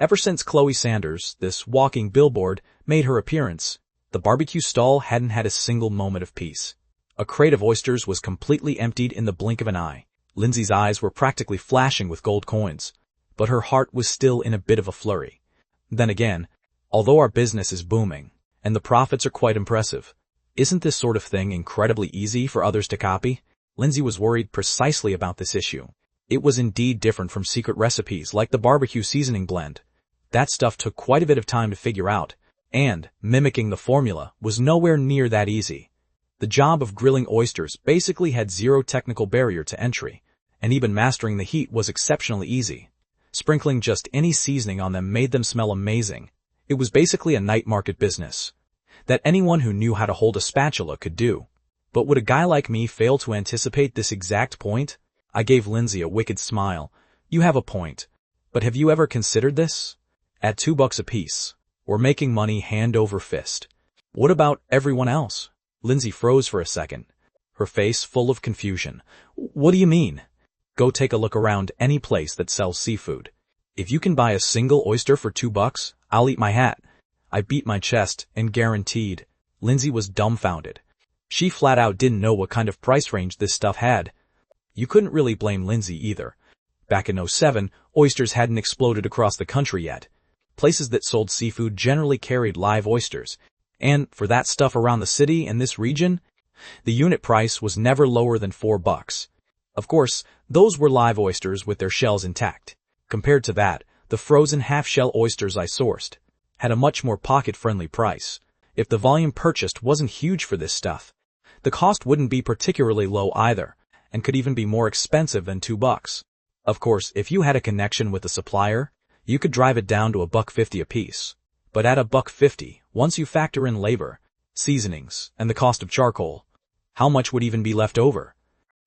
Ever since Chloe Sanders, this walking billboard, made her appearance, the barbecue stall hadn't had a single moment of peace. A crate of oysters was completely emptied in the blink of an eye. Lindsay's eyes were practically flashing with gold coins, but her heart was still in a bit of a flurry. Then again, although our business is booming, and the profits are quite impressive, isn't this sort of thing incredibly easy for others to copy? Lindsay was worried precisely about this issue. It was indeed different from secret recipes like the barbecue seasoning blend. That stuff took quite a bit of time to figure out, and mimicking the formula was nowhere near that easy. The job of grilling oysters basically had zero technical barrier to entry, and even mastering the heat was exceptionally easy. Sprinkling just any seasoning on them made them smell amazing. It was basically a night market business that anyone who knew how to hold a spatula could do. But would a guy like me fail to anticipate this exact point? I gave Lindsay a wicked smile. You have a point. But have you ever considered this? At $2 a piece, we're making money hand over fist. What about everyone else? Lindsay froze for a second, her face full of confusion. What do you mean? Go take a look around any place that sells seafood. If you can buy a single oyster for $2, I'll eat my hat. I beat my chest and guaranteed. Lindsay was dumbfounded. She flat out didn't know what kind of price range this stuff had. You couldn't really blame Lindsay either. Back in '07, oysters hadn't exploded across the country yet. Places that sold seafood generally carried live oysters, and for that stuff around the city and this region, the unit price was never lower than $4. Of course, those were live oysters with their shells intact. Compared to that, the frozen half-shell oysters I sourced had a much more pocket-friendly price. If the volume purchased wasn't huge for this stuff, the cost wouldn't be particularly low either, and could even be more expensive than $2. Of course, if you had a connection with the supplier, you could drive it down to $1.50 a piece. But at $1.50, once you factor in labor, seasonings, and the cost of charcoal, how much would even be left over?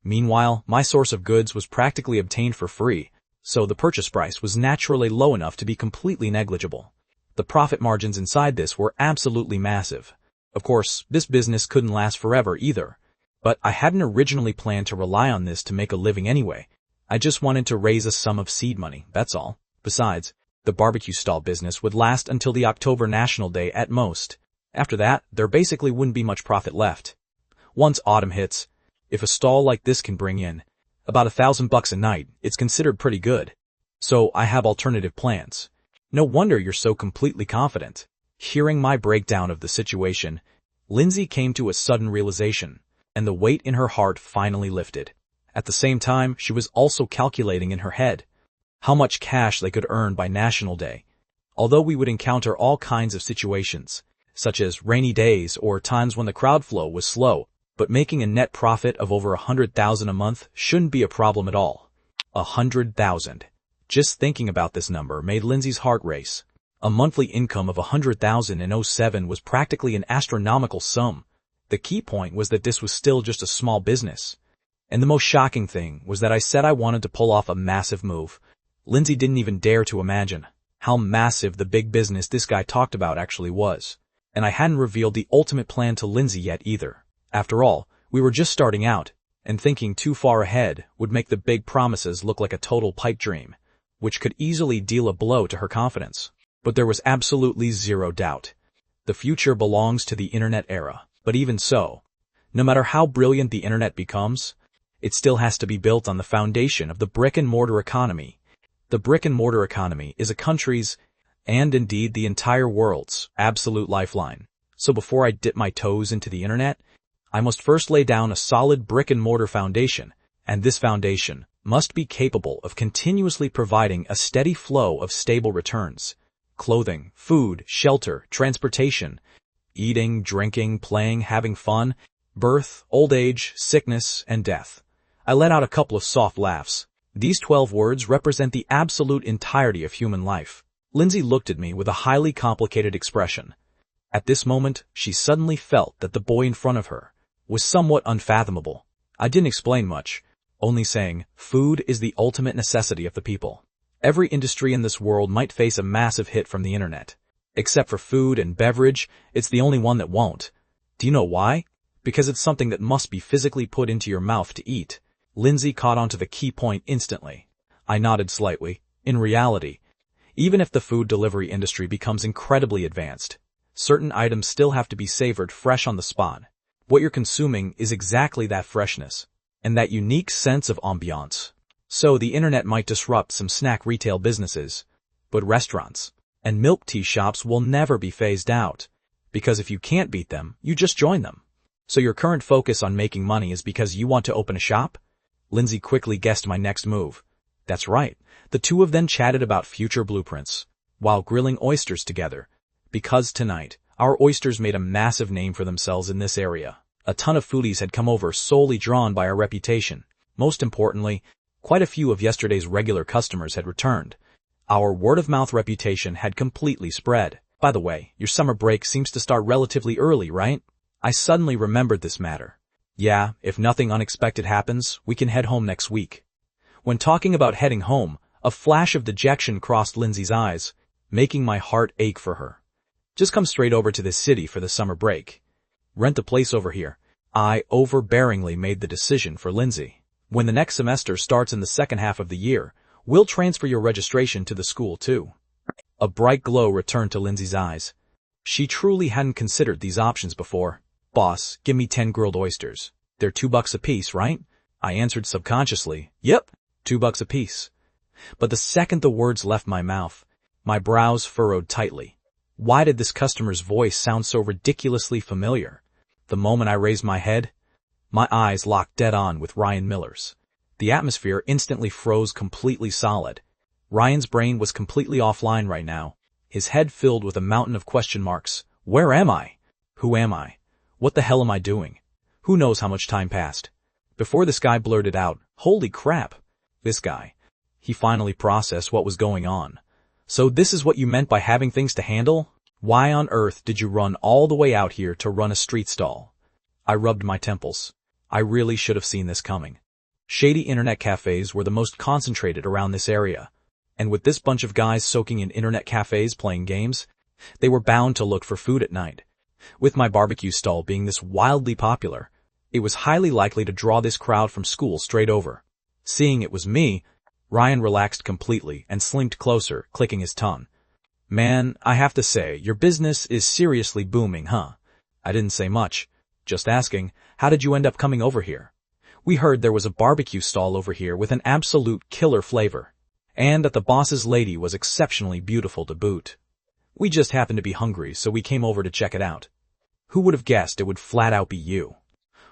Meanwhile, my source of goods was practically obtained for free, so the purchase price was naturally low enough to be completely negligible. The profit margins inside this were absolutely massive. Of course, this business couldn't last forever either. But I hadn't originally planned to rely on this to make a living anyway. I just wanted to raise a sum of seed money, that's all. Besides, the barbecue stall business would last until the October National Day at most. After that, there basically wouldn't be much profit left. Once autumn hits, if a stall like this can bring in about $1,000 a night, it's considered pretty good. So I have alternative plans. No wonder you're so completely confident. Hearing my breakdown of the situation, Lindsay came to a sudden realization, and the weight in her heart finally lifted. At the same time, she was also calculating in her head how much cash they could earn by National Day. Although we would encounter all kinds of situations, such as rainy days or times when the crowd flow was slow, but making a net profit of over $100,000 a month shouldn't be a problem at all. $100,000. Just thinking about this number made Lindsay's heart race. A monthly income of $100,000 in '07 was practically an astronomical sum. The key point was that this was still just a small business. And the most shocking thing was that I said I wanted to pull off a massive move. Lindsay didn't even dare to imagine how massive the big business this guy talked about actually was. And I hadn't revealed the ultimate plan to Lindsay yet either. After all, we were just starting out, and thinking too far ahead would make the big promises look like a total pipe dream, which could easily deal a blow to her confidence. But there was absolutely zero doubt. The future belongs to the internet era. But even so, no matter how brilliant the internet becomes, it still has to be built on the foundation of the brick-and-mortar economy. The brick-and-mortar economy is a country's, and indeed the entire world's, absolute lifeline. So before I dip my toes into the internet, I must first lay down a solid brick-and-mortar foundation, and this foundation must be capable of continuously providing a steady flow of stable returns. Clothing, food, shelter, transportation, eating, drinking, playing, having fun, birth, old age, sickness, and death. I let out a couple of soft laughs. These 12 words represent the absolute entirety of human life. Lindsay looked at me with a highly complicated expression. At this moment, she suddenly felt that the boy in front of her was somewhat unfathomable. I didn't explain much, only saying, food is the ultimate necessity of the people. Every industry in this world might face a massive hit from the internet. Except for food and beverage, it's the only one that won't. Do you know why? Because it's something that must be physically put into your mouth to eat. Lindsay caught on to the key point instantly. I nodded slightly. In reality, Even if the food delivery industry becomes incredibly advanced, certain items still have to be savored fresh on the spot. What you're consuming is exactly that freshness, and that unique sense of ambiance. So the internet might disrupt some snack retail businesses, but restaurants and milk tea shops will never be phased out, because if you can't beat them, you just join them. So your current focus on making money is because you want to open a shop? Lindsay quickly guessed my next move. That's right. The two of them chatted about future blueprints, while grilling oysters together, because tonight, our oysters made a massive name for themselves in this area. A ton of foodies had come over solely drawn by our reputation. Most importantly, quite a few of yesterday's regular customers had returned. Our word-of-mouth reputation had completely spread. By the way, your summer break seems to start relatively early, right? I suddenly remembered this matter. Yeah, if nothing unexpected happens, we can head home next week. When talking about heading home, a flash of dejection crossed Lindsay's eyes, making my heart ache for her. Just come straight over to this city for the summer break. Rent a place over here. I overbearingly made the decision for Lindsay. When the next semester starts in the second half of the year, we'll transfer your registration to the school too. A bright glow returned to Lindsay's eyes. She truly hadn't considered these options before. Boss, give me 10 grilled oysters. They're $2 a piece, right? I answered subconsciously. Yep, $2 a piece. But the second the words left my mouth, my brows furrowed tightly. Why did this customer's voice sound so ridiculously familiar? The moment I raised my head, my eyes locked dead on with Ryan Miller's. The atmosphere instantly froze completely solid. Ryan's brain was completely offline right now, his head filled with a mountain of question marks. Where am I? Who am I? What the hell am I doing? Who knows how much time passed? Before this guy blurted out, holy crap, this guy. He finally processed what was going on. So this is what you meant by having things to handle? Why on earth did you run all the way out here to run a street stall? I rubbed my temples. I really should have seen this coming. Shady internet cafes were the most concentrated around this area. And with this bunch of guys soaking in internet cafes playing games, they were bound to look for food at night. With my barbecue stall being this wildly popular, it was highly likely to draw this crowd from school straight over. Seeing it was me, Ryan relaxed completely and slinked closer, clicking his tongue. Man, I have to say, your business is seriously booming, huh? I didn't say much. Just asking, how did you end up coming over here? We heard there was a barbecue stall over here with an absolute killer flavor, and that the boss's lady was exceptionally beautiful to boot. We just happened to be hungry, so we came over to check it out. Who would have guessed it would flat out be you?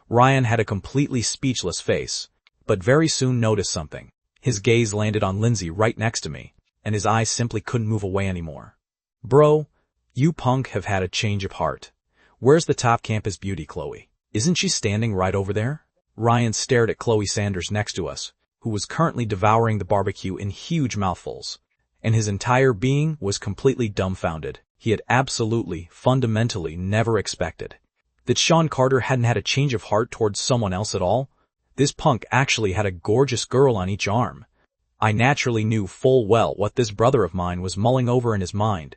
Ryan had a completely speechless face, but very soon noticed something. His gaze landed on Lindsay right next to me, and his eyes simply couldn't move away anymore. Bro, you punk have had a change of heart. Where's the top campus beauty, Chloe? Isn't she standing right over there? Ryan stared at Chloe Sanders next to us, who was currently devouring the barbecue in huge mouthfuls, and his entire being was completely dumbfounded. He had absolutely, fundamentally never expected that Sean Carter hadn't had a change of heart towards someone else at all. This punk actually had a gorgeous girl on each arm. I naturally knew full well what this brother of mine was mulling over in his mind,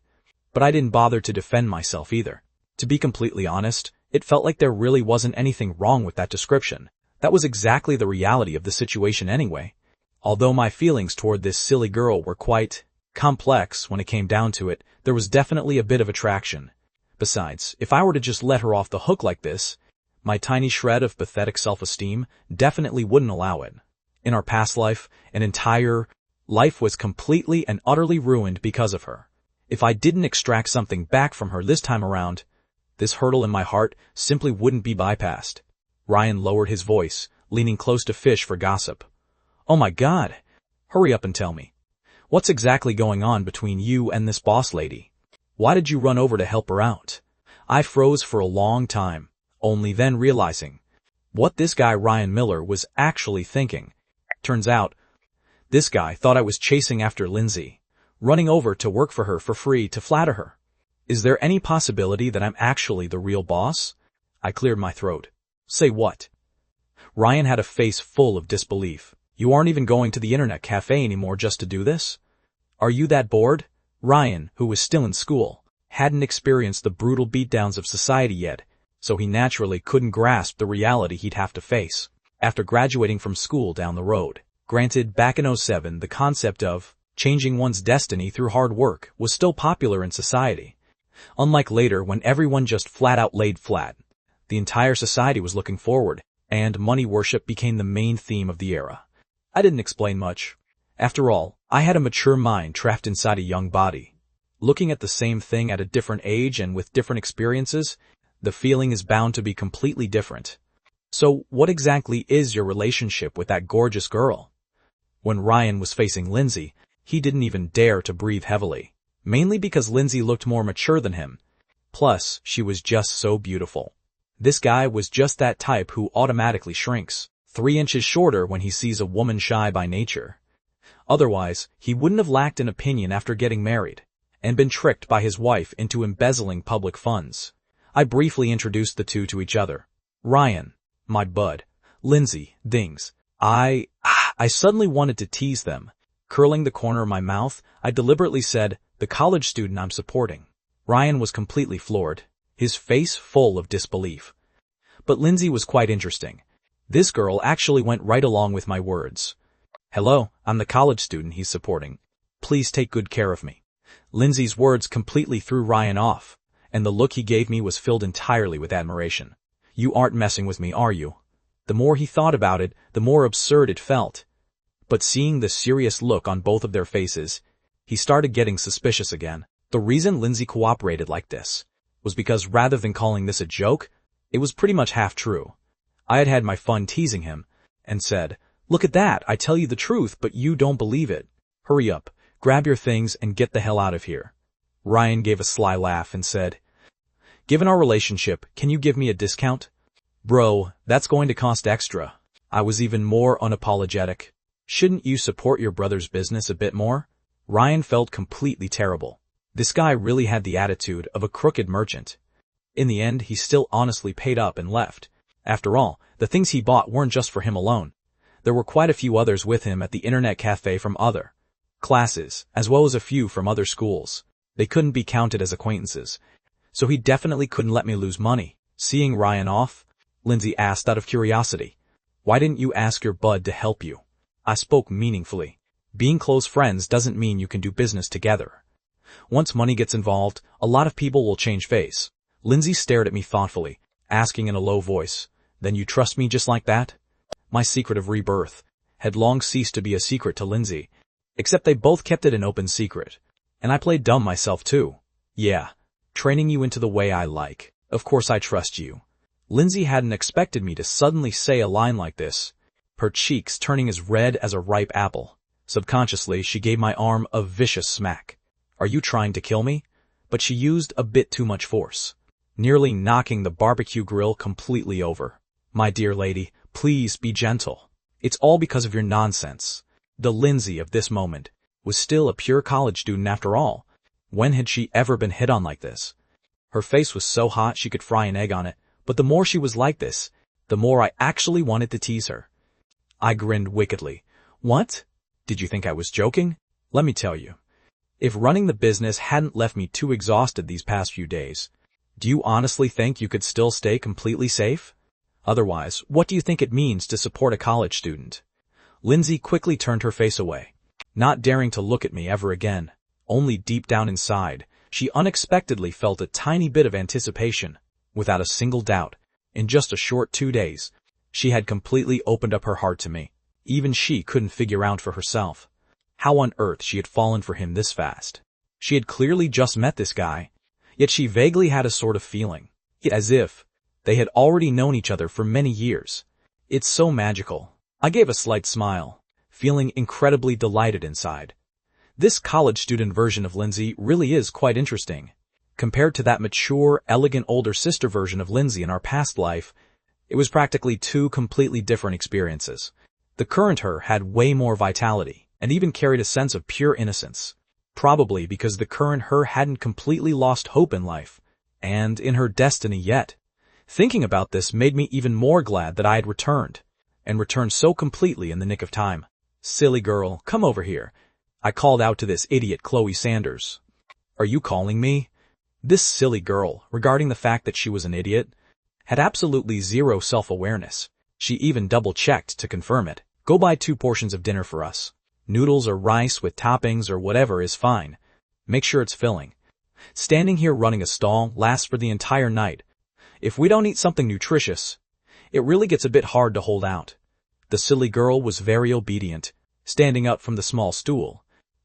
but I didn't bother to defend myself either. To be completely honest, it felt like there really wasn't anything wrong with that description. That was exactly the reality of the situation anyway. Although my feelings toward this silly girl were quite complex when it came down to it, there was definitely a bit of attraction. Besides, if I were to just let her off the hook like this, my tiny shred of pathetic self-esteem definitely wouldn't allow it. In our past life, an entire life was completely and utterly ruined because of her. If I didn't extract something back from her this time around, this hurdle in my heart simply wouldn't be bypassed. Ryan lowered his voice, leaning close to Fish for gossip. Oh my God! Hurry up and tell me. What's exactly going on between you and this boss lady? Why did you run over to help her out? I froze for a long time, only then realizing what this guy Ryan Miller was actually thinking. Turns out, this guy thought I was chasing after Lindsay, running over to work for her for free to flatter her. Is there any possibility that I'm actually the real boss? I cleared my throat. Say what? Ryan had a face full of disbelief. You aren't even going to the internet cafe anymore just to do this? Are you that bored? Ryan, who was still in school, hadn't experienced the brutal beatdowns of society yet, so he naturally couldn't grasp the reality he'd have to face after graduating from school down the road. Granted, back in '07, the concept of Changing one's destiny through hard work was still popular in society. Unlike later when everyone just flat out laid flat. The entire society was looking forward, and money worship became the main theme of the era. I didn't explain much. After all, I had a mature mind trapped inside a young body. Looking at the same thing at a different age and with different experiences, the feeling is bound to be completely different. So what exactly is your relationship with that gorgeous girl? When Ryan was facing Lindsay, he didn't even dare to breathe heavily, mainly because Lindsay looked more mature than him. Plus, she was just so beautiful. This guy was just that type who automatically shrinks 3 inches shorter when he sees a woman shy by nature. Otherwise, he wouldn't have lacked an opinion after getting married, and been tricked by his wife into embezzling public funds. I briefly introduced the two to each other. Ryan, my bud. Lindsay, Dings. I suddenly wanted to tease them. Curling the corner of my mouth, I deliberately said, the college student I'm supporting. Ryan was completely floored, his face full of disbelief. But Lindsay was quite interesting. This girl actually went right along with my words. Hello, I'm the college student he's supporting. Please take good care of me. Lindsay's words completely threw Ryan off, and the look he gave me was filled entirely with admiration. You aren't messing with me, are you? The more he thought about it, the more absurd it felt. But seeing the serious look on both of their faces, he started getting suspicious again. The reason Lindsay cooperated like this was because rather than calling this a joke, it was pretty much half true. I had had my fun teasing him, and said, look at that, I tell you the truth, but you don't believe it. Hurry up, grab your things and get the hell out of here. Ryan gave a sly laugh and said, given our relationship, can you give me a discount? Bro, that's going to cost extra. I was even more unapologetic. Shouldn't you support your brother's business a bit more? Ryan felt completely terrible. This guy really had the attitude of a crooked merchant. In the end, he still honestly paid up and left. After all, the things he bought weren't just for him alone. There were quite a few others with him at the internet cafe from other classes, as well as a few from other schools. They couldn't be counted as acquaintances, so he definitely couldn't let me lose money. Seeing Ryan off, Lindsay asked out of curiosity, why didn't you ask your bud to help you? I spoke meaningfully. Being close friends doesn't mean you can do business together. Once money gets involved, a lot of people will change face. Lindsay stared at me thoughtfully, asking in a low voice, then you trust me just like that? My secret of rebirth had long ceased to be a secret to Lindsay, except they both kept it an open secret. And I played dumb myself too. Yeah, training you into the way I like. Of course I trust you. Lindsay hadn't expected me to suddenly say a line like this, her cheeks turning as red as a ripe apple. Subconsciously, she gave my arm a vicious smack. Are you trying to kill me? But she used a bit too much force, nearly knocking the barbecue grill completely over. My dear lady, please be gentle. It's all because of your nonsense. The Lindsay of this moment was still a pure college student after all. When had she ever been hit on like this? Her face was so hot she could fry an egg on it, but the more she was like this, the more I actually wanted to tease her. I grinned wickedly. What? Did you think I was joking? Let me tell you. If running the business hadn't left me too exhausted these past few days, do you honestly think you could still stay completely safe? Otherwise, what do you think it means to support a college student? Lindsay quickly turned her face away, not daring to look at me ever again. Only deep down inside, she unexpectedly felt a tiny bit of anticipation. Without a single doubt, in just a short 2 days, she had completely opened up her heart to me. Even she couldn't figure out for herself how on earth she had fallen for him this fast. She had clearly just met this guy, yet she vaguely had a sort of feeling, as if they had already known each other for many years. It's so magical. I gave a slight smile, feeling incredibly delighted inside. This college student version of Lindsay really is quite interesting. Compared to that mature, elegant older sister version of Lindsay in our past life, it was practically two completely different experiences. The current her had way more vitality, and even carried a sense of pure innocence. Probably because the current her hadn't completely lost hope in life, and in her destiny yet. Thinking about this made me even more glad that I had returned, and returned so completely in the nick of time. Silly girl, come over here. I called out to this idiot Chloe Sanders. Are you calling me? This silly girl, regarding the fact that she was an idiot, had absolutely zero self-awareness. She even double-checked to confirm it. Go buy 2 portions of dinner for us. Noodles or rice with toppings or whatever is fine. Make sure it's filling. Standing here running a stall lasts for the entire night. If we don't eat something nutritious, it really gets a bit hard to hold out. The silly girl was very obedient, standing up from the small stool,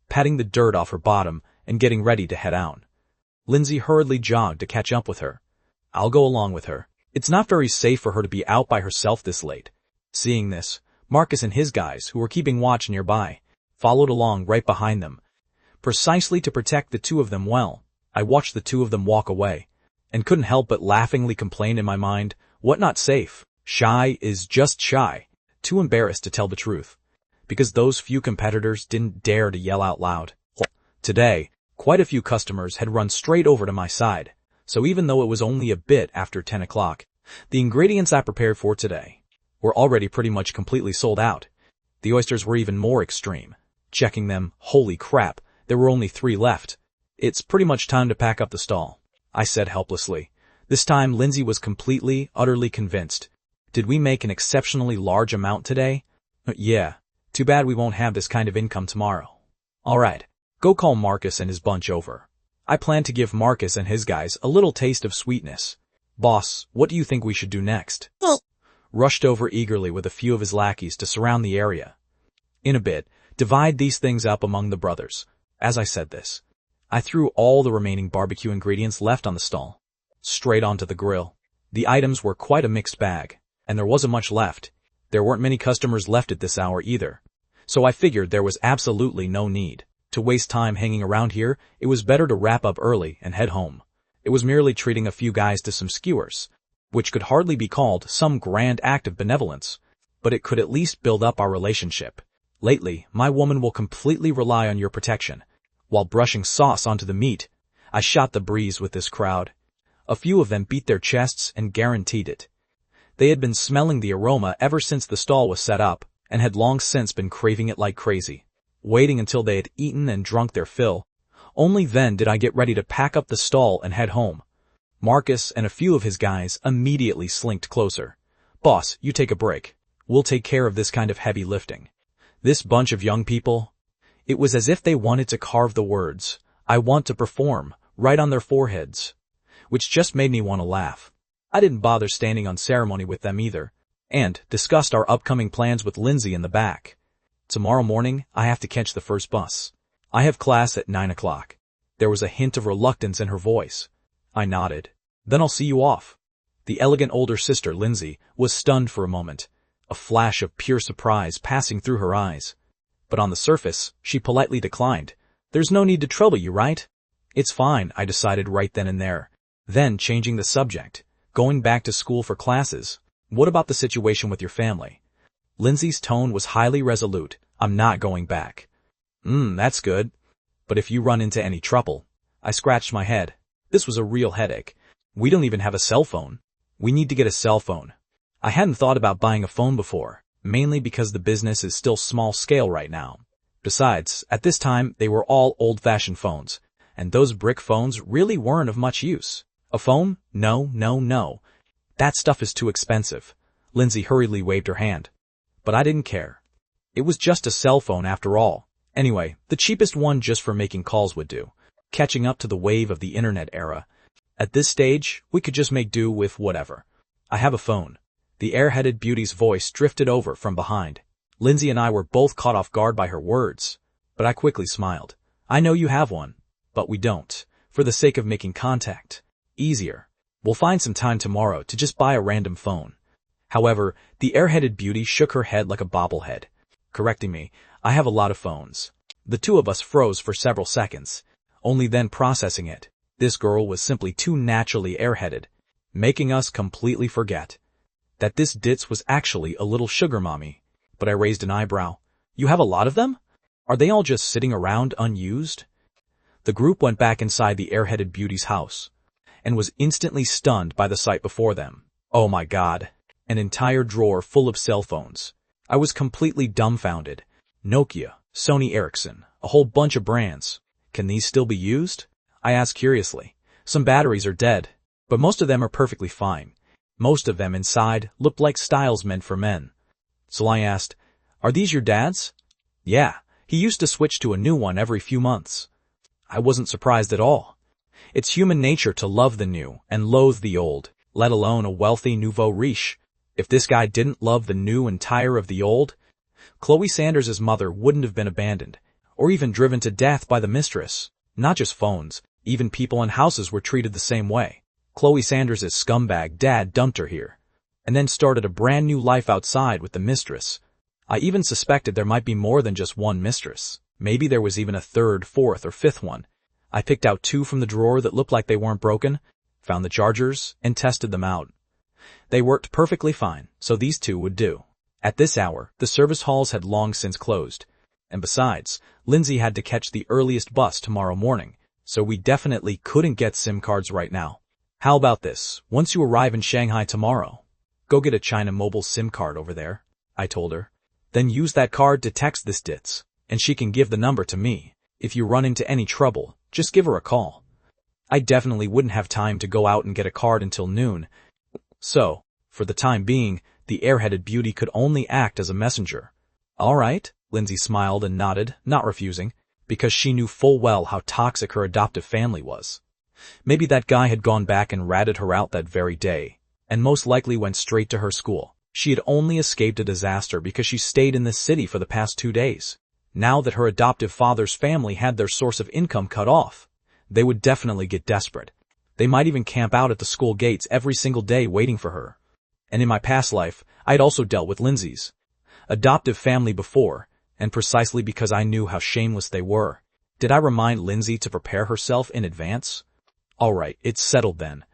patting the dirt off her bottom and getting ready to head out. Lindsay hurriedly jogged to catch up with her. I'll go along with her. It's not very safe for her to be out by herself this late. Seeing this, Marcus and his guys, who were keeping watch nearby, followed along right behind them. Precisely to protect the two of them well, I watched the two of them walk away, and couldn't help but laughingly complain in my mind, what not safe? Shy is just shy, too embarrassed to tell the truth, because those few competitors didn't dare to yell out loud. Today, quite a few customers had run straight over to my side, so even though it was only a bit after 10 o'clock, the ingredients I prepared for today were already pretty much completely sold out. The oysters were even more extreme. Checking them, holy crap, there were only 3 left. It's pretty much time to pack up the stall, I said helplessly. This time Lindsay was completely, utterly convinced. Did we make an exceptionally large amount today? Yeah. Too bad we won't have this kind of income tomorrow. Alright, go call Marcus and his bunch over. I plan to give Marcus and his guys a little taste of sweetness. Boss, what do you think we should do next? Rushed over eagerly with a few of his lackeys to surround the area. In a bit, divide these things up among the brothers. As I said this, I threw all the remaining barbecue ingredients left on the stall straight onto the grill. The items were quite a mixed bag, and there wasn't much left. There weren't many customers left at this hour either, so I figured there was absolutely no need to waste time hanging around here. It was better to wrap up early and head home. It was merely treating a few guys to some skewers, which could hardly be called some grand act of benevolence, but it could at least build up our relationship. Lately, my woman will completely rely on your protection. While brushing sauce onto the meat, I shot the breeze with this crowd. A few of them beat their chests and guaranteed it. They had been smelling the aroma ever since the stall was set up, and had long since been craving it like crazy. Waiting until they had eaten and drunk their fill, only then did I get ready to pack up the stall and head home. Marcus and a few of his guys immediately slinked closer. Boss, you take a break. We'll take care of this kind of heavy lifting. This bunch of young people, it was as if they wanted to carve the words, I want to perform, right on their foreheads, which just made me want to laugh. I didn't bother standing on ceremony with them either, and discussed our upcoming plans with Lindsay in the back. Tomorrow morning, I have to catch the first bus. I have class at 9 o'clock. There was a hint of reluctance in her voice. I nodded. Then I'll see you off. The elegant older sister, Lindsay, was stunned for a moment, a flash of pure surprise passing through her eyes. But on the surface, she politely declined. There's no need to trouble you, right? It's fine, I decided right then and there. Then, changing the subject, going back to school for classes. What about the situation with your family? Lindsay's tone was highly resolute. I'm not going back. That's good. But if you run into any trouble. I scratched my head. This was a real headache. We don't even have a cell phone. We need to get a cell phone. I hadn't thought about buying a phone before, mainly because the business is still small scale right now. Besides, at this time, they were all old-fashioned phones, and those brick phones really weren't of much use. A phone? No, no, no. That stuff is too expensive. Lindsay hurriedly waved her hand. But I didn't care. It was just a cell phone after all. Anyway, the cheapest one just for making calls would do. Catching up to the wave of the internet era. At this stage, we could just make do with whatever. I have a phone. The air-headed beauty's voice drifted over from behind. Lindsay and I were both caught off guard by her words, but I quickly smiled. I know you have one, but we don't, for the sake of making contact easier. We'll find some time tomorrow to just buy a random phone. However, the air-headed beauty shook her head like a bobblehead, correcting me. I have a lot of phones. The two of us froze for several seconds, only then processing it. This girl was simply too naturally airheaded, making us completely forget that this ditz was actually a little sugar mommy. But I raised an eyebrow. You have a lot of them? Are they all just sitting around unused? The group went back inside the airheaded beauty's house, and was instantly stunned by the sight before them. Oh my God, an entire drawer full of cell phones. I was completely dumbfounded. Nokia, Sony Ericsson, a whole bunch of brands. Can these still be used? I asked curiously. Some batteries are dead, but most of them are perfectly fine. Most of them inside looked like styles meant for men. So I asked, are these your dad's? Yeah, He used to switch to a new one every few months. I wasn't surprised at all. It's human nature to love the new and loathe the old, let alone a wealthy nouveau riche. If this guy didn't love the new and tire of the old, Chloe Sanders's mother wouldn't have been abandoned, or even driven to death by the mistress. Not just phones, even people and houses were treated the same way. Chloe Sanders's scumbag dad dumped her here, and then started a brand new life outside with the mistress. I even suspected there might be more than just one mistress. Maybe there was even a third, fourth, or fifth one. I picked out 2 from the drawer that looked like they weren't broken, found the chargers, and tested them out. They worked perfectly fine, so these 2 would do. At this hour, the service halls had long since closed. And besides, Lindsay had to catch the earliest bus tomorrow morning, so we definitely couldn't get SIM cards right now. How about this? Once you arrive in Shanghai tomorrow, go get a China Mobile SIM card over there, I told her. Then use that card to text this ditz, and she can give the number to me. If you run into any trouble, just give her a call. I definitely wouldn't have time to go out and get a card until noon. So, for the time being, the airheaded beauty could only act as a messenger. All right, Lindsay smiled and nodded, not refusing, because she knew full well how toxic her adoptive family was. Maybe that guy had gone back and ratted her out that very day, and most likely went straight to her school. She had only escaped a disaster because she stayed in this city for the past 2 days. Now that her adoptive father's family had their source of income cut off, they would definitely get desperate. They might even camp out at the school gates every single day waiting for her. And in my past life, I'd also dealt with Lindsay's adoptive family before, and precisely because I knew how shameless they were, did I remind Lindsay to prepare herself in advance? Alright, it's settled then.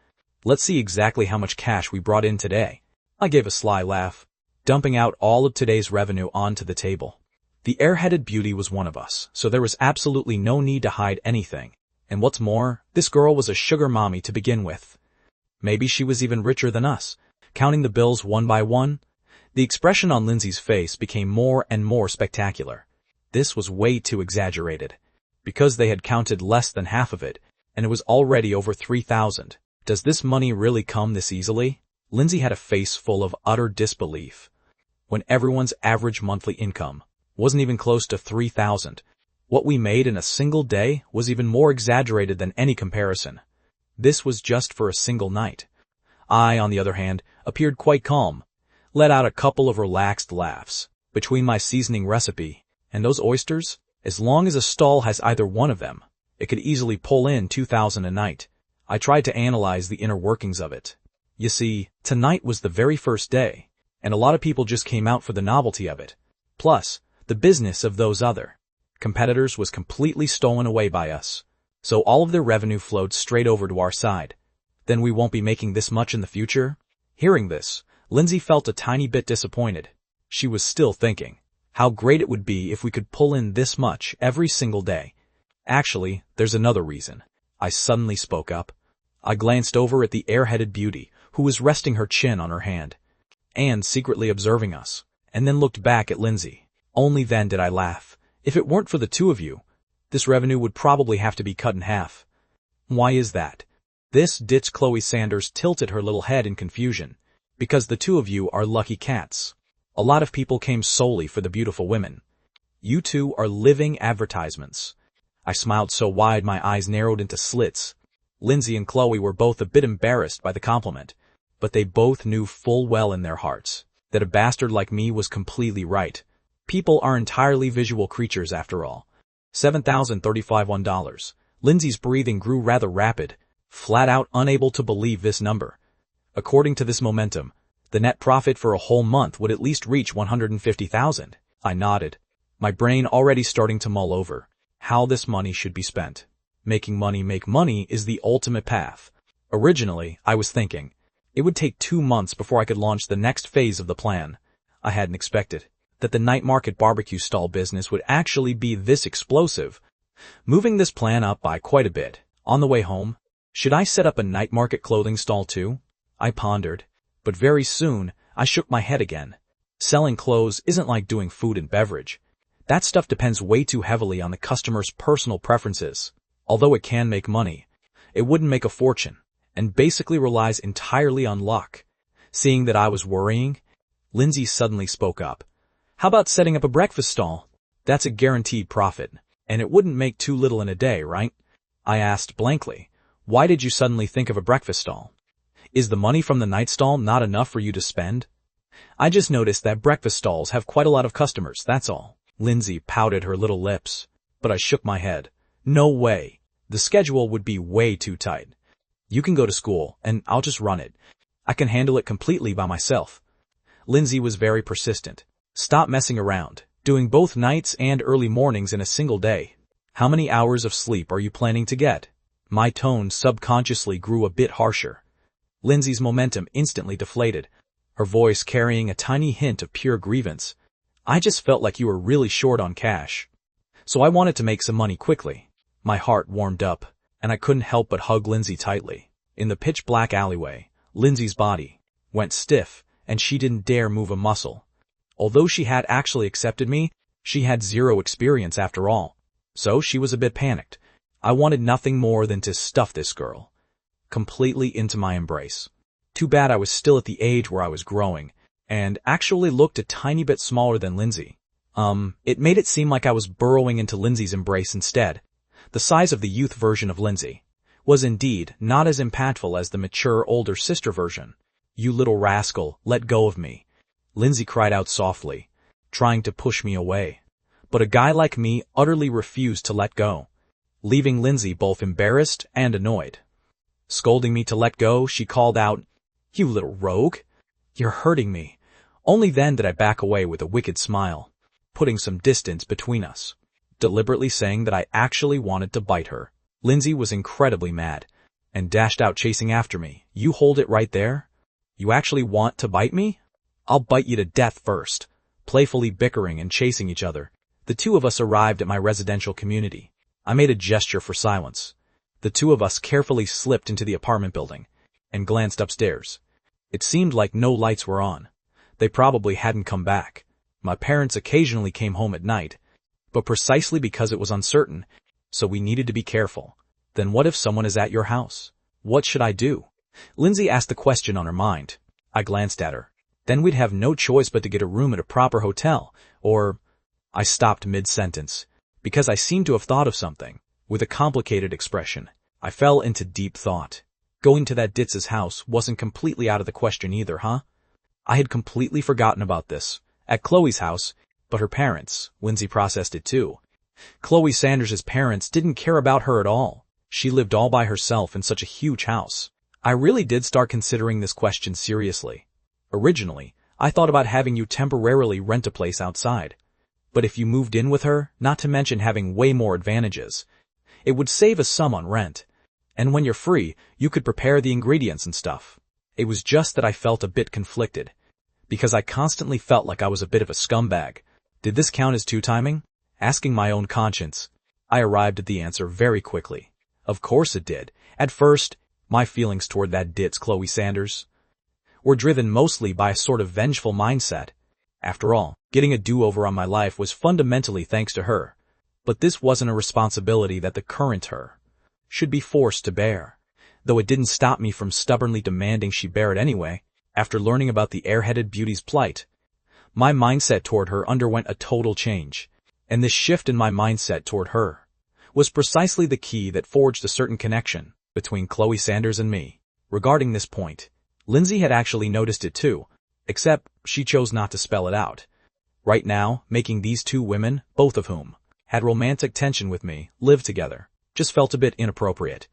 Let's see exactly how much cash we brought in today. I gave a sly laugh, dumping out all of today's revenue onto the table. The airheaded beauty was one of us, so there was absolutely no need to hide anything. And what's more, this girl was a sugar mommy to begin with. Maybe she was even richer than us. Counting the bills one by one, the expression on Lindsay's face became more and more spectacular. This was way too exaggerated. Because they had counted less than half of it, and it was already over 3,000. Does this money really come this easily? Lindsay had a face full of utter disbelief. When everyone's average monthly income wasn't even close to 3,000, what we made in a single day was even more exaggerated than any comparison. This was just for a single night. I, on the other hand, appeared quite calm, let out a couple of relaxed laughs. Between my seasoning recipe and those oysters, as long as a stall has either one of them, it could easily pull in 2,000 a night. I tried to analyze the inner workings of it. You see, tonight was the very first day, and a lot of people just came out for the novelty of it. Plus, the business of those other competitors was completely stolen away by us, so all of their revenue flowed straight over to our side. Then we won't be making this much in the future? Hearing this, Lindsay felt a tiny bit disappointed. She was still thinking how great it would be if we could pull in this much every single day. Actually, there's another reason. I suddenly spoke up. I glanced over at the airheaded beauty, who was resting her chin on her hand, and secretly observing us, and then looked back at Lindsay. Only then did I laugh. If it weren't for the 2 of you, this revenue would probably have to be cut in half. Why is that? This ditch Chloe Sanders tilted her little head in confusion. Because the 2 of you are lucky cats. A lot of people came solely for the beautiful women. You 2 are living advertisements. I smiled so wide my eyes narrowed into slits. Lindsay and Chloe were both a bit embarrassed by the compliment, but they both knew full well in their hearts that a bastard like me was completely right. People are entirely visual creatures after all. $7,035. Lindsay's breathing grew rather rapid, flat out unable to believe this number. According to this momentum, the net profit for a whole month would at least reach 150,000. I nodded, my brain already starting to mull over how this money should be spent. Making money make money is the ultimate path. Originally, I was thinking it would take 2 months before I could launch the next phase of the plan. I hadn't expected that the night market barbecue stall business would actually be this explosive, moving this plan up by quite a bit. On the way home, should I set up a night market clothing stall too? I pondered, but very soon I shook my head again. Selling clothes isn't like doing food and beverage. That stuff depends way too heavily on the customer's personal preferences. Although it can make money, it wouldn't make a fortune, and basically relies entirely on luck. Seeing that I was worrying, Lindsay suddenly spoke up. How about setting up a breakfast stall? That's a guaranteed profit, and it wouldn't make too little in a day, right? I asked blankly. Why did you suddenly think of a breakfast stall? Is the money from the night stall not enough for you to spend? I just noticed that breakfast stalls have quite a lot of customers, that's all. Lindsay pouted her little lips, but I shook my head. No way. The schedule would be way too tight. You can go to school, and I'll just run it. I can handle it completely by myself. Lindsay was very persistent. Stop messing around, doing both nights and early mornings in a single day. How many hours of sleep are you planning to get? My tone subconsciously grew a bit harsher. Lindsay's momentum instantly deflated, her voice carrying a tiny hint of pure grievance. I just felt like you were really short on cash. So I wanted to make some money quickly. My heart warmed up, and I couldn't help but hug Lindsay tightly. In the pitch-black alleyway, Lindsay's body went stiff, and she didn't dare move a muscle. Although she had actually accepted me, she had zero experience after all. So she was a bit panicked. I wanted nothing more than to stuff this girl completely into my embrace. Too bad I was still at the age where I was growing, and actually looked a tiny bit smaller than Lindsay. It made it seem like I was burrowing into Lindsay's embrace instead. The size of the youth version of Lindsay was indeed not as impactful as the mature older sister version. You little rascal, let go of me. Lindsay cried out softly, trying to push me away. But a guy like me utterly refused to let go, leaving Lindsay both embarrassed and annoyed. Scolding me to let go, she called out, "You little rogue! You're hurting me." Only then did I back away with a wicked smile, putting some distance between us, deliberately saying that I actually wanted to bite her. Lindsay was incredibly mad, and dashed out chasing after me. "You hold it right there? You actually want to bite me? I'll bite you to death first." Playfully bickering and chasing each other, the two of us arrived at my residential community. I made a gesture for silence. The two of us carefully slipped into the apartment building and glanced upstairs. It seemed like no lights were on. They probably hadn't come back. My parents occasionally came home at night, but precisely because it was uncertain, so we needed to be careful. Then what if someone is at your house? What should I do? Lindsay asked the question on her mind. I glanced at her. Then we'd have no choice but to get a room at a proper hotel, or... I stopped mid-sentence, because I seemed to have thought of something. With a complicated expression, I fell into deep thought. Going to that Ditz's house wasn't completely out of the question either, huh? I had completely forgotten about this. At Chloe's house, but her parents, Lindsay processed it too. Chloe Sanders' parents didn't care about her at all. She lived all by herself in such a huge house. I really did start considering this question seriously. Originally, I thought about having you temporarily rent a place outside. But if you moved in with her, not to mention having way more advantages, it would save a sum on rent. And when you're free, you could prepare the ingredients and stuff. It was just that I felt a bit conflicted, because I constantly felt like I was a bit of a scumbag. Did this count as two-timing? Asking my own conscience, I arrived at the answer very quickly. Of course it did. At first, my feelings toward that ditz Chloe Sanders were driven mostly by a sort of vengeful mindset. After all, getting a do-over on my life was fundamentally thanks to her. But this wasn't a responsibility that the current her should be forced to bear, though it didn't stop me from stubbornly demanding she bear it anyway. After learning about the airheaded beauty's plight, my mindset toward her underwent a total change, and this shift in my mindset toward her was precisely the key that forged a certain connection between Chloe Sanders and me. Regarding this point, Lindsay had actually noticed it too, except she chose not to spell it out. Right now, making these two women, both of whom had romantic tension with me, live together, just felt a bit inappropriate.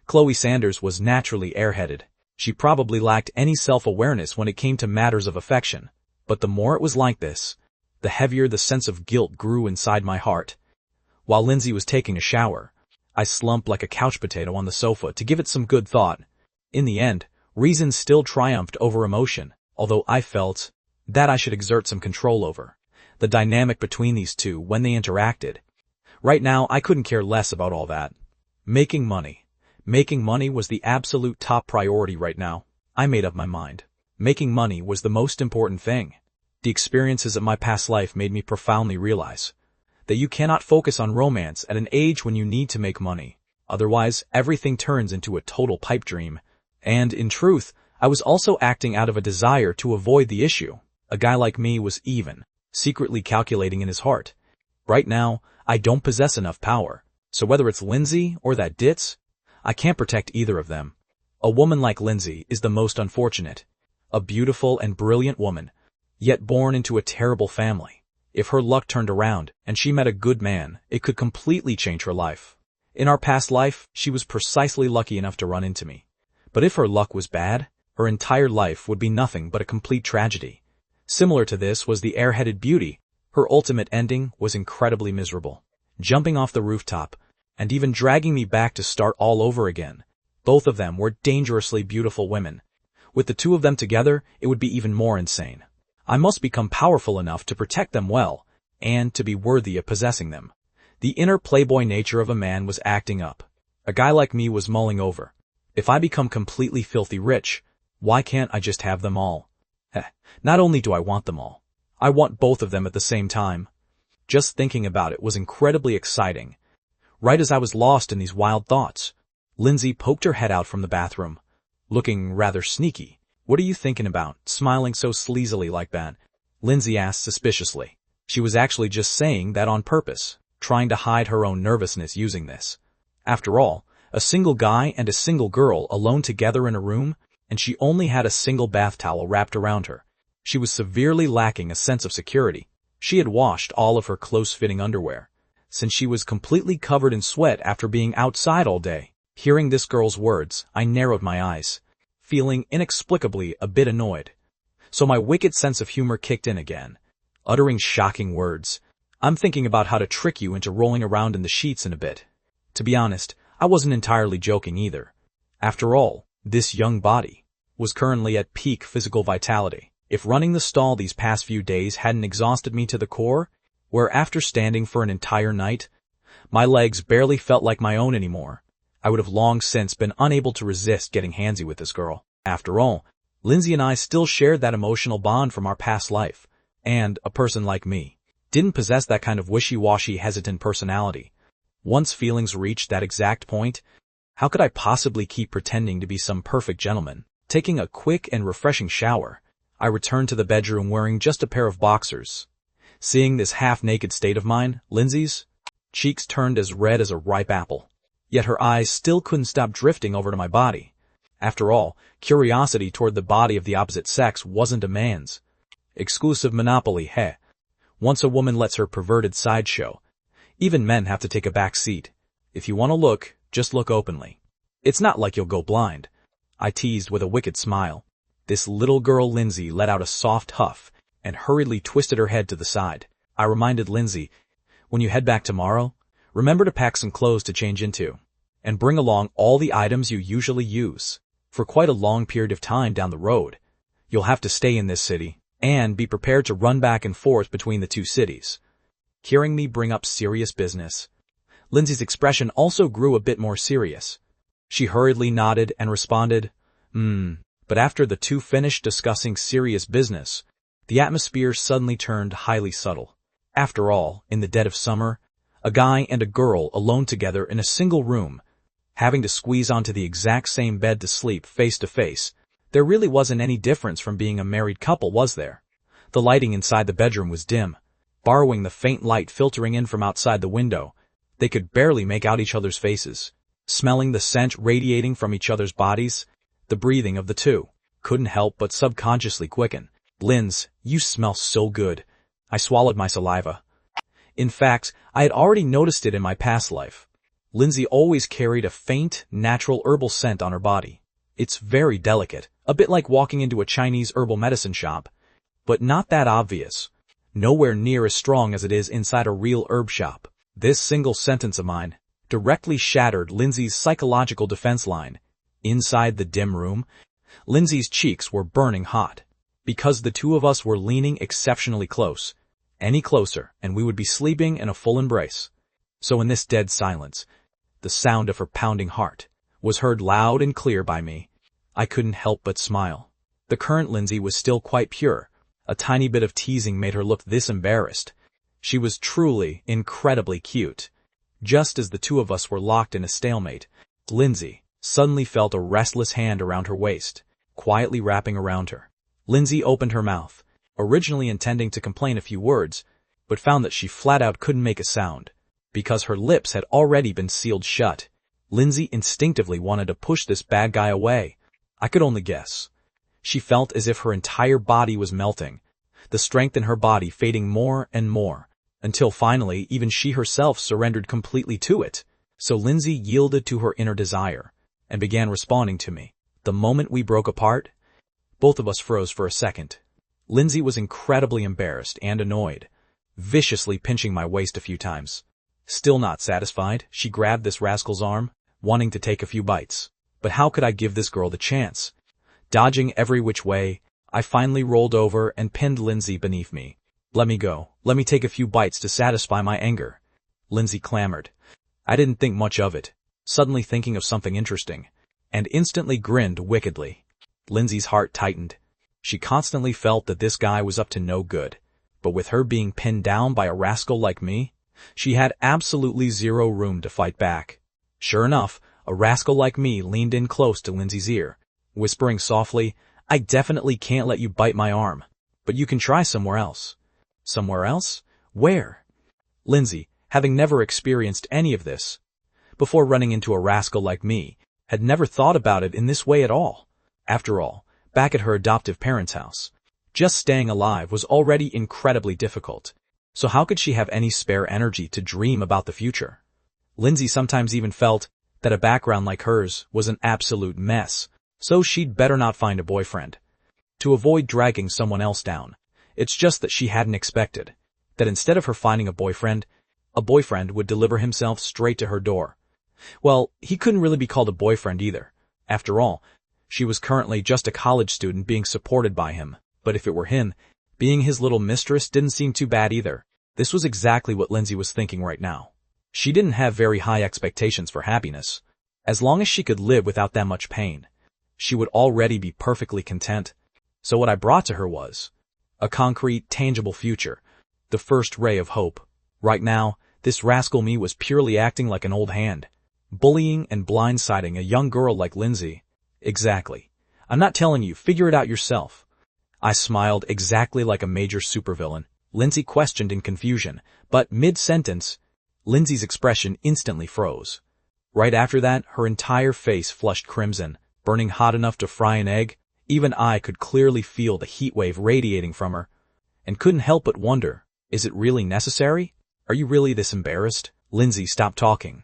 Chloe Sanders was naturally airheaded. She probably lacked any self-awareness when it came to matters of affection. But the more it was like this, the heavier the sense of guilt grew inside my heart. While Lindsay was taking a shower, I slumped like a couch potato on the sofa to give it some good thought. In the end, reason still triumphed over emotion, although I felt that I should exert some control over the dynamic between these two when they interacted. Right now, I couldn't care less about all that. Making money. Making money was the absolute top priority right now. I made up my mind. Making money was the most important thing. The experiences of my past life made me profoundly realize that you cannot focus on romance at an age when you need to make money. Otherwise, everything turns into a total pipe dream. And, in truth, I was also acting out of a desire to avoid the issue. A guy like me was even, secretly calculating in his heart, Right now, I don't possess enough power, so whether it's Lindsay or that ditz, I can't protect either of them. A woman like Lindsay is the most unfortunate. A beautiful and brilliant woman, yet born into a terrible family. If her luck turned around and she met a good man, it could completely change her life. In our past life, she was precisely lucky enough to run into me. But if her luck was bad, her entire life would be nothing but a complete tragedy. Similar to this was the airheaded beauty. Her ultimate ending was incredibly miserable. Jumping off the rooftop, and even dragging me back to start all over again. Both of them were dangerously beautiful women. With the two of them together, it would be even more insane. I must become powerful enough to protect them well, and to be worthy of possessing them. The inner playboy nature of a man was acting up. A guy like me was mulling over. If I become completely filthy rich, why can't I just have them all? Not only do I want them all, I want both of them at the same time. Just thinking about it was incredibly exciting. Right as I was lost in these wild thoughts, Lindsay poked her head out from the bathroom, looking rather sneaky. "What are you thinking about, smiling so sleazily like that?" Lindsay asked suspiciously. She was actually just saying that on purpose, trying to hide her own nervousness using this. After all, a single guy and a single girl alone together in a room, and she only had a single bath towel wrapped around her. She was severely lacking a sense of security. She had washed all of her close-fitting underwear, since she was completely covered in sweat after being outside all day. Hearing this girl's words, I narrowed my eyes, feeling inexplicably a bit annoyed. So my wicked sense of humor kicked in again, uttering shocking words. "I'm thinking about how to trick you into rolling around in the sheets in a bit." To be honest, I wasn't entirely joking either. After all, this young body was currently at peak physical vitality. If running the stall these past few days hadn't exhausted me to the core, where after standing for an entire night, my legs barely felt like my own anymore, I would have long since been unable to resist getting handsy with this girl. After all, Lindsay and I still shared that emotional bond from our past life, and a person like me didn't possess that kind of wishy-washy, hesitant personality. Once feelings reached that exact point, how could I possibly keep pretending to be some perfect gentleman? Taking a quick and refreshing shower, I returned to the bedroom wearing just a pair of boxers. Seeing this half-naked state of mine, Lindsay's cheeks turned as red as a ripe apple. Yet her eyes still couldn't stop drifting over to my body. After all, curiosity toward the body of the opposite sex wasn't a man's exclusive monopoly, Once a woman lets her perverted side show, even men have to take a back seat. If you want to look, just look openly. It's not like you'll go blind. I teased with a wicked smile. This little girl Lindsay let out a soft huff and hurriedly twisted her head to the side. I reminded Lindsay, "When you head back tomorrow, remember to pack some clothes to change into, and bring along all the items you usually use. For quite a long period of time down the road, you'll have to stay in this city, and be prepared to run back and forth between the two cities." Hearing me bring up serious business, Lindsay's expression also grew a bit more serious. She hurriedly nodded and responded, But after the two finished discussing serious business, the atmosphere suddenly turned highly subtle. After all, in the dead of summer, a guy and a girl alone together in a single room, having to squeeze onto the exact same bed to sleep face to face, there really wasn't any difference from being a married couple, was there? The lighting inside the bedroom was dim. Borrowing the faint light filtering in from outside the window, they could barely make out each other's faces. Smelling the scent radiating from each other's bodies, the breathing of the two couldn't help but subconsciously quicken. "Linz, you smell so good." I swallowed my saliva. In fact, I had already noticed it in my past life. Lindsay always carried a faint, natural herbal scent on her body. It's very delicate, a bit like walking into a Chinese herbal medicine shop, but not that obvious. Nowhere near as strong as it is inside a real herb shop. This single sentence of mine directly shattered Lindsay's psychological defense line. Inside the dim room, Lindsay's cheeks were burning hot, because the two of us were leaning exceptionally close. Any closer, and we would be sleeping in a full embrace. So in this dead silence, the sound of her pounding heart was heard loud and clear by me. I couldn't help but smile. The current Lindsay was still quite pure. A tiny bit of teasing made her look this embarrassed. She was truly incredibly cute. Just as the two of us were locked in a stalemate, Lindsay suddenly felt a restless hand around her waist, quietly wrapping around her. Lindsay opened her mouth, originally intending to complain a few words, but found that she flat out couldn't make a sound, because her lips had already been sealed shut. Lindsay instinctively wanted to push this bad guy away. I could only guess. She felt as if her entire body was melting, the strength in her body fading more and more, until finally even she herself surrendered completely to it. So Lindsay yielded to her inner desire, and began responding to me. The moment we broke apart, both of us froze for a second. Lindsay was incredibly embarrassed and annoyed, viciously pinching my waist a few times. Still not satisfied, she grabbed this rascal's arm, wanting to take a few bites. But how could I give this girl the chance? Dodging every which way, I finally rolled over and pinned Lindsay beneath me. Let me go. Let me take a few bites to satisfy my anger, Lindsay clamored. I didn't think much of it, suddenly thinking of something interesting, and instantly grinned wickedly. Lindsay's heart tightened. She constantly felt that this guy was up to no good, but with her being pinned down by a rascal like me, she had absolutely zero room to fight back. Sure enough, a rascal like me leaned in close to Lindsay's ear, whispering softly, "I definitely can't let you bite my arm, but you can try somewhere else." Somewhere else? Where? Lindsay, having never experienced any of this before running into a rascal like me, had never thought about it in this way at all. After all, back at her adoptive parents' house, just staying alive was already incredibly difficult. So how could she have any spare energy to dream about the future? Lindsay sometimes even felt that a background like hers was an absolute mess, so she'd better not find a boyfriend. To avoid dragging someone else down, it's just that she hadn't expected that instead of her finding a boyfriend would deliver himself straight to her door. Well, he couldn't really be called a boyfriend either. After all, she was currently just a college student being supported by him, but if it were him, being his little mistress didn't seem too bad either. This was exactly what Lindsay was thinking right now. She didn't have very high expectations for happiness. As long as she could live without that much pain, she would already be perfectly content. So what I brought to her was a concrete, tangible future, the first ray of hope. Right now, this rascal me was purely acting like an old hand, bullying and blindsiding a young girl like Lindsay. Exactly. I'm not telling you, figure it out yourself. I smiled exactly like a major supervillain. Lindsay questioned in confusion, but mid-sentence, Lindsay's expression instantly froze. Right after that, her entire face flushed crimson, burning hot enough to fry an egg. Even I could clearly feel the heat wave radiating from her, and couldn't help but wonder, is it really necessary? Are you really this embarrassed? Lindsay stopped talking,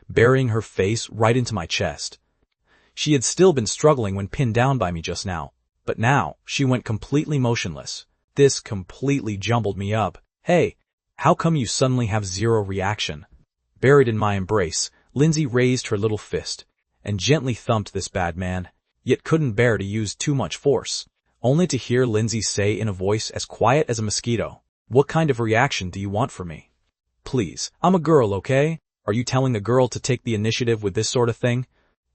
burying her face right into my chest. She had still been struggling when pinned down by me just now, but now she went completely motionless. This completely jumbled me up. Hey, how come you suddenly have zero reaction? Buried in my embrace, Lindsay raised her little fist and gently thumped this bad man, yet couldn't bear to use too much force, only to hear Lindsay say in a voice as quiet as a mosquito, "What kind of reaction do you want from me? Please, I'm a girl, okay? Are you telling a girl to take the initiative with this sort of thing?"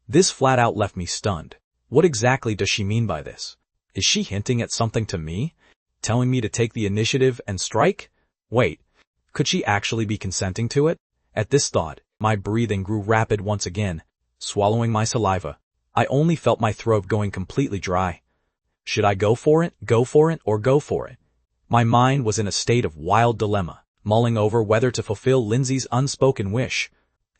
This flat out left me stunned. What exactly does she mean by this? Is she hinting at something to me? Telling me to take the initiative and strike? Wait, could she actually be consenting to it? At this thought, my breathing grew rapid once again, swallowing my saliva. I only felt my throat going completely dry. Should I go for it, or go for it? My mind was in a state of wild dilemma, mulling over whether to fulfill Lindsay's unspoken wish.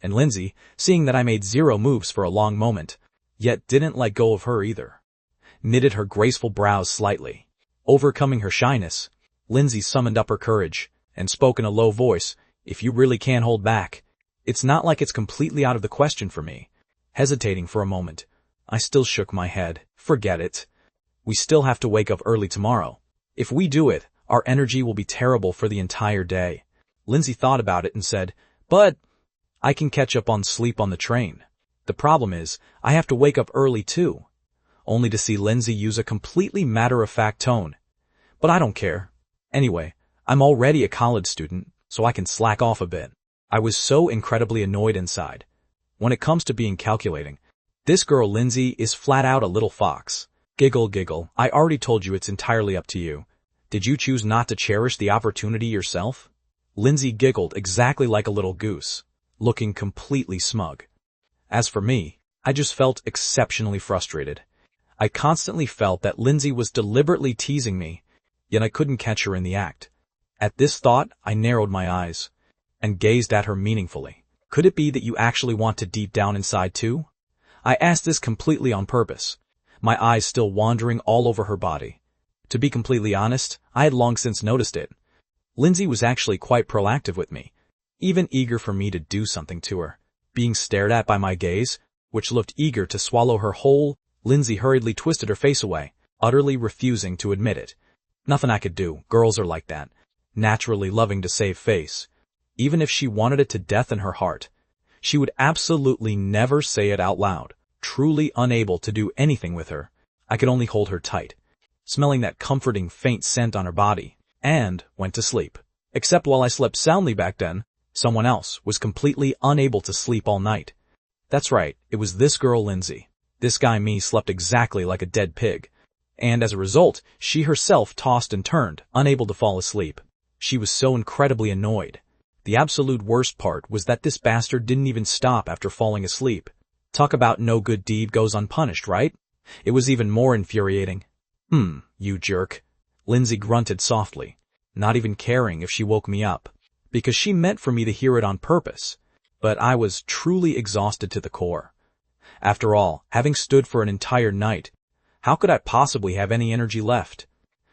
And Lindsay, seeing that I made zero moves for a long moment, yet didn't let go of her either, knitted her graceful brows slightly. Overcoming her shyness, Lindsay summoned up her courage and spoke in a low voice, "If you really can't hold back, it's not like it's completely out of the question for me." Hesitating for a moment, I still shook my head. Forget it. We still have to wake up early tomorrow. If we do it, our energy will be terrible for the entire day. Lindsay thought about it and said, "But I can catch up on sleep on the train. The problem is, I have to wake up early too." Only to see Lindsay use a completely matter-of-fact tone. "But I don't care. Anyway, I'm already a college student, so I can slack off a bit." I was so incredibly annoyed inside. When it comes to being calculating, this girl Lindsay is flat out a little fox. Giggle giggle, I already told you it's entirely up to you. Did you choose not to cherish the opportunity yourself? Lindsay giggled exactly like a little goose, looking completely smug. As for me, I just felt exceptionally frustrated. I constantly felt that Lindsay was deliberately teasing me, yet I couldn't catch her in the act. At this thought, I narrowed my eyes and gazed at her meaningfully. Could it be that you actually want to deep down inside too? I asked this completely on purpose, my eyes still wandering all over her body. To be completely honest, I had long since noticed it. Lindsay was actually quite proactive with me, even eager for me to do something to her. Being stared at by my gaze, which looked eager to swallow her whole, Lindsay hurriedly twisted her face away, utterly refusing to admit it. Nothing I could do, girls are like that, naturally loving to save face. Even if she wanted it to death in her heart, she would absolutely never say it out loud. Truly unable to do anything with her, I could only hold her tight, smelling that comforting faint scent on her body, and went to sleep. Except while I slept soundly back then, someone else was completely unable to sleep all night. That's right, it was this girl Lindsay. This guy me slept exactly like a dead pig, and as a result, she herself tossed and turned, unable to fall asleep. She was so incredibly annoyed. The absolute worst part was that this bastard didn't even stop after falling asleep. Talk about no good deed goes unpunished, right? It was even more infuriating. You jerk. Lindsay grunted softly, not even caring if she woke me up, because she meant for me to hear it on purpose. But I was truly exhausted to the core. After all, having stood for an entire night, how could I possibly have any energy left?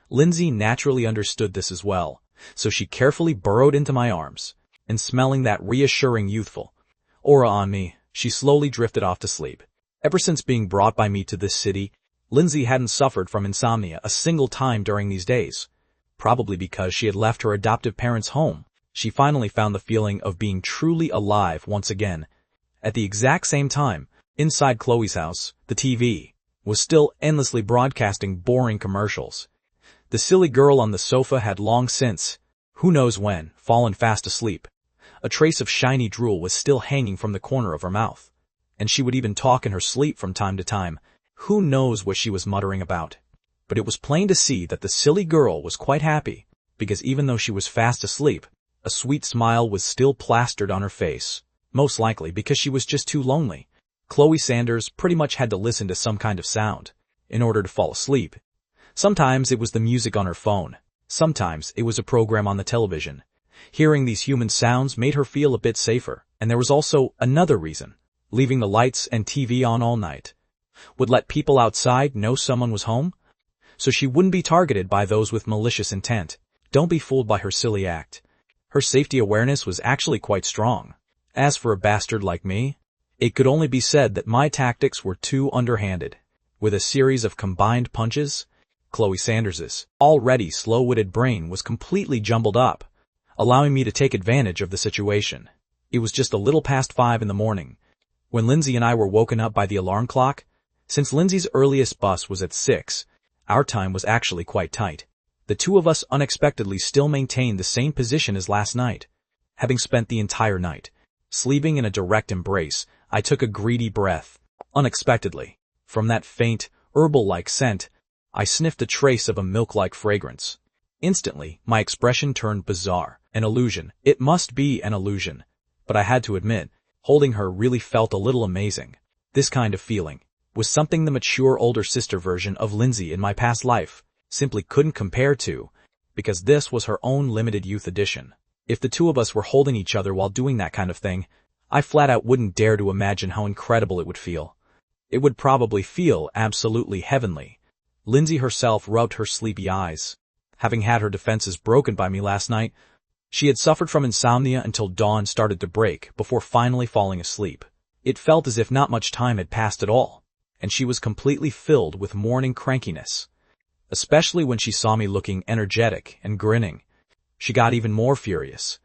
Lindsay naturally understood this as well, so she carefully burrowed into my arms, and smelling that reassuring youthful aura on me, she slowly drifted off to sleep. Ever since being brought by me to this city, Lindsay hadn't suffered from insomnia a single time during these days. Probably because she had left her adoptive parents' home, she finally found the feeling of being truly alive once again. At the exact same time, inside Chloe's house, the TV was still endlessly broadcasting boring commercials. The silly girl on the sofa had long since, who knows when, fallen fast asleep. A trace of shiny drool was still hanging from the corner of her mouth, and she would even talk in her sleep from time to time. Who knows what she was muttering about? But it was plain to see that the silly girl was quite happy, because even though she was fast asleep, a sweet smile was still plastered on her face, most likely because she was just too lonely. Chloe Sanders pretty much had to listen to some kind of sound in order to fall asleep. Sometimes it was the music on her phone, sometimes it was a program on the television. Hearing these human sounds made her feel a bit safer, and there was also another reason. Leaving the lights and TV on all night would let people outside know someone was home, so she wouldn't be targeted by those with malicious intent. Don't be fooled by her silly act. Her safety awareness was actually quite strong. As for a bastard like me, it could only be said that my tactics were too underhanded. With a series of combined punches, Chloe Sanders's already slow-witted brain was completely jumbled up, allowing me to take advantage of the situation. It was just a little past 5 in the morning, when Lindsay and I were woken up by the alarm clock. Since Lindsay's earliest bus was at 6, our time was actually quite tight. The two of us unexpectedly still maintained the same position as last night. Having spent the entire night sleeping in a direct embrace, I took a greedy breath. Unexpectedly, from that faint, herbal-like scent, I sniffed a trace of a milk-like fragrance. Instantly, my expression turned bizarre. An illusion. It must be an illusion. But I had to admit, holding her really felt a little amazing. This kind of feeling was something the mature older sister version of Lindsay in my past life simply couldn't compare to, because this was her own limited youth edition. If the two of us were holding each other while doing that kind of thing, I flat out wouldn't dare to imagine how incredible it would feel. It would probably feel absolutely heavenly. Lindsay herself rubbed her sleepy eyes. Having had her defenses broken by me last night, she had suffered from insomnia until dawn started to break before finally falling asleep. It felt as if not much time had passed at all, and she was completely filled with morning crankiness. Especially when she saw me looking energetic and grinning, she got even more furious.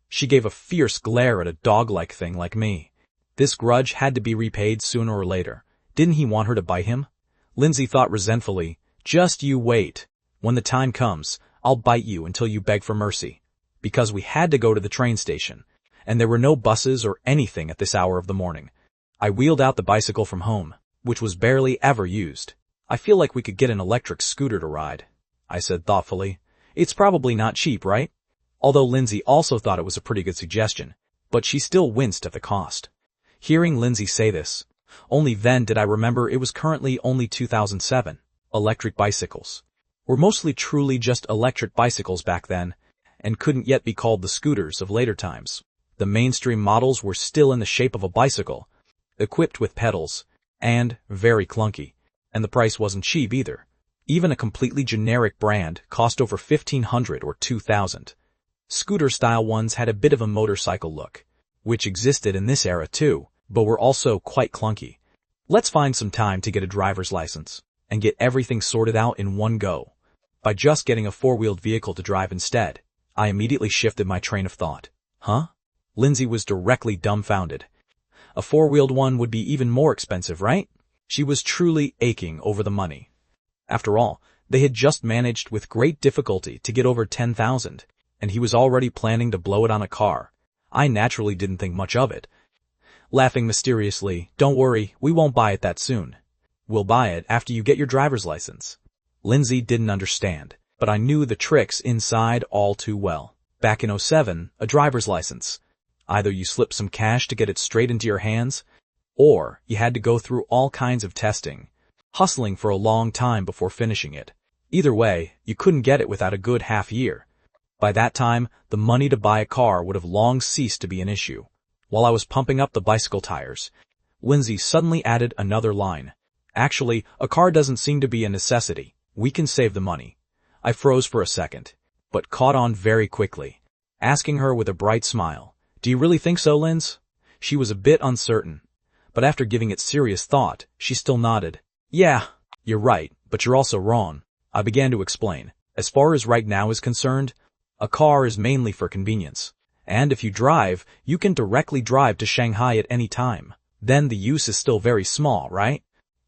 She gave a fierce glare at a dog-like thing like me. This grudge had to be repaid sooner or later. Didn't he want her to bite him? Lindsay thought resentfully, "Just you wait. When the time comes, I'll bite you until you beg for mercy." Because we had to go to the train station, and there were no buses or anything at this hour of the morning. I wheeled out the bicycle from home, which was barely ever used. "I feel like we could get an electric scooter to ride," I said thoughtfully. "It's probably not cheap, right?" Although Lindsay also thought it was a pretty good suggestion, but she still winced at the cost. Hearing Lindsay say this, only then did I remember it was currently only 2007. Electric bicycles were mostly truly just electric bicycles back then, and couldn't yet be called the scooters of later times. The mainstream models were still in the shape of a bicycle, equipped with pedals, and very clunky. And the price wasn't cheap either. Even a completely generic brand cost over $1,500 or $2,000. Scooter-style ones had a bit of a motorcycle look, which existed in this era too, but were also quite clunky. Let's find some time to get a driver's license, and get everything sorted out in one go. By just getting a four-wheeled vehicle to drive instead, I immediately shifted my train of thought. Huh? Lindsay was directly dumbfounded. A four-wheeled one would be even more expensive, right? She was truly aching over the money. After all, they had just managed with great difficulty to get over $10,000, and he was already planning to blow it on a car. I naturally didn't think much of it. Laughing mysteriously, "Don't worry, we won't buy it that soon. We'll buy it after you get your driver's license." Lindsay didn't understand, but I knew the tricks inside all too well. Back in '07, a driver's license. Either you slipped some cash to get it straight into your hands, or you had to go through all kinds of testing, hustling for a long time before finishing it. Either way, you couldn't get it without a good half year. By that time, the money to buy a car would have long ceased to be an issue. While I was pumping up the bicycle tires, Lindsay suddenly added another line. "Actually, a car doesn't seem to be a necessity. We can save the money." I froze for a second, but caught on very quickly, asking her with a bright smile, "Do you really think so, Linz?" She was a bit uncertain, but after giving it serious thought, she still nodded. "Yeah, you're right, but you're also wrong." I began to explain. "As far as right now is concerned, a car is mainly for convenience. And if you drive, you can directly drive to Shanghai at any time. Then the use is still very small, right?"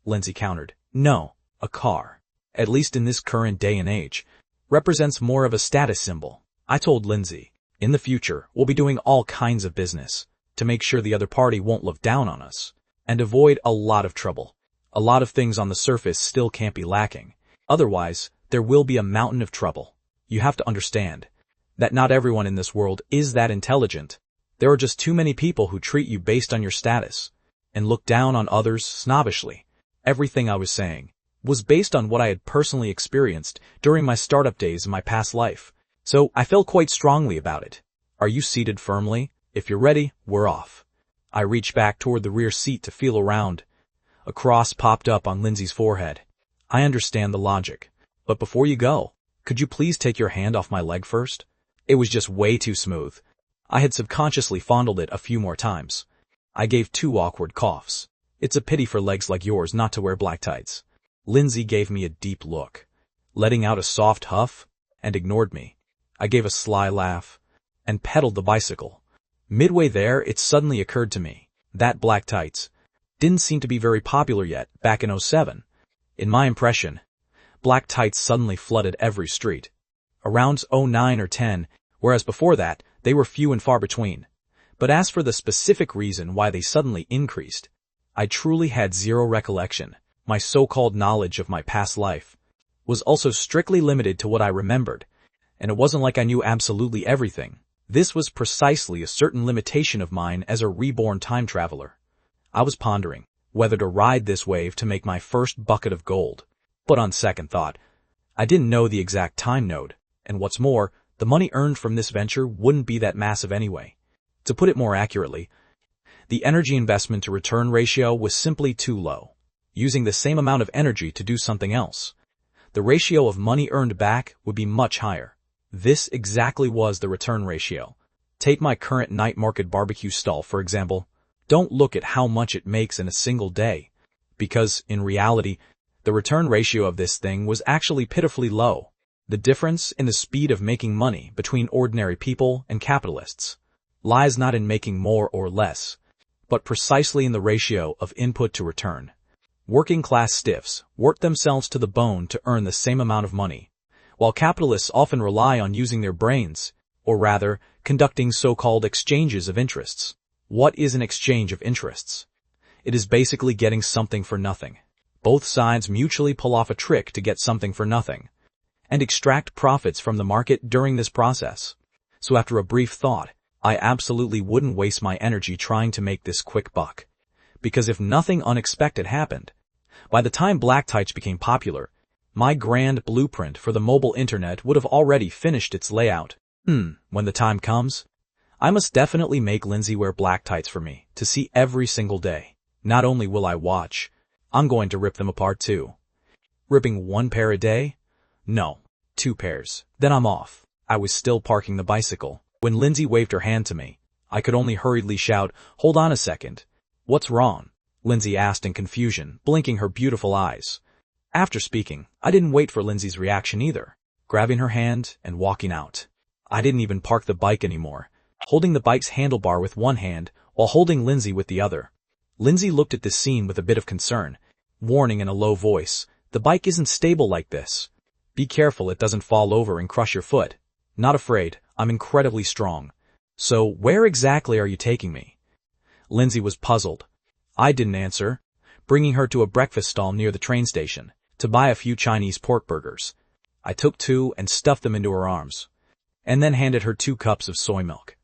Lindsay countered. "No, a car, at least in this current day and age, represents more of a status symbol." I told Lindsay, "In the future, we'll be doing all kinds of business to make sure the other party won't look down on us, and avoid a lot of trouble. A lot of things on the surface still can't be lacking. Otherwise, there will be a mountain of trouble. You have to understand that not everyone in this world is that intelligent. There are just too many people who treat you based on your status, and look down on others snobbishly." Everything I was saying was based on what I had personally experienced during my startup days in my past life, so I felt quite strongly about it. "Are you seated firmly? If you're ready, we're off." I reached back toward the rear seat to feel around. A cross popped up on Lindsay's forehead. "I understand the logic, but before you go, could you please take your hand off my leg first?" It was just way too smooth. I had subconsciously fondled it a few more times. I gave 2 awkward coughs. "It's a pity for legs like yours not to wear black tights." Lindsay gave me a deep look, letting out a soft huff, and ignored me. I gave a sly laugh, and pedaled the bicycle. Midway there, it suddenly occurred to me that black tights didn't seem to be very popular yet back in '07. In my impression, black tights suddenly flooded every street. Around '09 or '10, whereas before that, they were few and far between. But as for the specific reason why they suddenly increased, I truly had zero recollection. My so-called knowledge of my past life was also strictly limited to what I remembered, and it wasn't like I knew absolutely everything. This was precisely a certain limitation of mine as a reborn time traveler. I was pondering whether to ride this wave to make my first bucket of gold, but on second thought, I didn't know the exact time node. And what's more, the money earned from this venture wouldn't be that massive anyway. To put it more accurately, the energy investment to return ratio was simply too low. Using the same amount of energy to do something else, the ratio of money earned back would be much higher. This exactly was the return ratio. Take my current night market barbecue stall, for example. Don't look at how much it makes in a single day, because, in reality, the return ratio of this thing was actually pitifully low. The difference in the speed of making money between ordinary people and capitalists lies not in making more or less, but precisely in the ratio of input to return. Working-class stiffs work themselves to the bone to earn the same amount of money, while capitalists often rely on using their brains, or rather, conducting so-called exchanges of interests. What is an exchange of interests? It is basically getting something for nothing. Both sides mutually pull off a trick to get something for nothing, and extract profits from the market during this process. So after a brief thought, I absolutely wouldn't waste my energy trying to make this quick buck. Because if nothing unexpected happened, by the time black tights became popular, my grand blueprint for the mobile internet would have already finished its layout. When the time comes, I must definitely make Lindsay wear black tights for me to see every single day. Not only will I watch, I'm going to rip them apart too. Ripping one pair a day? No, 2 pairs. Then I'm off. I was still parking the bicycle when Lindsay waved her hand to me. I could only hurriedly shout, "Hold on a second." "What's wrong?" Lindsay asked in confusion, blinking her beautiful eyes. After speaking, I didn't wait for Lindsay's reaction either, grabbing her hand and walking out. I didn't even park the bike anymore, holding the bike's handlebar with one hand while holding Lindsay with the other. Lindsay looked at this scene with a bit of concern, warning in a low voice, "The bike isn't stable like this. Be careful it doesn't fall over and crush your foot." "Not afraid, I'm incredibly strong." "So where exactly are you taking me?" Lindsay was puzzled. I didn't answer, bringing her to a breakfast stall near the train station to buy a few Chinese pork burgers. I took 2 and stuffed them into her arms, and then handed her 2 cups of soy milk.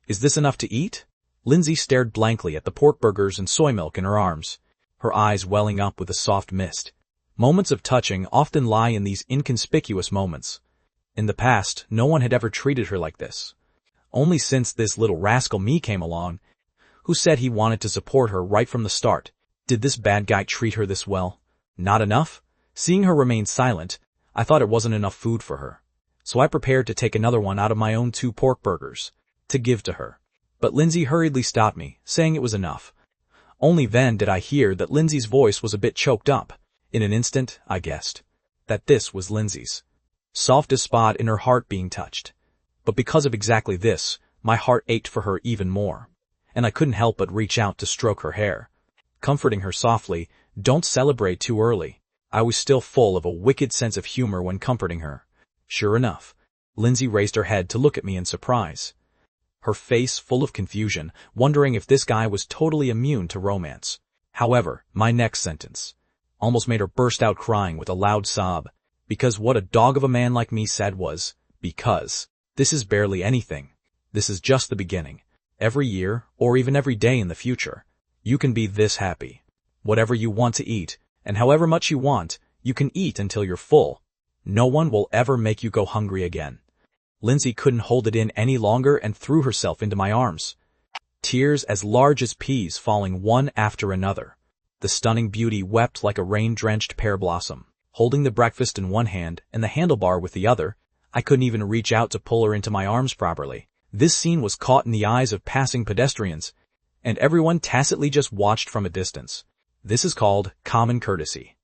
"Is this enough to eat?" Lindsay stared blankly at the pork burgers and soy milk in her arms, her eyes welling up with a soft mist. Moments of touching often lie in these inconspicuous moments. In the past, no one had ever treated her like this. Only since this little rascal me came along, who said he wanted to support her right from the start, did this bad guy treat her this well. Not enough? Seeing her remain silent, I thought it wasn't enough food for her. So I prepared to take another one out of my own 2 pork burgers, to give to her. But Lindsay hurriedly stopped me, saying it was enough. Only then did I hear that Lindsay's voice was a bit choked up. In an instant, I guessed that this was Lindsay's softest spot in her heart being touched. But because of exactly this, my heart ached for her even more, and I couldn't help but reach out to stroke her hair, comforting her softly. "Don't celebrate too early." I was still full of a wicked sense of humor when comforting her. Sure enough, Lindsay raised her head to look at me in surprise, her face full of confusion, wondering if this guy was totally immune to romance. However, my next sentence almost made her burst out crying with a loud sob, because what a dog of a man like me said was, "Because this is barely anything. This is just the beginning. Every year, or even every day in the future, you can be this happy. Whatever you want to eat, and however much you want, you can eat until you're full. No one will ever make you go hungry again." Lindsay couldn't hold it in any longer and threw herself into my arms, tears as large as peas falling one after another. The stunning beauty wept like a rain-drenched pear blossom. Holding the breakfast in one hand and the handlebar with the other, I couldn't even reach out to pull her into my arms properly. This scene was caught in the eyes of passing pedestrians, and everyone tacitly just watched from a distance. This is called common courtesy.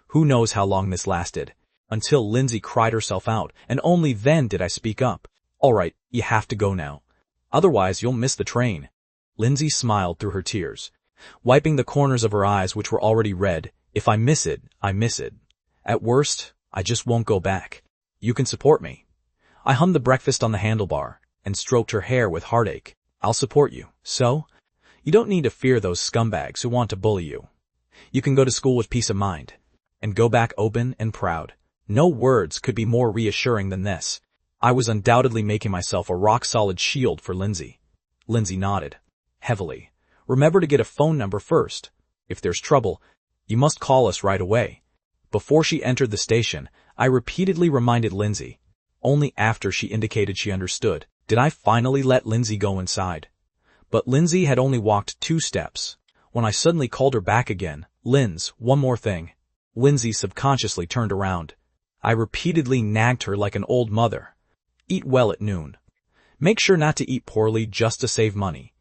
Who knows how long this lasted, until Lindsay cried herself out, and only then did I speak up. "All right, you have to go now. Otherwise you'll miss the train." Lindsay smiled through her tears, wiping the corners of her eyes which were already red. "If I miss it, I miss it. At worst, I just won't go back. You can support me." I hummed the breakfast on the handlebar and stroked her hair with heartache. "I'll support you, so you don't need to fear those scumbags who want to bully you. You can go to school with peace of mind, and go back open and proud." No words could be more reassuring than this. I was undoubtedly making myself a rock-solid shield for Lindsay. Lindsay nodded heavily. "Remember to get a phone number first. If there's trouble, you must call us right away." Before she entered the station, I repeatedly reminded Lindsay. Only after she indicated she understood did I finally let Lindsay go inside. But Lindsay had only walked 2 steps when I suddenly called her back again. "Linz, one more thing." Lindsay subconsciously turned around. I repeatedly nagged her like an old mother. "Eat well at noon. Make sure not to eat poorly just to save money."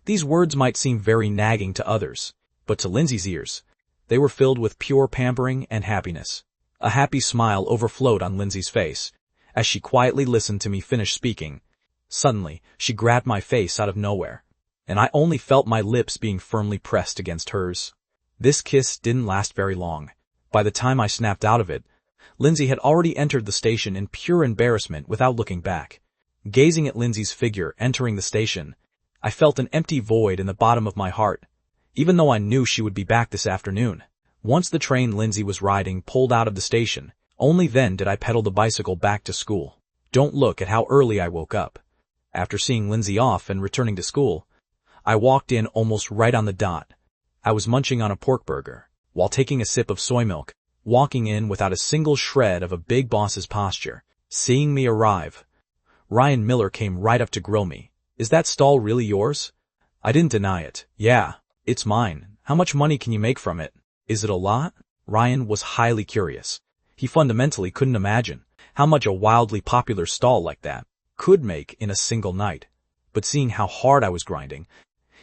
These words might seem very nagging to others, but to Lindsay's ears, they were filled with pure pampering and happiness. A happy smile overflowed on Lindsay's face as she quietly listened to me finish speaking. Suddenly, she grabbed my face out of nowhere, and I only felt my lips being firmly pressed against hers. This kiss didn't last very long. By the time I snapped out of it, Lindsay had already entered the station in pure embarrassment without looking back. Gazing at Lindsay's figure entering the station, I felt an empty void in the bottom of my heart, even though I knew she would be back this afternoon. Once the train Lindsay was riding pulled out of the station, only then did I pedal the bicycle back to school. Don't look at how early I woke up. After seeing Lindsay off and returning to school, I walked in almost right on the dot. I was munching on a pork burger, while taking a sip of soy milk, walking in without a single shred of a big boss's posture. Seeing me arrive, Ryan Miller came right up to grill me. Is that stall really yours? I didn't deny it. Yeah, it's mine. How much money can you make from it? Is it a lot? Ryan was highly curious. He fundamentally couldn't imagine how much a wildly popular stall like that could make in a single night. But seeing how hard I was grinding,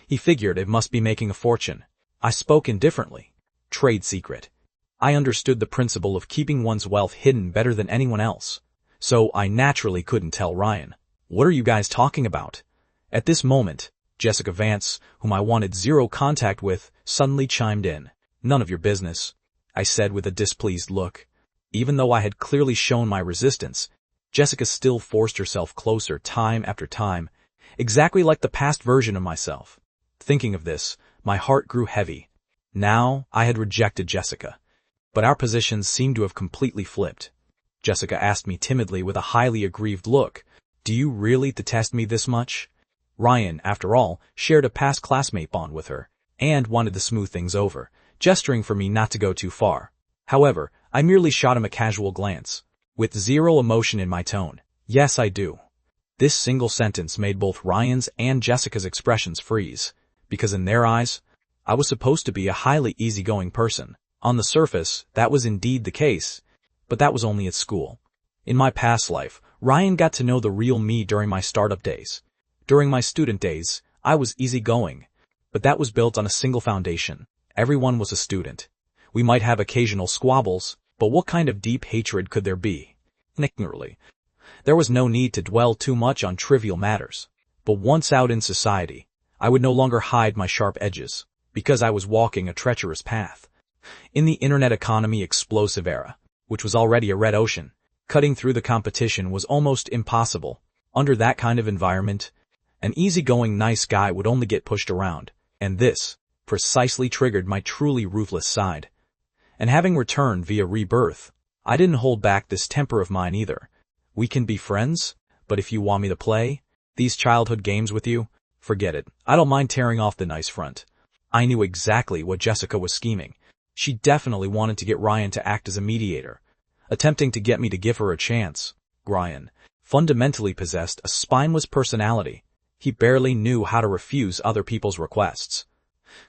he figured it must be making a fortune. I spoke indifferently. Trade secret. I understood the principle of keeping one's wealth hidden better than anyone else. So I naturally couldn't tell Ryan. What are you guys talking about? At this moment, Jessica Vance, whom I wanted zero contact with, suddenly chimed in. None of your business, I said with a displeased look. Even though I had clearly shown my resistance, Jessica still forced herself closer time after time, exactly like the past version of myself. Thinking of this, my heart grew heavy. Now I had rejected Jessica, but our positions seemed to have completely flipped. Jessica asked me timidly with a highly aggrieved look, "Do you really detest me this much?" Ryan, after all, shared a past classmate bond with her, and wanted to smooth things over, gesturing for me not to go too far. However, I merely shot him a casual glance, with zero emotion in my tone. Yes, I do. This single sentence made both Ryan's and Jessica's expressions freeze, because in their eyes, I was supposed to be a highly easygoing person. On the surface, that was indeed the case, but that was only at school. In my past life, Ryan got to know the real me during my startup days. During my student days, I was easygoing, but that was built on a single foundation. Everyone was a student. We might have occasional squabbles, but what kind of deep hatred could there be? Ignorantly. There was no need to dwell too much on trivial matters. But once out in society, I would no longer hide my sharp edges, because I was walking a treacherous path. In the internet economy explosive era, which was already a red ocean, cutting through the competition was almost impossible. Under that kind of environment, an easygoing nice guy would only get pushed around, and this precisely triggered my truly ruthless side. And having returned via rebirth, I didn't hold back this temper of mine either. We can be friends, but if you want me to play these childhood games with you, forget it. I don't mind tearing off the nice front. I knew exactly what Jessica was scheming. She definitely wanted to get Ryan to act as a mediator, attempting to get me to give her a chance. Ryan fundamentally possessed a spineless personality. He barely knew how to refuse other people's requests.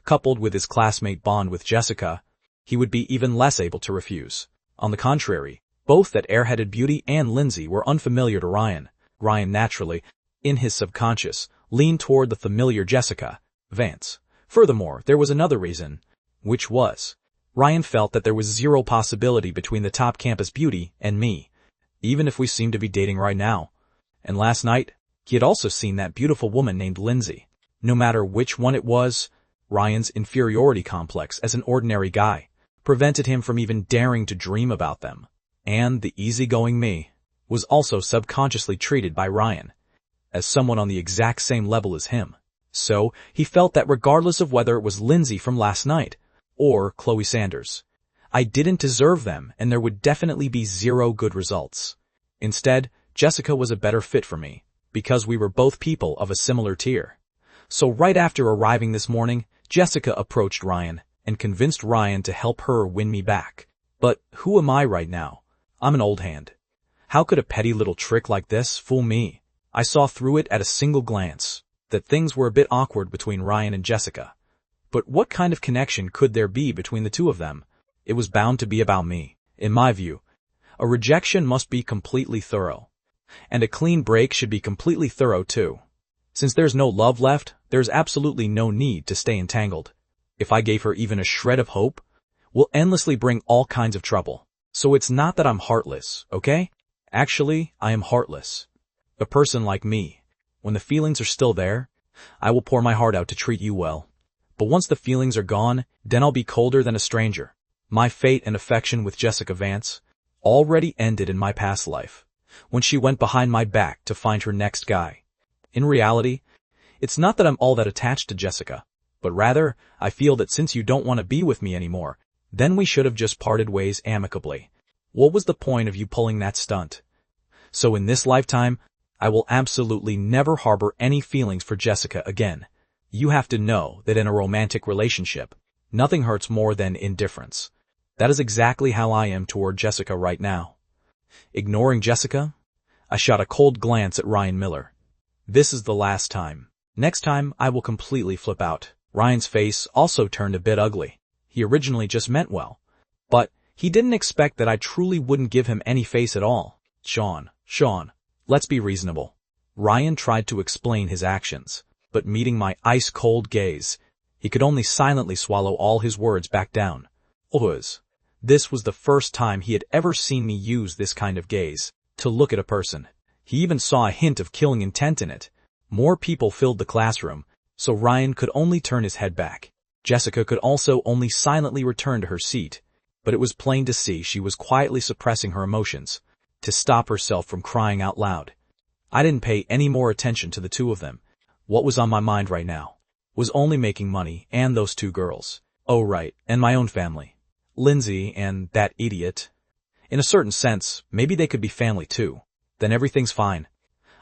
Coupled with his classmate bond with Jessica, he would be even less able to refuse. On the contrary, both that airheaded beauty and Lindsay were unfamiliar to Ryan. Ryan naturally, in his subconscious, leaned toward the familiar Jessica Vance. Furthermore, there was another reason, which was, Ryan felt that there was zero possibility between the top campus beauty and me, even if we seemed to be dating right now. And last night, he had also seen that beautiful woman named Lindsay. No matter which one it was, Ryan's inferiority complex as an ordinary guy prevented him from even daring to dream about them. And the easygoing me was also subconsciously treated by Ryan as someone on the exact same level as him. So he felt that regardless of whether it was Lindsay from last night or Chloe Sanders, I didn't deserve them and there would definitely be zero good results. Instead, Jessica was a better fit for me, because we were both people of a similar tier. So right after arriving this morning, Jessica approached Ryan and convinced Ryan to help her win me back. But who am I right now? I'm an old hand. How could a petty little trick like this fool me? I saw through it at a single glance that things were a bit awkward between Ryan and Jessica. But what kind of connection could there be between the two of them? It was bound to be about me. In my view, a rejection must be completely thorough. And a clean break should be completely thorough too. Since there's no love left, there's absolutely no need to stay entangled. If I gave her even a shred of hope, we'll endlessly bring all kinds of trouble. So it's not that I'm heartless, okay? Actually, I am heartless. A person like me, when the feelings are still there, I will pour my heart out to treat you well. But once the feelings are gone, then I'll be colder than a stranger. My fate and affection with Jessica Vance already ended in my past life, when she went behind my back to find her next guy. In reality, it's not that I'm all that attached to Jessica, but rather, I feel that since you don't want to be with me anymore, then we should have just parted ways amicably. What was the point of you pulling that stunt? So in this lifetime, I will absolutely never harbor any feelings for Jessica again. You have to know that in a romantic relationship, nothing hurts more than indifference. That is exactly how I am toward Jessica right now. Ignoring Jessica? I shot a cold glance at Ryan Miller. This is the last time. Next time, I will completely flip out. Ryan's face also turned a bit ugly. He originally just meant well. But he didn't expect that I truly wouldn't give him any face at all. Sean, let's be reasonable. Ryan tried to explain his actions, but meeting my ice-cold gaze, he could only silently swallow all his words back down. This was the first time he had ever seen me use this kind of gaze, to look at a person. He even saw a hint of killing intent in it. More people filled the classroom, so Ryan could only turn his head back. Jessica could also only silently return to her seat, but it was plain to see she was quietly suppressing her emotions, to stop herself from crying out loud. I didn't pay any more attention to the two of them. What was on my mind right now was only making money and those two girls. Oh right, and my own family. Lindsay and that idiot. In a certain sense, maybe they could be family too. Then everything's fine.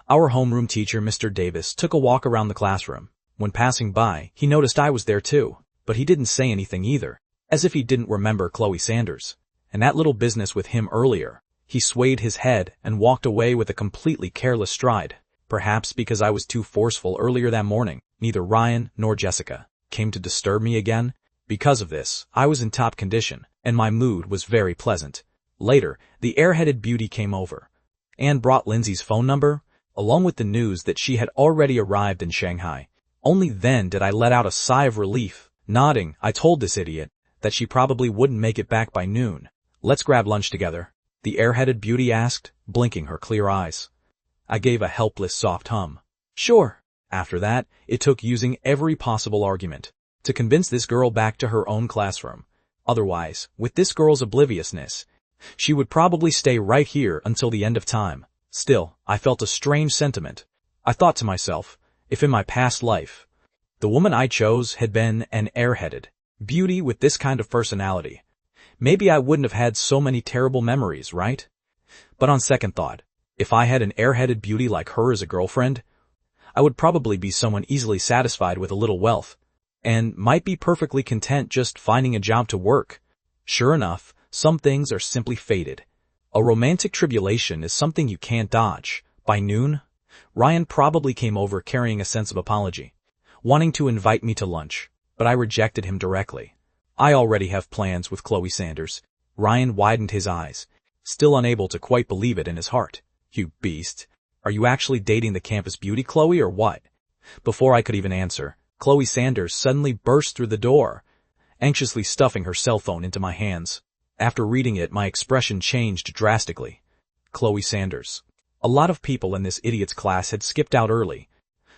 Our homeroom teacher, Mr. Davis, took a walk around the classroom. When passing by, he noticed I was there too, but he didn't say anything either, as if he didn't remember Chloe Sanders. And that little business with him earlier. He swayed his head and walked away with a completely careless stride. Perhaps because I was too forceful earlier that morning, neither Ryan nor Jessica came to disturb me again. Because of this, I was in top condition, and my mood was very pleasant. Later, the airheaded beauty came over and brought Lindsay's phone number, along with the news that she had already arrived in Shanghai. Only then did I let out a sigh of relief. Nodding, I told this idiot that she probably wouldn't make it back by noon. Let's grab lunch together, the airheaded beauty asked, blinking her clear eyes. I gave a helpless soft hum. Sure. After that, it took using every possible argument to convince this girl back to her own classroom. Otherwise, with this girl's obliviousness, she would probably stay right here until the end of time. Still, I felt a strange sentiment. I thought to myself, if in my past life, the woman I chose had been an airheaded beauty with this kind of personality, maybe I wouldn't have had so many terrible memories, right? But on second thought, if I had an airheaded beauty like her as a girlfriend, I would probably be someone easily satisfied with a little wealth, and might be perfectly content just finding a job to work. Sure enough, some things are simply fated. A romantic tribulation is something you can't dodge. By noon, Ryan probably came over carrying a sense of apology, wanting to invite me to lunch, but I rejected him directly. I already have plans with Chloe Sanders. Ryan widened his eyes, still unable to quite believe it in his heart. You beast. Are you actually dating the campus beauty, Chloe, or what? Before I could even answer, Chloe Sanders suddenly burst through the door, anxiously stuffing her cell phone into my hands. After reading it, my expression changed drastically. Chloe Sanders. A lot of people in this idiot's class had skipped out early,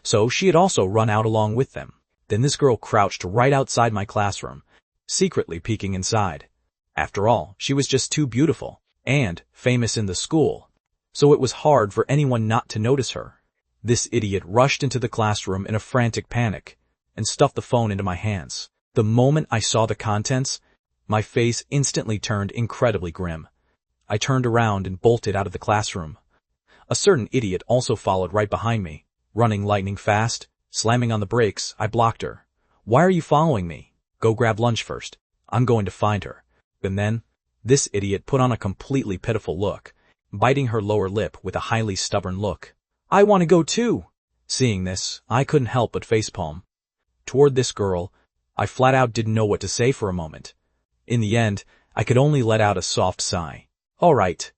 so she had also run out along with them. Then this girl crouched right outside my classroom, secretly peeking inside. After all, she was just too beautiful, and famous in the school, so it was hard for anyone not to notice her. This idiot rushed into the classroom in a frantic panic, and stuffed the phone into my hands. The moment I saw the contents, my face instantly turned incredibly grim. I turned around and bolted out of the classroom. A certain idiot also followed right behind me, running lightning fast. Slamming on the brakes, I blocked her. Why are you following me? Go grab lunch first. I'm going to find her. And then, this idiot put on a completely pitiful look, biting her lower lip with a highly stubborn look. I want to go too. Seeing this, I couldn't help but facepalm. Toward this girl, I flat out didn't know what to say for a moment. In the end, I could only let out a soft sigh. All right.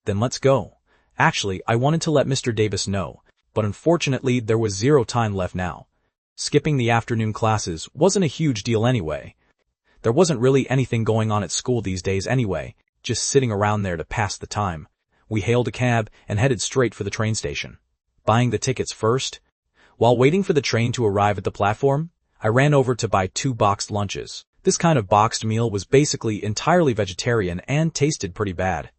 Then let's go. Actually, I wanted to let Mr. Davis know, but unfortunately there was zero time left now. Skipping the afternoon classes wasn't a huge deal anyway. There wasn't really anything going on at school these days anyway, just sitting around there to pass the time. We hailed a cab and headed straight for the train station. Buying the tickets first. While waiting for the train to arrive at the platform, I ran over to buy 2 boxed lunches. This kind of boxed meal was basically entirely vegetarian and tasted pretty bad.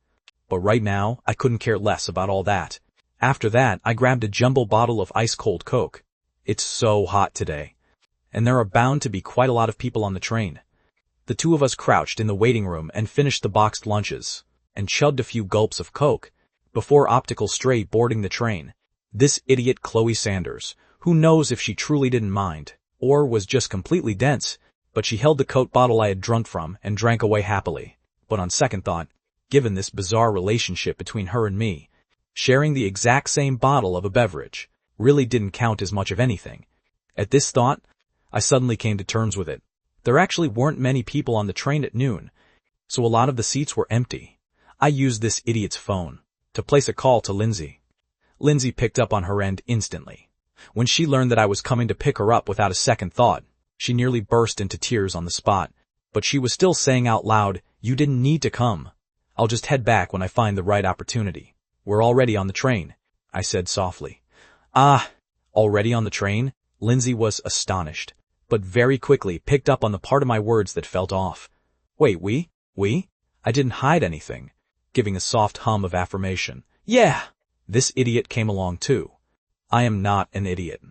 But right now, I couldn't care less about all that. After that, I grabbed a jumbo bottle of ice-cold Coke. It's so hot today, and there are bound to be quite a lot of people on the train. The two of us crouched in the waiting room and finished the boxed lunches, and chugged a few gulps of Coke, before Optical Stray boarding the train. This idiot Chloe Sanders, who knows if she truly didn't mind, or was just completely dense, but she held the Coke bottle I had drunk from and drank away happily. But on second thought, given this bizarre relationship between her and me, Sharing the exact same bottle of a beverage really didn't count as much of anything. At this thought, I suddenly came to terms with it. There actually weren't many people on the train at noon, so a lot of the seats were empty. I used this idiot's phone to place a call to Lindsay. Lindsay picked up on her end instantly. When she learned that I was coming to pick her up without a second thought, she nearly burst into tears on the spot, but she was still saying out loud, "You didn't need to come. I'll just head back when I find the right opportunity. We're already on the train," I said softly. "Ah, already on the train?" Lindsay was astonished, but very quickly picked up on the part of my words that felt off. "Wait, we? I didn't hide anything," giving a soft hum of affirmation. "Yeah!" This idiot came along too. I am not an idiot.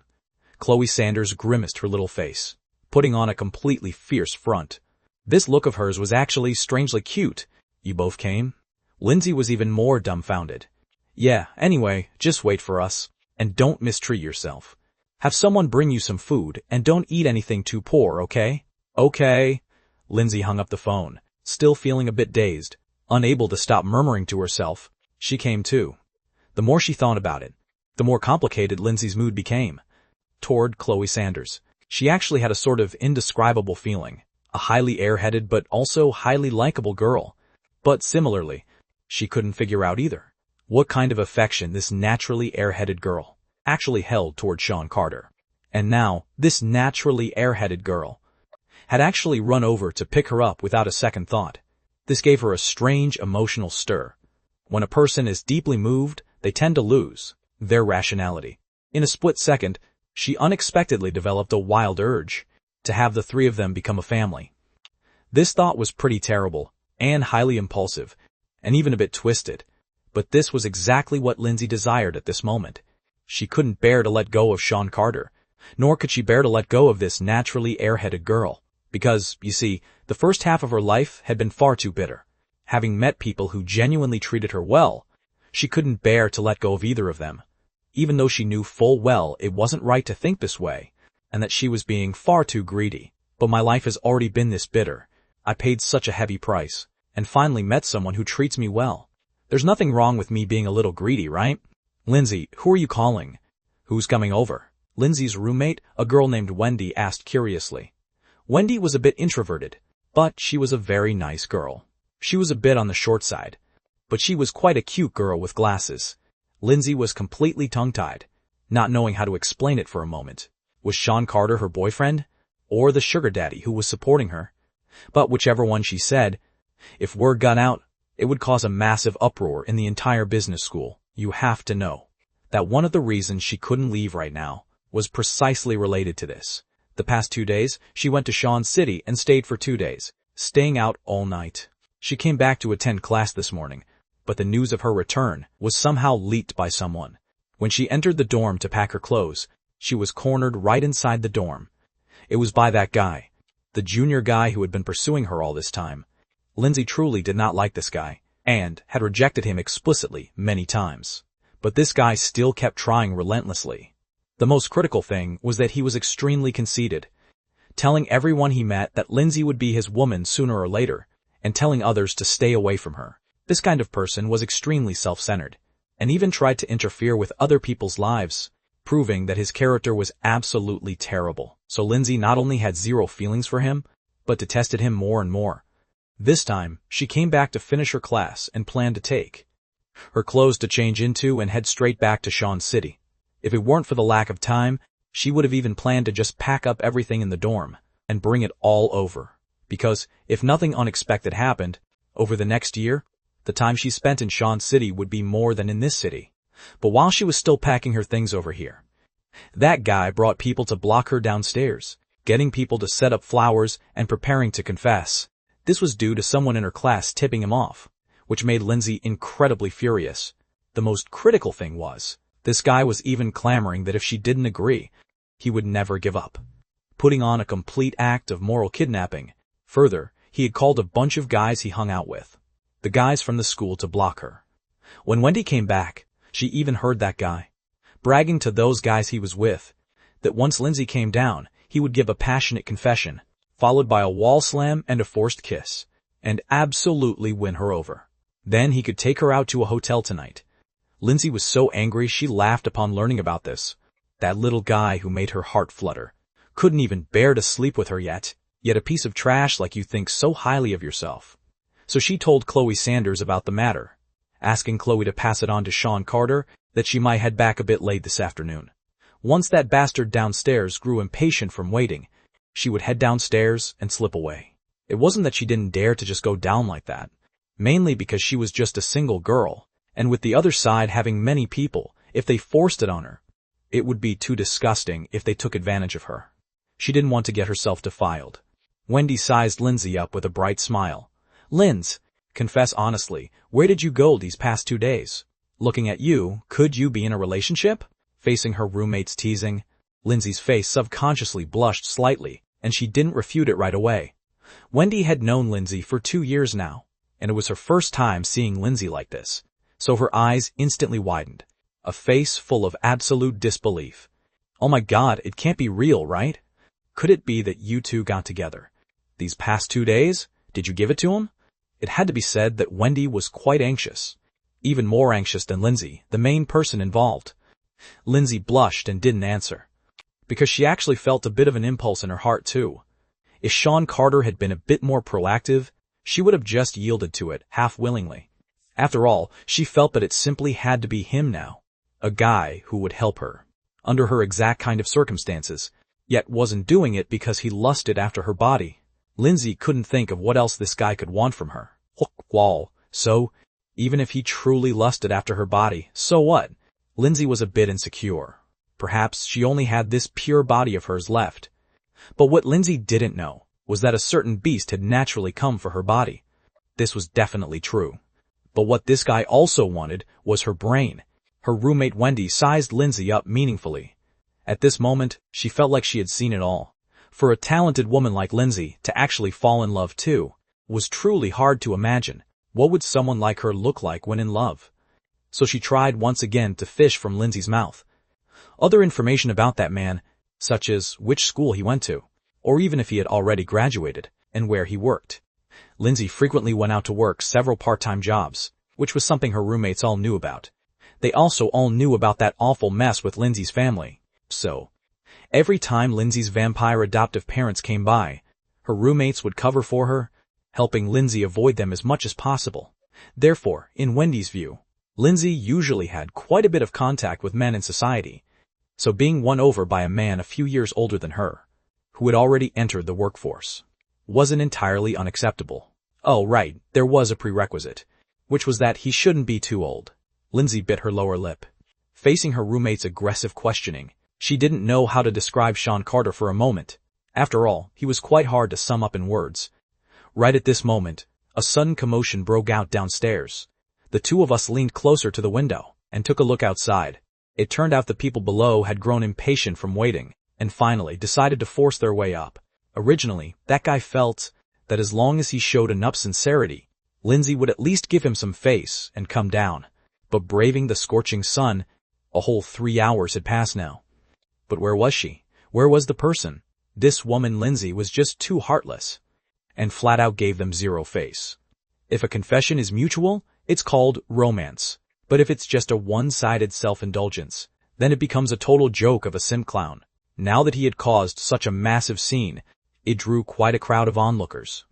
Chloe Sanders grimaced her little face, putting on a completely fierce front. This look of hers was actually strangely cute. "You both came?" Lindsay was even more dumbfounded. "Yeah, anyway, just wait for us. And don't mistreat yourself. Have someone bring you some food, and don't eat anything too poor, okay?" "Okay." Lindsay hung up the phone, still feeling a bit dazed, unable to stop murmuring to herself. She came too. The more she thought about it, the more complicated Lindsay's mood became. Toward Chloe Sanders, she actually had a sort of indescribable feeling, a highly airheaded but also highly likable girl. But similarly, she couldn't figure out either what kind of affection this naturally airheaded girl actually held toward Sean Carter. And now, this naturally airheaded girl had actually run over to pick her up without a second thought. This gave her a strange emotional stir. When a person is deeply moved, they tend to lose their rationality. In a split second, she unexpectedly developed a wild urge to have the three of them become a family. This thought was pretty terrible and highly impulsive, and even a bit twisted. But this was exactly what Lindsay desired at this moment. She couldn't bear to let go of Sean Carter, nor could she bear to let go of this naturally airheaded girl. Because, you see, the first half of her life had been far too bitter. Having met people who genuinely treated her well, she couldn't bear to let go of either of them. Even though she knew full well it wasn't right to think this way, and that she was being far too greedy. But my life has already been this bitter. I paid such a heavy price, and finally met someone who treats me well. There's nothing wrong with me being a little greedy, right? "Lindsay, who are you calling?" "Who's coming over?" Lindsay's roommate, a girl named Wendy, asked curiously. Wendy was a bit introverted, but she was a very nice girl. She was a bit on the short side, but she was quite a cute girl with glasses. Lindsay was completely tongue-tied, not knowing how to explain it for a moment. Was Sean Carter her boyfriend? Or the sugar daddy who was supporting her? But whichever one she said, if word got out, it would cause a massive uproar in the entire business school. You have to know that one of the reasons she couldn't leave right now was precisely related to this. The past 2 days, she went to Sean's city and stayed for 2 days, staying out all night. She came back to attend class this morning, but the news of her return was somehow leaked by someone. When she entered the dorm to pack her clothes, she was cornered right inside the dorm. It was by that guy, the junior guy who had been pursuing her all this time. Lindsay truly did not like this guy, and had rejected him explicitly many times. But this guy still kept trying relentlessly. The most critical thing was that he was extremely conceited, telling everyone he met that Lindsay would be his woman sooner or later, and telling others to stay away from her. This kind of person was extremely self-centered, and even tried to interfere with other people's lives, proving that his character was absolutely terrible. So Lindsay not only had zero feelings for him, but detested him more and more. This time, she came back to finish her class and planned to take her clothes to change into and head straight back to Sean's city. If it weren't for the lack of time, she would have even planned to just pack up everything in the dorm and bring it all over. Because, if nothing unexpected happened, over the next year, the time she spent in Sean's city would be more than in this city. But while she was still packing her things over here, that guy brought people to block her downstairs, getting people to set up flowers and preparing to confess. This was due to someone in her class tipping him off, which made Lindsay incredibly furious. The most critical thing was, this guy was even clamoring that if she didn't agree, he would never give up, putting on a complete act of moral kidnapping. Further, he had called a bunch of guys he hung out with, the guys from the school, to block her. When Wendy came back, she even heard that guy bragging to those guys he was with that once Lindsay came down, he would give a passionate confession, followed by a wall slam and a forced kiss, and absolutely win her over. Then he could take her out to a hotel tonight. Lindsay was so angry she laughed upon learning about this. That little guy who made her heart flutter. Couldn't even bear to sleep with her yet a piece of trash like you think so highly of yourself. So she told Chloe Sanders about the matter, asking Chloe to pass it on to Sean Carter that she might head back a bit late this afternoon. Once that bastard downstairs grew impatient from waiting, she would head downstairs and slip away. It wasn't that she didn't dare to just go down like that, mainly because she was just a single girl, and with the other side having many people, if they forced it on her, it would be too disgusting if they took advantage of her. She didn't want to get herself defiled. Wendy sized Lindsay up with a bright smile. "Linz, confess honestly, where did you go these past 2 days? Looking at you, could you be in a relationship?" Facing her roommate's teasing, Lindsay's face subconsciously blushed slightly, and she didn't refute it right away. Wendy had known Lindsay for 2 years now, and it was her first time seeing Lindsay like this, so her eyes instantly widened, a face full of absolute disbelief. "Oh my God, it can't be real, right? Could it be that you two got together? These past 2 days? Did you give it to him?" It had to be said that Wendy was quite anxious, even more anxious than Lindsay, the main person involved. Lindsay blushed and didn't answer, because she actually felt a bit of an impulse in her heart too. If Sean Carter had been a bit more proactive, she would have just yielded to it, half willingly. After all, she felt that it simply had to be him now, a guy who would help her, under her exact kind of circumstances, yet wasn't doing it because he lusted after her body. Lindsay couldn't think of what else this guy could want from her. So, even if he truly lusted after her body, so what? Lindsay was a bit insecure. Perhaps she only had this pure body of hers left. But what Lindsay didn't know was that a certain beast had naturally come for her body. This was definitely true. But what this guy also wanted was her brain. Her roommate Wendy sized Lindsay up meaningfully. At this moment, she felt like she had seen it all. For a talented woman like Lindsay to actually fall in love too was truly hard to imagine. What would someone like her look like when in love? So she tried once again to fish from Lindsay's mouth other information about that man, such as which school he went to, or even if he had already graduated, and where he worked. Lindsay frequently went out to work several part-time jobs, which was something her roommates all knew about. They also all knew about that awful mess with Lindsay's family. So, every time Lindsay's vampire adoptive parents came by, her roommates would cover for her, helping Lindsay avoid them as much as possible. Therefore, in Wendy's view, Lindsay usually had quite a bit of contact with men in society, so being won over by a man a few years older than her, who had already entered the workforce, wasn't entirely unacceptable. Oh right, there was a prerequisite, which was that he shouldn't be too old. Lindsay bit her lower lip. Facing her roommate's aggressive questioning, she didn't know how to describe Sean Carter for a moment. After all, he was quite hard to sum up in words. Right at this moment, a sudden commotion broke out downstairs. The two of us leaned closer to the window and took a look outside. It turned out the people below had grown impatient from waiting and finally decided to force their way up. Originally, that guy felt that as long as he showed enough sincerity, Lindsay would at least give him some face and come down. But braving the scorching sun, a whole 3 hours had passed now. But where was she? Where was the person? This woman Lindsay was just too heartless, and flat out gave them zero face. If a confession is mutual, it's called romance. But if it's just a one-sided self-indulgence, then it becomes a total joke of a simp clown. Now that he had caused such a massive scene, it drew quite a crowd of onlookers.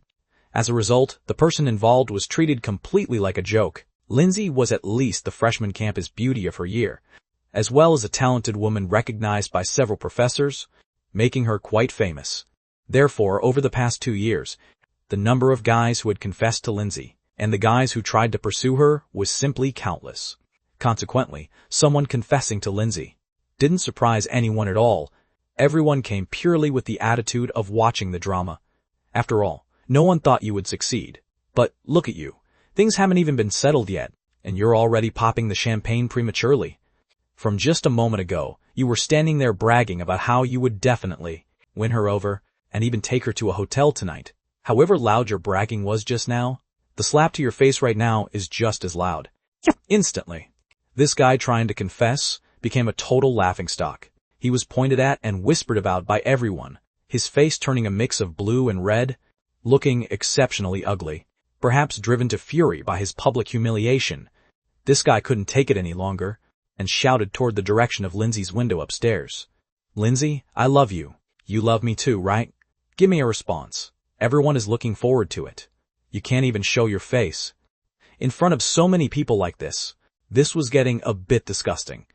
As a result, the person involved was treated completely like a joke. Lindsay was at least the freshman campus beauty of her year, as well as a talented woman recognized by several professors, making her quite famous. Therefore, over the past 2 years, the number of guys who had confessed to Lindsay and the guys who tried to pursue her was simply countless. Consequently, someone confessing to Lindsay didn't surprise anyone at all. Everyone came purely with the attitude of watching the drama. After all, no one thought you would succeed. But look at you. Things haven't even been settled yet, and you're already popping the champagne prematurely. From just a moment ago, you were standing there bragging about how you would definitely win her over and even take her to a hotel tonight. However loud your bragging was just now, the slap to your face right now is just as loud. Instantly, this guy trying to confess became a total laughingstock. He was pointed at and whispered about by everyone, his face turning a mix of blue and red, looking exceptionally ugly, perhaps driven to fury by his public humiliation. This guy couldn't take it any longer and shouted toward the direction of Lindsay's window upstairs. Lindsay, I love you. You love me too, right? Give me a response. Everyone is looking forward to it. You can't even show your face. In front of so many people like this was getting a bit disgusting.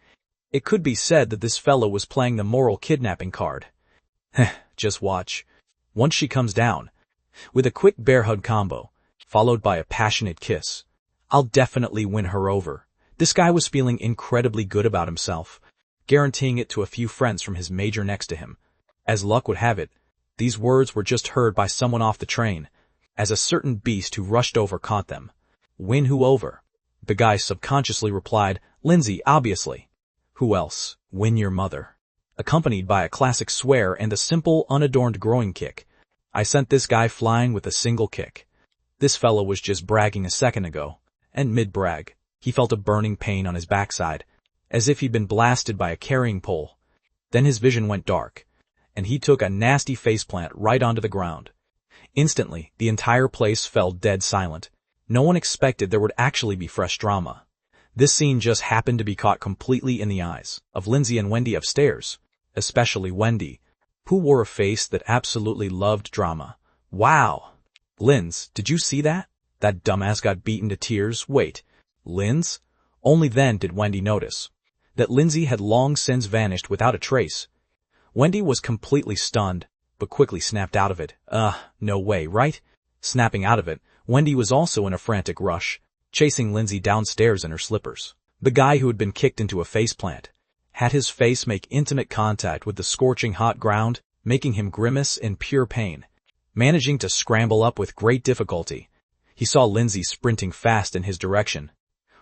It could be said that this fellow was playing the moral kidnapping card. Just watch. Once she comes down, with a quick bear hug combo, followed by a passionate kiss, I'll definitely win her over. This guy was feeling incredibly good about himself, guaranteeing it to a few friends from his major next to him. As luck would have it, these words were just heard by someone off the train, as a certain beast who rushed over caught them. Win who over? The guy subconsciously replied, Lindsay, obviously. Who else? Win your mother. Accompanied by a classic swear and a simple, unadorned groin kick. I sent this guy flying with a single kick. This fellow was just bragging a second ago, and mid-brag, he felt a burning pain on his backside, as if he'd been blasted by a carrying pole. Then his vision went dark, and he took a nasty faceplant right onto the ground. Instantly, the entire place fell dead silent. No one expected there would actually be fresh drama. This scene just happened to be caught completely in the eyes of Lindsay and Wendy upstairs, especially Wendy, who wore a face that absolutely loved drama. Wow! Linz, did you see that? That dumbass got beaten to tears. Wait, Linz? Only then did Wendy notice that Lindsay had long since vanished without a trace. Wendy was completely stunned, but quickly snapped out of it. No way, right? Snapping out of it, Wendy was also in a frantic rush, chasing Lindsay downstairs in her slippers. The guy who had been kicked into a faceplant had his face make intimate contact with the scorching hot ground, making him grimace in pure pain. Managing to scramble up with great difficulty, he saw Lindsay sprinting fast in his direction,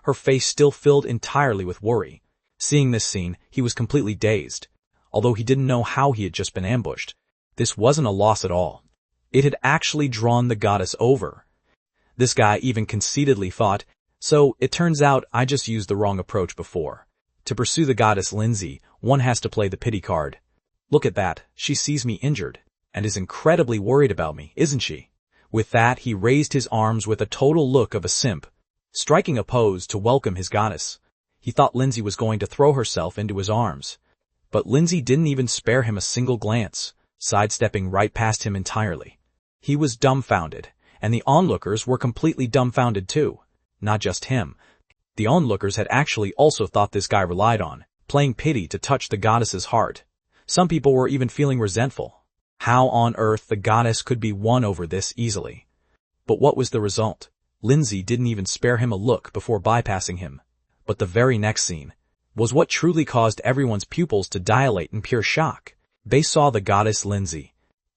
her face still filled entirely with worry. Seeing this scene, he was completely dazed. Although he didn't know how he had just been ambushed, this wasn't a loss at all. It had actually drawn the goddess over. This guy even conceitedly thought, so it turns out I just used the wrong approach before. To pursue the goddess Lindsay, one has to play the pity card. Look at that, she sees me injured, and is incredibly worried about me, isn't she? With that, he raised his arms with a total look of a simp, striking a pose to welcome his goddess. He thought Lindsay was going to throw herself into his arms. But Lindsay didn't even spare him a single glance, sidestepping right past him entirely. He was dumbfounded, and the onlookers were completely dumbfounded too. Not just him. The onlookers had actually also thought this guy relied on playing pity to touch the goddess's heart. Some people were even feeling resentful. How on earth the goddess could be won over this easily? But what was the result? Lindsay didn't even spare him a look before bypassing him. But the very next scene was what truly caused everyone's pupils to dilate in pure shock. They saw the goddess Lindsay,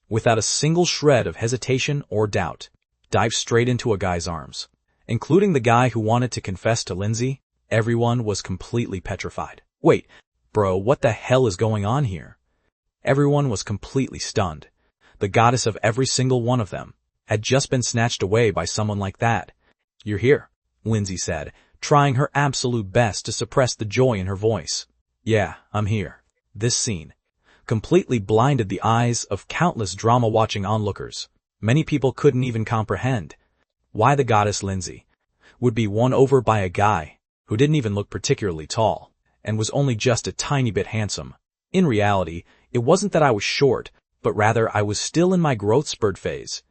without a single shred of hesitation or doubt, dive straight into a guy's arms. Including the guy who wanted to confess to Lindsay, everyone was completely petrified. Wait, bro, what the hell is going on here? Everyone was completely stunned. The goddess of every single one of them had just been snatched away by someone like that. You're here, Lindsay said, trying her absolute best to suppress the joy in her voice. Yeah, I'm here. This scene completely blinded the eyes of countless drama-watching onlookers. Many people couldn't even comprehend why the goddess Lindsay would be won over by a guy who didn't even look particularly tall and was only just a tiny bit handsome. In reality, it wasn't that I was short, but rather I was still in my growth spurt phase.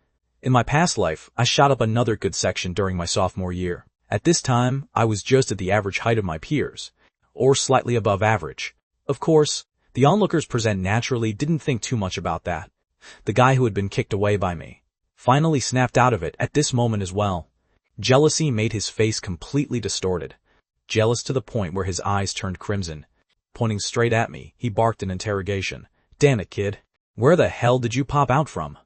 In my past life, I shot up another good section during my sophomore year. At this time, I was just at the average height of my peers, or slightly above average. Of course, the onlookers present naturally didn't think too much about that. The guy who had been kicked away by me finally snapped out of it at this moment as well. Jealousy made his face completely distorted, jealous to the point where his eyes turned crimson. Pointing straight at me, he barked in interrogation. Damn it, kid. Where the hell did you pop out from?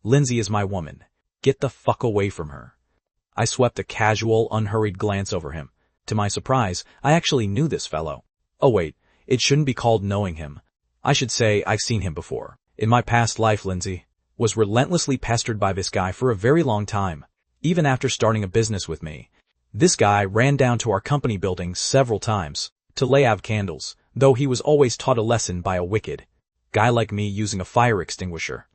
Lindsay is my woman. Get the fuck away from her. I swept a casual, unhurried glance over him. To my surprise, I actually knew this fellow. Oh wait, it shouldn't be called knowing him. I should say I've seen him before. In my past life, Lindsay was relentlessly pestered by this guy for a very long time. Even after starting a business with me, this guy ran down to our company building several times to lay out candles, though he was always taught a lesson by a wicked guy like me using a fire extinguisher.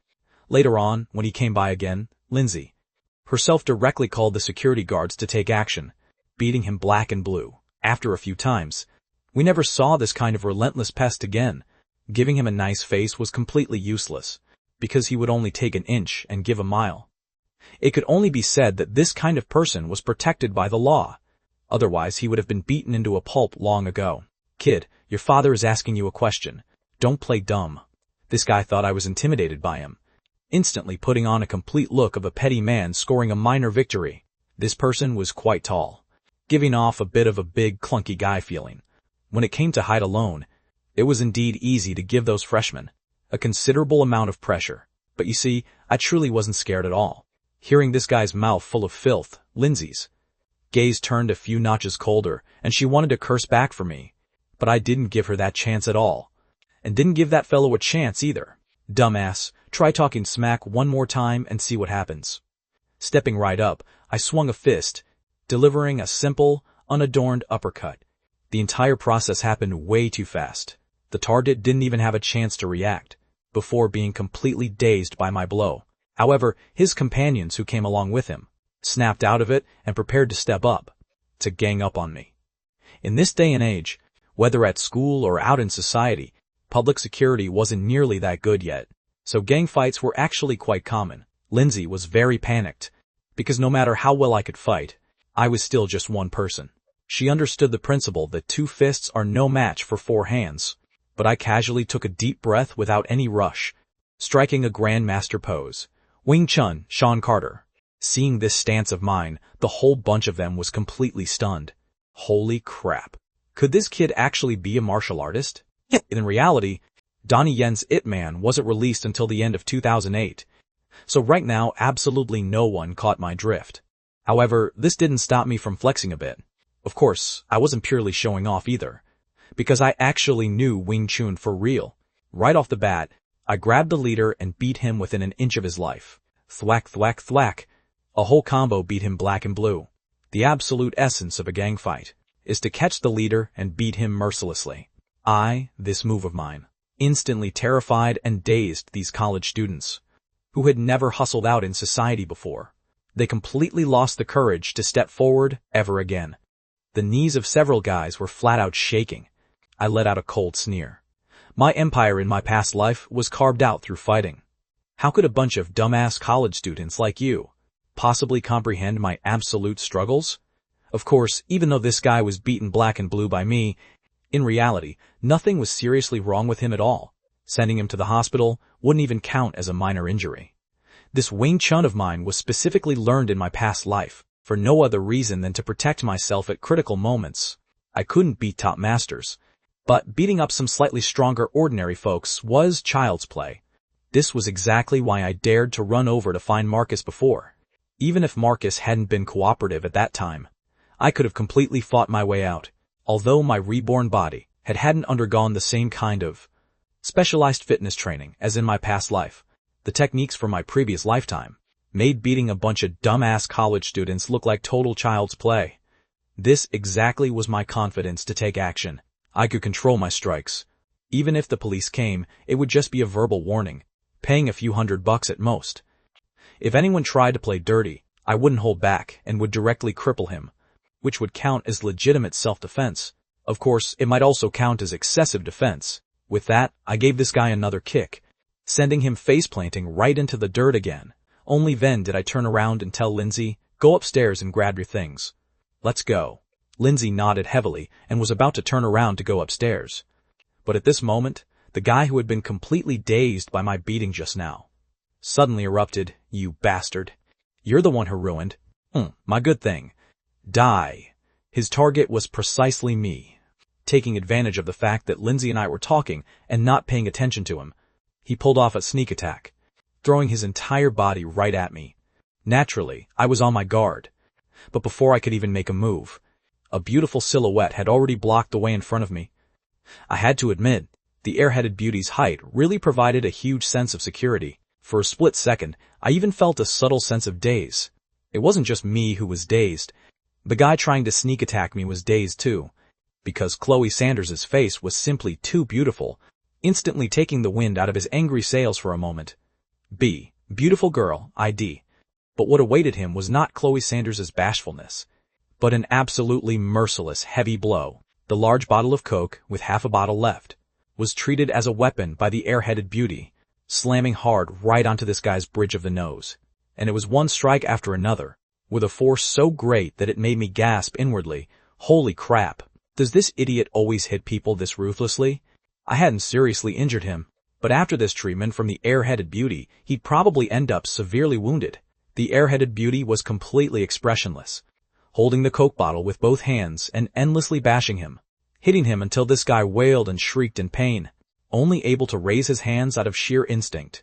Later on, when he came by again, Lindsay herself directly called the security guards to take action, beating him black and blue. After a few times, we never saw this kind of relentless pest again. Giving him a nice face was completely useless, because he would only take an inch and give a mile. It could only be said that this kind of person was protected by the law. Otherwise, he would have been beaten into a pulp long ago. Kid, your father is asking you a question. Don't play dumb. This guy thought I was intimidated by him, instantly putting on a complete look of a petty man scoring a minor victory. This person was quite tall, giving off a bit of a big, clunky guy feeling. When it came to hide alone, it was indeed easy to give those freshmen a considerable amount of pressure. But you see, I truly wasn't scared at all. Hearing this guy's mouth full of filth, Lindsay's gaze turned a few notches colder, and she wanted to curse back for me. But I didn't give her that chance at all. And didn't give that fellow a chance either. Dumbass, try talking smack one more time and see what happens. Stepping right up, I swung a fist, delivering a simple, unadorned uppercut. The entire process happened way too fast. The target didn't even have a chance to react, before being completely dazed by my blow. However, his companions who came along with him snapped out of it and prepared to step up, to gang up on me. In this day and age, whether at school or out in society, public security wasn't nearly that good yet, so gang fights were actually quite common. Lindsay was very panicked, because no matter how well I could fight, I was still just one person. She understood the principle that 2 fists are no match for 4 hands, but I casually took a deep breath without any rush, striking a grandmaster pose. Wing Chun, Sean Carter. Seeing this stance of mine, the whole bunch of them was completely stunned. Holy crap. Could this kid actually be a martial artist? In reality, Donnie Yen's Ip Man wasn't released until the end of 2008, so right now absolutely no one caught my drift. However, this didn't stop me from flexing a bit. Of course, I wasn't purely showing off either, because I actually knew Wing Chun for real. Right off the bat, I grabbed the leader and beat him within an inch of his life. Thwack, thwack, thwack. A whole combo beat him black and blue. The absolute essence of a gang fight is to catch the leader and beat him mercilessly. This move of mine, instantly terrified and dazed these college students, who had never hustled out in society before. They completely lost the courage to step forward ever again. The knees of several guys were flat out shaking. I let out a cold sneer. My empire in my past life was carved out through fighting. How could a bunch of dumbass college students like you possibly comprehend my absolute struggles? Of course, even though this guy was beaten black and blue by me, in reality, nothing was seriously wrong with him at all. Sending him to the hospital wouldn't even count as a minor injury. This Wing Chun of mine was specifically learned in my past life, for no other reason than to protect myself at critical moments. I couldn't beat top masters, but beating up some slightly stronger ordinary folks was child's play. This was exactly why I dared to run over to find Marcus before. Even if Marcus hadn't been cooperative at that time, I could have completely fought my way out. Although my reborn body hadn't undergone the same kind of specialized fitness training as in my past life, the techniques from my previous lifetime made beating a bunch of dumbass college students look like total child's play. This exactly was my confidence to take action. I could control my strikes. Even if the police came, it would just be a verbal warning, paying a few $100 at most. If anyone tried to play dirty, I wouldn't hold back and would directly cripple him, which would count as legitimate self-defense. Of course, it might also count as excessive defense. With that, I gave this guy another kick, sending him face-planting right into the dirt again. Only then did I turn around and tell Lindsay, "Go upstairs and grab your things. Let's go." Lindsay nodded heavily and was about to turn around to go upstairs. But at this moment, the guy who had been completely dazed by my beating just now suddenly erupted. "You bastard. You're the one who ruined my good thing. Die." His target was precisely me. Taking advantage of the fact that Lindsay and I were talking and not paying attention to him, he pulled off a sneak attack, throwing his entire body right at me. Naturally, I was on my guard. But before I could even make a move, a beautiful silhouette had already blocked the way in front of me. I had to admit, the airheaded beauty's height really provided a huge sense of security. For a split second, I even felt a subtle sense of daze. It wasn't just me who was dazed. The guy trying to sneak attack me was dazed too, because Chloe Sanders's face was simply too beautiful, instantly taking the wind out of his angry sails for a moment. Beautiful girl, ID. But what awaited him was not Chloe Sanders's bashfulness, but an absolutely merciless heavy blow. The large bottle of Coke, with half a bottle left, was treated as a weapon by the air-headed beauty, slamming hard right onto this guy's bridge of the nose. And it was one strike after another, with a force so great that it made me gasp inwardly, "Holy crap, does this idiot always hit people this ruthlessly?" I hadn't seriously injured him, but after this treatment from the air-headed beauty, he'd probably end up severely wounded. The air-headed beauty was completely expressionless, holding the Coke bottle with both hands and endlessly bashing him, hitting him until this guy wailed and shrieked in pain, only able to raise his hands out of sheer instinct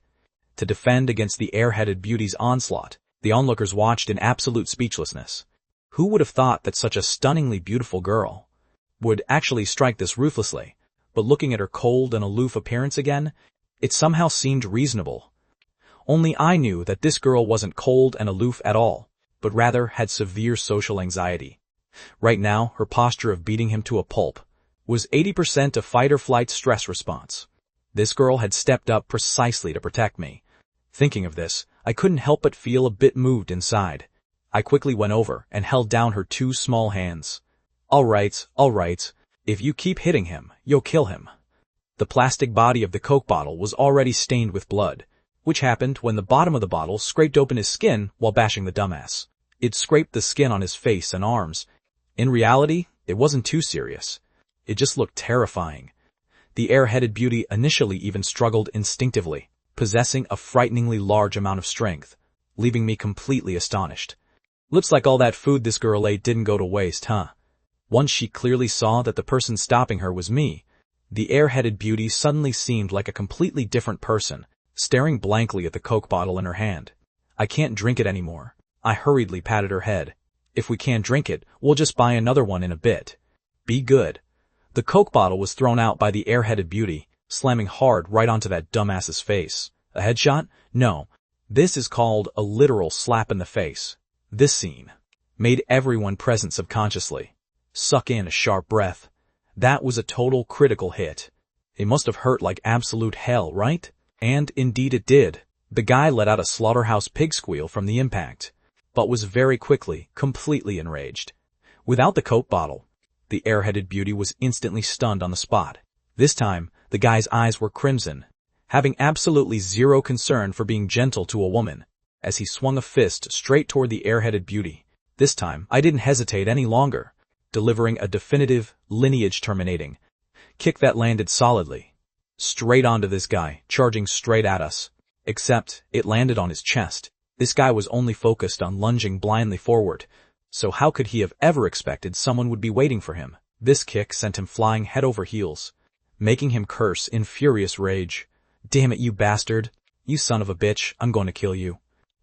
to defend against the air-headed beauty's onslaught. The onlookers watched in absolute speechlessness. Who would have thought that such a stunningly beautiful girl would actually strike this ruthlessly? But looking at her cold and aloof appearance again, it somehow seemed reasonable. Only I knew that this girl wasn't cold and aloof at all, but rather had severe social anxiety. Right now, her posture of beating him to a pulp was 80% a fight-or-flight stress response. This girl had stepped up precisely to protect me. Thinking of this, I couldn't help but feel a bit moved inside. I quickly went over and held down her two small hands. All right, if you keep hitting him, you'll kill him." The plastic body of the Coke bottle was already stained with blood, which happened when the bottom of the bottle scraped open his skin while bashing the dumbass. It scraped the skin on his face and arms. In reality, it wasn't too serious. It just looked terrifying. The air-headed beauty initially even struggled instinctively, possessing a frighteningly large amount of strength, leaving me completely astonished. Looks like all that food this girl ate didn't go to waste, huh? Once she clearly saw that the person stopping her was me, the air-headed beauty suddenly seemed like a completely different person, staring blankly at the Coke bottle in her hand. "I can't drink it anymore." I hurriedly patted her head. "If we can't drink it, we'll just buy another one in a bit. Be good." The Coke bottle was thrown out by the air-headed beauty, slamming hard right onto that dumbass's face. A headshot? No. This is called a literal slap in the face. This scene made everyone present subconsciously suck in a sharp breath. That was a total critical hit. It must have hurt like absolute hell, right? And indeed it did. The guy let out a slaughterhouse pig squeal from the impact, but was very quickly completely enraged. Without the Coke bottle, the air-headed beauty was instantly stunned on the spot. This time, the guy's eyes were crimson, having absolutely zero concern for being gentle to a woman, as he swung a fist straight toward the air-headed beauty. This time, I didn't hesitate any longer, delivering a definitive, lineage-terminating kick that landed solidly, straight onto this guy, charging straight at us. Except, it landed on his chest. This guy was only focused on lunging blindly forward, so how could he have ever expected someone would be waiting for him? This kick sent him flying head over heels, making him curse in furious rage. "Damn it, you bastard! You son of a bitch, I'm going to kill you."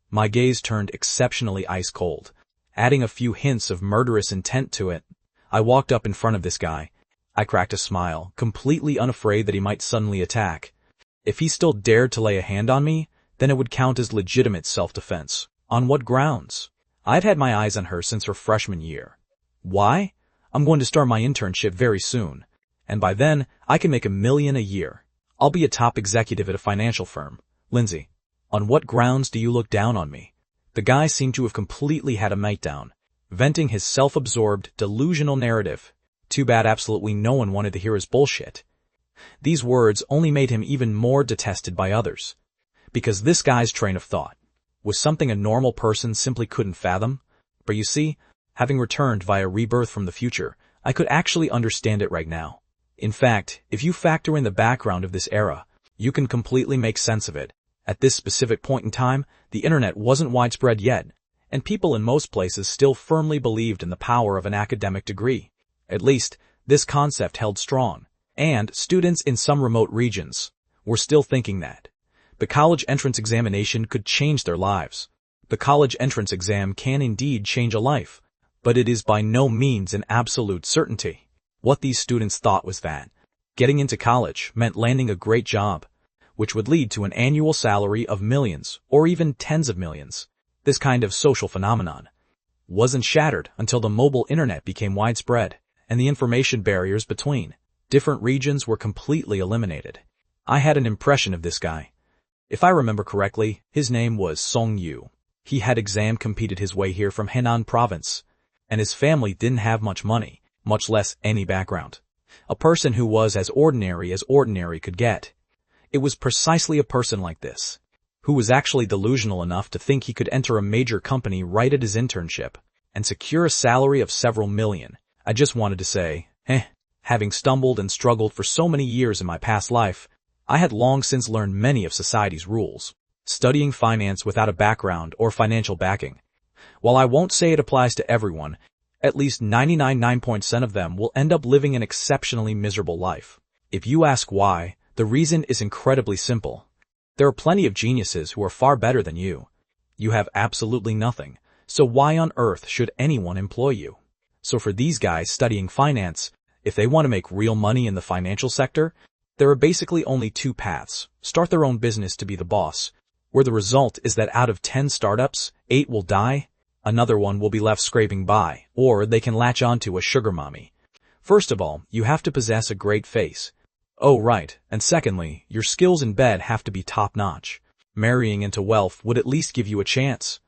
My gaze turned exceptionally ice-cold, adding a few hints of murderous intent to it. I walked up in front of this guy. I cracked a smile, completely unafraid that he might suddenly attack. If he still dared to lay a hand on me, then it would count as legitimate self-defense. On what grounds? I'd had my eyes on her since her freshman year. Why? I'm going to start my internship very soon, and by then, I can make $1 million a year. I'll be a top executive at a financial firm. Lindsay, on what grounds do you look down on me? The guy seemed to have completely had a meltdown, venting his self-absorbed, delusional narrative. Too bad absolutely no one wanted to hear his bullshit. These words only made him even more detested by others, because this guy's train of thought was something a normal person simply couldn't fathom. But you see, having returned via rebirth from the future, I could actually understand it right now. In fact, if you factor in the background of this era, you can completely make sense of it. At this specific point in time, the internet wasn't widespread yet, and people in most places still firmly believed in the power of an academic degree. At least, this concept held strong, and students in some remote regions were still thinking that the college entrance examination could change their lives. The college entrance exam can indeed change a life, but it is by no means an absolute certainty. What these students thought was that getting into college meant landing a great job, which would lead to an annual salary of millions or even tens of millions. This kind of social phenomenon wasn't shattered until the mobile internet became widespread, and the information barriers between different regions were completely eliminated. I had an impression of this guy. If I remember correctly, his name was Song Yu. He had exam competed his way here from Henan province, and his family didn't have much money, much less any background. A person who was as ordinary could get. It was precisely a person like this, who was actually delusional enough to think he could enter a major company right at his internship and secure a salary of several million. I just wanted to say, having stumbled and struggled for so many years in my past life, I had long since learned many of society's rules. Studying finance without a background or financial backing. While I won't say it applies to everyone, at least 99.9% of them will end up living an exceptionally miserable life. If you ask why, the reason is incredibly simple. There are plenty of geniuses who are far better than you. You have absolutely nothing, so why on earth should anyone employ you? So for these guys studying finance, if they want to make real money in the financial sector, there are basically only two paths. Start their own business to be the boss, where the result is that out of 10 startups, 8 will die, another one will be left scraping by, or they can latch onto a sugar mommy. First of all, you have to possess a great face. Oh right, and secondly, your skills in bed have to be top-notch. Marrying into wealth would at least give you a chance.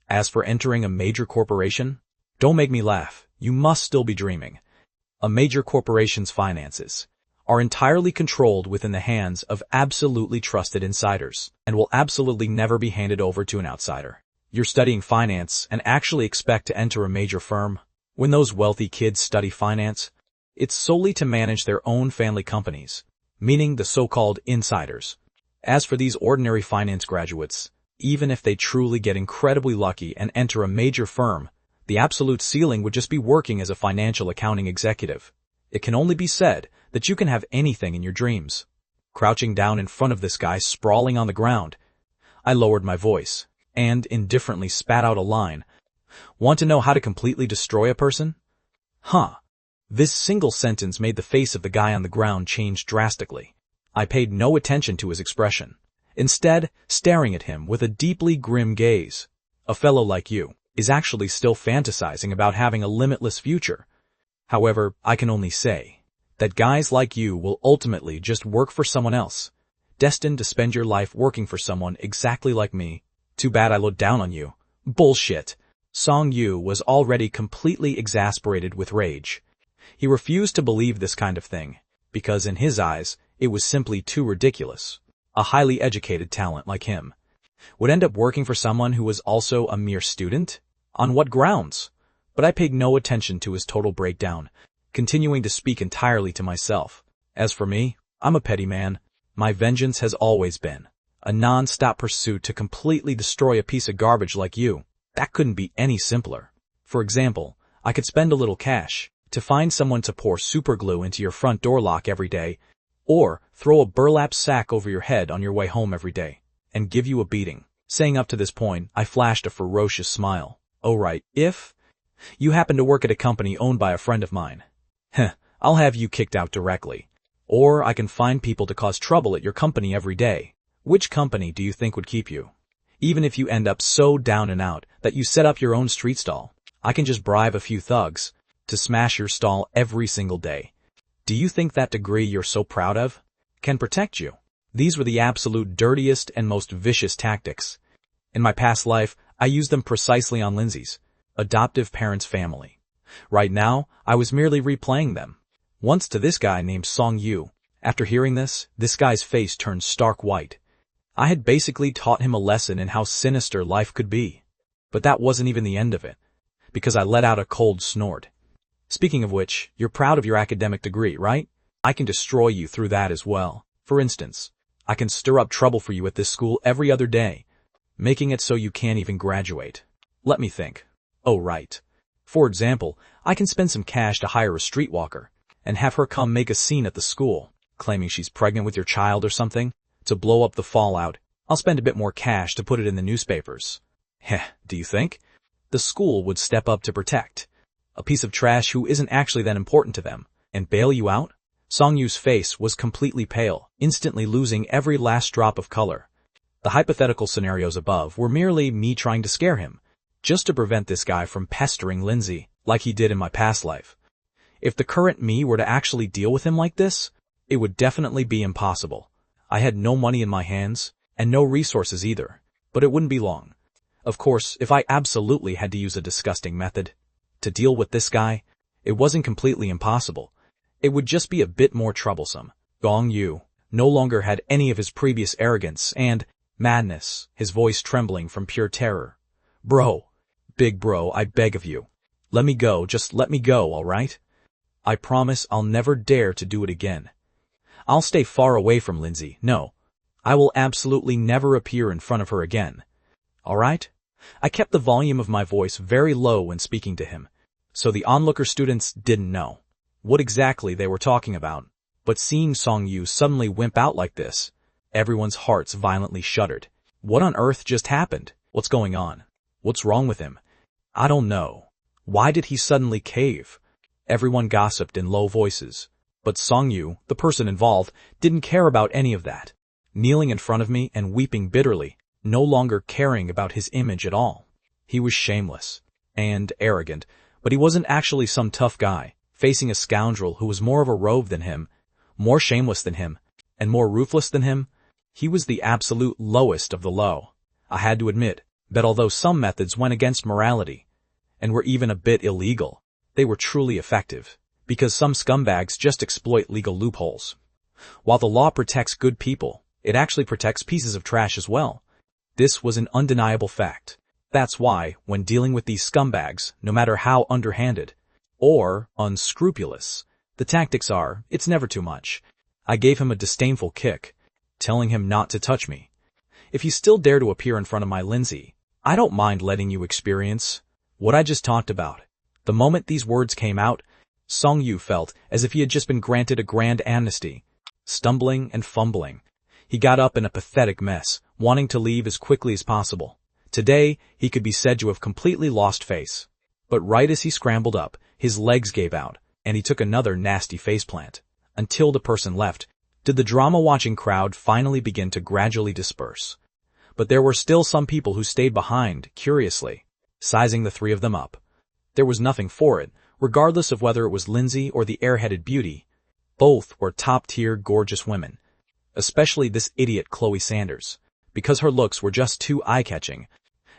As for entering a major corporation, don't make me laugh, you must still be dreaming. A major corporation's finances are entirely controlled within the hands of absolutely trusted insiders, and will absolutely never be handed over to an outsider. You're studying finance and actually expect to enter a major firm. When those wealthy kids study finance, it's solely to manage their own family companies, meaning the so-called insiders. As for these ordinary finance graduates, even if they truly get incredibly lucky and enter a major firm, the absolute ceiling would just be working as a financial accounting executive. It can only be said that you can have anything in your dreams. Crouching down in front of this guy sprawling on the ground, I lowered my voice and indifferently spat out a line. Want to know how to completely destroy a person? This single sentence made the face of the guy on the ground change drastically. I paid no attention to his expression, instead staring at him with a deeply grim gaze. A fellow like you is actually still fantasizing about having a limitless future. However, I can only say that guys like you will ultimately just work for someone else, destined to spend your life working for someone exactly like me. Too bad I looked down on you. Bullshit. Song Yu was already completely exasperated with rage. He refused to believe this kind of thing, because in his eyes, it was simply too ridiculous. A highly educated talent like him would end up working for someone who was also a mere student? On what grounds? But I paid no attention to his total breakdown, continuing to speak entirely to myself. As for me, I'm a petty man. My vengeance has always been a non-stop pursuit to completely destroy a piece of garbage like you. That couldn't be any simpler. For example, I could spend a little cash to find someone to pour superglue into your front door lock every day, or throw a burlap sack over your head on your way home every day, and give you a beating. Saying up to this point, I flashed a ferocious smile. Oh right, if you happen to work at a company owned by a friend of mine, I'll have you kicked out directly. Or I can find people to cause trouble at your company every day. Which company do you think would keep you? Even if you end up so down and out that you set up your own street stall, I can just bribe a few thugs to smash your stall every single day. Do you think that degree you're so proud of can protect you? These were the absolute dirtiest and most vicious tactics. In my past life, I used them precisely on Lindsay's adoptive parents' family. Right now, I was merely replaying them. Once to this guy named Song Yu. After hearing this guy's face turned stark white. I had basically taught him a lesson in how sinister life could be. But that wasn't even the end of it, because I let out a cold snort. Speaking of which, you're proud of your academic degree, right? I can destroy you through that as well. For instance, I can stir up trouble for you at this school every other day, making it so you can't even graduate. Let me think. Oh right. For example, I can spend some cash to hire a streetwalker and have her come make a scene at the school, claiming she's pregnant with your child or something. To blow up the fallout, I'll spend a bit more cash to put it in the newspapers. Do you think? The school would step up to protect a piece of trash who isn't actually that important to them, and bail you out? Song Yu's face was completely pale, instantly losing every last drop of color. The hypothetical scenarios above were merely me trying to scare him, just to prevent this guy from pestering Lindsay like he did in my past life. If the current me were to actually deal with him like this, it would definitely be impossible. I had no money in my hands, and no resources either, but it wouldn't be long. Of course, if I absolutely had to use a disgusting method. To deal with this guy, it wasn't completely impossible. It would just be a bit more troublesome. Gong Yu no longer had any of his previous arrogance and madness, his voice trembling from pure terror. Bro, big bro, I beg of you. Let me go, just let me go, alright? I promise I'll never dare to do it again. I'll stay far away from Lindsay, no. I will absolutely never appear in front of her again. Alright? I kept the volume of my voice very low when speaking to him, so the onlooker students didn't know what exactly they were talking about. But seeing Song Yu suddenly wimp out like this, everyone's hearts violently shuddered. What on earth just happened? What's going on? What's wrong with him? I don't know. Why did he suddenly cave? Everyone gossiped in low voices. But Song Yu, the person involved, didn't care about any of that. Kneeling in front of me and weeping bitterly, no longer caring about his image at all. He was shameless and arrogant, but he wasn't actually some tough guy, facing a scoundrel who was more of a rogue than him, more shameless than him, and more ruthless than him. He was the absolute lowest of the low. I had to admit that although some methods went against morality, and were even a bit illegal, they were truly effective, because some scumbags just exploit legal loopholes. While the law protects good people, it actually protects pieces of trash as well. This was an undeniable fact. That's why, when dealing with these scumbags, no matter how underhanded or unscrupulous the tactics are, it's never too much. I gave him a disdainful kick, telling him not to touch me. If you still dare to appear in front of my Lindsay, I don't mind letting you experience what I just talked about. The moment these words came out, Song Yu felt as if he had just been granted a grand amnesty. Stumbling and fumbling, he got up in a pathetic mess, wanting to leave as quickly as possible. Today, he could be said to have completely lost face. But right as he scrambled up, his legs gave out, and he took another nasty faceplant. Until the person left, did the drama-watching crowd finally begin to gradually disperse. But there were still some people who stayed behind, curiously, sizing the three of them up. There was nothing for it, regardless of whether it was Lindsay or the airheaded beauty. Both were top-tier gorgeous women. Especially this idiot Chloe Sanders, because her looks were just too eye-catching.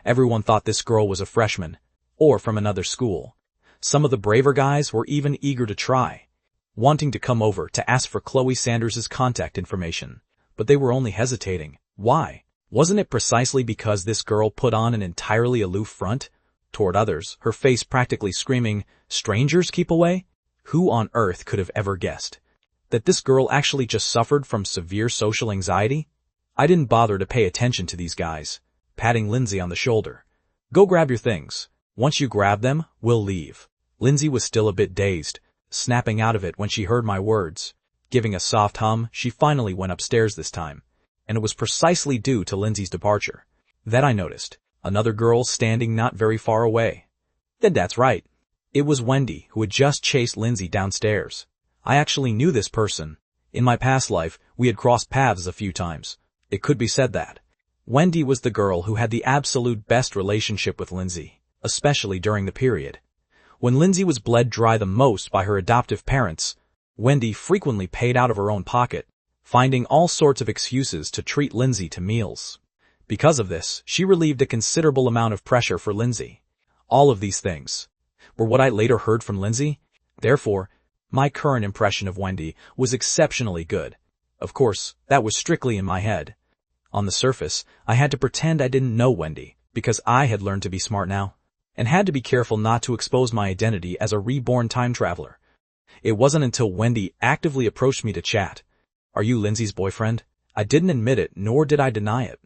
Everyone thought this girl was a freshman, or from another school. Some of the braver guys were even eager to try, wanting to come over to ask for Chloe Sanders' contact information. But they were only hesitating. Why? Wasn't it precisely because this girl put on an entirely aloof front? Toward others, her face practically screaming, "Strangers, keep away?" Who on earth could have ever guessed that this girl actually just suffered from severe social anxiety? I didn't bother to pay attention to these guys, patting Lindsay on the shoulder. Go grab your things. Once you grab them, we'll leave. Lindsay was still a bit dazed, snapping out of it when she heard my words. Giving a soft hum, she finally went upstairs this time, and it was precisely due to Lindsay's departure that I noticed another girl standing not very far away. Then that's right. It was Wendy, who had just chased Lindsay downstairs. I actually knew this person. In my past life, we had crossed paths a few times. It could be said that Wendy was the girl who had the absolute best relationship with Lindsay, especially during the period when Lindsay was bled dry the most by her adoptive parents. Wendy frequently paid out of her own pocket, finding all sorts of excuses to treat Lindsay to meals. Because of this, she relieved a considerable amount of pressure for Lindsay. All of these things were what I later heard from Lindsay. Therefore, my current impression of Wendy was exceptionally good. Of course, that was strictly in my head. On the surface, I had to pretend I didn't know Wendy, because I had learned to be smart now, and had to be careful not to expose my identity as a reborn time traveler. It wasn't until Wendy actively approached me to chat. "Are you Lindsay's boyfriend?" I didn't admit it, nor did I deny it.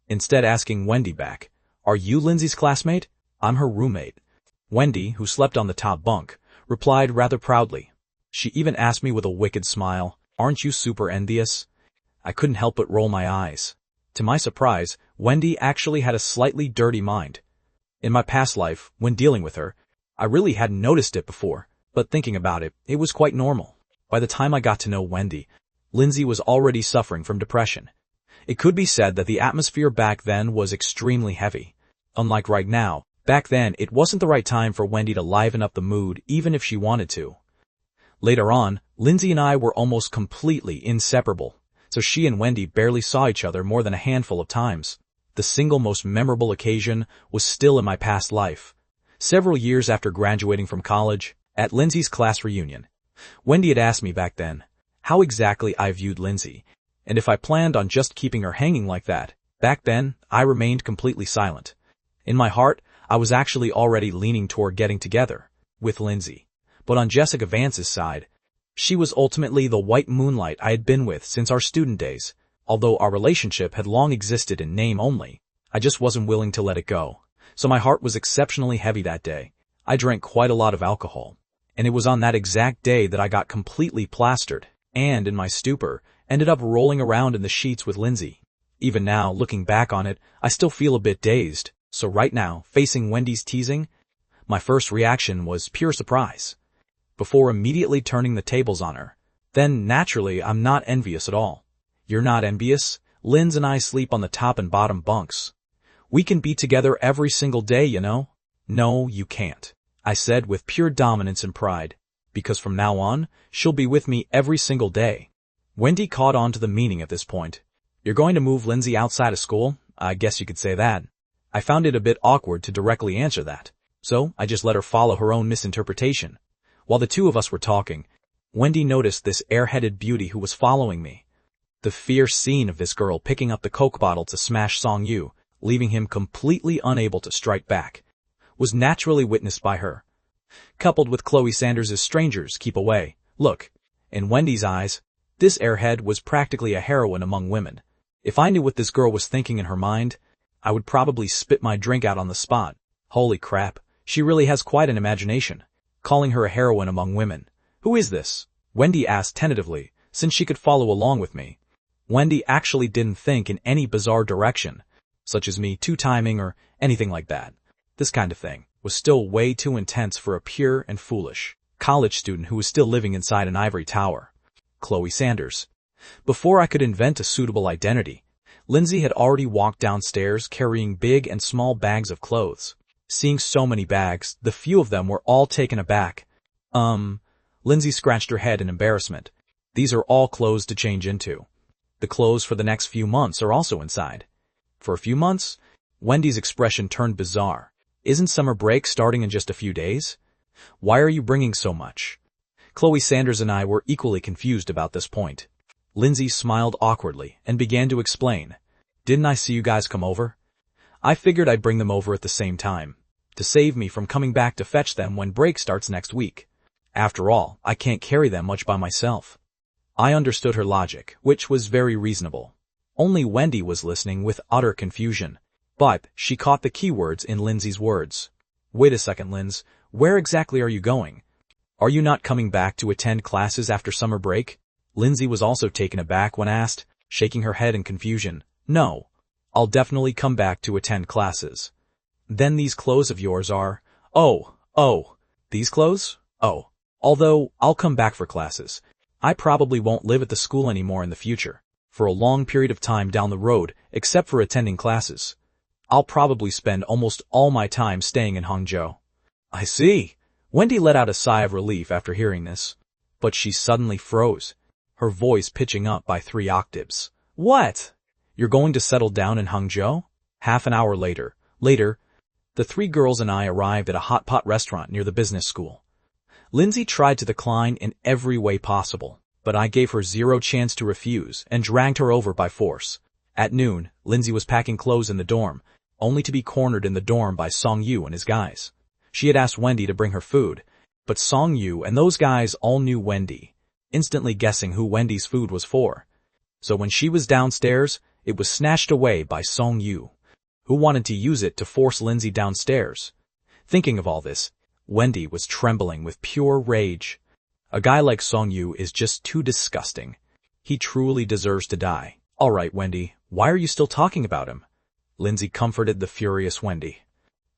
Instead asking Wendy back, "Are you Lindsay's classmate?" "I'm her roommate." Wendy, who slept on the top bunk, replied rather proudly. She even asked me with a wicked smile, "Aren't you super envious?" I couldn't help but roll my eyes. To my surprise, Wendy actually had a slightly dirty mind. In my past life, when dealing with her, I really hadn't noticed it before, but thinking about it, it was quite normal. By the time I got to know Wendy, Lindsay was already suffering from depression. It could be said that the atmosphere back then was extremely heavy. Unlike right now, back then it wasn't the right time for Wendy to liven up the mood even if she wanted to. Later on, Lindsay and I were almost completely inseparable, so she and Wendy barely saw each other more than a handful of times. The single most memorable occasion was still in my past life. Several years after graduating from college, at Lindsay's class reunion, Wendy had asked me back then how exactly I viewed Lindsay, and if I planned on just keeping her hanging like that. Back then, I remained completely silent. In my heart, I was actually already leaning toward getting together with Lindsay. But on Jessica Vance's side, she was ultimately the white moonlight I had been with since our student days. Although our relationship had long existed in name only, I just wasn't willing to let it go. So my heart was exceptionally heavy that day. I drank quite a lot of alcohol. And it was on that exact day that I got completely plastered, and in my stupor, ended up rolling around in the sheets with Lindsay. Even now, looking back on it, I still feel a bit dazed. So right now, facing Wendy's teasing, my first reaction was pure surprise, before immediately turning the tables on her. Then, naturally, I'm not envious at all. You're not envious? Linz and I sleep on the top and bottom bunks. We can be together every single day, you know? No, you can't, I said with pure dominance and pride, because from now on, she'll be with me every single day. Wendy caught on to the meaning at this point. You're going to move Lindsay outside of school? I guess you could say that. I found it a bit awkward to directly answer that, so I just let her follow her own misinterpretation. While the two of us were talking, Wendy noticed this airheaded beauty who was following me. The fierce scene of this girl picking up the Coke bottle to smash Song-yu, leaving him completely unable to strike back, was naturally witnessed by her. Coupled with Chloe Sanders' strangers keep away look, in Wendy's eyes, this airhead was practically a heroine among women. If I knew what this girl was thinking in her mind, I would probably spit my drink out on the spot. Holy crap, she really has quite an imagination. Calling her a heroine among women. Who is this? Wendy asked tentatively, since she could follow along with me. Wendy actually didn't think in any bizarre direction, such as me two-timing or anything like that. This kind of thing was still way too intense for a pure and foolish college student who was still living inside an ivory tower. Chloe Sanders. Before I could invent a suitable identity, Lindsay had already walked downstairs carrying big and small bags of clothes. Seeing so many bags, the few of them were all taken aback. Lindsay scratched her head in embarrassment. These are all clothes to change into. The clothes for the next few months are also inside. For a few months? Wendy's expression turned bizarre. Isn't summer break starting in just a few days? Why are you bringing so much? Chloe Sanders and I were equally confused about this point. Lindsay smiled awkwardly and began to explain. Didn't I see you guys come over? I figured I'd bring them over at the same time, to save me from coming back to fetch them when break starts next week. After all, I can't carry them much by myself. I understood her logic, which was very reasonable. Only Wendy was listening with utter confusion. But she caught the keywords in Lindsay's words. Wait a second, Linz. Where exactly are you going? Are you not coming back to attend classes after summer break? Lindsay was also taken aback when asked, shaking her head in confusion. No. I'll definitely come back to attend classes. Then these clothes of yours are... Oh. These clothes? Oh. Although, I'll come back for classes. I probably won't live at the school anymore in the future, for a long period of time down the road, except for attending classes. I'll probably spend almost all my time staying in Hangzhou. I see. Wendy let out a sigh of relief after hearing this. But she suddenly froze, her voice pitching up by 3 octaves. What? You're going to settle down in Hangzhou? Half an hour later, the 3 girls and I arrived at a hot pot restaurant near the business school. Lindsay tried to decline in every way possible, but I gave her zero chance to refuse and dragged her over by force. At noon, Lindsay was packing clothes in the dorm, only to be cornered in the dorm by Song-yu and his guys. She had asked Wendy to bring her food, but Song-yu and those guys all knew Wendy, instantly guessing who Wendy's food was for. So when she was downstairs, it was snatched away by Song-yu, who wanted to use it to force Lindsay downstairs. Thinking of all this, Wendy was trembling with pure rage. A guy like Song-yu is just too disgusting. He truly deserves to die. All right, Wendy, why are you still talking about him? Lindsay comforted the furious Wendy.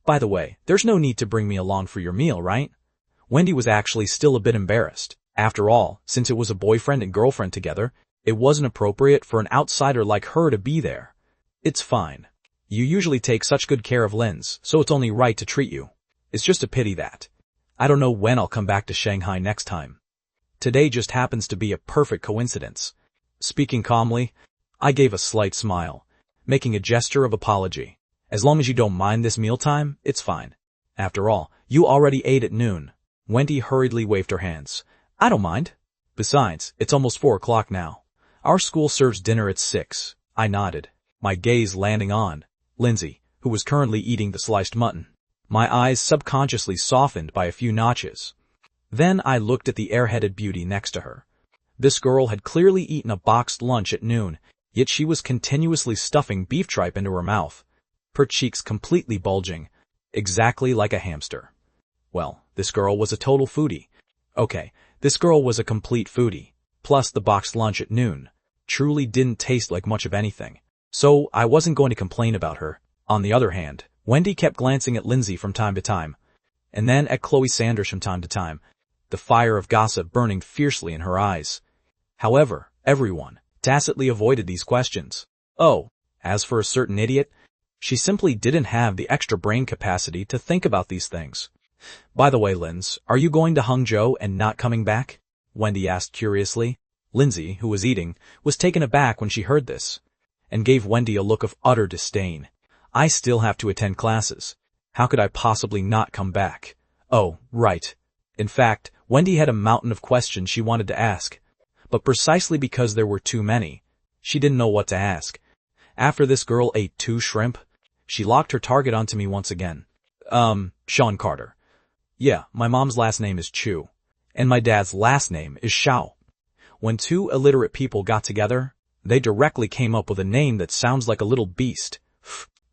By the way, there's no need to bring me along for your meal, right? Wendy was actually still a bit embarrassed. After all, since it was a boyfriend and girlfriend together, it wasn't appropriate for an outsider like her to be there. It's fine. You usually take such good care of Linz, so it's only right to treat you. It's just a pity that I don't know when I'll come back to Shanghai next time. Today just happens to be a perfect coincidence. Speaking calmly, I gave a slight smile, making a gesture of apology. As long as you don't mind this mealtime, it's fine. After all, you already ate at noon. Wendy hurriedly waved her hands. I don't mind. Besides, it's almost 4 o'clock now. Our school serves dinner at 6. I nodded, my gaze landing on Lindsay, who was currently eating the sliced mutton. My eyes subconsciously softened by a few notches. Then I looked at the airheaded beauty next to her. This girl had clearly eaten a boxed lunch at noon, yet she was continuously stuffing beef tripe into her mouth, her cheeks completely bulging, exactly like a hamster. Well, this girl was a total foodie. Okay, this girl was a complete foodie, plus the boxed lunch at noon truly didn't taste like much of anything. So I wasn't going to complain about her. On the other hand, Wendy kept glancing at Lindsay from time to time, and then at Chloe Sanders from time to time, the fire of gossip burning fiercely in her eyes. However, everyone tacitly avoided these questions. Oh, as for a certain idiot, she simply didn't have the extra brain capacity to think about these things. By the way, Linz, are you going to Hangzhou and not coming back? Wendy asked curiously. Lindsay, who was eating, was taken aback when she heard this, and gave Wendy a look of utter disdain. I still have to attend classes. How could I possibly not come back? Oh, right. In fact, Wendy had a mountain of questions she wanted to ask, but precisely because there were too many, she didn't know what to ask. After this girl ate 2 shrimp, she locked her target onto me once again. Sean Carter. Yeah, my mom's last name is Chu, and my dad's last name is Shao. When 2 illiterate people got together, they directly came up with a name that sounds like a little beast.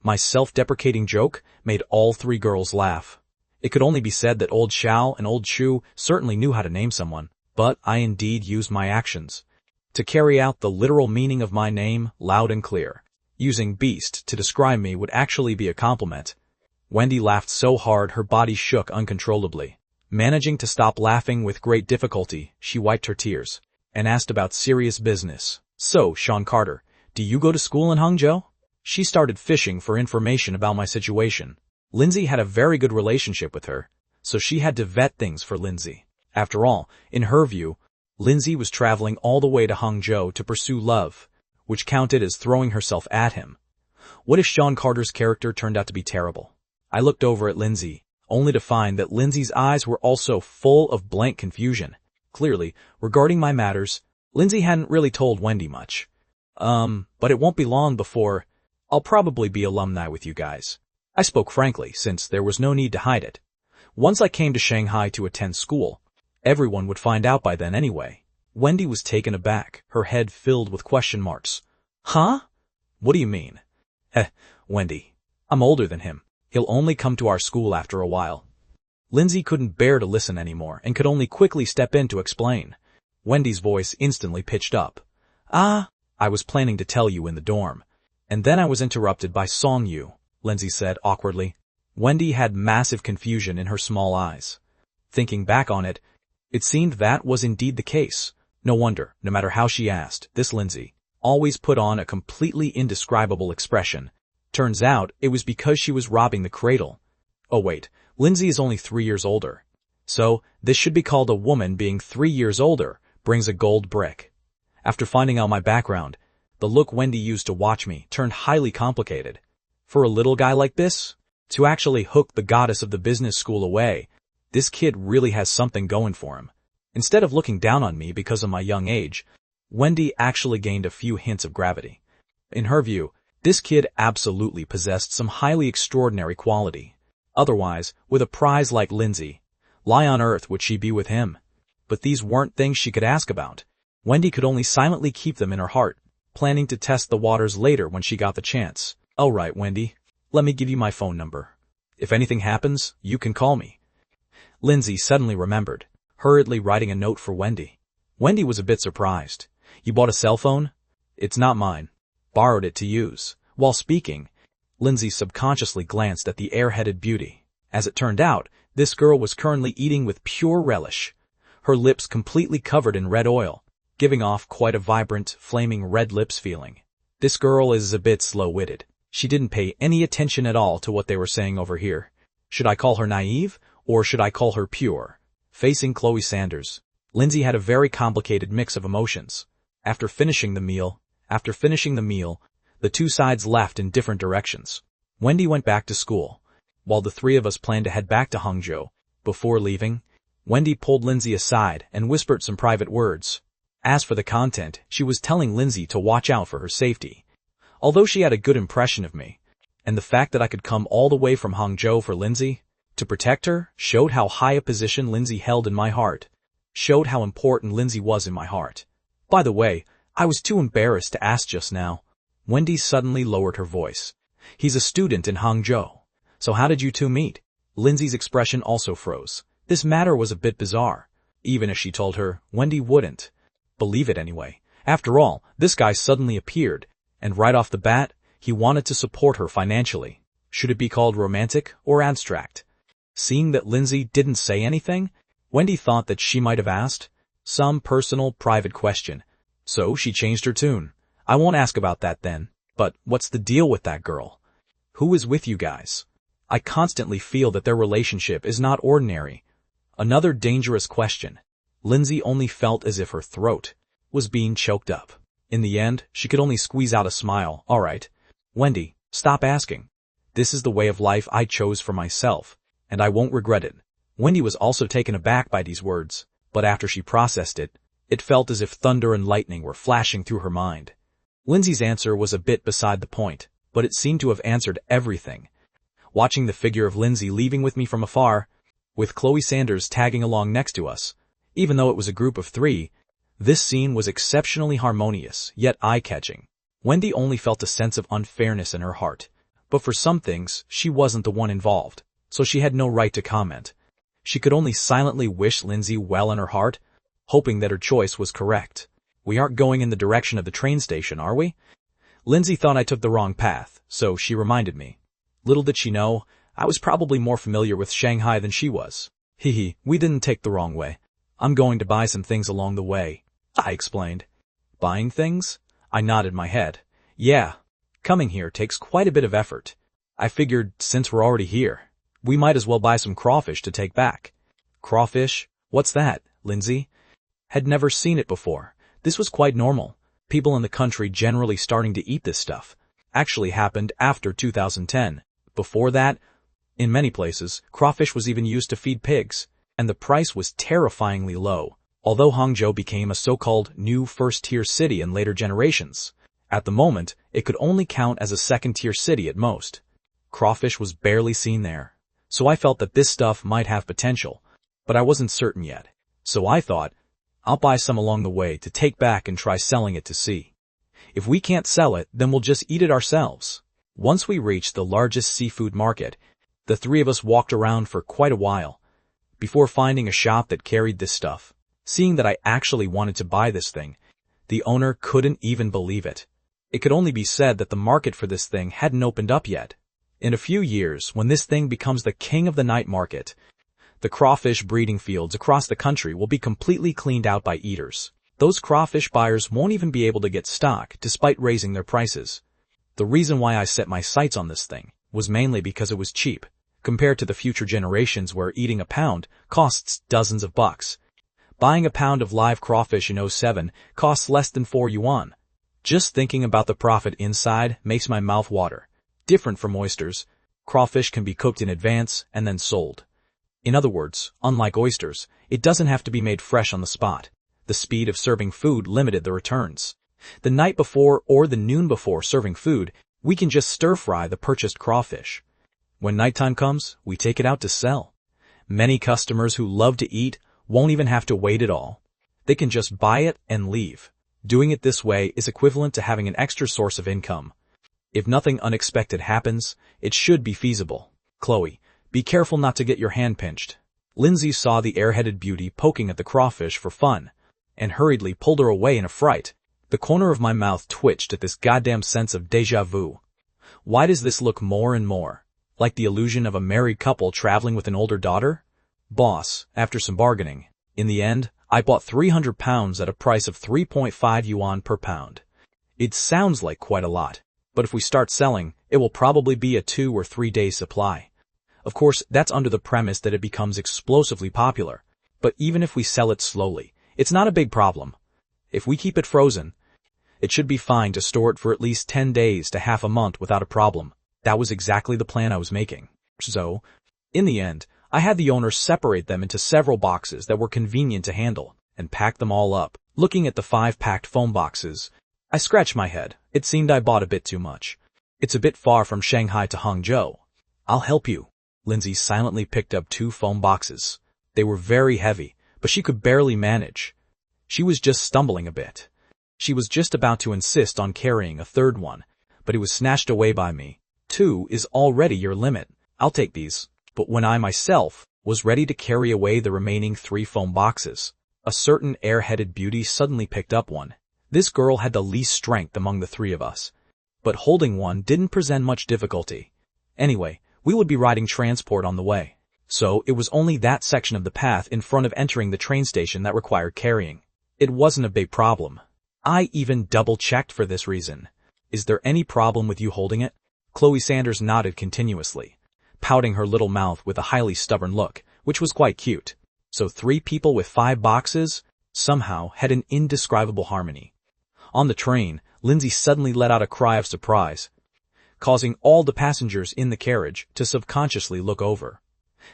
My self-deprecating joke made all 3 girls laugh. It could only be said that old Shao and old Chu certainly knew how to name someone, but I indeed used my actions to carry out the literal meaning of my name loud and clear. Using beast to describe me would actually be a compliment. Wendy laughed so hard her body shook uncontrollably. Managing to stop laughing with great difficulty, she wiped her tears and asked about serious business. So, Sean Carter, do you go to school in Hangzhou? She started fishing for information about my situation. Lindsay had a very good relationship with her, so she had to vet things for Lindsay. After all, in her view, Lindsay was traveling all the way to Hangzhou to pursue love, which counted as throwing herself at him. What if Sean Carter's character turned out to be terrible? I looked over at Lindsay, only to find that Lindsay's eyes were also full of blank confusion. Clearly, regarding my matters, Lindsay hadn't really told Wendy much. But it won't be long before I'll probably be alumni with you guys. I spoke frankly, since there was no need to hide it. Once I came to Shanghai to attend school, everyone would find out by then anyway. Wendy was taken aback, her head filled with question marks. Huh? What do you mean? Wendy, I'm older than him. He'll only come to our school after a while. Lindsay couldn't bear to listen anymore and could only quickly step in to explain. Wendy's voice instantly pitched up. I was planning to tell you in the dorm. And then I was interrupted by Song Yu, Lindsay said awkwardly. Wendy had massive confusion in her small eyes. Thinking back on it, it seemed that was indeed the case. No wonder, no matter how she asked, this Lindsay always put on a completely indescribable expression. Turns out it was because she was robbing the cradle. Oh wait, Lindsay is only 3 years older. So, this should be called a woman being 3 years older brings a gold brick. After finding out my background, the look Wendy used to watch me turned highly complicated. For a little guy like this, to actually hook the goddess of the business school away, this kid really has something going for him. Instead of looking down on me because of my young age, Wendy actually gained a few hints of gravity. In her view, this kid absolutely possessed some highly extraordinary quality. Otherwise, with a prize like Lindsay, why on earth would she be with him? But these weren't things she could ask about. Wendy could only silently keep them in her heart, planning to test the waters later when she got the chance. All right, Wendy, let me give you my phone number. If anything happens, you can call me. Lindsay suddenly remembered, hurriedly writing a note for Wendy. Wendy was a bit surprised. You bought a cell phone? It's not mine. Borrowed it to use. While speaking, Lindsay subconsciously glanced at the airheaded beauty. As it turned out, this girl was currently eating with pure relish, her lips completely covered in red oil, giving off quite a vibrant, flaming red lips feeling. This girl is a bit slow-witted. She didn't pay any attention at all to what they were saying over here. Should I call her naive, or should I call her pure? Facing Chloe Sanders, Lindsay had a very complicated mix of emotions. After finishing the meal, the two sides left in different directions. Wendy went back to school, while the three of us planned to head back to Hangzhou. Before leaving, Wendy pulled Lindsay aside and whispered some private words. As for the content, she was telling Lindsay to watch out for her safety. Although she had a good impression of me, and the fact that I could come all the way from Hangzhou for Lindsay to protect her showed how high a position Lindsay held in my heart, showed how important Lindsay was in my heart. By the way, I was too embarrassed to ask just now. Wendy suddenly lowered her voice. He's a student in Hangzhou. So how did you two meet? Lindsay's expression also froze. This matter was a bit bizarre. Even if she told her, Wendy wouldn't believe it anyway. After all, this guy suddenly appeared, and right off the bat, he wanted to support her financially. Should it be called romantic or abstract? Seeing that Lindsay didn't say anything, Wendy thought that she might have asked some personal, private question. So she changed her tune. I won't ask about that then, but what's the deal with that girl? Who is with you guys? I constantly feel that their relationship is not ordinary. Another dangerous question. Lindsay only felt as if her throat was being choked up. In the end, she could only squeeze out a smile. All right, Wendy, stop asking. This is the way of life I chose for myself, and I won't regret it. Wendy was also taken aback by these words, but after she processed it, it felt as if thunder and lightning were flashing through her mind. Lindsay's answer was a bit beside the point, but it seemed to have answered everything. Watching the figure of Lindsay leaving with me from afar, with Chloe Sanders tagging along next to us, even though it was a group of three, this scene was exceptionally harmonious, yet eye-catching. Wendy only felt a sense of unfairness in her heart, but for some things, she wasn't the one involved, so she had no right to comment. She could only silently wish Lindsay well in her heart, hoping that her choice was correct. We aren't going in the direction of the train station, are we? Lindsay thought I took the wrong path, so she reminded me. Little did she know, I was probably more familiar with Shanghai than she was. We didn't take the wrong way. I'm going to buy some things along the way, I explained. Buying things? I nodded my head. Yeah, coming here takes quite a bit of effort. I figured since we're already here, we might as well buy some crawfish to take back. Crawfish? What's that, Lindsay? Had never seen it before. This was quite normal. People in the country generally starting to eat this stuff. Actually happened after 2010. Before that, in many places, crawfish was even used to feed pigs, and the price was terrifyingly low. Although Hangzhou became a so-called new first-tier city in later generations, at the moment, it could only count as a second-tier city at most. Crawfish was barely seen there, so I felt that this stuff might have potential, but I wasn't certain yet. So I thought, I'll buy some along the way to take back and try selling it to see. If we can't sell it, then we'll just eat it ourselves. Once we reached the largest seafood market, the three of us walked around for quite a while, before finding a shop that carried this stuff. Seeing that I actually wanted to buy this thing, the owner couldn't even believe it. It could only be said that the market for this thing hadn't opened up yet. In a few years, when this thing becomes the king of the night market, the crawfish breeding fields across the country will be completely cleaned out by eaters. Those crawfish buyers won't even be able to get stock despite raising their prices. The reason why I set my sights on this thing was mainly because it was cheap, compared to the future generations where eating a pound costs dozens of bucks. Buying a pound of live crawfish in 07 costs less than 4 yuan. Just thinking about the profit inside makes my mouth water. Different from oysters, crawfish can be cooked in advance and then sold. In other words, unlike oysters, it doesn't have to be made fresh on the spot. The speed of serving food limited the returns. The night before or the noon before serving food, we can just stir-fry the purchased crawfish. When nighttime comes, we take it out to sell. Many customers who love to eat won't even have to wait at all. They can just buy it and leave. Doing it this way is equivalent to having an extra source of income. If nothing unexpected happens, it should be feasible. Chloe, be careful not to get your hand pinched. Lindsay saw the airheaded beauty poking at the crawfish for fun, and hurriedly pulled her away in a fright. The corner of my mouth twitched at this goddamn sense of déjà vu. Why does this look more and more like the illusion of a married couple traveling with an older daughter? Boss, after some bargaining, in the end, I bought 300 pounds at a price of 3.5 yuan per pound. It sounds like quite a lot, but if we start selling, it will probably be a 2 or 3 day supply. Of course, that's under the premise that it becomes explosively popular, but even if we sell it slowly, it's not a big problem. If we keep it frozen, it should be fine to store it for at least 10 days to half a month without a problem. That was exactly the plan I was making. So, in the end, I had the owner separate them into several boxes that were convenient to handle, and pack them all up. Looking at the 5 packed foam boxes, I scratched my head. It seemed I bought a bit too much. It's a bit far from Shanghai to Hangzhou. I'll help you. Lindsay silently picked up 2 foam boxes. They were very heavy, but she could barely manage. She was just stumbling a bit. She was just about to insist on carrying a third one, but it was snatched away by me. 2 is already your limit. I'll take these. But when I myself was ready to carry away the remaining 3 foam boxes, a certain air-headed beauty suddenly picked up one. This girl had the least strength among the 3 of us, but holding one didn't present much difficulty. Anyway, we would be riding transport on the way, so it was only that section of the path in front of entering the train station that required carrying. It wasn't a big problem. I even double-checked for this reason. Is there any problem with you holding it? Chloe Sanders nodded continuously, pouting her little mouth with a highly stubborn look, which was quite cute. So 3 people with 5 boxes somehow had an indescribable harmony. On the train, Lindsay suddenly let out a cry of surprise, causing all the passengers in the carriage to subconsciously look over.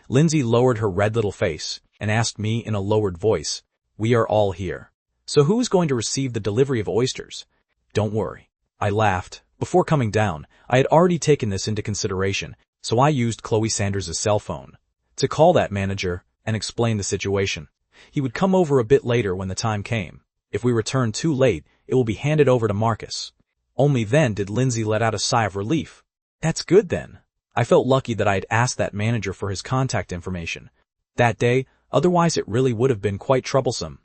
Lindsay lowered her red little face and asked me in a lowered voice, "We are all here. So who's going to receive the delivery of oysters?" "Don't worry." I laughed. Before coming down, I had already taken this into consideration, so I used Chloe Sanders' cell phone to call that manager and explain the situation. He would come over a bit later when the time came. If we return too late, it will be handed over to Marcus. Only then did Lindsay let out a sigh of relief. That's good then. I felt lucky that I had asked that manager for his contact information that day, otherwise it really would have been quite troublesome.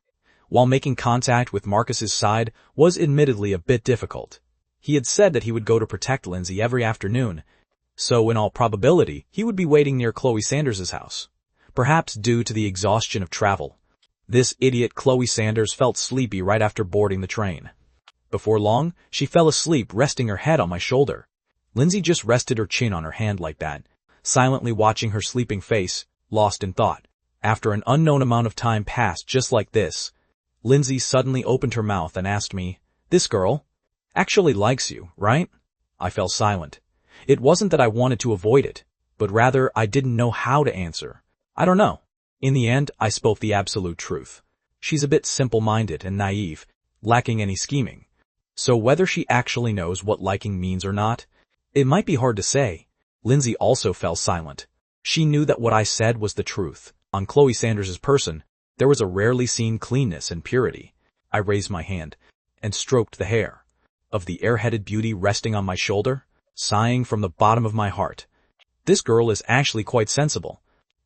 While making contact with Marcus's side was admittedly a bit difficult. He had said that he would go to protect Lindsay every afternoon, so in all probability he would be waiting near Chloe Sanders' house. Perhaps due to the exhaustion of travel, this idiot Chloe Sanders felt sleepy right after boarding the train. Before long, she fell asleep resting her head on my shoulder. Lindsay just rested her chin on her hand like that, silently watching her sleeping face, lost in thought. After an unknown amount of time passed just like this, Lindsay suddenly opened her mouth and asked me, "This girl actually likes you, right?" I fell silent. It wasn't that I wanted to avoid it, but rather I didn't know how to answer. I don't know. In the end, I spoke the absolute truth. She's a bit simple-minded and naive, lacking any scheming. So whether she actually knows what liking means or not, it might be hard to say. Lindsay also fell silent. She knew that what I said was the truth. On Chloe Sanders' person, there was a rarely seen cleanness and purity. I raised my hand and stroked the hair of the air-headed beauty resting on my shoulder, sighing from the bottom of my heart. This girl is actually quite sensible.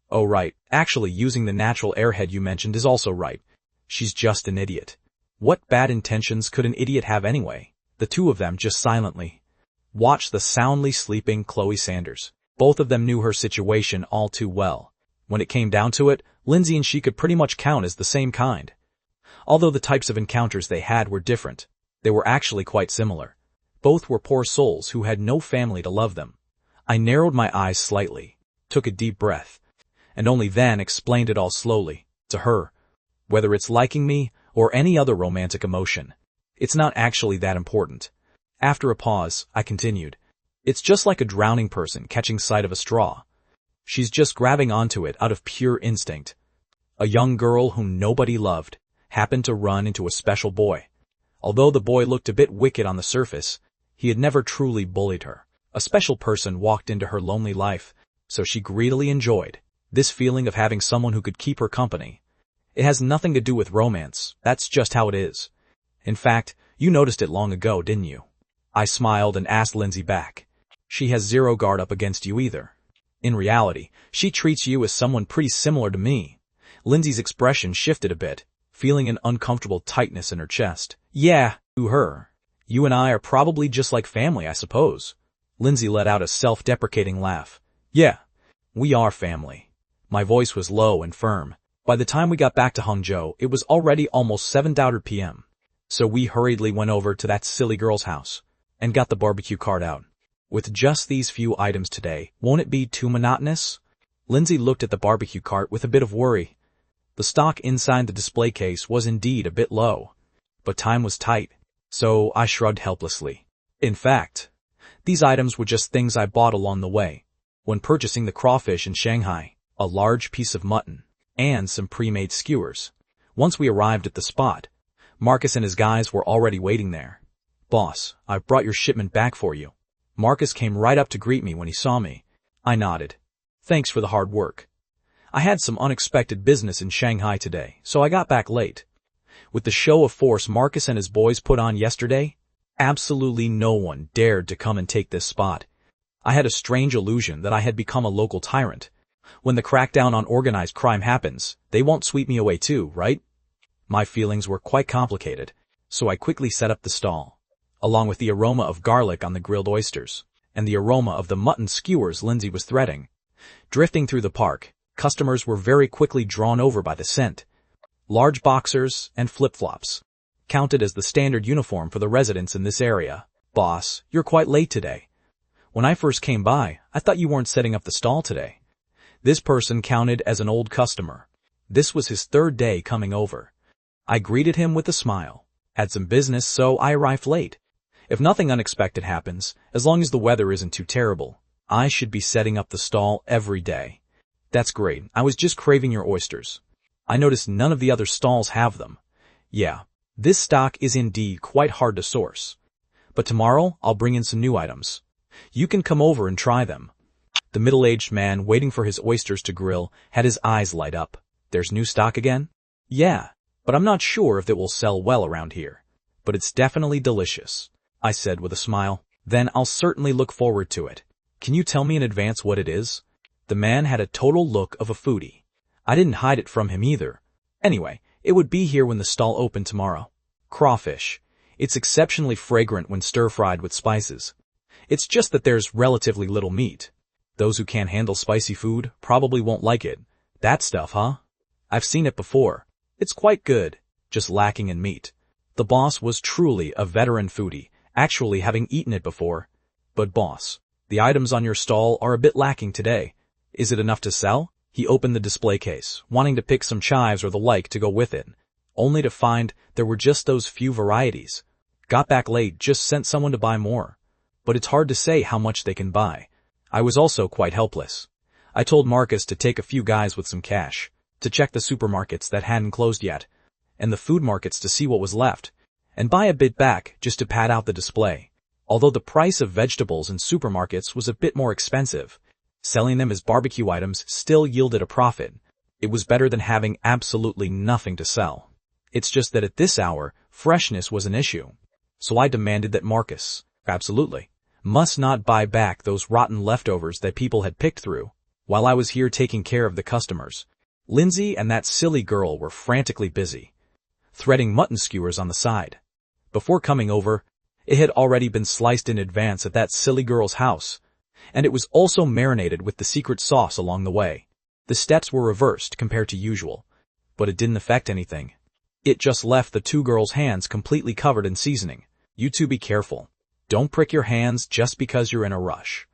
Oh right, actually using the natural airhead you mentioned is also right. She's just an idiot. What bad intentions could an idiot have anyway? The 2 of them just silently watched the soundly sleeping Chloe Sanders. Both of them knew her situation all too well. When it came down to it, Lindsay and she could pretty much count as the same kind. Although the types of encounters they had were different, they were actually quite similar. Both were poor souls who had no family to love them. I narrowed my eyes slightly, took a deep breath, and only then explained it all slowly, to her. Whether it's liking me or any other romantic emotion, it's not actually that important. After a pause, I continued. It's just like a drowning person catching sight of a straw. She's just grabbing onto it out of pure instinct. A young girl whom nobody loved happened to run into a special boy. Although the boy looked a bit wicked on the surface, he had never truly bullied her. A special person walked into her lonely life, so she greedily enjoyed this feeling of having someone who could keep her company. It has nothing to do with romance, that's just how it is. In fact, you noticed it long ago, didn't you? I smiled and asked Lindsay back. She has zero guard up against you either. In reality, she treats you as someone pretty similar to me. Lindsay's expression shifted a bit, feeling an uncomfortable tightness in her chest. Yeah, to her. You and I are probably just like family, I suppose. Lindsay let out a self-deprecating laugh. Yeah, we are family. My voice was low and firm. By the time we got back to Hangzhou, it was already almost 7:00 p.m. So we hurriedly went over to that silly girl's house and got the barbecue cart out. With just these few items today, won't it be too monotonous? Lindsay looked at the barbecue cart with a bit of worry. The stock inside the display case was indeed a bit low, but time was tight, so I shrugged helplessly. In fact, these items were just things I bought along the way. when purchasing the crawfish in Shanghai, a large piece of mutton, and some pre-made skewers. Once we arrived at the spot, Marcus and his guys were already waiting there. "Boss, I've brought your shipment back for you." Marcus came right up to greet me when he saw me. I nodded. "Thanks for the hard work. I had some unexpected business in Shanghai today, so I got back late." With the show of force Marcus and his boys put on yesterday, absolutely no one dared to come and take this spot. I had a strange illusion that I had become a local tyrant. When the crackdown on organized crime happens, they won't sweep me away too, right? My feelings were quite complicated, so I quickly set up the stall, along with the aroma of garlic on the grilled oysters, and the aroma of the mutton skewers Lindsay was threading. Drifting through the park, customers were very quickly drawn over by the scent. Large boxers and flip-flops counted as the standard uniform for the residents in this area. "Boss, you're quite late today. When I first came by, I thought you weren't setting up the stall today." This person counted as an old customer. This was his third day coming over. I greeted him with a smile. "Had some business, so I arrived late. If nothing unexpected happens, as long as the weather isn't too terrible, I should be setting up the stall every day." "That's great. I was just craving your oysters. I noticed none of the other stalls have them." "Yeah, this stock is indeed quite hard to source. But tomorrow I'll bring in some new items. You can come over and try them." The middle-aged man waiting for his oysters to grill had his eyes light up. "There's new stock again?" "Yeah, but I'm not sure if it will sell well around here. But it's definitely delicious," I said with a smile. "Then I'll certainly look forward to it. Can you tell me in advance what it is?" The man had a total look of a foodie. I didn't hide it from him either. Anyway, it would be here when the stall opened tomorrow. "Crawfish. It's exceptionally fragrant when stir-fried with spices. It's just that there's relatively little meat. Those who can't handle spicy food probably won't like it." "That stuff, huh? I've seen it before. It's quite good, just lacking in meat." The boss was truly a veteran foodie, actually having eaten it before. "But boss, the items on your stall are a bit lacking today. Is it enough to sell?" He opened the display case, wanting to pick some chives or the like to go with it, only to find there were just those few varieties. "Got back late, just sent someone to buy more. But it's hard to say how much they can buy." I was also quite helpless. I told Marcus to take a few guys with some cash, to check the supermarkets that hadn't closed yet, and the food markets to see what was left, and buy a bit back just to pad out the display. Although the price of vegetables in supermarkets was a bit more expensive, selling them as barbecue items still yielded a profit. It was better than having absolutely nothing to sell. It's just that at this hour, freshness was an issue. So I demanded that Marcus, absolutely, must not buy back those rotten leftovers that people had picked through, while I was here taking care of the customers. Lindsay and that silly girl were frantically busy, threading mutton skewers on the side. Before coming over, it had already been sliced in advance at that silly girl's house, and it was also marinated with the secret sauce along the way. The steps were reversed compared to usual, but it didn't affect anything. It just left the two girls' hands completely covered in seasoning. "You two be careful. Don't prick your hands just because you're in a rush,"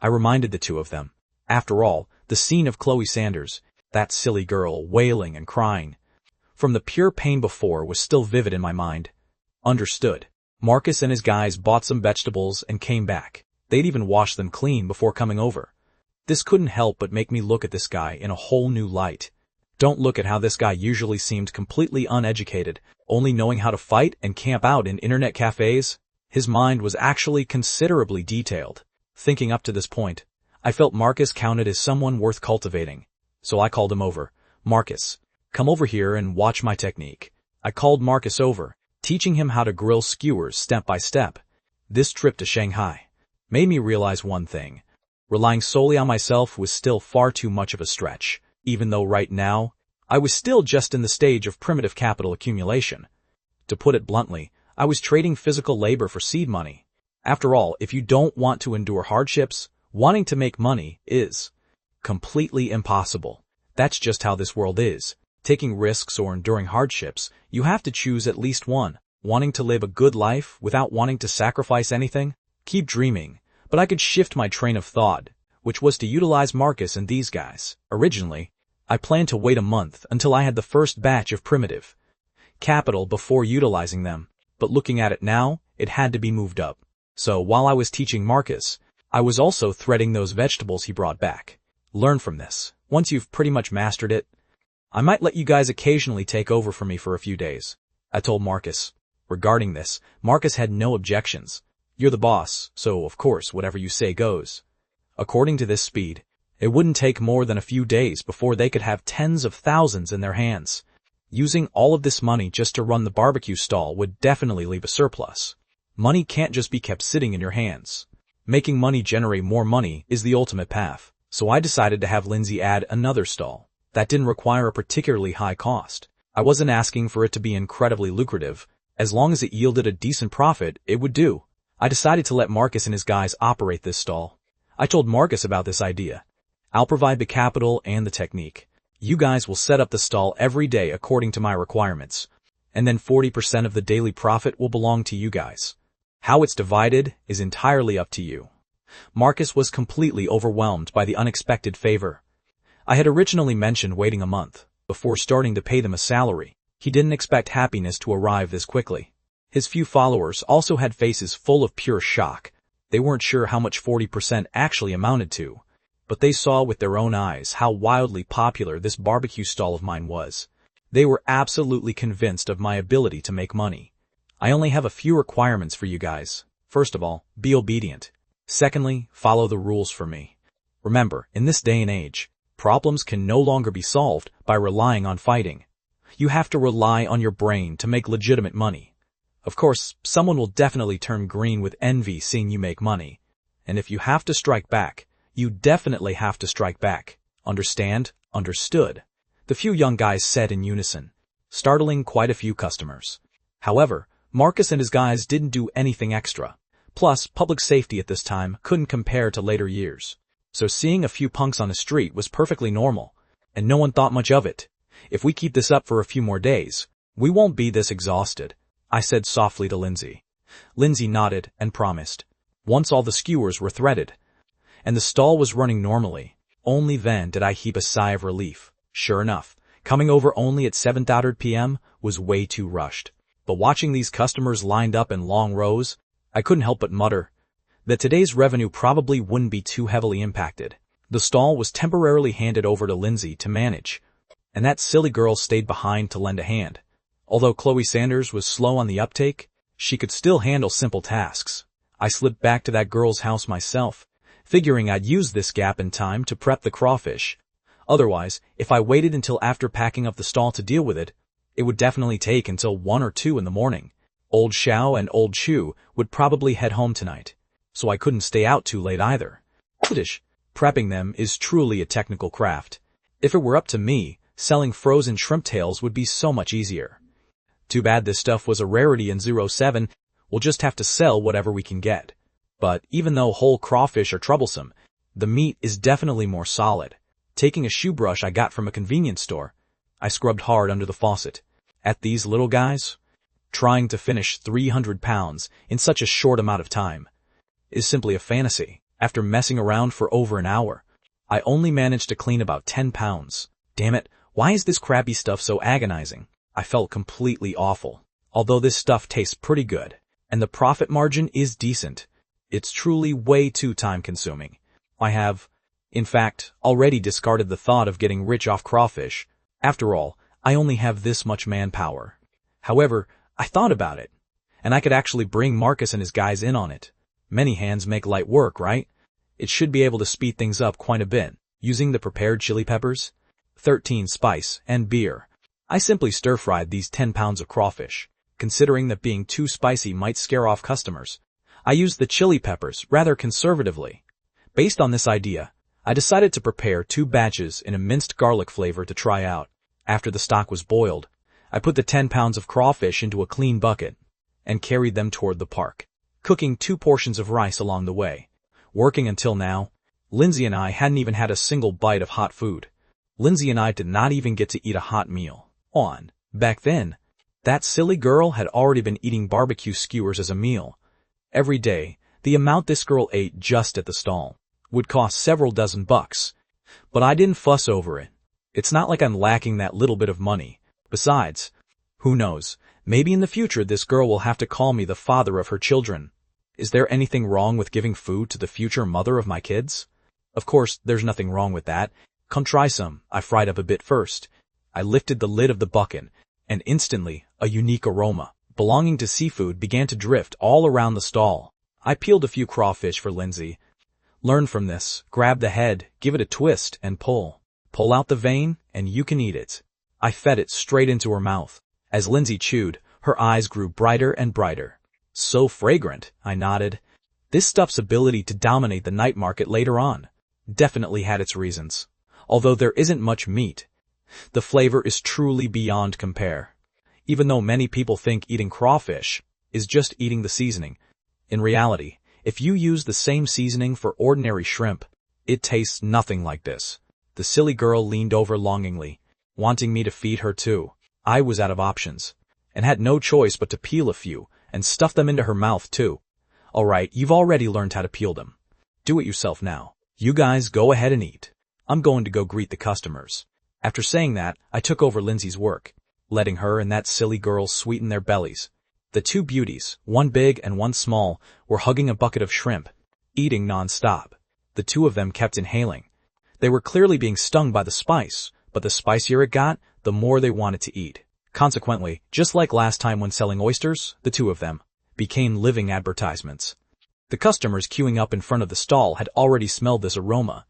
I reminded the two of them. After all, the scene of Chloe Sanders, that silly girl, wailing and crying from the pure pain before, was still vivid in my mind. Understood. Marcus and his guys bought some vegetables and came back. They'd even washed them clean before coming over. This couldn't help but make me look at this guy in a whole new light. Don't look at how this guy usually seemed completely uneducated, only knowing how to fight and camp out in internet cafes. His mind was actually considerably detailed. Thinking up to this point, I felt Marcus counted as someone worth cultivating. So I called him over. "Marcus, come over here and watch my technique." I called Marcus over, teaching him how to grill skewers step by step. This trip to Shanghai made me realize one thing. Relying solely on myself was still far too much of a stretch, even though right now, I was still just in the stage of primitive capital accumulation. To put it bluntly, I was trading physical labor for seed money. After all, if you don't want to endure hardships, wanting to make money is completely impossible. That's just how this world is. Taking risks or enduring hardships, you have to choose at least one. Wanting to live a good life without wanting to sacrifice anything? Keep dreaming. But I could shift my train of thought, which was to utilize Marcus and these guys. Originally, I planned to wait a month until I had the first batch of primitive capital before utilizing them. But looking at it now, it had to be moved up. So while I was teaching Marcus, I was also threading those vegetables he brought back. Learn from this. Once you've pretty much mastered it, I might let you guys occasionally take over for me for a few days, I told Marcus. Regarding this, Marcus had no objections. You're the boss, so of course whatever you say goes. According to this speed, it wouldn't take more than a few days before they could have tens of thousands in their hands. Using all of this money just to run the barbecue stall would definitely leave a surplus. Money can't just be kept sitting in your hands. Making money generate more money is the ultimate path, so I decided to have Lindsay add another stall. That didn't require a particularly high cost. I wasn't asking for it to be incredibly lucrative. As long as it yielded a decent profit, it would do. I decided to let Marcus and his guys operate this stall. I told Marcus about this idea. I'll provide the capital and the technique. You guys will set up the stall every day according to my requirements. And then 40% of the daily profit will belong to you guys. How it's divided is entirely up to you. Marcus was completely overwhelmed by the unexpected favor. I had originally mentioned waiting a month before starting to pay them a salary. He didn't expect happiness to arrive this quickly. His few followers also had faces full of pure shock. They weren't sure how much 40% actually amounted to, but they saw with their own eyes how wildly popular this barbecue stall of mine was. They were absolutely convinced of my ability to make money. I only have a few requirements for you guys. First of all, be obedient. Secondly, follow the rules for me. Remember, in this day and age, problems can no longer be solved by relying on fighting. You have to rely on your brain to make legitimate money. Of course, someone will definitely turn green with envy seeing you make money. And if you have to strike back, you definitely have to strike back. Understand? Understood. The few young guys said in unison, startling quite a few customers. However, Marcus and his guys didn't do anything extra. Plus, public safety at this time couldn't compare to later years. So seeing a few punks on the street was perfectly normal, and no one thought much of it. If we keep this up for a few more days, we won't be this exhausted, I said softly to Lindsay. Lindsay nodded and promised. Once all the skewers were threaded, and the stall was running normally, only then did I heave a sigh of relief. Sure enough, coming over only at 7:30 p.m. was way too rushed. But watching these customers lined up in long rows, I couldn't help but mutter that today's revenue probably wouldn't be too heavily impacted. The stall was temporarily handed over to Lindsay to manage, and that silly girl stayed behind to lend a hand. Although Chloe Sanders was slow on the uptake, she could still handle simple tasks. I slipped back to that girl's house myself, figuring I'd use this gap in time to prep the crawfish. Otherwise, if I waited until after packing up the stall to deal with it, it would definitely take until 1 or 2 in the morning. Old Xiao and Old Chu would probably head home tonight, so I couldn't stay out too late either. Prepping them is truly a technical craft. If it were up to me, selling frozen shrimp tails would be so much easier. Too bad this stuff was a rarity in 07, we'll just have to sell whatever we can get. But even though whole crawfish are troublesome, the meat is definitely more solid. Taking a shoe brush I got from a convenience store, I scrubbed hard under the faucet. At these little guys, trying to finish 300 pounds in such a short amount of time is simply a fantasy. After messing around for over an hour, I only managed to clean about 10 pounds. Damn it, why is this crappy stuff so agonizing? I felt completely awful. Although this stuff tastes pretty good, and the profit margin is decent, it's truly way too time-consuming. I have, in fact, already discarded the thought of getting rich off crawfish. After all, I only have this much manpower. However, I thought about it, and I could actually bring Marcus and his guys in on it. Many hands make light work, right? It should be able to speed things up quite a bit. Using the prepared chili peppers, 13 spice, and beer, I simply stir-fried these 10 pounds of crawfish. Considering that being too spicy might scare off customers, I used the chili peppers rather conservatively. Based on this idea, I decided to prepare 2 batches in a minced garlic flavor to try out. After the stock was boiled, I put the 10 pounds of crawfish into a clean bucket and carried them toward the park, cooking 2 portions of rice along the way. Working until now, Lindsay and I hadn't even had a single bite of hot food. Lindsay and I did not even get to eat a hot meal. Back then, that silly girl had already been eating barbecue skewers as a meal. Every day, the amount this girl ate just at the stall would cost several dozen bucks. But I didn't fuss over it. It's not like I'm lacking that little bit of money. Besides, who knows, maybe in the future this girl will have to call me the father of her children. Is there anything wrong with giving food to the future mother of my kids? Of course, there's nothing wrong with that. Come try some. I fried up a bit first. I lifted the lid of the bucket, and instantly, a unique aroma, belonging to seafood, began to drift all around the stall. I peeled a few crawfish for Lindsay. Learn from this. Grab the head, give it a twist, and pull. Pull out the vein, and you can eat it. I fed it straight into her mouth. As Lindsay chewed, her eyes grew brighter and brighter. So fragrant, I nodded. This stuff's ability to dominate the night market later on definitely had its reasons. Although there isn't much meat, the flavor is truly beyond compare. Even though many people think eating crawfish is just eating the seasoning, in reality, if you use the same seasoning for ordinary shrimp, it tastes nothing like this. The silly girl leaned over longingly, wanting me to feed her too. I was out of options, and had no choice but to peel a few and stuff them into her mouth too. Alright, you've already learned how to peel them. Do it yourself now. You guys go ahead and eat. I'm going to go greet the customers. After saying that, I took over Lindsay's work, letting her and that silly girl sweeten their bellies. The two beauties, one big and one small, were hugging a bucket of shrimp, eating non-stop. The two of them kept inhaling. They were clearly being stung by the spice, but the spicier it got, the more they wanted to eat. Consequently, just like last time when selling oysters, the two of them became living advertisements. The customers queuing up in front of the stall had already smelled this aroma,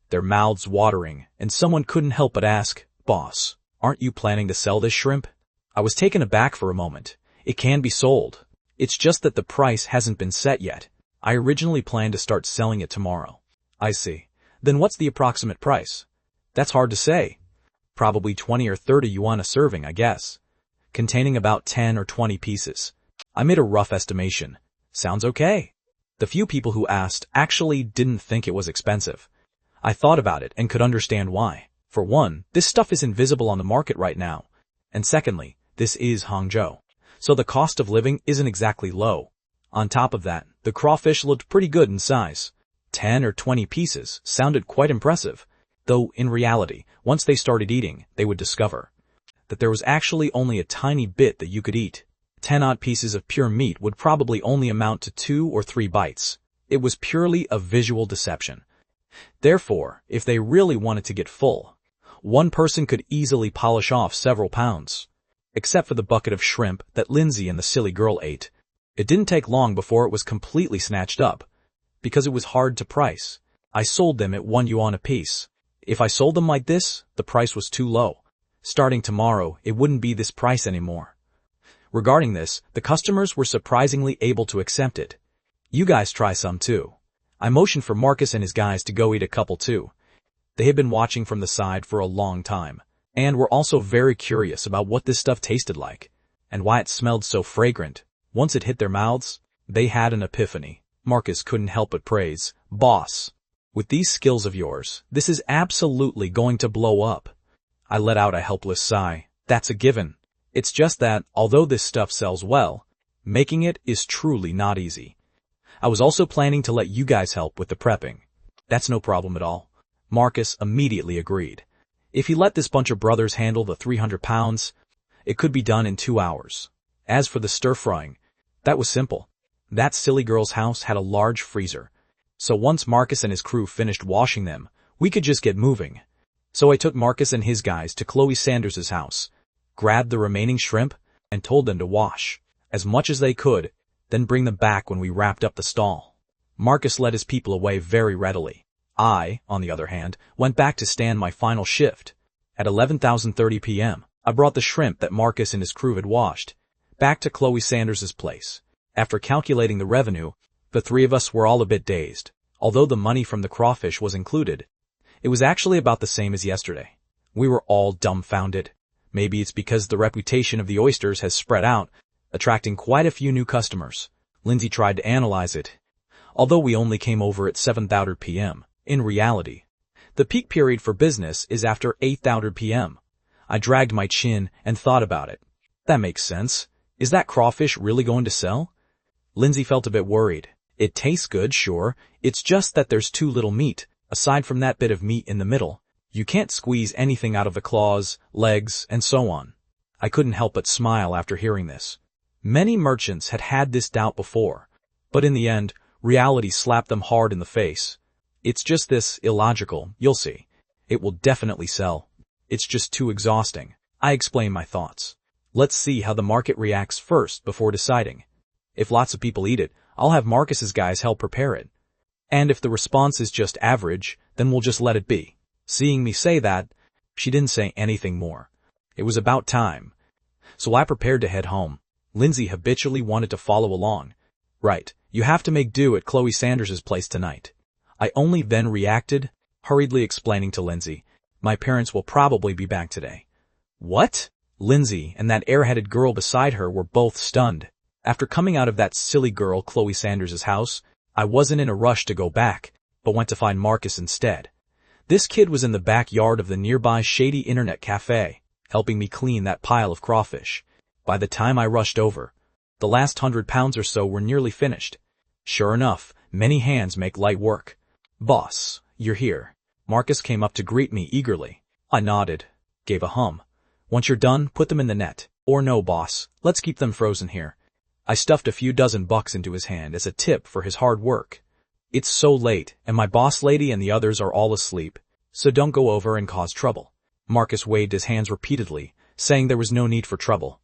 their mouths watering, and someone couldn't help but ask, "Boss, aren't you planning to sell this shrimp?" I was taken aback for a moment. It can be sold. It's just that the price hasn't been set yet. I originally planned to start selling it tomorrow. I see. Then what's the approximate price? That's hard to say. Probably 20 or 30 yuan a serving, I guess. Containing about 10 or 20 pieces. I made a rough estimation. Sounds okay. The few people who asked actually didn't think it was expensive. I thought about it and could understand why. For one, this stuff is invisible on the market right now. And secondly, this is Hangzhou, so the cost of living isn't exactly low. On top of that, the crawfish looked pretty good in size. 10 or 20 pieces sounded quite impressive, though in reality, once they started eating, they would discover that there was actually only a tiny bit that you could eat. 10 odd pieces of pure meat would probably only amount to 2 or 3 bites. It was purely a visual deception. Therefore, if they really wanted to get full, one person could easily polish off several pounds. Except for the bucket of shrimp that Lindsay and the silly girl ate. It didn't take long before it was completely snatched up, because it was hard to price. I sold them at 1 yuan apiece. If I sold them like this, the price was too low. Starting tomorrow, it wouldn't be this price anymore. Regarding this, the customers were surprisingly able to accept it. You guys try some too. I motioned for Marcus and his guys to go eat a couple too. They had been watching from the side for a long time, and were also very curious about what this stuff tasted like, and why it smelled so fragrant. Once it hit their mouths, they had an epiphany. Marcus couldn't help but praise, "Boss, with these skills of yours, this is absolutely going to blow up." I let out a helpless sigh. That's a given. It's just that, although this stuff sells well, making it is truly not easy. I was also planning to let you guys help with the prepping. That's no problem at all. Marcus immediately agreed. If he let this bunch of brothers handle the 300 pounds, it could be done in 2 hours. As for the stir-frying, that was simple. That silly girl's house had a large freezer, so once Marcus and his crew finished washing them, we could just get moving. So I took Marcus and his guys to Chloe Sanders's house, grabbed the remaining shrimp, and told them to wash as much as they could, then bring them back when we wrapped up the stall. Marcus led his people away very readily. I, on the other hand, went back to stand my final shift. At 11:30 p.m., I brought the shrimp that Marcus and his crew had washed back to Chloe Sanders's place. After calculating the revenue, the three of us were all a bit dazed. Although the money from the crawfish was included, it was actually about the same as yesterday. We were all dumbfounded. Maybe it's because the reputation of the oysters has spread out, attracting quite a few new customers. Lindsay tried to analyze it. Although we only came over at 7:30 p.m., in reality, the peak period for business is after 8:30 p.m. I dragged my chin and thought about it. That makes sense. Is that crawfish really going to sell? Lindsay felt a bit worried. It tastes good, sure. It's just that there's too little meat. Aside from that bit of meat in the middle, you can't squeeze anything out of the claws, legs, and so on. I couldn't help but smile after hearing this. Many merchants had had this doubt before, But in the end, reality slapped them hard in the face. It's just this illogical, you'll see. It will definitely sell. It's just too exhausting. I explain my thoughts. Let's see how the market reacts first before deciding. If lots of people eat it, I'll have Marcus's guys help prepare it. And if the response is just average, then we'll just let it be. Seeing me say that, she didn't say anything more. It was about time. So I prepared to head home. Lindsay habitually wanted to follow along. Right, you have to make do at Chloe Sanders's place tonight. I only then reacted, hurriedly explaining to Lindsay, my parents will probably be back today. What? Lindsay and that airheaded girl beside her were both stunned. After coming out of that silly girl Chloe Sanders's house, I wasn't in a rush to go back, but went to find Marcus instead. This kid was in the backyard of the nearby shady internet cafe, helping me clean that pile of crawfish. By the time I rushed over, the last 100 pounds or so were nearly finished. Sure enough, many hands make light work. Boss, you're here. Marcus came up to greet me eagerly. I nodded, gave a hum. Once you're done, put them in the net. Or no, boss, let's keep them frozen here. I stuffed a few dozen bucks into his hand as a tip for his hard work. It's so late, and my boss lady and the others are all asleep, so don't go over and cause trouble. Marcus waved his hands repeatedly, saying there was no need for trouble.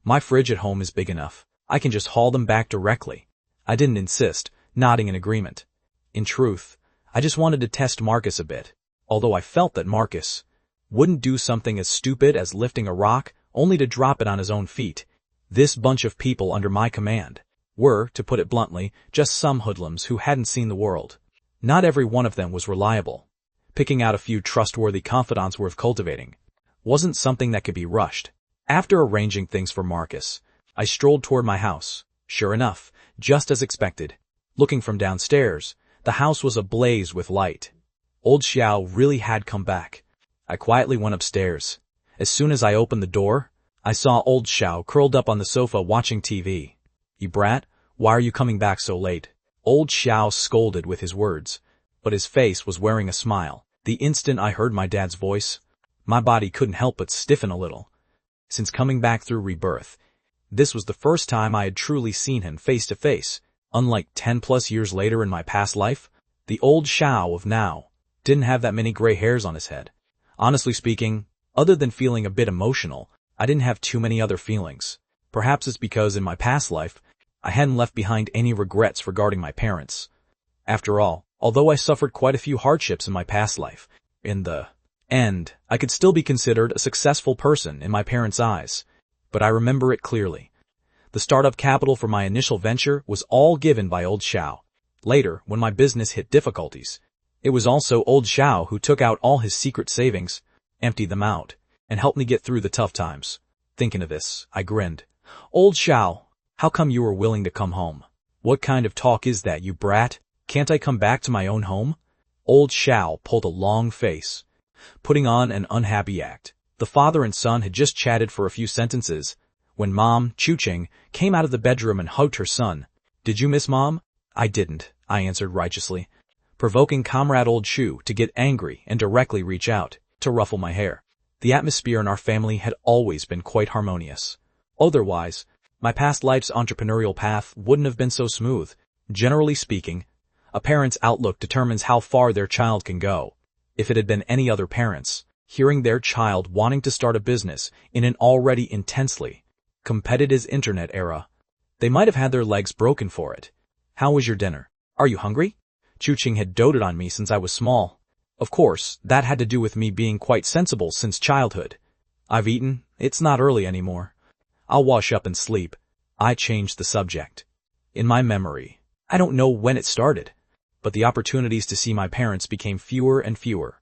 My fridge at home is big enough. I can just haul them back directly. I didn't insist, nodding in agreement. In truth, I just wanted to test Marcus a bit, although I felt that Marcus wouldn't do something as stupid as lifting a rock only to drop it on his own feet. This bunch of people under my command were, to put it bluntly, just some hoodlums who hadn't seen the world. Not every one of them was reliable. Picking out a few trustworthy confidants worth cultivating wasn't something that could be rushed. After arranging things for Marcus, I strolled toward my house. Sure enough, just as expected. Looking from downstairs, the house was ablaze with light. Old Xiao really had come back. I quietly went upstairs. As soon as I opened the door, I saw old Xiao curled up on the sofa watching TV. You brat, why are you coming back so late? Old Xiao scolded with his words, but his face was wearing a smile. The instant I heard my dad's voice, my body couldn't help but stiffen a little. Since coming back through rebirth, this was the first time I had truly seen him face to face. Unlike 10+ years later in my past life, the old Xiao of now didn't have that many gray hairs on his head. Honestly speaking, other than feeling a bit emotional, I didn't have too many other feelings. Perhaps it's because in my past life, I hadn't left behind any regrets regarding my parents. After all, although I suffered quite a few hardships in my past life, in the end, I could still be considered a successful person in my parents' eyes. But I remember it clearly. The startup capital for my initial venture was all given by old Xiao. Later, when my business hit difficulties, it was also old Xiao who took out all his secret savings, emptied them out, and helped me get through the tough times. Thinking of this, I grinned. Old Xiao, how come you were willing to come home? What kind of talk is that, you brat? Can't I come back to my own home? Old Xiao pulled a long face, putting on an unhappy act. The father and son had just chatted for a few sentences when Mom, Chuching, came out of the bedroom and hugged her son. Did you miss Mom? I didn't, I answered righteously, provoking comrade old Chu to get angry and directly reach out to ruffle my hair. The atmosphere in our family had always been quite harmonious. Otherwise, my past life's entrepreneurial path wouldn't have been so smooth. Generally speaking, a parent's outlook determines how far their child can go. If it had been any other parents, hearing their child wanting to start a business in an already intensely competitive internet era, they might have had their legs broken for it. How was your dinner? Are you hungry? Chuching had doted on me since I was small. Of course, that had to do with me being quite sensible since childhood. I've eaten, it's not early anymore. I'll wash up and sleep. I changed the subject. In my memory, I don't know when it started, but the opportunities to see my parents became fewer and fewer.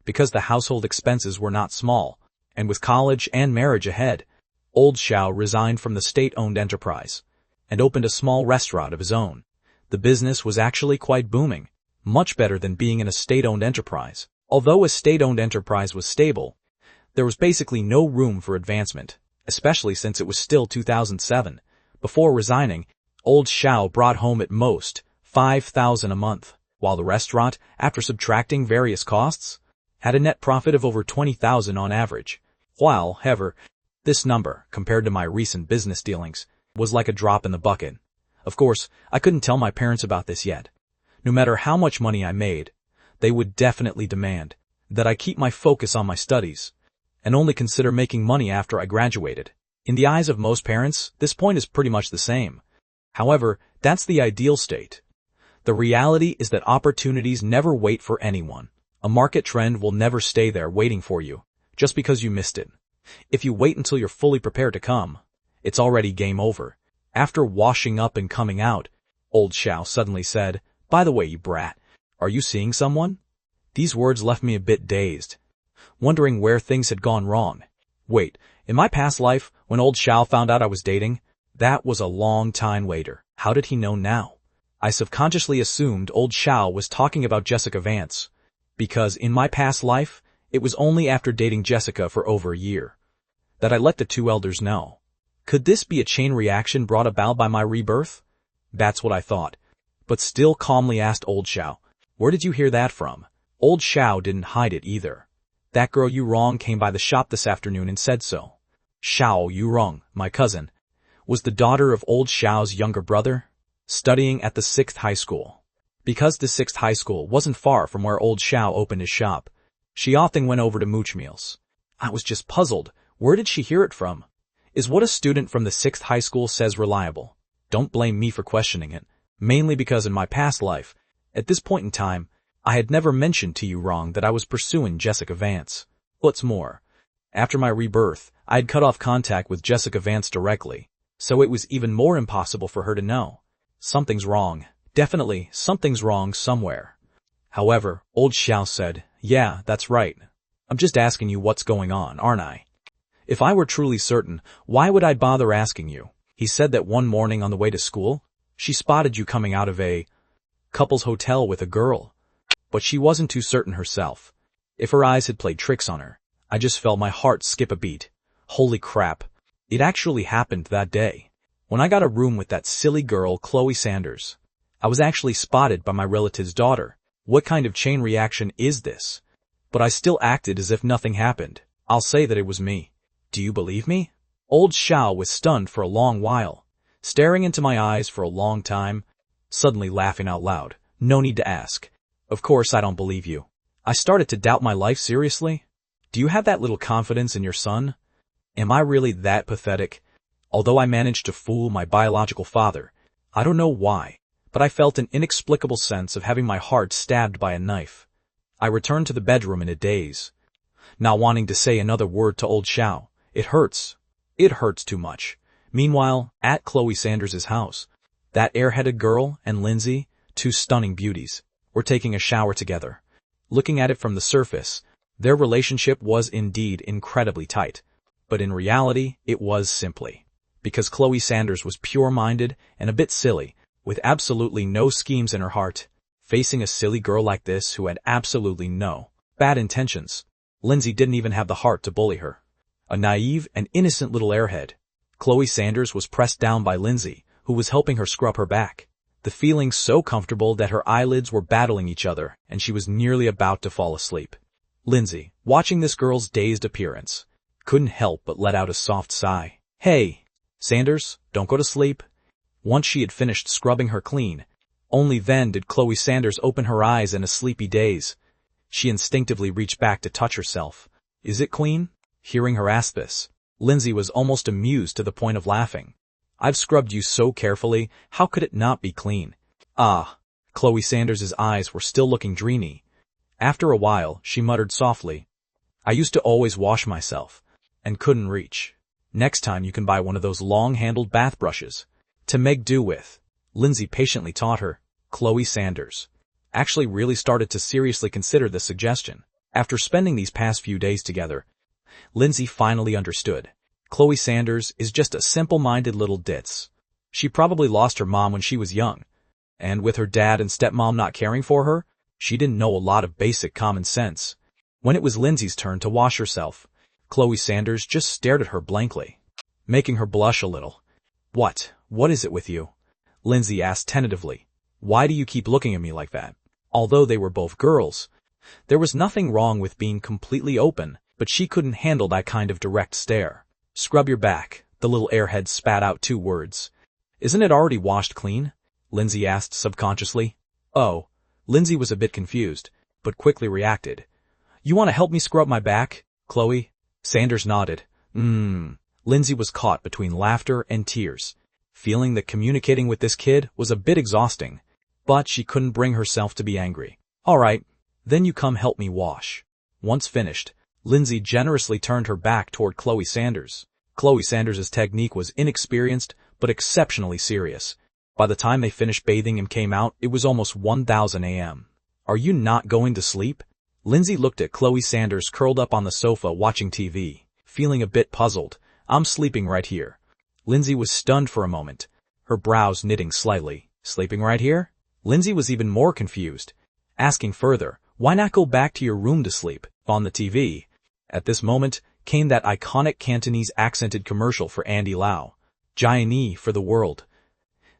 Because the household expenses were not small, and with college and marriage ahead, old Xiao resigned from the state-owned enterprise and opened a small restaurant of his own. The business was actually quite booming, much better than being in a state-owned enterprise. Although a state-owned enterprise was stable, there was basically no room for advancement, especially since it was still 2007. Before resigning, old Xiao brought home at most $5,000 a month, while the restaurant, after subtracting various costs, had a net profit of over $20,000 on average. While, however, this number, compared to my recent business dealings, was like a drop in the bucket. Of course, I couldn't tell my parents about this yet. No matter how much money I made, they would definitely demand that I keep my focus on my studies and only consider making money after I graduated. In the eyes of most parents, this point is pretty much the same. However, that's the ideal state. The reality is that opportunities never wait for anyone. A market trend will never stay there waiting for you, just because you missed it. If you wait until you're fully prepared to come, it's already game over. After washing up and coming out, old Xiao suddenly said, "By the way, you brat, are you seeing someone?" These words left me a bit dazed, wondering where things had gone wrong. Wait, in my past life, when old Xiao found out I was dating, that was a long time later. How did he know now? I subconsciously assumed old Xiao was talking about Jessica Vance, because in my past life, it was only after dating Jessica for over a year that I let the two elders know. Could this be a chain reaction brought about by my rebirth? That's what I thought, but still calmly asked old Xiao, "Where did you hear that from?" Old Xiao didn't hide it either. "That girl Yurong came by the shop this afternoon and said so." Xiao Yurong, my cousin, was the daughter of old Xiao's younger brother, studying at the 6th high school. Because the 6th high school wasn't far from where old Xiao opened his shop, she often went over to mooch meals. I was just puzzled. Where did she hear it from? Is what a student from the 6th high school says reliable? Don't blame me for questioning it, mainly because in my past life, at this point in time, I had never mentioned to you wrong that I was pursuing Jessica Vance. What's more, after my rebirth, I had cut off contact with Jessica Vance directly, so it was even more impossible for her to know. Something's wrong. Definitely, something's wrong somewhere. However, old Xiao said, "Yeah, that's right. I'm just asking you what's going on, aren't I? If I were truly certain, why would I bother asking you?" He said that one morning on the way to school, she spotted you coming out of a couple's hotel with a girl. But she wasn't too certain herself. If her eyes had played tricks on her, I just felt my heart skip a beat. Holy crap. It actually happened that day. When I got a room with that silly girl, Chloe Sanders, I was actually spotted by my relative's daughter. What kind of chain reaction is this? But I still acted as if nothing happened. I'll say that it was me. Do you believe me? Old Xiao was stunned for a long while, staring into my eyes for a long time, suddenly laughing out loud. No need to ask. Of course I don't believe you. I started to doubt my life seriously. Do you have that little confidence in your son? Am I really that pathetic? Although I managed to fool my biological father, I don't know why, but I felt an inexplicable sense of having my heart stabbed by a knife. I returned to the bedroom in a daze, not wanting to say another word to old Xiao. It hurts. It hurts too much. Meanwhile, at Chloe Sanders' house, that airheaded girl and Lindsay, two stunning beauties, were taking a shower together. Looking at it from the surface, their relationship was indeed incredibly tight. But in reality, it was simply because Chloe Sanders was pure-minded and a bit silly, with absolutely no schemes in her heart. Facing a silly girl like this who had absolutely no bad intentions, Lindsay didn't even have the heart to bully her. A naive and innocent little airhead, Chloe Sanders was pressed down by Lindsay, who was helping her scrub her back. The feeling so comfortable that her eyelids were battling each other and she was nearly about to fall asleep. Lindsay, watching this girl's dazed appearance, couldn't help but let out a soft sigh. "Hey, Sanders, don't go to sleep." Once she had finished scrubbing her clean, only then did Chloe Sanders open her eyes in a sleepy daze. She instinctively reached back to touch herself. "Is it clean?" Hearing her ask this, Lindsay was almost amused to the point of laughing. "I've scrubbed you so carefully, how could it not be clean?" "Ah." Chloe Sanders' eyes were still looking dreamy. After a while, she muttered softly, "I used to always wash myself, and couldn't reach. Next time you can buy one of those long-handled bath brushes to make do with." Lindsay patiently taught her. Chloe Sanders actually really started to seriously consider the suggestion. After spending these past few days together, Lindsay finally understood. Chloe Sanders is just a simple-minded little ditz. She probably lost her mom when she was young, and with her dad and stepmom not caring for her, she didn't know a lot of basic common sense. When it was Lindsay's turn to wash herself, Chloe Sanders just stared at her blankly, making her blush a little. What is it with you?" Lindsay asked tentatively. "Why do you keep looking at me like that?" Although they were both girls, there was nothing wrong with being completely open, but she couldn't handle that kind of direct stare. "Scrub your back," the little airhead spat out 2 words. Isn't it already washed clean? Lindsay asked subconsciously. Oh. Lindsay was a bit confused, but quickly reacted. You want to help me scrub my back, Chloe? Sanders nodded. Lindsay was caught between laughter and tears, feeling that communicating with this kid was a bit exhausting, but she couldn't bring herself to be angry. All right, then you come help me wash. Once finished, Lindsay generously turned her back toward Chloe Sanders. Chloe Sanders' technique was inexperienced, but exceptionally serious. By the time they finished bathing and came out, it was almost 1000 a.m. Are you not going to sleep? Lindsay looked at Chloe Sanders curled up on the sofa watching TV, feeling a bit puzzled. I'm sleeping right here. Lindsay was stunned for a moment, her brows knitting slightly. Sleeping right here? Lindsay was even more confused, asking further, why not go back to your room to sleep? On the TV, at this moment, came that iconic Cantonese accented commercial for Andy Lau, Giant for the world.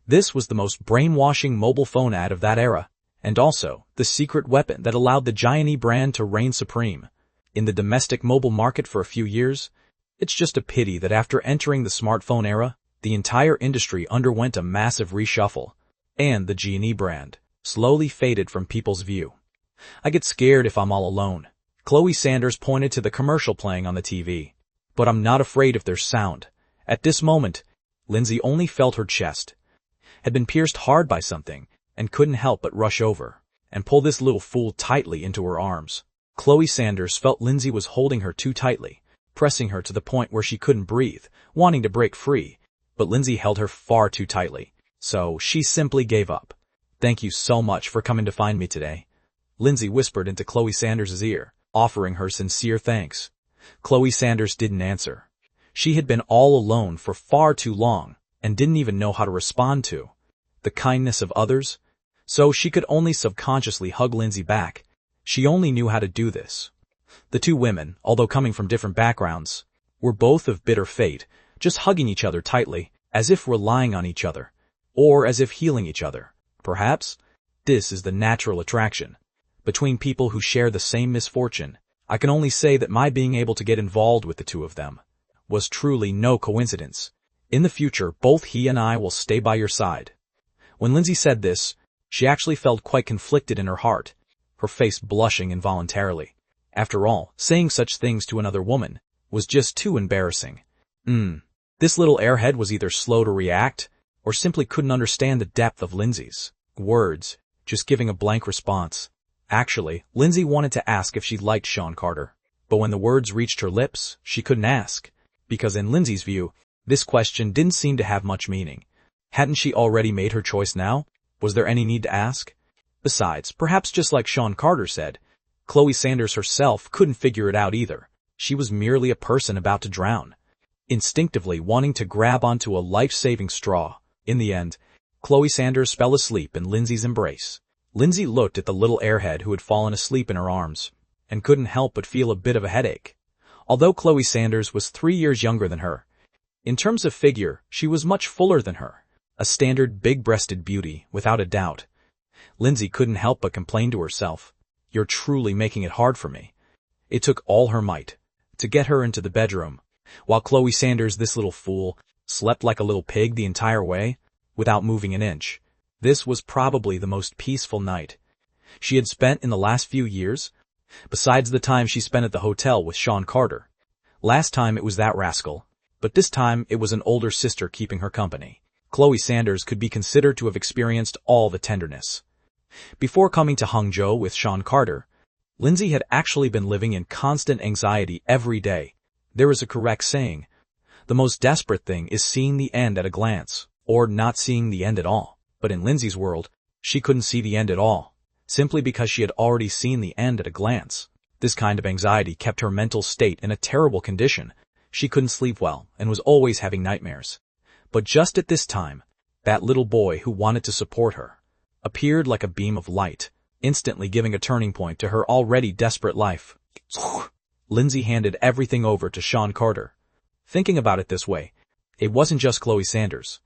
This was the most brainwashing mobile phone ad of that era, and also the secret weapon that allowed the Giant brand to reign supreme in the domestic mobile market for a few years. It's just a pity that after entering the smartphone era, the entire industry underwent a massive reshuffle, and the Giant brand slowly faded from people's view. I get scared if I'm all alone. Chloe Sanders pointed to the commercial playing on the TV. But I'm not afraid if there's sound. At this moment, Lindsay only felt her chest had been pierced hard by something, and couldn't help but rush over and pull this little fool tightly into her arms. Chloe Sanders felt Lindsay was holding her too tightly, pressing her to the point where she couldn't breathe, wanting to break free, but Lindsay held her far too tightly, so she simply gave up. Thank you so much for coming to find me today, Lindsay whispered into Chloe Sanders' ear, offering her sincere thanks. Chloe Sanders didn't answer. She had been all alone for far too long and didn't even know how to respond to the kindness of others, so she could only subconsciously hug Lindsay back. She only knew how to do this. The two women, although coming from different backgrounds, were both of bitter fate, just hugging each other tightly, as if relying on each other, or as if healing each other. Perhaps this is the natural attraction between people who share the same misfortune. I can only say that my being able to get involved with the two of them was truly no coincidence. In the future, both he and I will stay by your side. When Lindsay said this, she actually felt quite conflicted in her heart, her face blushing involuntarily. After all, saying such things to another woman was just too embarrassing. This little airhead was either slow to react, or simply couldn't understand the depth of Lindsay's words, just giving a blank response. Actually, Lindsay wanted to ask if she liked Sean Carter, but when the words reached her lips, she couldn't ask, because in Lindsay's view, this question didn't seem to have much meaning. Hadn't she already made her choice now? Was there any need to ask? Besides, perhaps just like Sean Carter said, Chloe Sanders herself couldn't figure it out either. She was merely a person about to drown, instinctively wanting to grab onto a life-saving straw. In the end, Chloe Sanders fell asleep in Lindsay's embrace. Lindsay looked at the little airhead who had fallen asleep in her arms, and couldn't help but feel a bit of a headache. Although Chloe Sanders was 3 years younger than her, in terms of figure, she was much fuller than her. A standard big-breasted beauty, without a doubt. Lindsay couldn't help but complain to herself, "You're truly making it hard for me." It took all her might to get her into the bedroom, while Chloe Sanders, this little fool, slept like a little pig the entire way, without moving an inch. This was probably the most peaceful night she had spent in the last few years, besides the time she spent at the hotel with Sean Carter. Last time it was that rascal, but this time it was an older sister keeping her company. Chloe Sanders could be considered to have experienced all the tenderness. Before coming to Hangzhou with Sean Carter, Lindsay had actually been living in constant anxiety every day. There is a correct saying, the most desperate thing is seeing the end at a glance, or not seeing the end at all. But in Lindsay's world, she couldn't see the end at all, simply because she had already seen the end at a glance. This kind of anxiety kept her mental state in a terrible condition. She couldn't sleep well and was always having nightmares. But just at this time, that little boy who wanted to support her appeared like a beam of light, instantly giving a turning point to her already desperate life. Lindsay handed everything over to Sean Carter. Thinking about it this way, it wasn't just Chloe Sanders.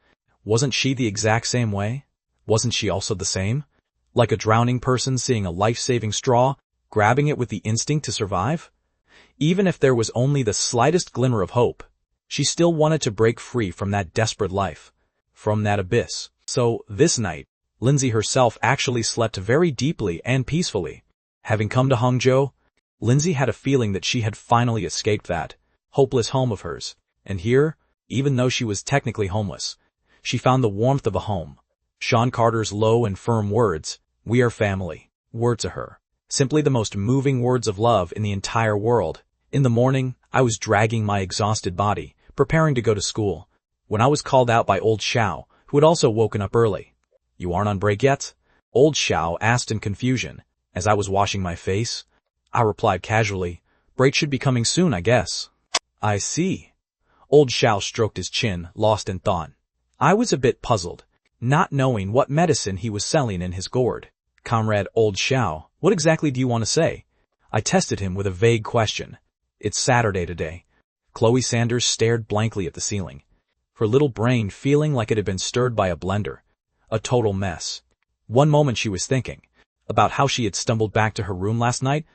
Wasn't she the exact same way? Wasn't she also the same? Like a drowning person seeing a life-saving straw, grabbing it with the instinct to survive? Even if there was only the slightest glimmer of hope, she still wanted to break free from that desperate life. from that abyss. So, this night, Lindsay herself actually slept very deeply and peacefully. Having come to Hangzhou, Lindsay had a feeling that she had finally escaped that hopeless home of hers. And here, even though she was technically homeless, she found the warmth of a home. Sean Carter's low and firm words, "We are family," were to her simply the most moving words of love in the entire world. In the morning, I was dragging my exhausted body, preparing to go to school, when I was called out by old Xiao, who had also woken up early. "You aren't on break yet?" Old Xiao asked in confusion. As I was washing my face, I replied casually, "Break should be coming soon, I guess." "I see." Old Xiao stroked his chin, lost in thought. I was a bit puzzled, not knowing what medicine he was selling in his gourd. "Comrade Old Xiao, what exactly do you want to say?" I tested him with a vague question. "It's Saturday today." Chloe Sanders stared blankly at the ceiling, her little brain feeling like it had been stirred by a blender. A total mess. One moment she was thinking about how she had stumbled back to her room last night.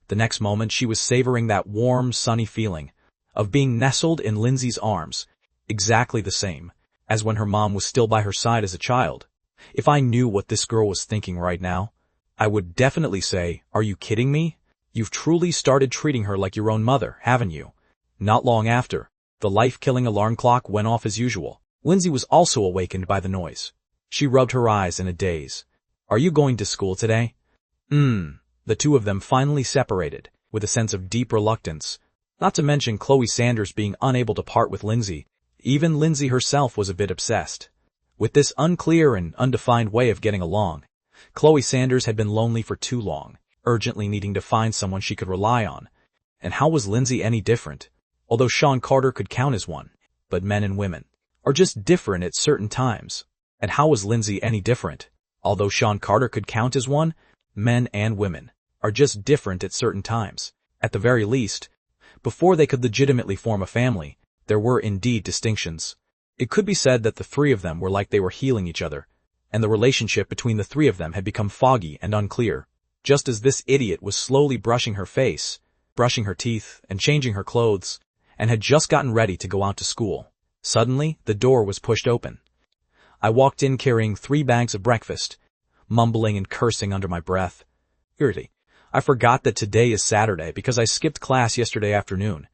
The next moment she was savoring that warm, sunny feeling of being nestled in Lindsay's arms, exactly the same as when her mom was still by her side as a child. If I knew what this girl was thinking right now, I would definitely say, "Are you kidding me? You've truly started treating her like your own mother, haven't you?" Not long after, the life-killing alarm clock went off as usual. Lindsay was also awakened by the noise. She rubbed her eyes in a daze. "Are you going to school today?" The two of them finally separated, with a sense of deep reluctance. Not to mention Chloe Sanders being unable to part with Lindsay. Even Lindsay herself was a bit obsessed with this unclear and undefined way of getting along. Chloe Sanders had been lonely for too long, urgently needing to find someone she could rely on. And how was Lindsay any different? Although Sean Carter could count as one, but men and women are just different at certain times. And how was Lindsay any different? Although Sean Carter could count as one, men and women are just different at certain times. At the very least, before they could legitimately form a family, there were indeed distinctions. It could be said that the three of them were like they were healing each other, and the relationship between the three of them had become foggy and unclear. Just as this idiot was slowly brushing her face, brushing her teeth, and changing her clothes, and had just gotten ready to go out to school, suddenly the door was pushed open. I walked in carrying 3 bags of breakfast, mumbling and cursing under my breath. I forgot that today is Saturday because I skipped class yesterday afternoon.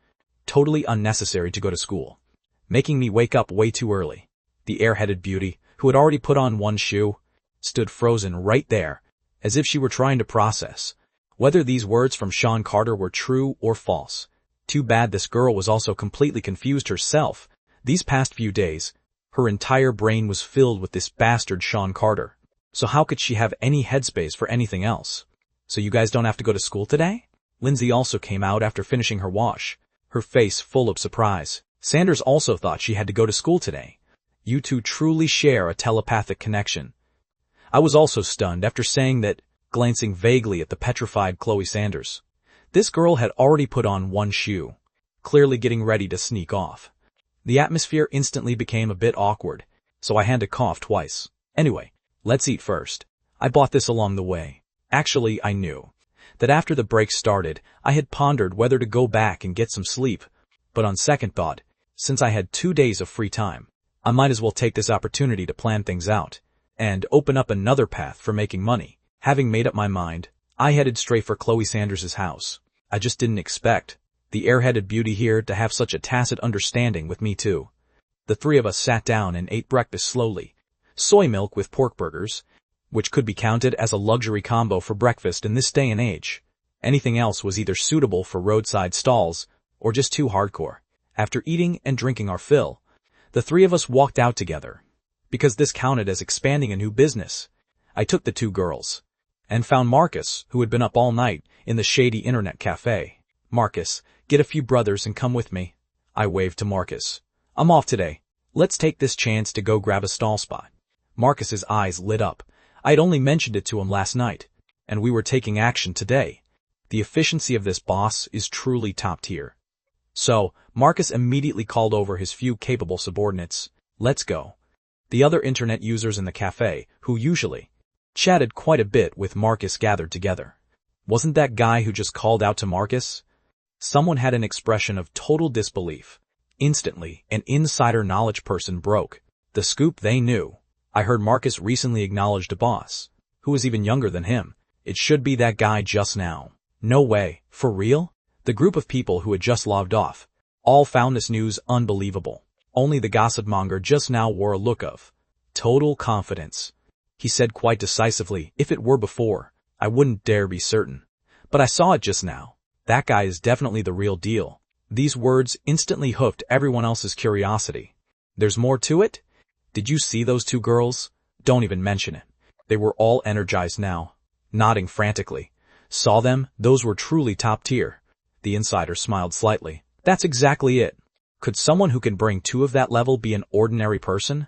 Totally unnecessary to go to school, making me wake up way too early. The airheaded beauty, who had already put on one shoe, stood frozen right there, as if she were trying to process whether these words from Sean Carter were true or false. Too bad this girl was also completely confused herself. These past few days, her entire brain was filled with this bastard Sean Carter. So how could she have any headspace for anything else? "So you guys don't have to go to school today?" Lindsay also came out after finishing her wash, her face full of surprise. Sanders also thought she had to go to school today. You two truly share a telepathic connection. I was also stunned after saying that, glancing vaguely at the petrified Chloe Sanders. This girl had already put on one shoe, clearly getting ready to sneak off. The atmosphere instantly became a bit awkward, so I had to cough twice. "Anyway, let's eat first. I bought this along the way." Actually, I knew that after the break started, I had pondered whether to go back and get some sleep, but on second thought, since I had 2 days of free time, I might as well take this opportunity to plan things out and open up another path for making money. Having made up my mind, I headed straight for Chloe Sanders' house. I just didn't expect the airheaded beauty here to have such a tacit understanding with me too. The three of us sat down and ate breakfast slowly. Soy milk with pork burgers, which could be counted as a luxury combo for breakfast in this day and age. Anything else was either suitable for roadside stalls or just too hardcore. After eating and drinking our fill, the three of us walked out together. Because this counted as expanding a new business, I took the 2 girls and found Marcus, who had been up all night in the shady internet cafe. "Marcus, get a few brothers and come with me." I waved to Marcus. "I'm off today. Let's take this chance to go grab a stall spot." Marcus's eyes lit up. I had only mentioned it to him last night, and we were taking action today. The efficiency of this boss is truly top tier. So, Marcus immediately called over his few capable subordinates. "Let's go." The other internet users in the cafe, who usually chatted quite a bit with Marcus, gathered together. Wasn't that guy who just called out to Marcus? Someone had an expression of total disbelief. Instantly, an insider knowledge person broke The scoop they knew. I heard Marcus recently acknowledged a boss, who was even younger than him. It should be that guy just now. No way. For real? The group of people who had just logged off all found this news unbelievable. Only the gossip monger just now wore a look of total confidence. He said quite decisively, if it were before, I wouldn't dare be certain. But I saw it just now. That guy is definitely the real deal. These words instantly hooked everyone else's curiosity. There's more to it? Did you see those two girls? Don't even mention it. They were all energized now, nodding frantically. Saw them? Those were truly top tier. The insider smiled slightly. That's exactly it. Could someone who can bring two of that level be an ordinary person?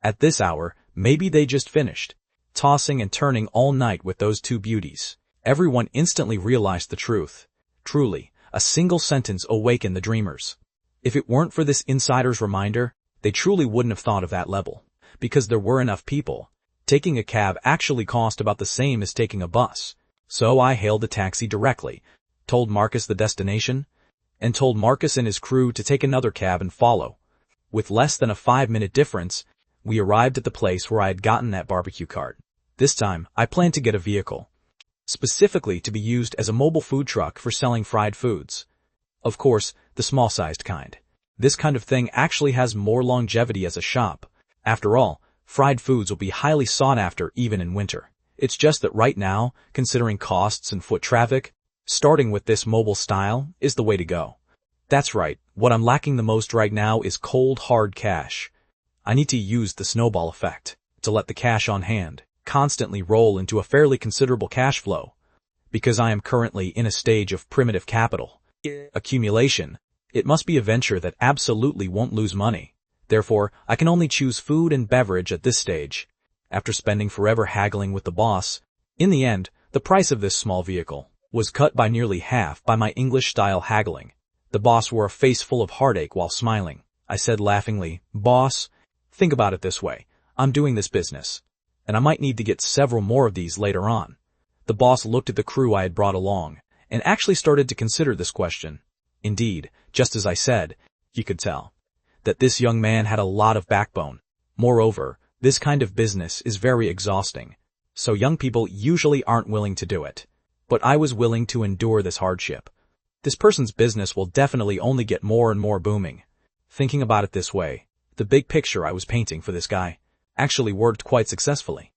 At this hour, maybe they just finished tossing and turning all night with those two beauties. Everyone instantly realized the truth. Truly, a single sentence awakened the dreamers. If it weren't for this insider's reminder, they truly wouldn't have thought of that level. Because there were enough people. Taking a cab actually cost about the same as taking a bus. So I hailed a taxi directly, told Marcus the destination, and told Marcus and his crew to take another cab and follow. With less than a 5-minute difference, we arrived at the place where I had gotten that barbecue cart. This time, I planned to get a vehicle, specifically to be used as a mobile food truck for selling fried foods. Of course, the small-sized kind. This kind of thing actually has more longevity as a shop. After all, fried foods will be highly sought after even in winter. It's just that right now, considering costs and foot traffic, starting with this mobile style is the way to go. That's right, what I'm lacking the most right now is cold hard cash. I need to use the snowball effect to let the cash on hand constantly roll into a fairly considerable cash flow. Because I am currently in a stage of primitive capital accumulation, it must be a venture that absolutely won't lose money. Therefore, I can only choose food and beverage at this stage. After spending forever haggling with the boss, in the end, the price of this small vehicle was cut by nearly half by my English-style haggling. The boss wore a face full of heartache while smiling. I said laughingly, "Boss, think about it this way. I'm doing this business, and I might need to get several more of these later on." The boss looked at the crew I had brought along, and actually started to consider this question. Indeed, just as I said, you could tell that this young man had a lot of backbone. Moreover, this kind of business is very exhausting, so young people usually aren't willing to do it. But I was willing to endure this hardship. This person's business will definitely only get more and more booming. Thinking about it this way, the big picture I was painting for this guy actually worked quite successfully.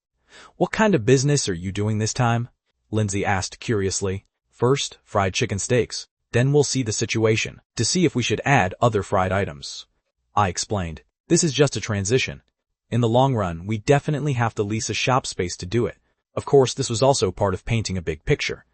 "What kind of business are you doing this time?" Lindsay asked curiously. "First, fried chicken steaks. Then we'll see the situation to see if we should add other fried items." I explained. "This is just a transition. In the long run, we definitely have to lease a shop space to do it." Of course, this was also part of painting a big picture.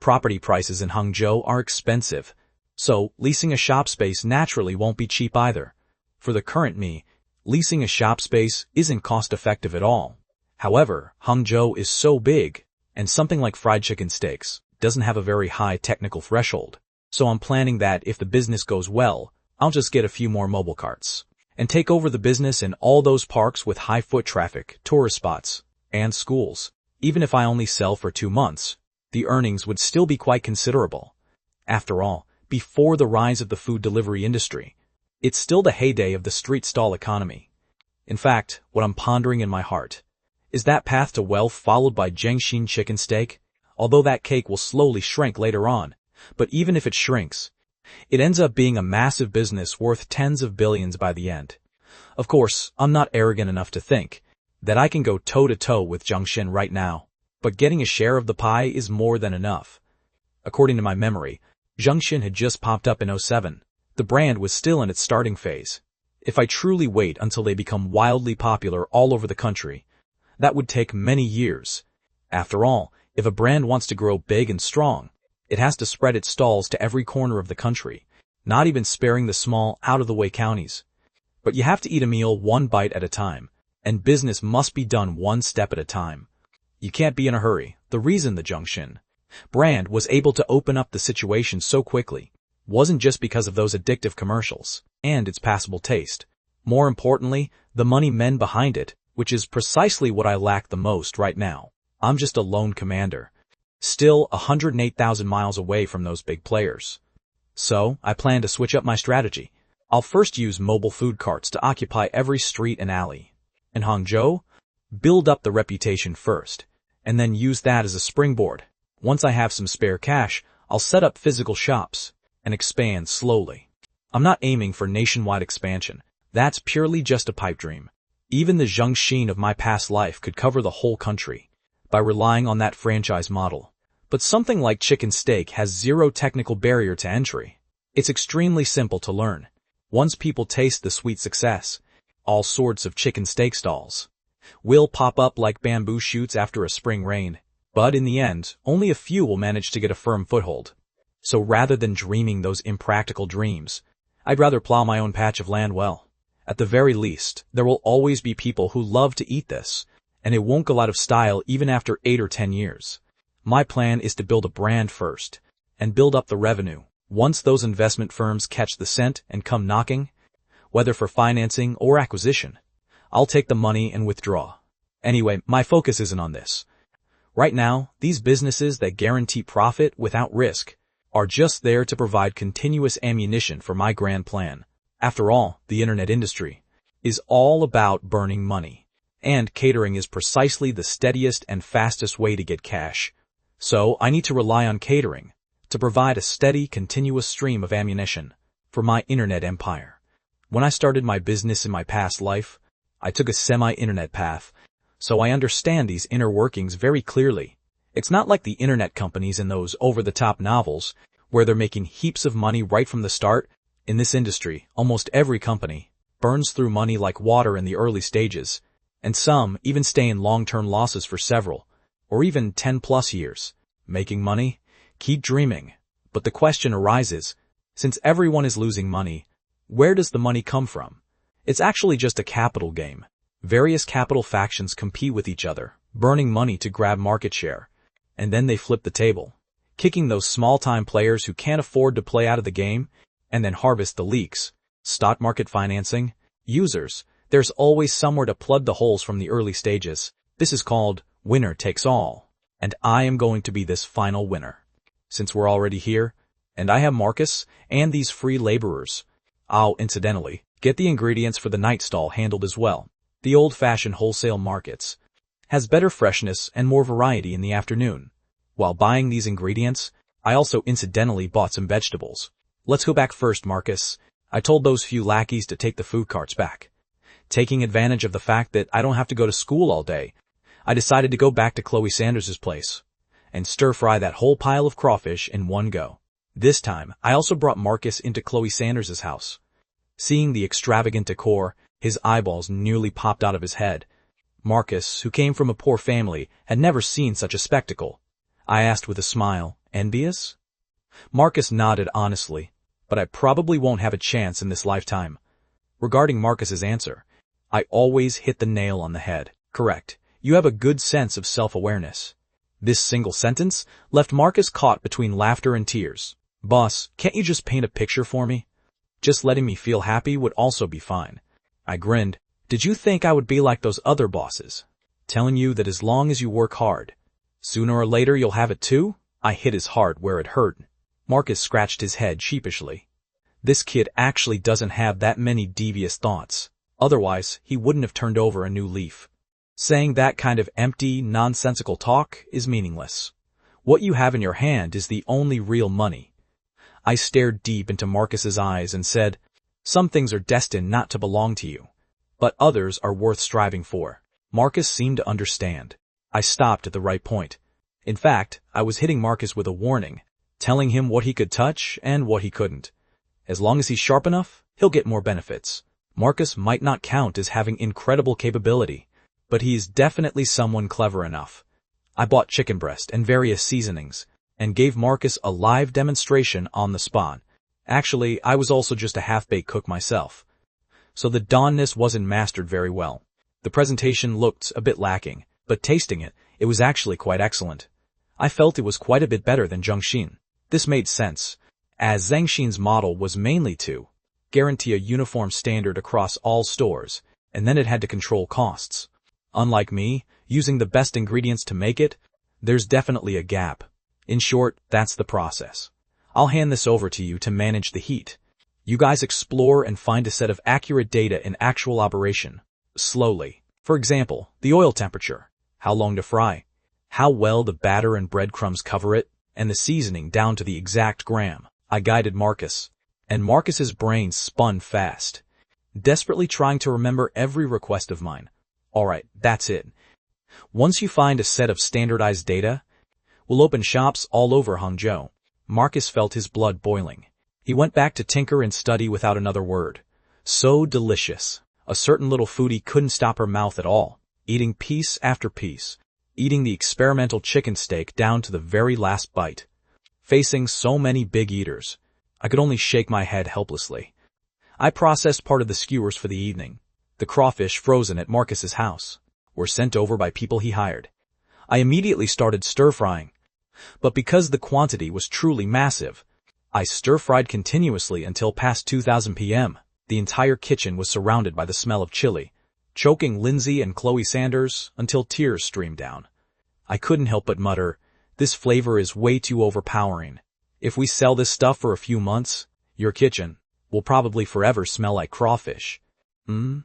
Property prices in Hangzhou are expensive, so leasing a shop space naturally won't be cheap either. For the current me, leasing a shop space isn't cost-effective at all. However, Hangzhou is so big, and something like fried chicken steaks doesn't have a very high technical threshold. So I'm planning that if the business goes well, I'll just get a few more mobile carts and take over the business in all those parks with high foot traffic, tourist spots, and schools. Even if I only sell for 2 months, the earnings would still be quite considerable. After all, before the rise of the food delivery industry, it's still the heyday of the street stall economy. In fact, what I'm pondering in my heart is that path to wealth followed by Jiangxin chicken steak, although that cake will slowly shrink later on. But even if it shrinks, it ends up being a massive business worth tens of billions by the end. Of course, I'm not arrogant enough to think that I can go toe-to-toe with Jiangxin right now, but getting a share of the pie is more than enough. According to my memory, Jiangxin had just popped up in 2007. The brand was still in its starting phase. If I truly wait until they become wildly popular all over the country, that would take many years. After all, if a brand wants to grow big and strong, it has to spread its stalls to every corner of the country, not even sparing the small, out-of-the-way counties. But you have to eat a meal one bite at a time, and business must be done one step at a time. You can't be in a hurry. The reason the Jiangxin brand was able to open up the situation so quickly wasn't just because of those addictive commercials and its passable taste. More importantly, the money men behind it, which is precisely what I lack the most right now. I'm just a lone commander, still 108,000 miles away from those big players. So, I plan to switch up my strategy. I'll first use mobile food carts to occupy every street and alley. In Hangzhou, build up the reputation first, and then use that as a springboard. Once I have some spare cash, I'll set up physical shops and expand slowly. I'm not aiming for nationwide expansion. That's purely just a pipe dream. Even the Zhengxin of my past life could cover the whole country by relying on that franchise model. But something like chicken steak has zero technical barrier to entry. It's extremely simple to learn. Once people taste the sweet success, all sorts of chicken steak stalls will pop up like bamboo shoots after a spring rain. But in the end, only a few will manage to get a firm foothold. So rather than dreaming those impractical dreams, I'd rather plow my own patch of land well. At the very least, there will always be people who love to eat this, and it won't go out of style even after 8 or 10 years. My plan is to build a brand first, and build up the revenue. Once those investment firms catch the scent and come knocking, whether for financing or acquisition, I'll take the money and withdraw. Anyway, my focus isn't on this. Right now, these businesses that guarantee profit without risk are just there to provide continuous ammunition for my grand plan. After all, the internet industry is all about burning money, and catering is precisely the steadiest and fastest way to get cash. So I need to rely on catering to provide a steady, continuous stream of ammunition for my internet empire. When I started my business in my past life, I took a semi-internet path, so I understand these inner workings very clearly. It's not like the internet companies in those over-the-top novels where they're making heaps of money right from the start. In this industry, almost every company burns through money like water in the early stages, and some even stay in long-term losses for several, or even 10+ years. Making money? Keep dreaming. But the question arises, since everyone is losing money, where does the money come from? It's actually just a capital game. Various capital factions compete with each other, burning money to grab market share, and then they flip the table, kicking those small-time players who can't afford to play out of the game, and then harvest the leaks. Stock market financing, users, there's always somewhere to plug the holes from the early stages. This is called winner takes all, and I am going to be this final winner. Since we're already here, and I have Marcus and these free laborers, I'll, incidentally, get the ingredients for the night stall handled as well. The old-fashioned wholesale markets has better freshness and more variety in the afternoon. While buying these ingredients, I also incidentally bought some vegetables. Let's go back first, Marcus. I told those few lackeys to take the food carts back. Taking advantage of the fact that I don't have to go to school all day, I decided to go back to Chloe Sanders's place and stir-fry that whole pile of crawfish in one go. This time, I also brought Marcus into Chloe Sanders's house. Seeing the extravagant decor, his eyeballs nearly popped out of his head. Marcus, who came from a poor family, had never seen such a spectacle. I asked with a smile, envious? Marcus nodded honestly, but I probably won't have a chance in this lifetime. Regarding Marcus's answer, I always hit the nail on the head. Correct. You have a good sense of self-awareness. This single sentence left Marcus caught between laughter and tears. Boss, can't you just paint a picture for me? Just letting me feel happy would also be fine. I grinned. Did you think I would be like those other bosses? Telling you that as long as you work hard, sooner or later you'll have it too? I hit his heart where it hurt. Marcus scratched his head sheepishly. This kid actually doesn't have that many devious thoughts. Otherwise, he wouldn't have turned over a new leaf. Saying that kind of empty, nonsensical talk is meaningless. What you have in your hand is the only real money. I stared deep into Marcus's eyes and said, some things are destined not to belong to you, but others are worth striving for. Marcus seemed to understand. I stopped at the right point. In fact, I was hitting Marcus with a warning, telling him what he could touch and what he couldn't. As long as he's sharp enough, he'll get more benefits. Marcus might not count as having incredible capability, but he's definitely someone clever enough. I bought chicken breast and various seasonings, and gave Marcus a live demonstration on the spot. Actually, I was also just a half-baked cook myself, so the doneness wasn't mastered very well. The presentation looked a bit lacking, but tasting it, it was actually quite excellent. I felt it was quite a bit better than Zhengxin. This made sense, as Zhengxin's model was mainly to guarantee a uniform standard across all stores, and then it had to control costs. Unlike me, using the best ingredients to make it, there's definitely a gap. In short, that's the process. I'll hand this over to you to manage the heat. You guys explore and find a set of accurate data in actual operation. Slowly. For example, the oil temperature, how long to fry, how well the batter and breadcrumbs cover it, and the seasoning down to the exact gram. I guided Marcus, and Marcus's brain spun fast, desperately trying to remember every request of mine. Alright, that's it. Once you find a set of standardized data, we'll open shops all over Hangzhou. Marcus felt his blood boiling. He went back to tinker and study without another word. So delicious. A certain little foodie couldn't stop her mouth at all, eating piece after piece, eating the experimental chicken steak down to the very last bite. Facing so many big eaters, I could only shake my head helplessly. I processed part of the skewers for the evening. The crawfish frozen at Marcus's house were sent over by people he hired. I immediately started stir-frying, but because the quantity was truly massive, I stir-fried continuously until past 2000 p.m. The entire kitchen was surrounded by the smell of chili, choking Lindsay and Chloe Sanders until tears streamed down. I couldn't help but mutter, "This flavor is way too overpowering. If we sell this stuff for a few months, your kitchen will probably forever smell like crawfish." The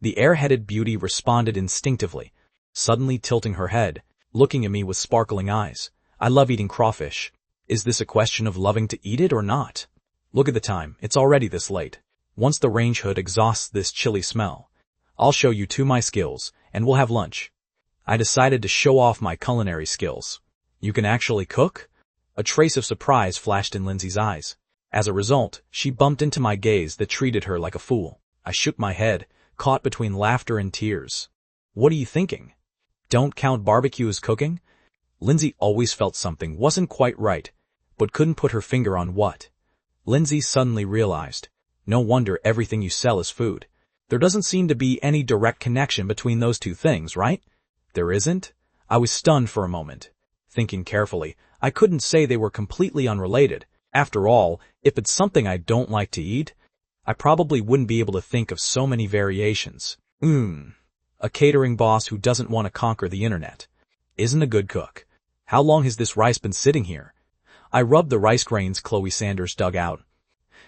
airheaded beauty responded instinctively, suddenly tilting her head, looking at me with sparkling eyes. "I love eating crawfish. Is this a question of loving to eat it or not? Look at the time, it's already this late. Once the range hood exhausts this chilly smell, I'll show you two my skills, and we'll have lunch." I decided to show off my culinary skills. "You can actually cook?" A trace of surprise flashed in Lindsay's eyes. As a result, she bumped into my gaze that treated her like a fool. I shook my head, caught between laughter and tears. "What are you thinking? Don't count barbecue as cooking?" Lindsay always felt something wasn't quite right, but couldn't put her finger on what. Lindsay suddenly realized, no wonder everything you sell is food. There doesn't seem to be any direct connection between those two things, right? There isn't? I was stunned for a moment. Thinking carefully, I couldn't say they were completely unrelated. After all, if it's something I don't like to eat, I probably wouldn't be able to think of so many variations. A catering boss who doesn't want to conquer the internet isn't a good cook. How long has this rice been sitting here? I rubbed the rice grains Chloe Sanders dug out.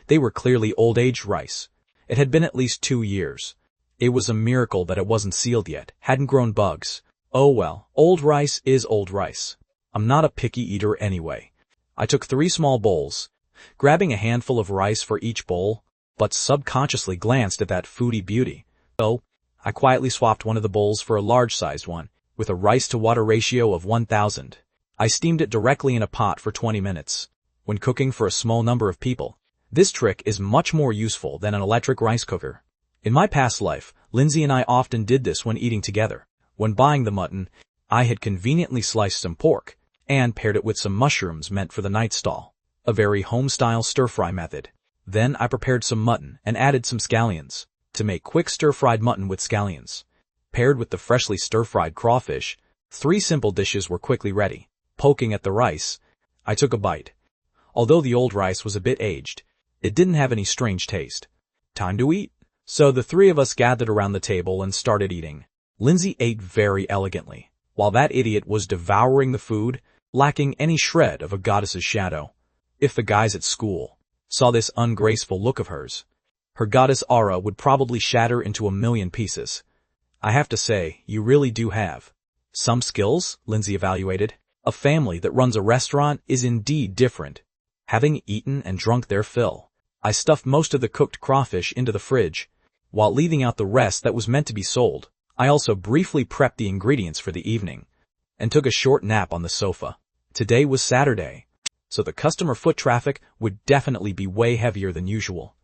They were clearly old-aged rice. It had been at least 2 years. It was a miracle that it wasn't sealed yet, hadn't grown bugs. Oh well, old rice is old rice. I'm not a picky eater anyway. I took 3 small bowls, grabbing a handful of rice for each bowl, but subconsciously glanced at that foodie beauty. So, I quietly swapped one of the bowls for a large-sized one, with a rice-to-water ratio of 1000. I steamed it directly in a pot for 20 minutes. When cooking for a small number of people, this trick is much more useful than an electric rice cooker. In my past life, Lindsay and I often did this when eating together. When buying the mutton, I had conveniently sliced some pork and paired it with some mushrooms meant for the night stall, a very home-style stir-fry method. Then I prepared some mutton and added some scallions to make quick stir-fried mutton with scallions. Paired with the freshly stir-fried crawfish, 3 simple dishes were quickly ready. Poking at the rice, I took a bite. Although the old rice was a bit aged, it didn't have any strange taste. Time to eat. So the 3 of us gathered around the table and started eating. Lindsay ate very elegantly, while that idiot was devouring the food, lacking any shred of a goddess's shadow. If the guys at school saw this ungraceful look of hers, her goddess aura would probably shatter into a million pieces. "I have to say, you really do have some skills," Lindsay evaluated. "A family that runs a restaurant is indeed different." Having eaten and drunk their fill, I stuffed most of the cooked crawfish into the fridge, while leaving out the rest that was meant to be sold. I also briefly prepped the ingredients for the evening, and took a short nap on the sofa. Today was Saturday, so the customer foot traffic would definitely be way heavier than usual.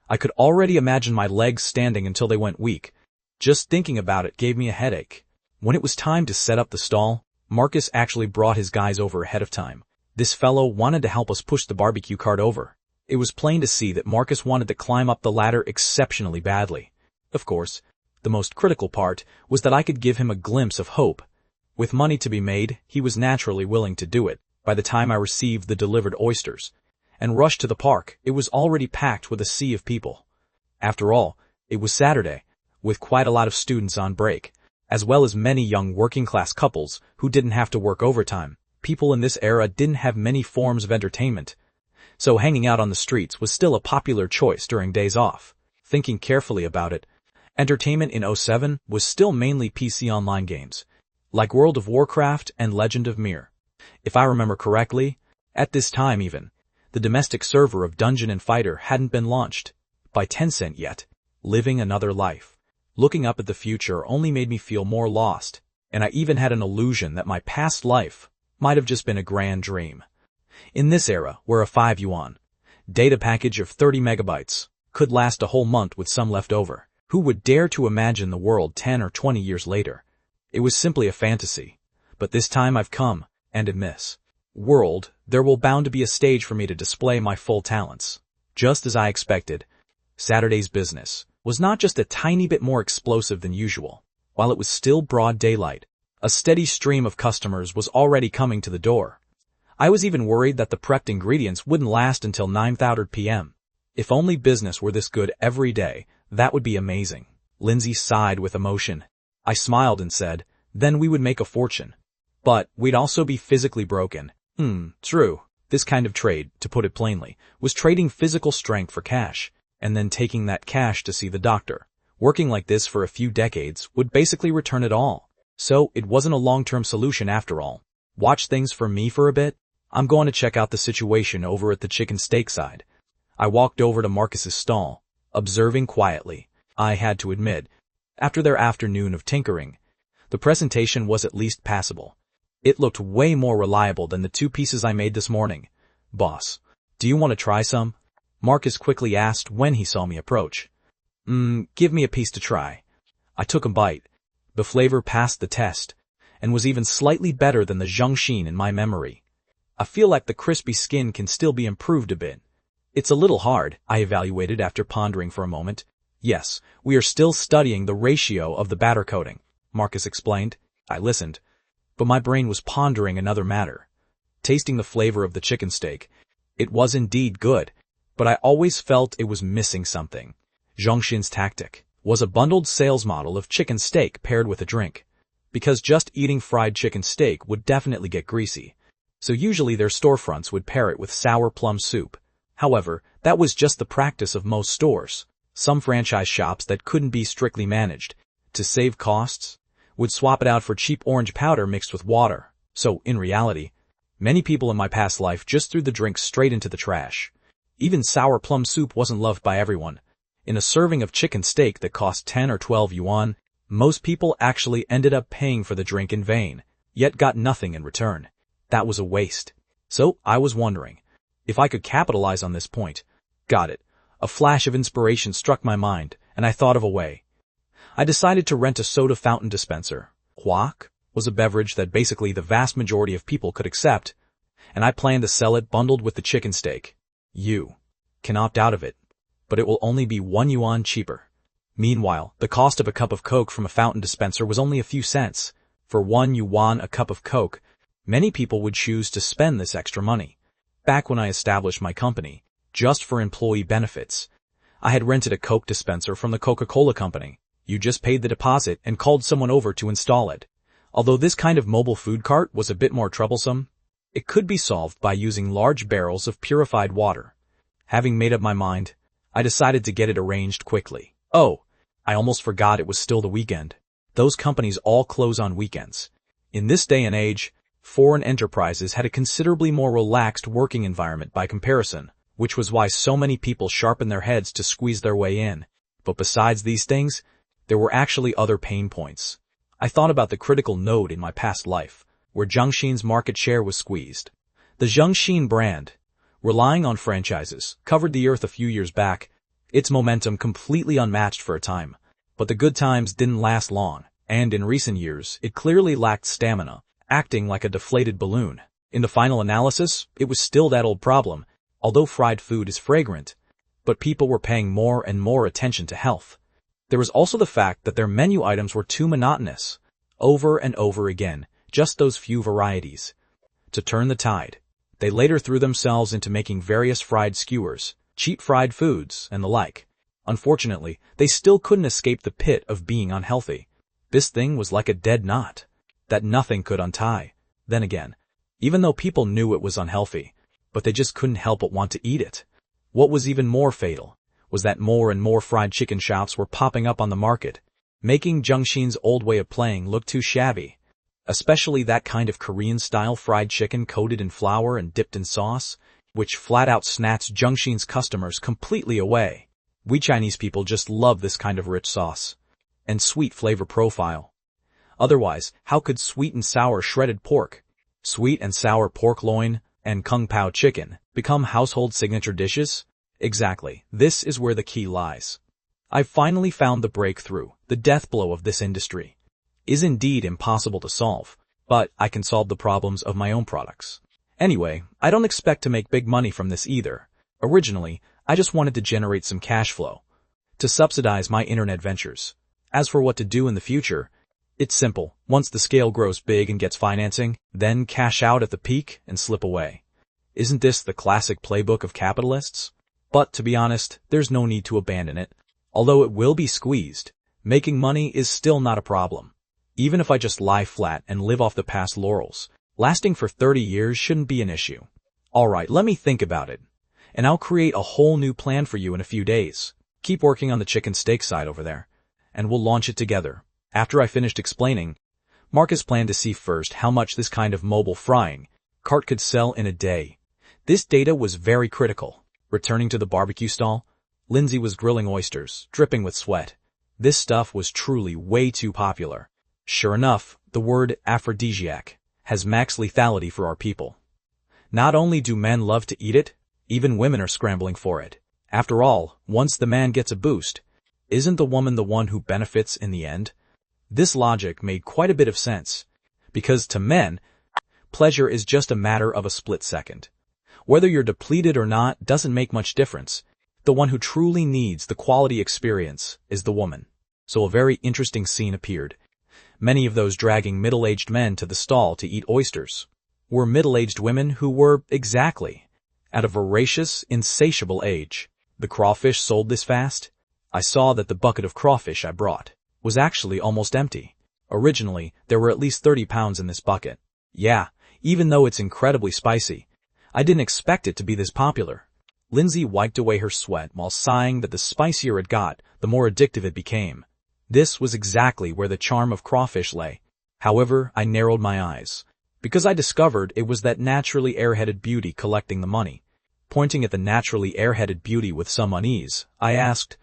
I could already imagine my legs standing until they went weak. Just thinking about it gave me a headache. When it was time to set up the stall, Marcus actually brought his guys over ahead of time. This fellow wanted to help us push the barbecue cart over. It was plain to see that Marcus wanted to climb up the ladder exceptionally badly. Of course, the most critical part was that I could give him a glimpse of hope. With money to be made, he was naturally willing to do it. By the time I received the delivered oysters and rushed to the park, it was already packed with a sea of people. After all, it was Saturday, with quite a lot of students on break, as well as many young working-class couples who didn't have to work overtime. People in this era didn't have many forms of entertainment, so hanging out on the streets was still a popular choice during days off. Thinking carefully about it, entertainment in '07 was still mainly PC online games, like World of Warcraft and Legend of Mir. If I remember correctly, at this time even, the domestic server of Dungeon and Fighter hadn't been launched by Tencent yet. Living another life, looking up at the future only made me feel more lost, and I even had an illusion that my past life might have just been a grand dream. In this era, where a 5 yuan data package of 30 megabytes could last a whole month with some left over, who would dare to imagine the world 10 or 20 years later? It was simply a fantasy. But this time I've come, and in this world, there will bound to be a stage for me to display my full talents. Just as I expected, Saturday's business was not just a tiny bit more explosive than usual. While it was still broad daylight, a steady stream of customers was already coming to the door. I was even worried that the prepped ingredients wouldn't last until 9:30 p.m. If only business were this good every day, that would be amazing. Lindsay sighed with emotion. I smiled and said, then we would make a fortune. But we'd also be physically broken. True. This kind of trade, to put it plainly, was trading physical strength for cash, and then taking that cash to see the doctor. Working like this for a few decades would basically return it all. So it wasn't a long-term solution after all. Watch things for me for a bit? I'm going to check out the situation over at the chicken steak side. I walked over to Marcus's stall, observing quietly. I had to admit, after their afternoon of tinkering, the presentation was at least passable. It looked way more reliable than the 2 pieces I made this morning. Boss, do you want to try some? Marcus quickly asked when he saw me approach. Give me a piece to try. I took a bite. The flavor passed the test, and was even slightly better than the Zhongxin in my memory. I feel like the crispy skin can still be improved a bit. It's a little hard, I evaluated after pondering for a moment. Yes, we are still studying the ratio of the batter coating, Marcus explained. I listened, but my brain was pondering another matter. Tasting the flavor of the chicken steak, it was indeed good, but I always felt it was missing something. Zhongxin's tactic was a bundled sales model of chicken steak paired with a drink, because just eating fried chicken steak would definitely get greasy. So usually their storefronts would pair it with sour plum soup. However, that was just the practice of most stores. Some franchise shops that couldn't be strictly managed, to save costs, would swap it out for cheap orange powder mixed with water. So, in reality, many people in my past life just threw the drink straight into the trash. Even sour plum soup wasn't loved by everyone. In a serving of chicken steak that cost 10 or 12 yuan, most people actually ended up paying for the drink in vain, yet got nothing in return. That was a waste. So, I was wondering if I could capitalize on this point. Got it. A flash of inspiration struck my mind, and I thought of a way. I decided to rent a soda fountain dispenser. Huac was a beverage that basically the vast majority of people could accept, and I planned to sell it bundled with the chicken steak. You can opt out of it, but it will only be 1 yuan cheaper. Meanwhile, the cost of a cup of Coke from a fountain dispenser was only a few cents. For 1 yuan a cup of Coke, many people would choose to spend this extra money. Back when I established my company, just for employee benefits, I had rented a Coke dispenser from the Coca-Cola company. You just paid the deposit and called someone over to install it. Although this kind of mobile food cart was a bit more troublesome, it could be solved by using large barrels of purified water. Having made up my mind, I decided to get it arranged quickly. Oh, I almost forgot it was still the weekend. Those companies all close on weekends. In this day and age, foreign enterprises had a considerably more relaxed working environment by comparison, which was why so many people sharpened their heads to squeeze their way in. But besides these things, there were actually other pain points. I thought about the critical node in my past life, where Zhongxin's market share was squeezed. The Zhongxin brand, relying on franchises, covered the earth a few years back, its momentum completely unmatched for a time. But the good times didn't last long, and in recent years, it clearly lacked stamina, acting like a deflated balloon. In the final analysis, it was still that old problem. Although fried food is fragrant, but people were paying more and more attention to health. There was also the fact that their menu items were too monotonous, over and over again, just those few varieties. To turn the tide, they later threw themselves into making various fried skewers, cheap fried foods, and the like. Unfortunately, they still couldn't escape the pit of being unhealthy. This thing was like a dead knot that nothing could untie. Then again, even though people knew it was unhealthy, but they just couldn't help but want to eat it. What was even more fatal was that more and more fried chicken shops were popping up on the market, making Jungshin's old way of playing look too shabby. Especially that kind of Korean-style fried chicken coated in flour and dipped in sauce, which flat-out snatched Jungshin's customers completely away. We Chinese people just love this kind of rich sauce and sweet flavor profile. Otherwise, how could sweet and sour shredded pork, sweet and sour pork loin, and kung pao chicken become household signature dishes? Exactly, this is where the key lies. I finally found the breakthrough. The death blow of this industry is indeed impossible to solve, but I can solve the problems of my own products. Anyway, I don't expect to make big money from this either. Originally, I just wanted to generate some cash flow to subsidize my internet ventures. As for what to do in the future, it's simple. Once the scale grows big and gets financing, then cash out at the peak and slip away. Isn't this the classic playbook of capitalists? But to be honest, there's no need to abandon it. Although it will be squeezed, making money is still not a problem. Even if I just lie flat and live off the past laurels, lasting for 30 years shouldn't be an issue. Alright, let me think about it, and I'll create a whole new plan for you in a few days. Keep working on the chicken steak side over there, and we'll launch it together. After I finished explaining, Marcus planned to see first how much this kind of mobile frying cart could sell in a day. This data was very critical. Returning to the barbecue stall, Lindsay was grilling oysters, dripping with sweat. This stuff was truly way too popular. Sure enough, the word aphrodisiac has max lethality for our people. Not only do men love to eat it, even women are scrambling for it. After all, once the man gets a boost, isn't the woman the one who benefits in the end? This logic made quite a bit of sense, because to men, pleasure is just a matter of a split second. Whether you're depleted or not doesn't make much difference. The one who truly needs the quality experience is the woman. So a very interesting scene appeared. Many of those dragging middle-aged men to the stall to eat oysters were middle-aged women who were, exactly, at a voracious, insatiable age. The crawfish sold this fast? I saw that the bucket of crawfish I brought was actually almost empty. Originally, there were at least 30 pounds in this bucket. Yeah, even though it's incredibly spicy, I didn't expect it to be this popular. Lindsay wiped away her sweat while sighing that the spicier it got, the more addictive it became. This was exactly where the charm of crawfish lay. However, I narrowed my eyes, because I discovered it was that naturally airheaded beauty collecting the money. Pointing at the naturally airheaded beauty with some unease, I asked,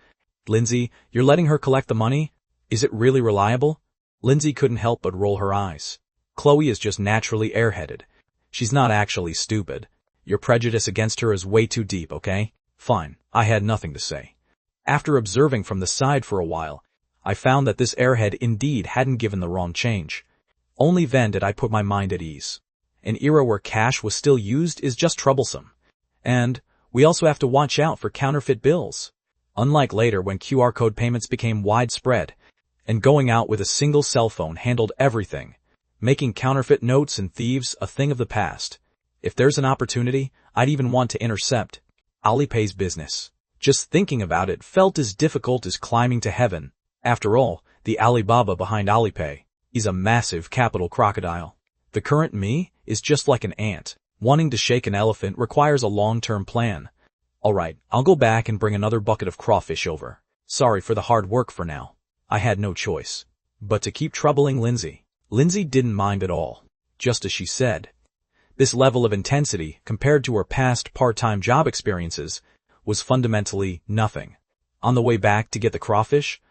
"Lindsay, you're letting her collect the money? Is it really reliable?" Lindsay couldn't help but roll her eyes. Chloe is just naturally airheaded. She's not actually stupid. Your prejudice against her is way too deep, okay? Fine, I had nothing to say. After observing from the side for a while, I found that this airhead indeed hadn't given the wrong change. Only then did I put my mind at ease. An era where cash was still used is just troublesome. And we also have to watch out for counterfeit bills. Unlike later when QR code payments became widespread, and going out with a single cell phone handled everything, making counterfeit notes and thieves a thing of the past. If there's an opportunity, I'd even want to intercept Alipay's business. Just thinking about it felt as difficult as climbing to heaven. After all, the Alibaba behind Alipay is a massive capital crocodile. The current me is just like an ant. Wanting to shake an elephant requires a long-term plan. Alright, I'll go back and bring another bucket of crawfish over. Sorry for the hard work for now. I had no choice but to keep troubling Lindsay. Lindsay didn't mind at all, just as she said. This level of intensity, compared to her past part-time job experiences, was fundamentally nothing. On the way back to get the crawfish,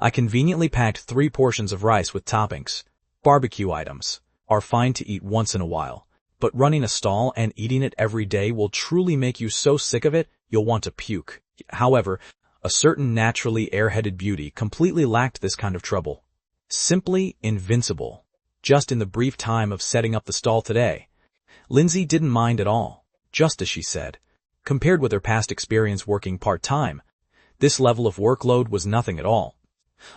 I conveniently packed 3 portions of rice with toppings. Barbecue items are fine to eat once in a while, but running a stall and eating it every day will truly make you so sick of it you'll want to puke. However, a certain naturally airheaded beauty completely lacked this kind of trouble. Simply invincible. Just in the brief time of setting up the stall today, Lindsay didn't mind at all, just as she said. Compared with her past experience working part-time, this level of workload was nothing at all.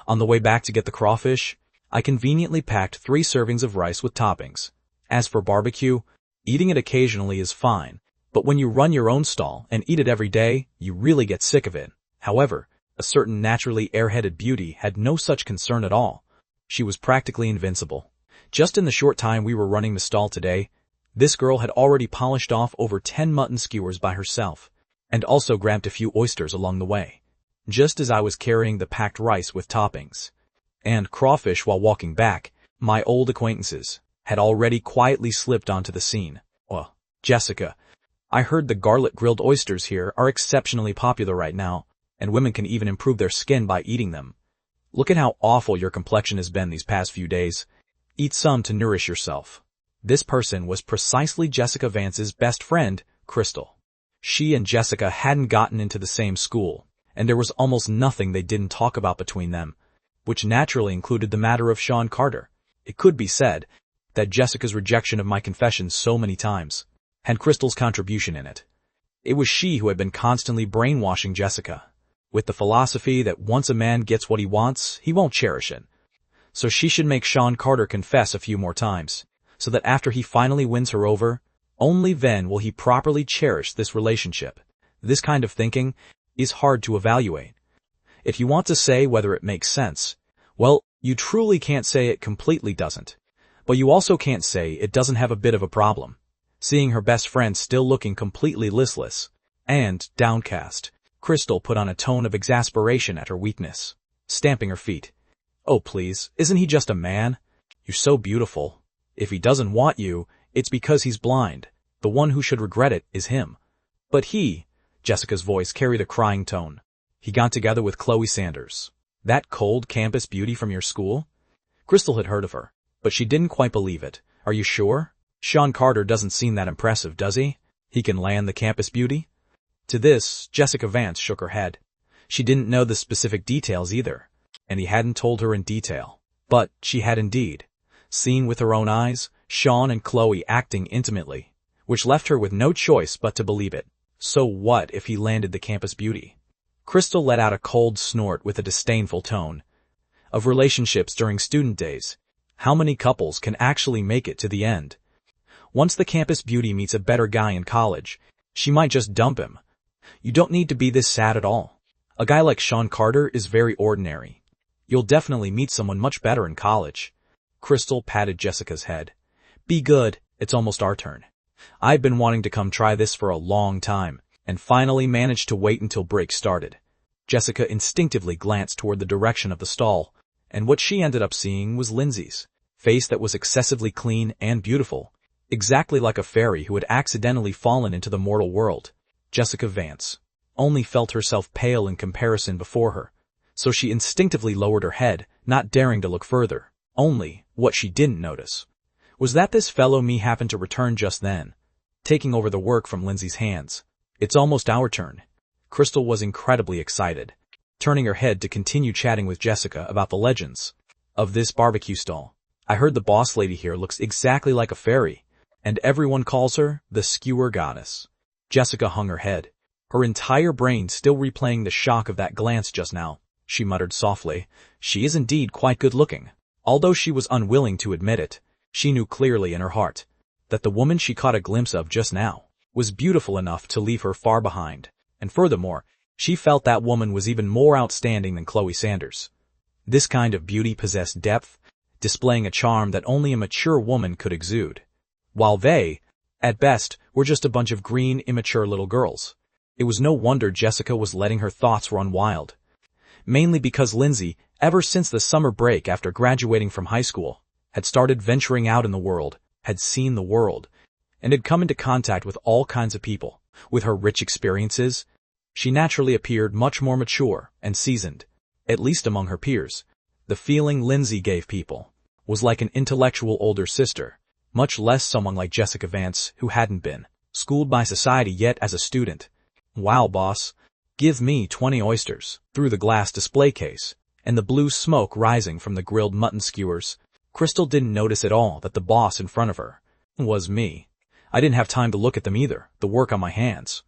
On the way back to get the crawfish, I conveniently packed 3 servings of rice with toppings. As for barbecue, eating it occasionally is fine, but when you run your own stall and eat it every day, you really get sick of it. However, a certain naturally airheaded beauty had no such concern at all. She was practically invincible. Just in the short time we were running the stall today, This girl had already polished off over 10 mutton skewers by herself, and also grabbed a few oysters along the way, just as I was carrying the packed rice with toppings. And crawfish while walking back, my old acquaintances had already quietly slipped onto the scene. Well, Jessica, I heard the garlic-grilled oysters here are exceptionally popular right now, and women can even improve their skin by eating them. Look at how awful your complexion has been these past few days. Eat some to nourish yourself. This person was precisely Jessica Vance's best friend, Crystal. She and Jessica hadn't gotten into the same school, and there was almost nothing they didn't talk about between them, which naturally included the matter of Sean Carter. It could be said that Jessica's rejection of my confession so many times had Crystal's contribution in it. It was she who had been constantly brainwashing Jessica, with the philosophy that once a man gets what he wants, he won't cherish it. So she should make Sean Carter confess a few more times, so that after he finally wins her over, only then will he properly cherish this relationship. This kind of thinking is hard to evaluate. If you want to say whether it makes sense, well, you truly can't say it completely doesn't. But you also can't say it doesn't have a bit of a problem. Seeing her best friend still looking completely listless and downcast, Crystal put on a tone of exasperation at her weakness, stamping her feet. Oh please, isn't he just a man? You're so beautiful. If he doesn't want you, it's because he's blind. The one who should regret it is him. But he, Jessica's voice carried a crying tone. He got together with Chloe Sanders. That cold campus beauty from your school? Crystal had heard of her, but she didn't quite believe it. Are you sure? Sean Carter doesn't seem that impressive, does he? He can land the campus beauty? To this, Jessica Vance shook her head. She didn't know the specific details either, and he hadn't told her in detail. But she had indeed seen with her own eyes Sean and Chloe acting intimately, which left her with no choice but to believe it. So what if he landed the campus beauty? Crystal let out a cold snort with a disdainful tone. Of relationships during student days, how many couples can actually make it to the end? Once the campus beauty meets a better guy in college, she might just dump him. You don't need to be this sad at all. A guy like Sean Carter is very ordinary. You'll definitely meet someone much better in college. Crystal patted Jessica's head. Be good, it's almost our turn. I've been wanting to come try this for a long time, and finally managed to wait until break started. Jessica instinctively glanced toward the direction of the stall, and what she ended up seeing was Lindsay's face that was excessively clean and beautiful, exactly like a fairy who had accidentally fallen into the mortal world. Jessica Vance only felt herself pale in comparison before her, so she instinctively lowered her head, not daring to look further. Only, what she didn't notice was that this fellow me happened to return just then, taking over the work from Lindsay's hands. It's almost our turn. Crystal was incredibly excited, turning her head to continue chatting with Jessica about the legends of this barbecue stall. I heard the boss lady here looks exactly like a fairy, and everyone calls her the skewer goddess. Jessica hung her head, her entire brain still replaying the shock of that glance just now. She muttered softly, she is indeed quite good-looking. Although she was unwilling to admit it, she knew clearly in her heart that the woman she caught a glimpse of just now was beautiful enough to leave her far behind, and furthermore, she felt that woman was even more outstanding than Chloe Sanders. This kind of beauty possessed depth, displaying a charm that only a mature woman could exude, while they, at best, were just a bunch of green, immature little girls. It was no wonder Jessica was letting her thoughts run wild. Mainly because Lindsay, ever since the summer break after graduating from high school, had started venturing out in the world, had seen the world, and had come into contact with all kinds of people. With her rich experiences, she naturally appeared much more mature and seasoned, at least among her peers. The feeling Lindsay gave people was like an intellectual older sister, much less someone like Jessica Vance who hadn't been schooled by society yet as a student. Wow, boss. Give me 20 oysters. Through the glass display case, and the blue smoke rising from the grilled mutton skewers, Crystal didn't notice at all that the boss in front of her was me. I didn't have time to look at them either, the work on my hands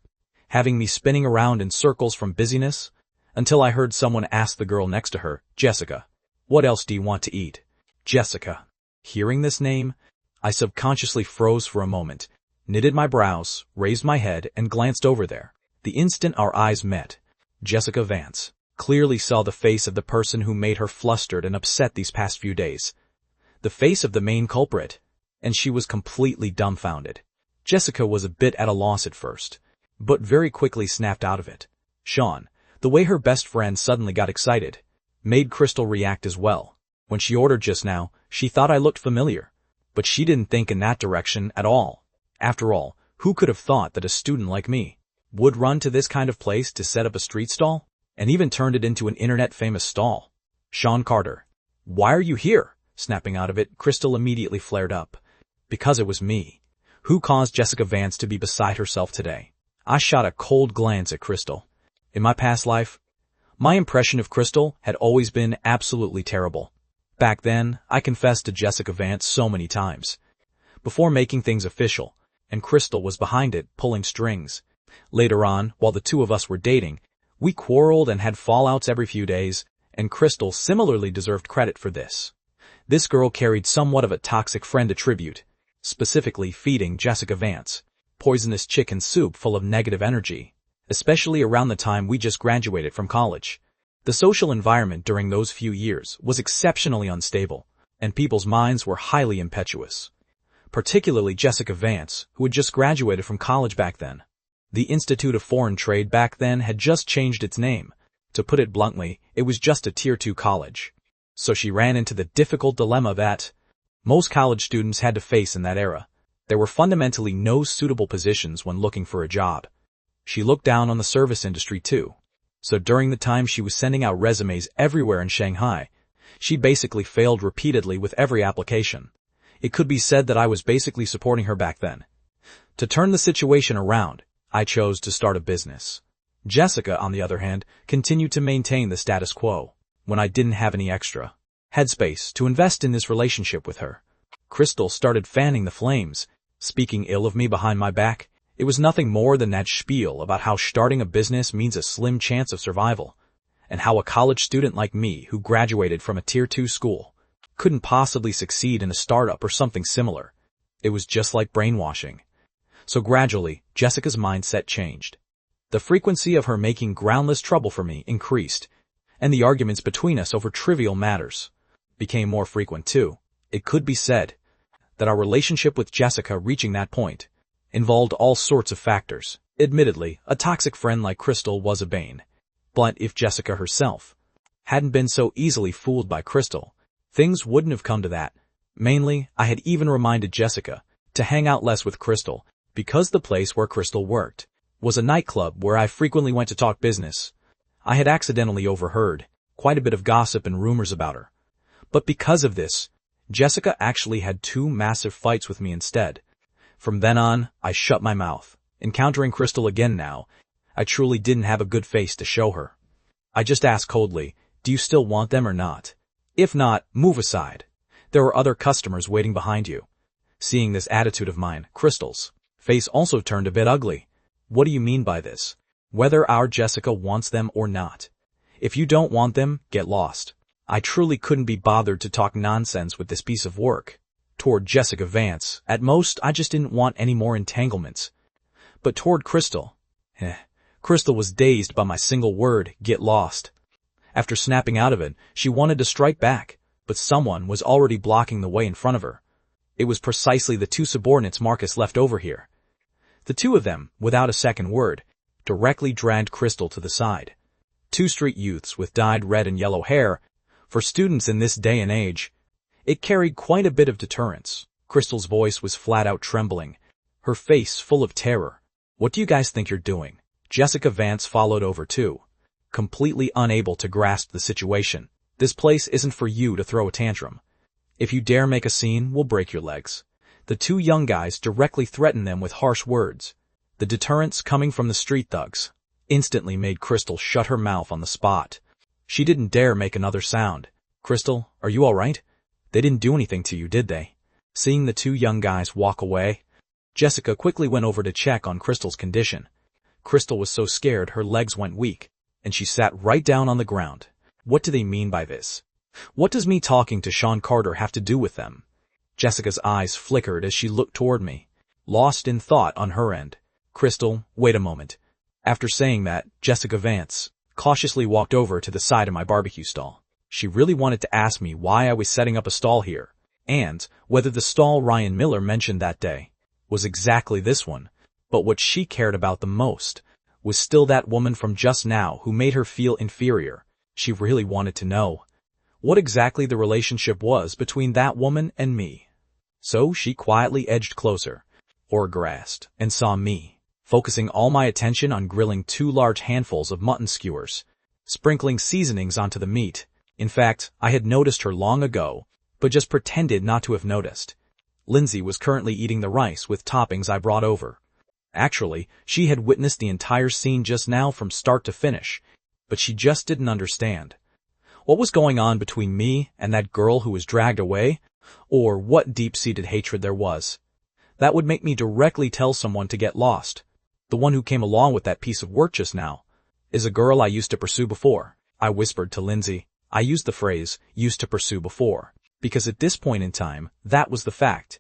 having me spinning around in circles from busyness, until I heard someone ask the girl next to her, Jessica, what else do you want to eat? Jessica. Hearing this name, I subconsciously froze for a moment, knitted my brows, raised my head, and glanced over there. The instant our eyes met, Jessica Vance clearly saw the face of the person who made her flustered and upset these past few days. The face of the main culprit, and she was completely dumbfounded. Jessica was a bit at a loss at first, but very quickly snapped out of it. Sean, the way her best friend suddenly got excited, made Crystal react as well. When she ordered just now, she thought I looked familiar, but she didn't think in that direction at all. After all, who could have thought that a student like me would run to this kind of place to set up a street stall, and even turned it into an internet-famous stall? Sean Carter. Why are you here? Snapping out of it, Crystal immediately flared up. Because it was me. Who caused Jessica Vance to be beside herself today? I shot a cold glance at Crystal. In my past life, my impression of Crystal had always been absolutely terrible. Back then, I confessed to Jessica Vance so many times. Before making things official, and Crystal was behind it, pulling strings. Later on, while the two of us were dating, we quarreled and had fallouts every few days, and Crystal similarly deserved credit for this. This girl carried somewhat of a toxic friend attribute, specifically feeding Jessica Vance poisonous chicken soup full of negative energy, especially around the time we just graduated from college. The social environment during those few years was exceptionally unstable, and people's minds were highly impetuous. Particularly Jessica Vance, who had just graduated from college back then. The Institute of Foreign Trade back then had just changed its name. To put it bluntly, it was just a Tier 2 college. So she ran into the difficult dilemma that most college students had to face in that era. There were fundamentally no suitable positions when looking for a job. She looked down on the service industry too. So during the time she was sending out resumes everywhere in Shanghai, she basically failed repeatedly with every application. It could be said that I was basically supporting her back then. To turn the situation around, I chose to start a business. Jessica, on the other hand, continued to maintain the status quo when I didn't have any extra headspace to invest in this relationship with her. Crystal started fanning the flames, speaking ill of me behind my back. It was nothing more than that spiel about how starting a business means a slim chance of survival, and how a college student like me who graduated from a Tier 2 school couldn't possibly succeed in a startup or something similar. It was just like brainwashing. So gradually, Jessica's mindset changed. The frequency of her making groundless trouble for me increased, and the arguments between us over trivial matters became more frequent too. It could be said that our relationship with Jessica reaching that point involved all sorts of factors. Admittedly, a toxic friend like Crystal was a bane. But if Jessica herself hadn't been so easily fooled by Crystal, things wouldn't have come to that. Mainly, I had even reminded Jessica to hang out less with Crystal, because the place where Crystal worked was a nightclub where I frequently went to talk business. I had accidentally overheard quite a bit of gossip and rumors about her. But because of this, Jessica actually had 2 massive fights with me instead. From then on, I shut my mouth. Encountering Crystal again now, I truly didn't have a good face to show her. I just asked coldly, do you still want them or not? If not, move aside. There are other customers waiting behind you. Seeing this attitude of mine, Crystal's face also turned a bit ugly. What do you mean by this? Whether our Jessica wants them or not. If you don't want them, get lost. I truly couldn't be bothered to talk nonsense with this piece of work. Toward Jessica Vance, at most, I just didn't want any more entanglements. But toward Crystal, Crystal was dazed by my single word, get lost. After snapping out of it, she wanted to strike back, but someone was already blocking the way in front of her. It was precisely the 2 subordinates Marcus left over here. The 2 of them, without a second word, directly dragged Crystal to the side. 2 street youths with dyed red and yellow hair. For students in this day and age, it carried quite a bit of deterrence. Crystal's voice was flat out trembling, her face full of terror. What do you guys think you're doing? Jessica Vance followed over too, completely unable to grasp the situation. This place isn't for you to throw a tantrum. If you dare make a scene, we'll break your legs. The 2 young guys directly threatened them with harsh words. The deterrence coming from the street thugs instantly made Crystal shut her mouth on the spot. She didn't dare make another sound. Crystal, are you alright? They didn't do anything to you, did they? Seeing the 2 young guys walk away, Jessica quickly went over to check on Crystal's condition. Crystal was so scared her legs went weak, and she sat right down on the ground. What do they mean by this? What does me talking to Sean Carter have to do with them? Jessica's eyes flickered as she looked toward me, lost in thought on her end. Crystal, wait a moment. After saying that, Jessica Vance cautiously walked over to the side of my barbecue stall. She really wanted to ask me why I was setting up a stall here. and whether the stall Ryan Miller mentioned that day was exactly this one. But what she cared about the most was still that woman from just now who made her feel inferior. She really wanted to know what exactly the relationship was between that woman and me. So she quietly edged closer, or grasped, and saw me, focusing all my attention on grilling 2 large handfuls of mutton skewers, sprinkling seasonings onto the meat. In fact, I had noticed her long ago, but just pretended not to have noticed. Lindsay was currently eating the rice with toppings I brought over. Actually, she had witnessed the entire scene just now from start to finish, but she just didn't understand. What was going on between me and that girl who was dragged away, or what deep-seated hatred there was? That would make me directly tell someone to get lost. The one who came along with that piece of work just now is a girl I used to pursue before. I whispered to Lindsay. I used the phrase, used to pursue before, because at this point in time, that was the fact.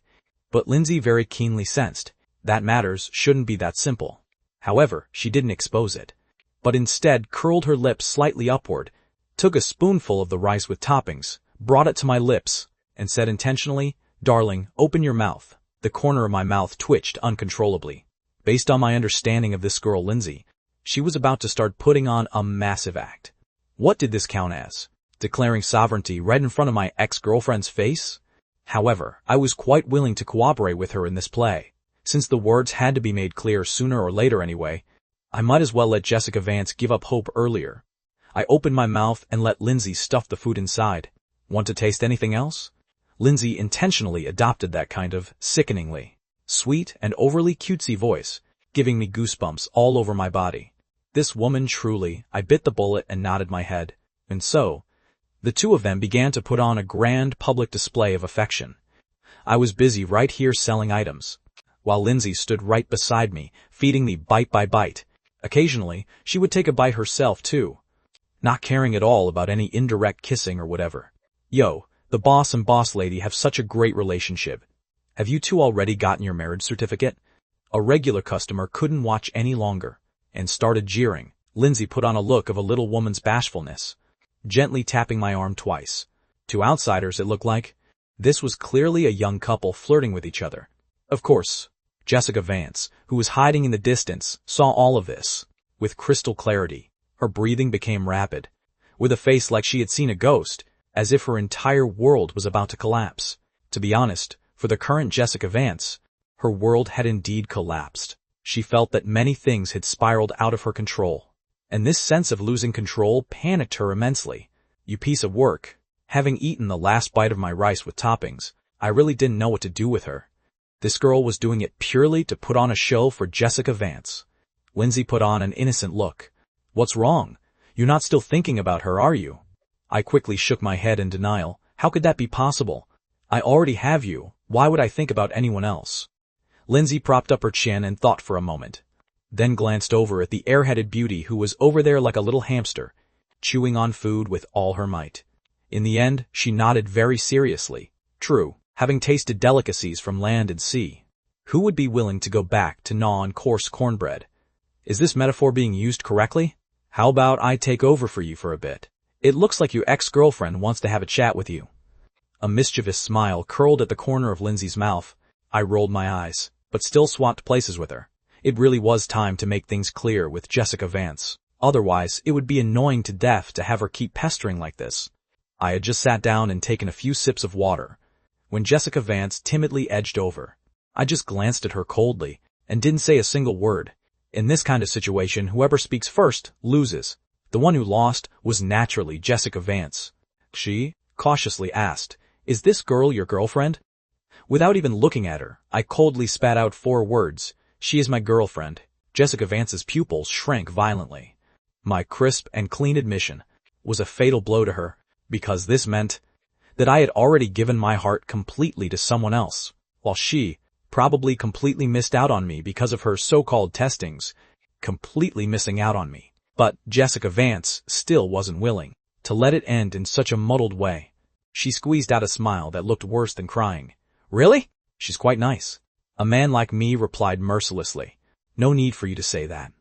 But Lindsay very keenly sensed that matters shouldn't be that simple. However, she didn't expose it, but instead curled her lips slightly upward, took a spoonful of the rice with toppings, brought it to my lips, and said intentionally, "Darling, open your mouth." The corner of my mouth twitched uncontrollably. Based on my understanding of this girl Lindsay, she was about to start putting on a massive act. What did this count as? Declaring sovereignty right in front of my ex-girlfriend's face? However, I was quite willing to cooperate with her in this play. Since the words had to be made clear sooner or later anyway, I might as well let Jessica Vance give up hope earlier. I opened my mouth and let Lindsay stuff the food inside. Want to taste anything else? Lindsay intentionally adopted that kind of sickeningly sweet and overly cutesy voice, giving me goosebumps all over my body. This woman truly, I bit the bullet and nodded my head. And so, the two of them began to put on a grand public display of affection. I was busy right here selling items, while Lindsay stood right beside me, feeding me bite by bite. Occasionally, she would take a bite herself too, not caring at all about any indirect kissing or whatever. Yo, the boss and boss lady have such a great relationship. Have you two already gotten your marriage certificate? A regular customer couldn't watch any longer, and started jeering. Lindsay put on a look of a little woman's bashfulness, gently tapping my arm twice. To outsiders it looked like this was clearly a young couple flirting with each other. Of course, Jessica Vance, who was hiding in the distance, saw all of this with crystal clarity. Her breathing became rapid, with a face like she had seen a ghost, as if her entire world was about to collapse. To be honest, for the current Jessica Vance, her world had indeed collapsed. She felt that many things had spiraled out of her control, and this sense of losing control panicked her immensely. You piece of work. Having eaten the last bite of my rice with toppings, I really didn't know what to do with her. This girl was doing it purely to put on a show for Jessica Vance. Lindsay put on an innocent look. What's wrong? You're not still thinking about her, are you? I quickly shook my head in denial. How could that be possible? I already have you. Why would I think about anyone else? Lindsay propped up her chin and thought for a moment, then glanced over at the airheaded beauty who was over there like a little hamster, chewing on food with all her might. In the end, she nodded very seriously. True, having tasted delicacies from land and sea, who would be willing to go back to gnaw on coarse cornbread? Is this metaphor being used correctly? How about I take over for you for a bit? It looks like your ex-girlfriend wants to have a chat with you. A mischievous smile curled at the corner of Lindsay's mouth. I rolled my eyes, but still swapped places with her. It really was time to make things clear with Jessica Vance. Otherwise, it would be annoying to death to have her keep pestering like this. I had just sat down and taken a few sips of water when Jessica Vance timidly edged over. I just glanced at her coldly and didn't say a single word. In this kind of situation, whoever speaks first loses. The one who lost was naturally Jessica Vance. She cautiously asked, "Is this girl your girlfriend?" Without even looking at her, I coldly spat out 4 words. "She is my girlfriend." Jessica Vance's pupils shrank violently. My crisp and clean admission was a fatal blow to her, because this meant that I had already given my heart completely to someone else, while she probably completely missed out on me because of her so-called testings, completely missing out on me. But Jessica Vance still wasn't willing to let it end in such a muddled way. She squeezed out a smile that looked worse than crying. "Really? She's quite nice." A man like me replied mercilessly, "No need for you to say that."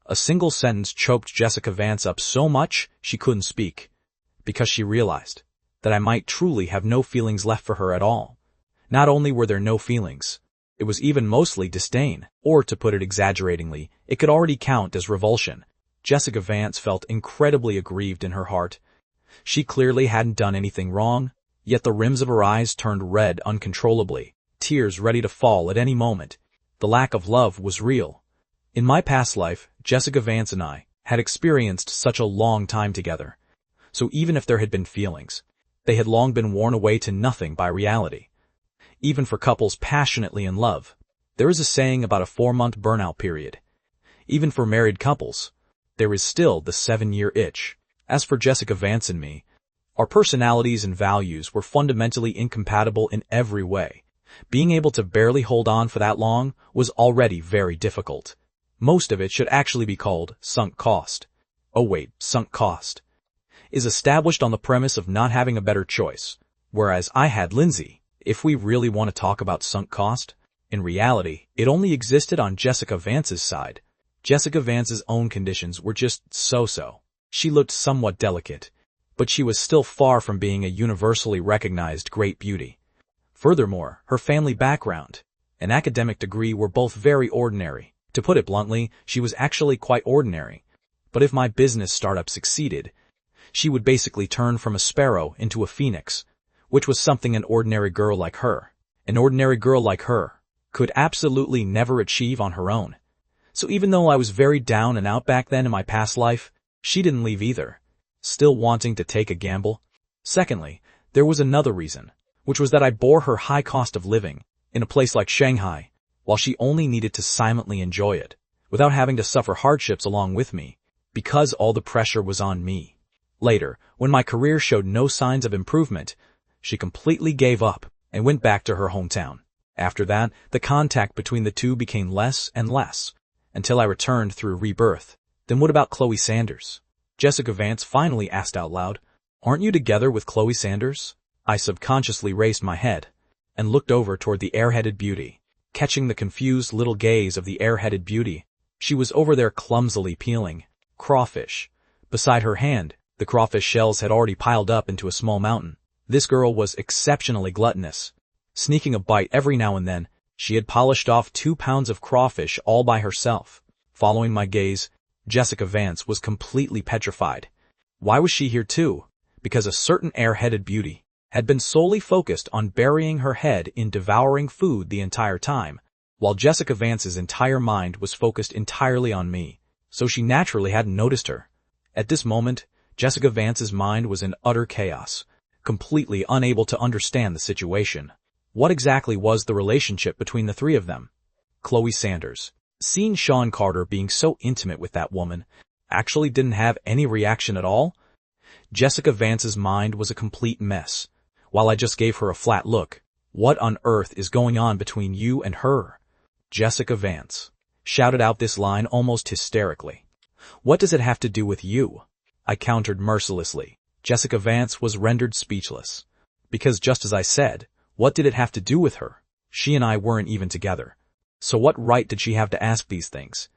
A single sentence choked Jessica Vance up so much she couldn't speak, because she realized that I might truly have no feelings left for her at all. Not only were there no feelings, it was even mostly disdain, or to put it exaggeratingly, it could already count as revulsion. Jessica Vance felt incredibly aggrieved in her heart. She clearly hadn't done anything wrong, yet the rims of her eyes turned red uncontrollably, tears ready to fall at any moment. The lack of love was real. In my past life, Jessica Vance and I had experienced such a long time together. So even if there had been feelings, they had long been worn away to nothing by reality. Even for couples passionately in love, there is a saying about a 4-month burnout period. Even for married couples, there is still the 7-year itch. As for Jessica Vance and me, our personalities and values were fundamentally incompatible in every way. Being able to barely hold on for that long was already very difficult. Most of it should actually be called sunk cost. Oh wait, sunk cost is established on the premise of not having a better choice, whereas I had Lindsay. If we really want to talk about sunk cost, in reality, it only existed on Jessica Vance's side. Jessica Vance's own conditions were just so-so. She looked somewhat delicate, but she was still far from being a universally recognized great beauty. Furthermore, her family background and academic degree were both very ordinary. To put it bluntly, she was actually quite ordinary. But if my business startup succeeded, she would basically turn from a sparrow into a phoenix, which was something an ordinary girl like her could absolutely never achieve on her own. So even though I was very down and out back then in my past life, she didn't leave either, still wanting to take a gamble. Secondly, there was another reason, which was that I bore her high cost of living in a place like Shanghai, while she only needed to silently enjoy it, without having to suffer hardships along with me, because all the pressure was on me. Later, when my career showed no signs of improvement, she completely gave up and went back to her hometown. After that, the contact between the two became less and less, until I returned through rebirth. Then what about Chloe Sanders? Jessica Vance finally asked out loud. Aren't you together with Chloe Sanders? I subconsciously raised my head and looked over toward the airheaded beauty. Catching the confused little gaze of the airheaded beauty, she was over there clumsily peeling crawfish. Beside her hand, the crawfish shells had already piled up into a small mountain. This girl was exceptionally gluttonous. Sneaking a bite every now and then, she had polished off 2 pounds of crawfish all by herself. Following my gaze, Jessica Vance was completely petrified. Why was she here too? Because a certain airheaded beauty had been solely focused on burying her head in devouring food the entire time, while Jessica Vance's entire mind was focused entirely on me, so she naturally hadn't noticed her. At this moment, Jessica Vance's mind was in utter chaos, completely unable to understand the situation. What exactly was the relationship between the three of them? Chloe Sanders, seeing Sean Carter being so intimate with that woman, actually didn't have any reaction at all? Jessica Vance's mind was a complete mess. While I just gave her a flat look, what on earth is going on between you and her? Jessica Vance shouted out this line almost hysterically. What does it have to do with you? I countered mercilessly. Jessica Vance was rendered speechless. Because just as I said, what did it have to do with her? She and I weren't even together. So what right did she have to ask these things?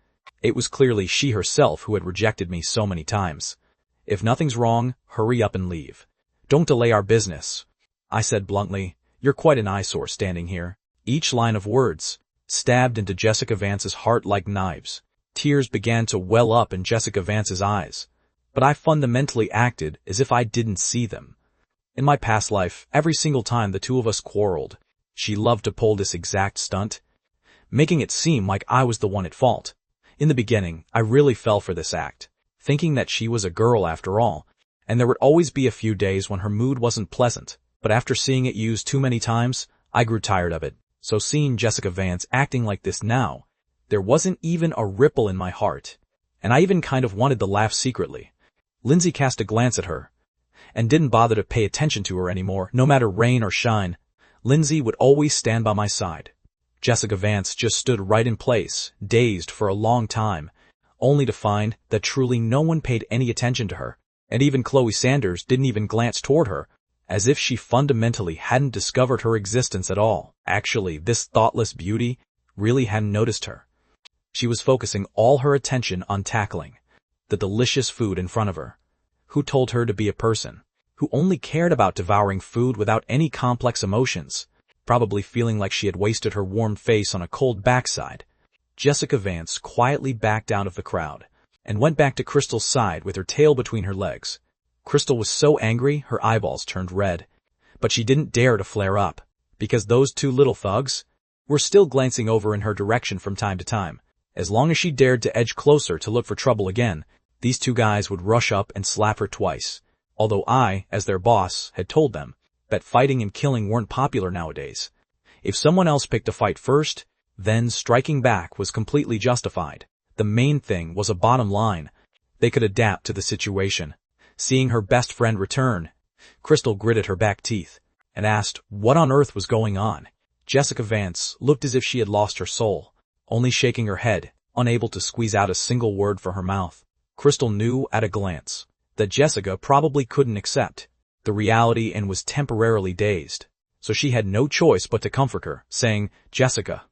It was clearly she herself who had rejected me so many times. If nothing's wrong, hurry up and leave. Don't delay our business. I said bluntly, you're quite an eyesore standing here. Each line of words stabbed into Jessica Vance's heart like knives. Tears began to well up in Jessica Vance's eyes, but I fundamentally acted as if I didn't see them. In my past life, every single time the two of us quarreled, she loved to pull this exact stunt, making it seem like I was the one at fault. In the beginning, I really fell for this act, thinking that she was a girl after all, and there would always be a few days when her mood wasn't pleasant. But after seeing it used too many times, I grew tired of it. So seeing Jessica Vance acting like this now, there wasn't even a ripple in my heart. And I even kind of wanted to laugh secretly. Lindsay cast a glance at her, and didn't bother to pay attention to her anymore, no matter rain or shine. Lindsay would always stand by my side. Jessica Vance just stood right in place, dazed for a long time, only to find that truly no one paid any attention to her, and even Chloe Sanders didn't even glance toward her, as if she fundamentally hadn't discovered her existence at all. Actually, this thoughtless beauty really hadn't noticed her. She was focusing all her attention on tackling the delicious food in front of her. Who told her to be a person who only cared about devouring food without any complex emotions? probably feeling like she had wasted her warm face on a cold backside. Jessica Vance quietly backed out of the crowd and went back to Crystal's side with her tail between her legs. Crystal was so angry her eyeballs turned red, but she didn't dare to flare up, because those two little thugs were still glancing over in her direction from time to time. As long as she dared to edge closer to look for trouble again, these two guys would rush up and slap her twice, although I, as their boss, had told them that fighting and killing weren't popular nowadays. If someone else picked a fight first, then striking back was completely justified. The main thing was a bottom line. They could adapt to the situation. Seeing her best friend return, Crystal gritted her back teeth and asked what on earth was going on. Jessica Vance looked as if she had lost her soul, only shaking her head, unable to squeeze out a single word from her mouth. Crystal knew at a glance that Jessica probably couldn't accept the reality and was temporarily dazed, so she had no choice but to comfort her, saying, "Jessica,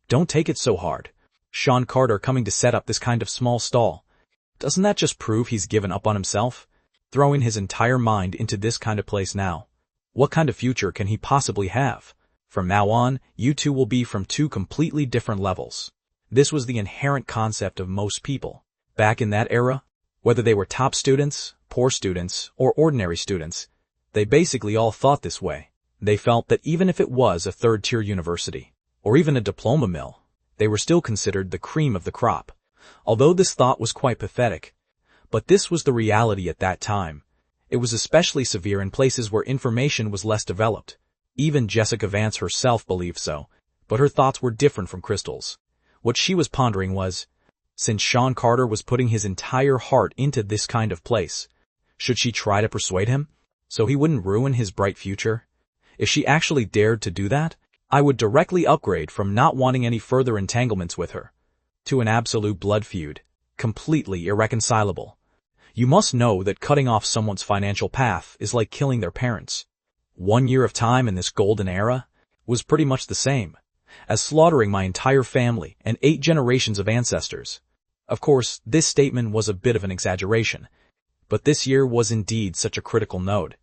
don't take it so hard. Sean Carter coming to set up this kind of small stall. Doesn't that just prove he's given up on himself? Throwing his entire mind into this kind of place now. What kind of future can he possibly have? From now on, you two will be from two completely different levels." This was the inherent concept of most people. Back in that era, whether they were top students, poor students, or ordinary students, they basically all thought this way. They felt that even if it was a third-tier university, or even a diploma mill, they were still considered the cream of the crop. Although this thought was quite pathetic, but this was the reality at that time. It was especially severe in places where information was less developed. Even Jessica Vance herself believed so, but her thoughts were different from Crystal's. What she was pondering was, since Sean Carter was putting his entire heart into this kind of place, should she try to persuade him, so he wouldn't ruin his bright future? If she actually dared to do that, I would directly upgrade from not wanting any further entanglements with her to an absolute blood feud, completely irreconcilable. You must know that cutting off someone's financial path is like killing their parents. 1 year of time in this golden era was pretty much the same as slaughtering my entire family and 8 generations of ancestors. Of course, this statement was a bit of an exaggeration, but this year was indeed such a critical node,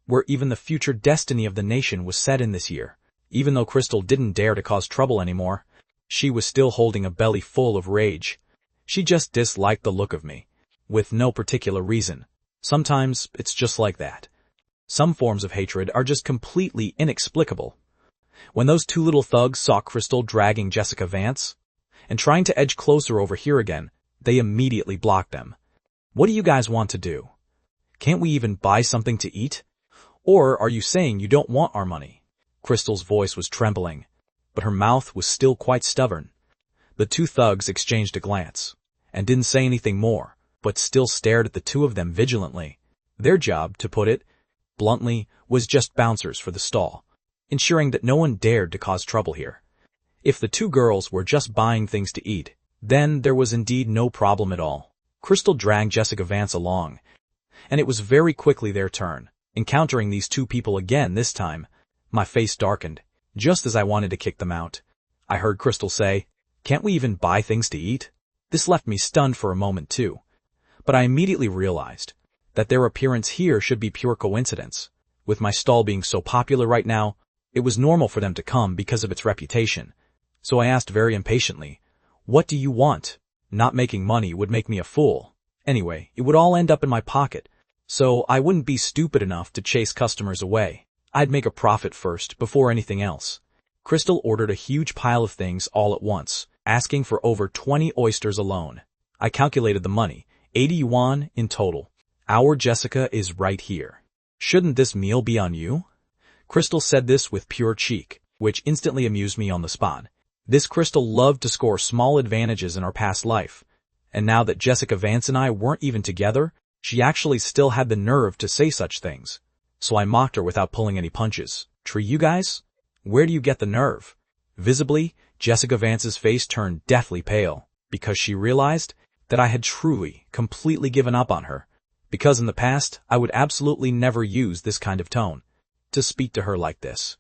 where even the future destiny of the nation was set in this year. Even though Crystal didn't dare to cause trouble anymore, she was still holding a belly full of rage. She just disliked the look of me, with no particular reason. Sometimes it's just like that. Some forms of hatred are just completely inexplicable. When those two little thugs saw Crystal dragging Jessica Vance and trying to edge closer over here again, they immediately blocked them. "What do you guys want to do? Can't we even buy something to eat? Or are you saying you don't want our money?" Crystal's voice was trembling, but her mouth was still quite stubborn. The two thugs exchanged a glance and didn't say anything more, but still stared at the two of them vigilantly. Their job, to put it bluntly, was just bouncers for the stall, ensuring that no one dared to cause trouble here. If the two girls were just buying things to eat, then there was indeed no problem at all. Crystal dragged Jessica Vance along, and it was very quickly their turn. Encountering these two people again this time, my face darkened. Just as I wanted to kick them out, I heard Crystal say, "Can't we even buy things to eat?" This left me stunned for a moment too, but I immediately realized that their appearance here should be pure coincidence. With my stall being so popular right now, it was normal for them to come because of its reputation. So I asked very impatiently, "What do you want?" Not making money would make me a fool. Anyway, it would all end up in my pocket, so I wouldn't be stupid enough to chase customers away. I'd make a profit first before anything else. Crystal ordered a huge pile of things all at once, asking for over 20 oysters alone. I calculated the money, 80 yuan in total. "Our Jessica is right here. Shouldn't this meal be on you?" Crystal said this with pure cheek, which instantly amused me on the spot. This Crystal loved to score small advantages in our past life, and now that Jessica Vance and I weren't even together, she actually still had the nerve to say such things. So I mocked her without pulling any punches. "Tree you guys? Where do you get the nerve?" Visibly, Jessica Vance's face turned deathly pale, because she realized that I had truly, completely given up on her. Because in the past, I would absolutely never use this kind of tone to speak to her like this.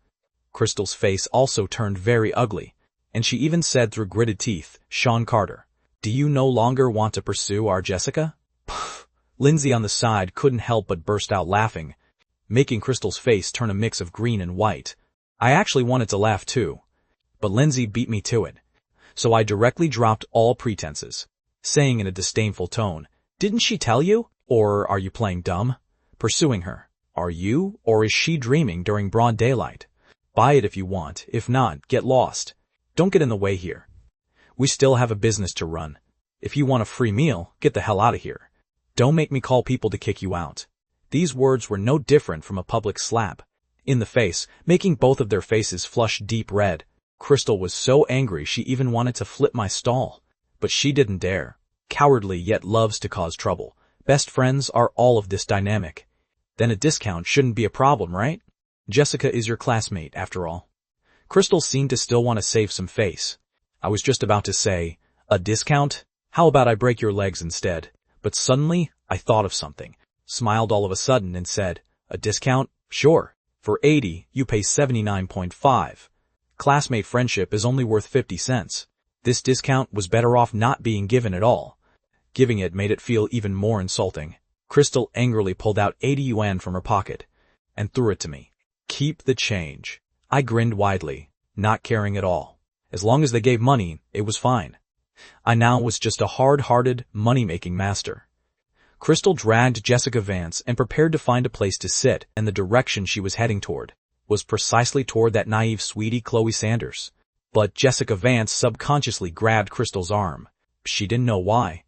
Crystal's face also turned very ugly, and she even said through gritted teeth, "Sean Carter, do you no longer want to pursue our Jessica?" Lindsay on the side couldn't help but burst out laughing, making Crystal's face turn a mix of green and white. I actually wanted to laugh too, but Lindsay beat me to it. So I directly dropped all pretenses, saying in a disdainful tone, "Didn't she tell you? Or are you playing dumb?" Pursuing her, "Are you, or is she dreaming during broad daylight? Buy it if you want, if not, get lost. Don't get in the way here. We still have a business to run. If you want a free meal, get the hell out of here. Don't make me call people to kick you out." These words were no different from a public slap in the face, making both of their faces flush deep red. Crystal was so angry she even wanted to flip my stall, but she didn't dare. Cowardly yet loves to cause trouble. Best friends are all of this dynamic. Then a discount shouldn't be a problem, right? Jessica is your classmate, after all. Crystal seemed to still want to save some face. I was just about to say, "A discount? How about I break your legs instead?" But suddenly, I thought of something, smiled all of a sudden and said, "A discount? Sure. For 80, you pay 79.5. Classmate friendship is only worth 50 cents. This discount was better off not being given at all. Giving it made it feel even more insulting. Crystal angrily pulled out 80 yuan from her pocket and threw it to me. "Keep the change." I grinned widely, not caring at all. As long as they gave money, it was fine. I now was just a hard-hearted, money-making master. Crystal dragged Jessica Vance and prepared to find a place to sit, and the direction she was heading toward was precisely toward that naive sweetie Chloe Sanders. But Jessica Vance subconsciously grabbed Crystal's arm. She didn't know why,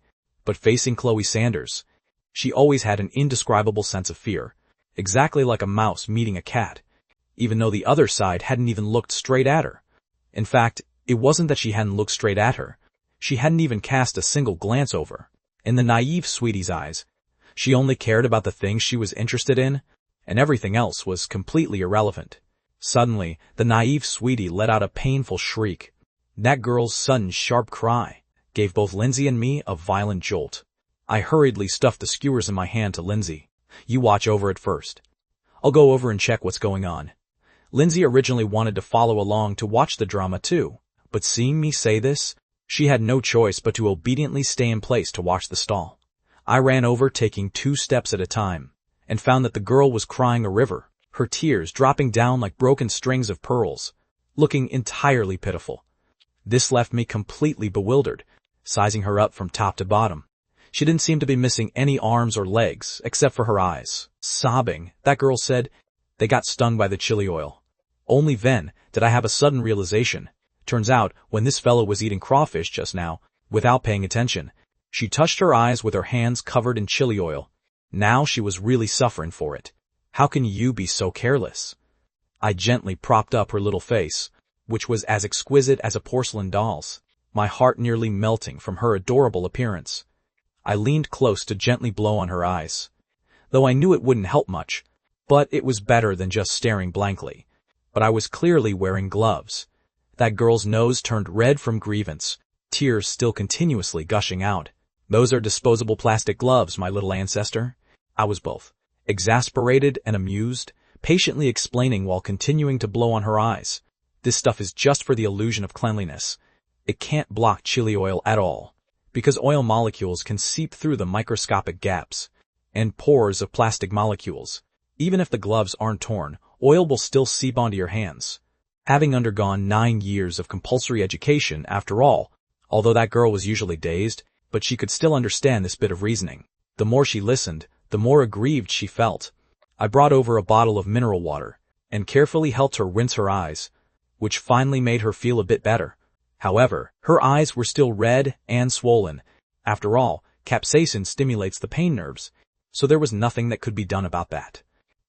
but facing Chloe Sanders, she always had an indescribable sense of fear, exactly like a mouse meeting a cat, even though the other side hadn't even looked straight at her. In fact, it wasn't that she hadn't looked straight at her. She hadn't even cast a single glance over. In the naive sweetie's eyes, she only cared about the things she was interested in, and everything else was completely irrelevant. Suddenly, the naive sweetie let out a painful shriek. That girl's sudden sharp cry gave both Lindsay and me a violent jolt. I hurriedly stuffed the skewers in my hand to Lindsay. "You watch over it first. I'll go over and check what's going on." Lindsay originally wanted to follow along to watch the drama too, but seeing me say this, she had no choice but to obediently stay in place to watch the stall. I ran over, taking 2 steps at a time, and found that the girl was crying a river, her tears dropping down like broken strings of pearls, looking entirely pitiful. This left me completely bewildered, sizing her up from top to bottom. She didn't seem to be missing any arms or legs, except for her eyes. Sobbing, that girl said, "They got stung by the chili oil." Only then did I have a sudden realization. Turns out, when this fellow was eating crawfish just now, without paying attention, she touched her eyes with her hands covered in chili oil. Now she was really suffering for it. "How can you be so careless?" I gently propped up her little face, which was as exquisite as a porcelain doll's, my heart nearly melting from her adorable appearance. I leaned close to gently blow on her eyes, though I knew it wouldn't help much, but it was better than just staring blankly. But I was clearly wearing gloves. That girl's nose turned red from grievance, tears still continuously gushing out. "Those are disposable plastic gloves, my little ancestor." I was both exasperated and amused, patiently explaining while continuing to blow on her eyes. "This stuff is just for the illusion of cleanliness. It can't block chili oil at all, because oil molecules can seep through the microscopic gaps and pores of plastic molecules. Even if the gloves aren't torn, oil will still seep onto your hands." Having undergone 9 years of compulsory education, after all, although that girl was usually dazed, but she could still understand this bit of reasoning. The more she listened, the more aggrieved she felt. I brought over a bottle of mineral water and carefully helped her rinse her eyes, which finally made her feel a bit better. However, her eyes were still red and swollen. After all, capsaicin stimulates the pain nerves, so there was nothing that could be done about that.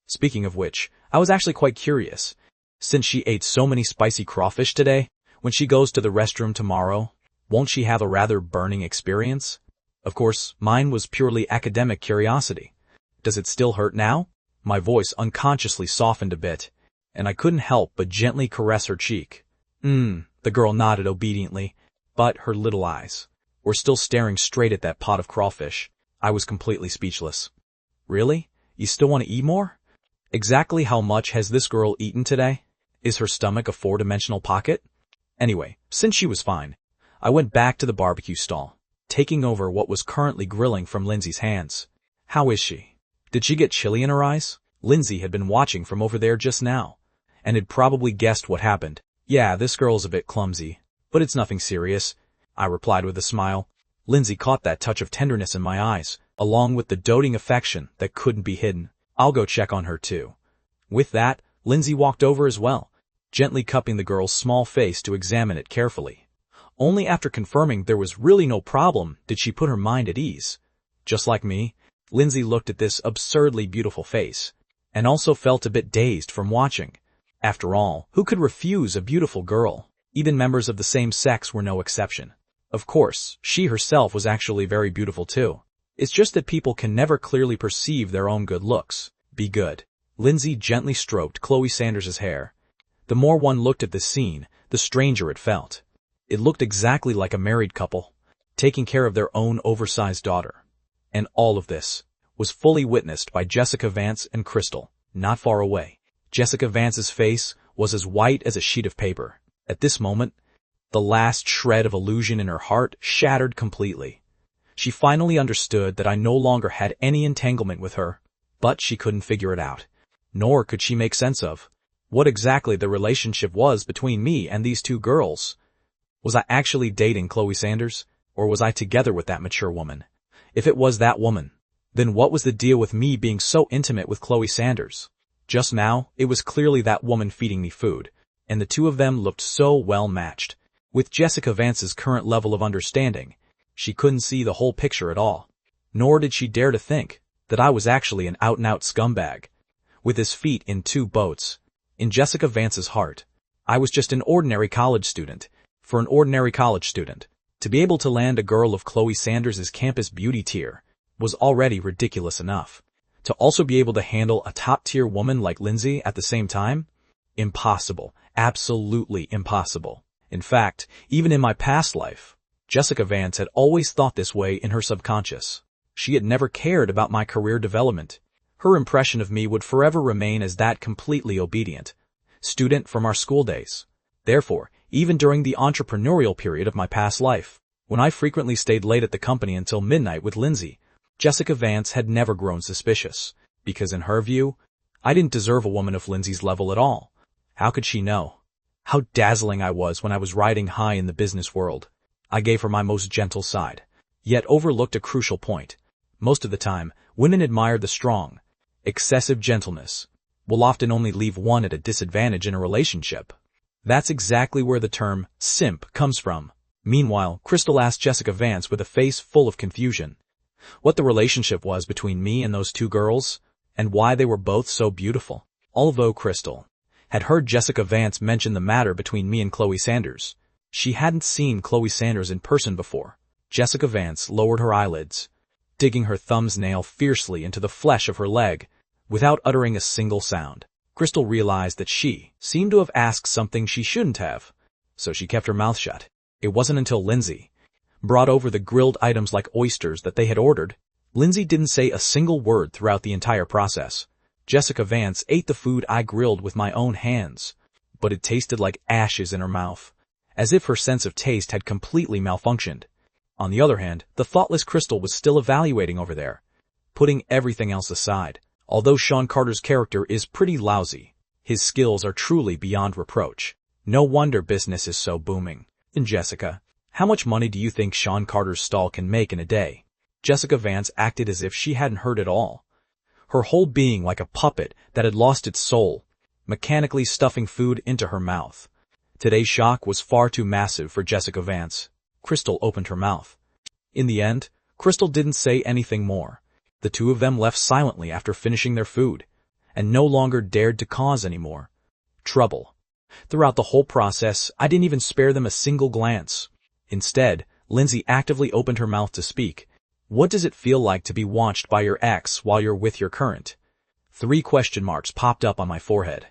Speaking of which, I was actually quite curious. Since she ate so many spicy crawfish today, when she goes to the restroom tomorrow, won't she have a rather burning experience? Of course, mine was purely academic curiosity. "Does it still hurt now?" My voice unconsciously softened a bit, and I couldn't help but gently caress her cheek. The girl nodded obediently, but her little eyes were still staring straight at that pot of crawfish. I was completely speechless. "Really? You still want to eat more?" Exactly how much has this girl eaten today? Is her stomach a 4-dimensional pocket? Anyway, since she was fine, I went back to the barbecue stall, taking over what was currently grilling from Lindsay's hands. "How is she? Did she get chili in her eyes?" Lindsay had been watching from over there just now, and had probably guessed what happened. "Yeah, this girl's a bit clumsy, but it's nothing serious," I replied with a smile. Lindsay caught that touch of tenderness in my eyes, along with the doting affection that couldn't be hidden. "I'll go check on her too." With that, Lindsay walked over as well, gently cupping the girl's small face to examine it carefully. Only after confirming there was really no problem did she put her mind at ease. Just like me, Lindsay looked at this absurdly beautiful face, and also felt a bit dazed from watching. After all, who could refuse a beautiful girl? Even members of the same sex were no exception. Of course, she herself was actually very beautiful too. It's just that people can never clearly perceive their own good looks. Be good. Lindsay gently stroked Chloe Sanders's hair. The more one looked at this scene, the stranger it felt. It looked exactly like a married couple, taking care of their own oversized daughter. And all of this was fully witnessed by Jessica Vance and Crystal, not far away. Jessica Vance's face was as white as a sheet of paper. At this moment, the last shred of illusion in her heart shattered completely. She finally understood that I no longer had any entanglement with her, but she couldn't figure it out. Nor could she make sense of what exactly the relationship was between me and these two girls. Was I actually dating Chloe Sanders, or was I together with that mature woman? If it was that woman, then what was the deal with me being so intimate with Chloe Sanders? Just now, it was clearly that woman feeding me food, and the two of them looked so well matched. With Jessica Vance's current level of understanding, she couldn't see the whole picture at all. Nor did she dare to think that I was actually an out-and-out scumbag, with his feet in two boats. In Jessica Vance's heart, I was just an ordinary college student. For an ordinary college student, to be able to land a girl of Chloe Sanders' campus beauty tier was already ridiculous enough. To also be able to handle a top-tier woman like Lindsay at the same time? Impossible. Absolutely impossible. In fact, even in my past life, Jessica Vance had always thought this way in her subconscious. She had never cared about my career development. Her impression of me would forever remain as that completely obedient student from our school days. Therefore, even during the entrepreneurial period of my past life, when I frequently stayed late at the company until midnight with Lindsay, Jessica Vance had never grown suspicious, because in her view, I didn't deserve a woman of Lindsay's level at all. How could she know how dazzling I was when I was riding high in the business world? I gave her my most gentle side, yet overlooked a crucial point. Most of the time, women admire the strong. Excessive gentleness will often only leave one at a disadvantage in a relationship. That's exactly where the term simp comes from. Meanwhile, Crystal asked Jessica Vance with a face full of confusion what the relationship was between me and those two girls, and why they were both so beautiful. Although Crystal had heard Jessica Vance mention the matter between me and Chloe Sanders, she hadn't seen Chloe Sanders in person before. Jessica Vance lowered her eyelids, digging her thumb's nail fiercely into the flesh of her leg, without uttering a single sound. Crystal realized that she seemed to have asked something she shouldn't have, so she kept her mouth shut. It wasn't until Lindsay brought over the grilled items like oysters that they had ordered. Lindsay didn't say a single word throughout the entire process. Jessica Vance ate the food I grilled with my own hands, but it tasted like ashes in her mouth, as if her sense of taste had completely malfunctioned. On the other hand, the thoughtless Crystal was still evaluating over there, putting everything else aside. Although Sean Carter's character is pretty lousy, his skills are truly beyond reproach. No wonder business is so booming. And Jessica, how much money do you think Sean Carter's stall can make in a day? Jessica Vance acted as if she hadn't heard it all, her whole being like a puppet that had lost its soul, mechanically stuffing food into her mouth. Today's shock was far too massive for Jessica Vance. Crystal opened her mouth. In the end, Crystal didn't say anything more. The two of them left silently after finishing their food, and no longer dared to cause any more trouble. Throughout the whole process, I didn't even spare them a single glance. Instead, Lindsay actively opened her mouth to speak. What does it feel like to be watched by your ex while you're with your current? 3 question marks popped up on my forehead.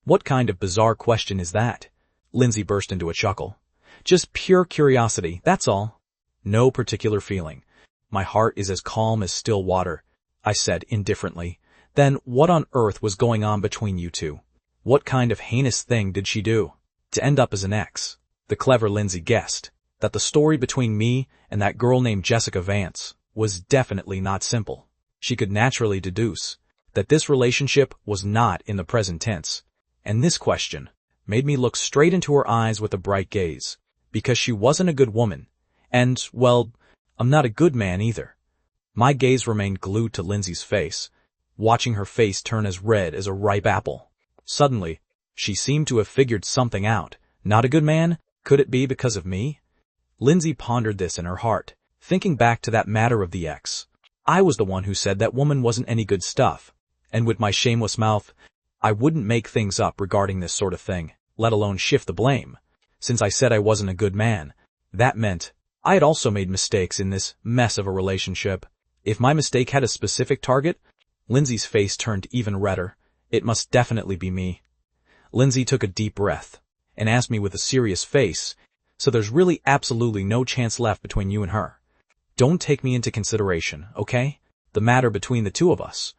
What kind of bizarre question is that? Lindsay burst into a chuckle. Just pure curiosity, that's all. No particular feeling. My heart is as calm as still water, I said indifferently. Then what on earth was going on between you two? What kind of heinous thing did she do to end up as an ex? The clever Lindsay guessed that the story between me and that girl named Jessica Vance was definitely not simple. She could naturally deduce that this relationship was not in the present tense. And this question made me look straight into her eyes with a bright gaze, because she wasn't a good woman, and, well, I'm not a good man either. My gaze remained glued to Lindsay's face, watching her face turn as red as a ripe apple. Suddenly, she seemed to have figured something out. Not a good man? Could it be because of me? Lindsay pondered this in her heart, thinking back to that matter of the ex. I was the one who said that woman wasn't any good stuff, and with my shameless mouth, I wouldn't make things up regarding this sort of thing, let alone shift the blame. Since I said I wasn't a good man, that meant I had also made mistakes in this mess of a relationship. If my mistake had a specific target, Lindsay's face turned even redder. It must definitely be me. Lindsay took a deep breath and asked me with a serious face, so there's really absolutely no chance left between you and her. Don't take me into consideration, okay? The matter between the two of us.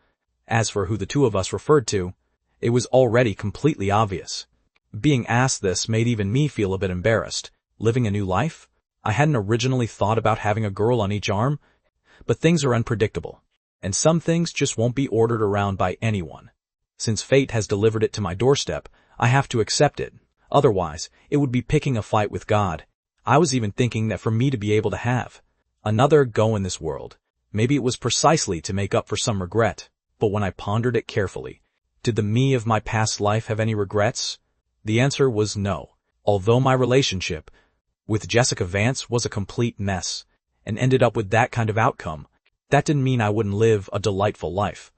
As for who the two of us referred to, it was already completely obvious. Being asked this made even me feel a bit embarrassed. Living a new life? I hadn't originally thought about having a girl on each arm, but things are unpredictable, and some things just won't be ordered around by anyone. Since fate has delivered it to my doorstep, I have to accept it. Otherwise, it would be picking a fight with God. I was even thinking that for me to be able to have another go in this world, maybe it was precisely to make up for some regret. But when I pondered it carefully, did the me of my past life have any regrets? The answer was no. Although my relationship with Jessica Vance was a complete mess, and ended up with that kind of outcome, that didn't mean I wouldn't live a delightful life.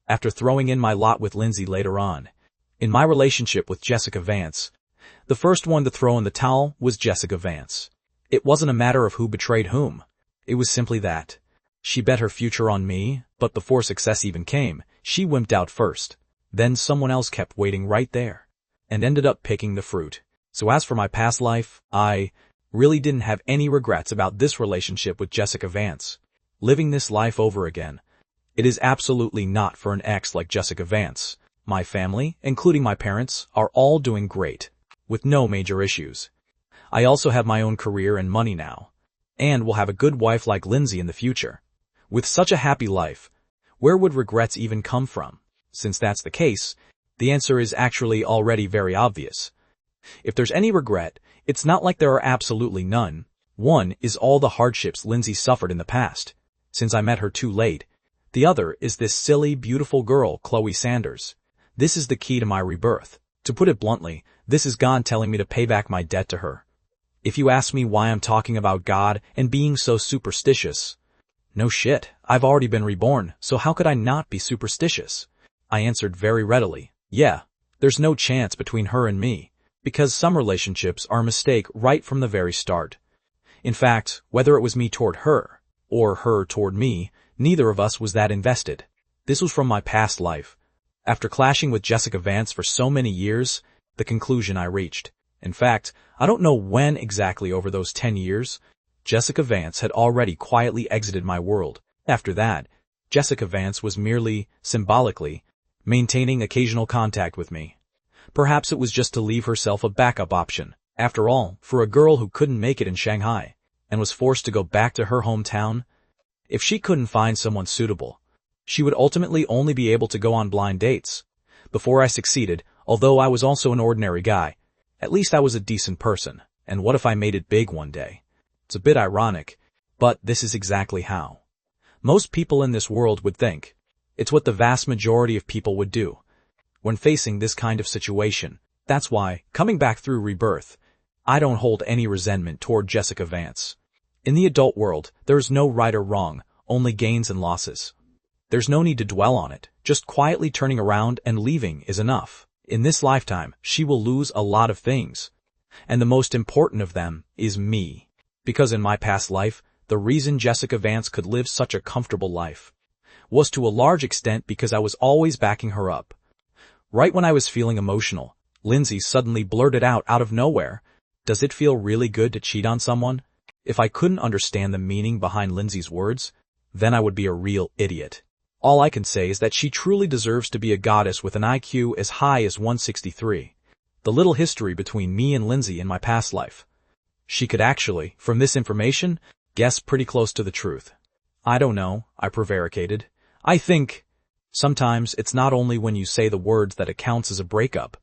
After throwing in my lot with Lindsay later on, in my relationship with Jessica Vance, the first one to throw in the towel was Jessica Vance. It wasn't a matter of who betrayed whom. It was simply that she bet her future on me, but before success even came, she wimped out first. Then someone else kept waiting right there, and ended up picking the fruit. So as for my past life, I really didn't have any regrets about this relationship with Jessica Vance. Living this life over again, it is absolutely not for an ex like Jessica Vance. My family, including my parents, are all doing great, with no major issues. I also have my own career and money now, and will have a good wife like Lindsay in the future. With such a happy life, where would regrets even come from? Since that's the case, the answer is actually already very obvious. If there's any regret, it's not like there are absolutely none. One is all the hardships Lindsay suffered in the past, since I met her too late. The other is this silly, beautiful girl, Chloe Sanders. This is the key to my rebirth. To put it bluntly, this is God telling me to pay back my debt to her. If you ask me why I'm talking about God and being so superstitious, no shit, I've already been reborn, so how could I not be superstitious? I answered very readily, yeah, there's no chance between her and me, because some relationships are a mistake right from the very start. In fact, whether it was me toward her, or her toward me, neither of us was that invested. This was from my past life. After clashing with Jessica Vance for so many years, the conclusion I reached. In fact, I don't know when exactly over those 10 years, Jessica Vance had already quietly exited my world. After that, Jessica Vance was merely, symbolically, maintaining occasional contact with me. Perhaps it was just to leave herself a backup option. After all, for a girl who couldn't make it in Shanghai, and was forced to go back to her hometown, if she couldn't find someone suitable, she would ultimately only be able to go on blind dates. Before I succeeded, although I was also an ordinary guy, at least I was a decent person, and what if I made it big one day? It's a bit ironic, but this is exactly how most people in this world would think. It's what the vast majority of people would do when facing this kind of situation. That's why, coming back through rebirth, I don't hold any resentment toward Jessica Vance. In the adult world, there is no right or wrong, only gains and losses. There's no need to dwell on it, just quietly turning around and leaving is enough. In this lifetime, she will lose a lot of things, and the most important of them is me. Because in my past life, the reason Jessica Vance could live such a comfortable life was to a large extent because I was always backing her up. Right when I was feeling emotional, Lindsay suddenly blurted out of nowhere, "Does it feel really good to cheat on someone?" If I couldn't understand the meaning behind Lindsay's words, then I would be a real idiot. All I can say is that she truly deserves to be a goddess with an IQ as high as 163. The little history between me and Lindsay in my past life. She could actually, from this information, guess pretty close to the truth. I don't know, I prevaricated. I think sometimes it's not only when you say the words that it counts as a breakup.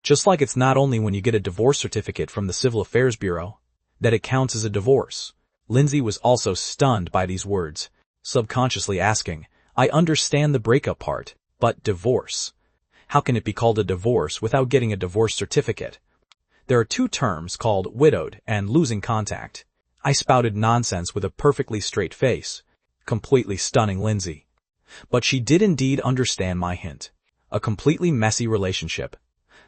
Just like it's not only when you get a divorce certificate from the Civil Affairs Bureau that it counts as a divorce. Lindsay was also stunned by these words, subconsciously asking, I understand the breakup part, but divorce. How can it be called a divorce without getting a divorce certificate? There are two terms called widowed and losing contact. I spouted nonsense with a perfectly straight face, completely stunning Lindsay. But she did indeed understand my hint. A completely messy relationship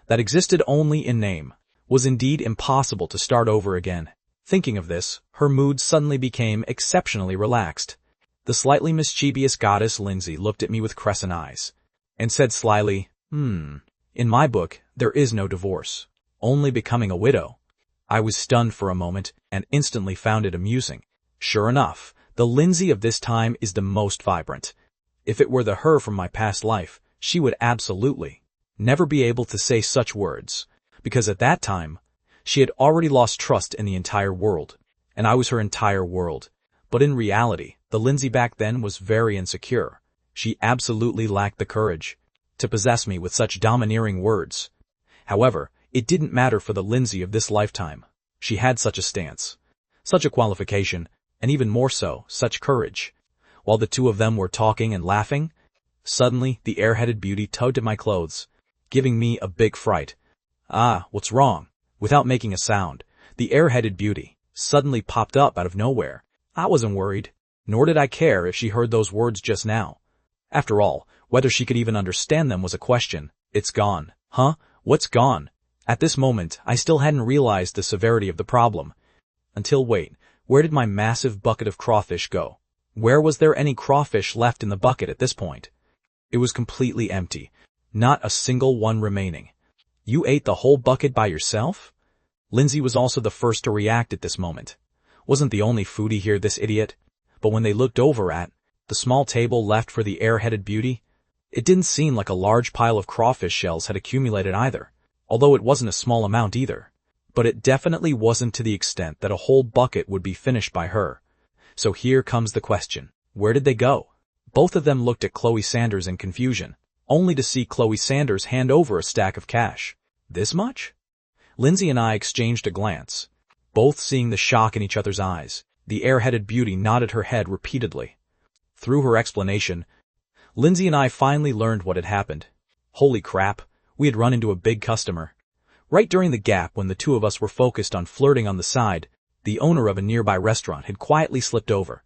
that existed only in name was indeed impossible to start over again. Thinking of this, her mood suddenly became exceptionally relaxed. The slightly mischievous goddess Lindsay looked at me with crescent eyes and said slyly, in my book, there is no divorce, only becoming a widow. I was stunned for a moment and instantly found it amusing. Sure enough, the Lindsay of this time is the most vibrant. If it were the her from my past life, she would absolutely never be able to say such words, because at that time, she had already lost trust in the entire world, and I was her entire world. But in reality, the Lindsay back then was very insecure. She absolutely lacked the courage to possess me with such domineering words. However, it didn't matter for the Lindsay of this lifetime. She had such a stance, such a qualification, and even more so, such courage. While the two of them were talking and laughing, suddenly the airheaded beauty tugged at my clothes, giving me a big fright. Ah, what's wrong? Without making a sound, the airheaded beauty suddenly popped up out of nowhere. I wasn't worried, nor did I care if she heard those words just now. After all, whether she could even understand them was a question. It's gone. Huh? What's gone? At this moment, I still hadn't realized the severity of the problem. Until wait, where did my massive bucket of crawfish go? Where was there any crawfish left in the bucket at this point? It was completely empty. Not a single one remaining. You ate the whole bucket by yourself? Lindsay was also the first to react at this moment. Wasn't the only foodie here this idiot? But when they looked over at the small table left for the air-headed beauty, it didn't seem like a large pile of crawfish shells had accumulated either, although it wasn't a small amount either. But it definitely wasn't to the extent that a whole bucket would be finished by her. So here comes the question. Where did they go? Both of them looked at Chloe Sanders in confusion, only to see Chloe Sanders hand over a stack of cash. This much? Lindsay and I exchanged a glance, both seeing the shock in each other's eyes. The air-headed beauty nodded her head repeatedly. Through her explanation, Lindsay and I finally learned what had happened. Holy crap, we had run into a big customer. Right during the gap when the two of us were focused on flirting on the side, the owner of a nearby restaurant had quietly slipped over,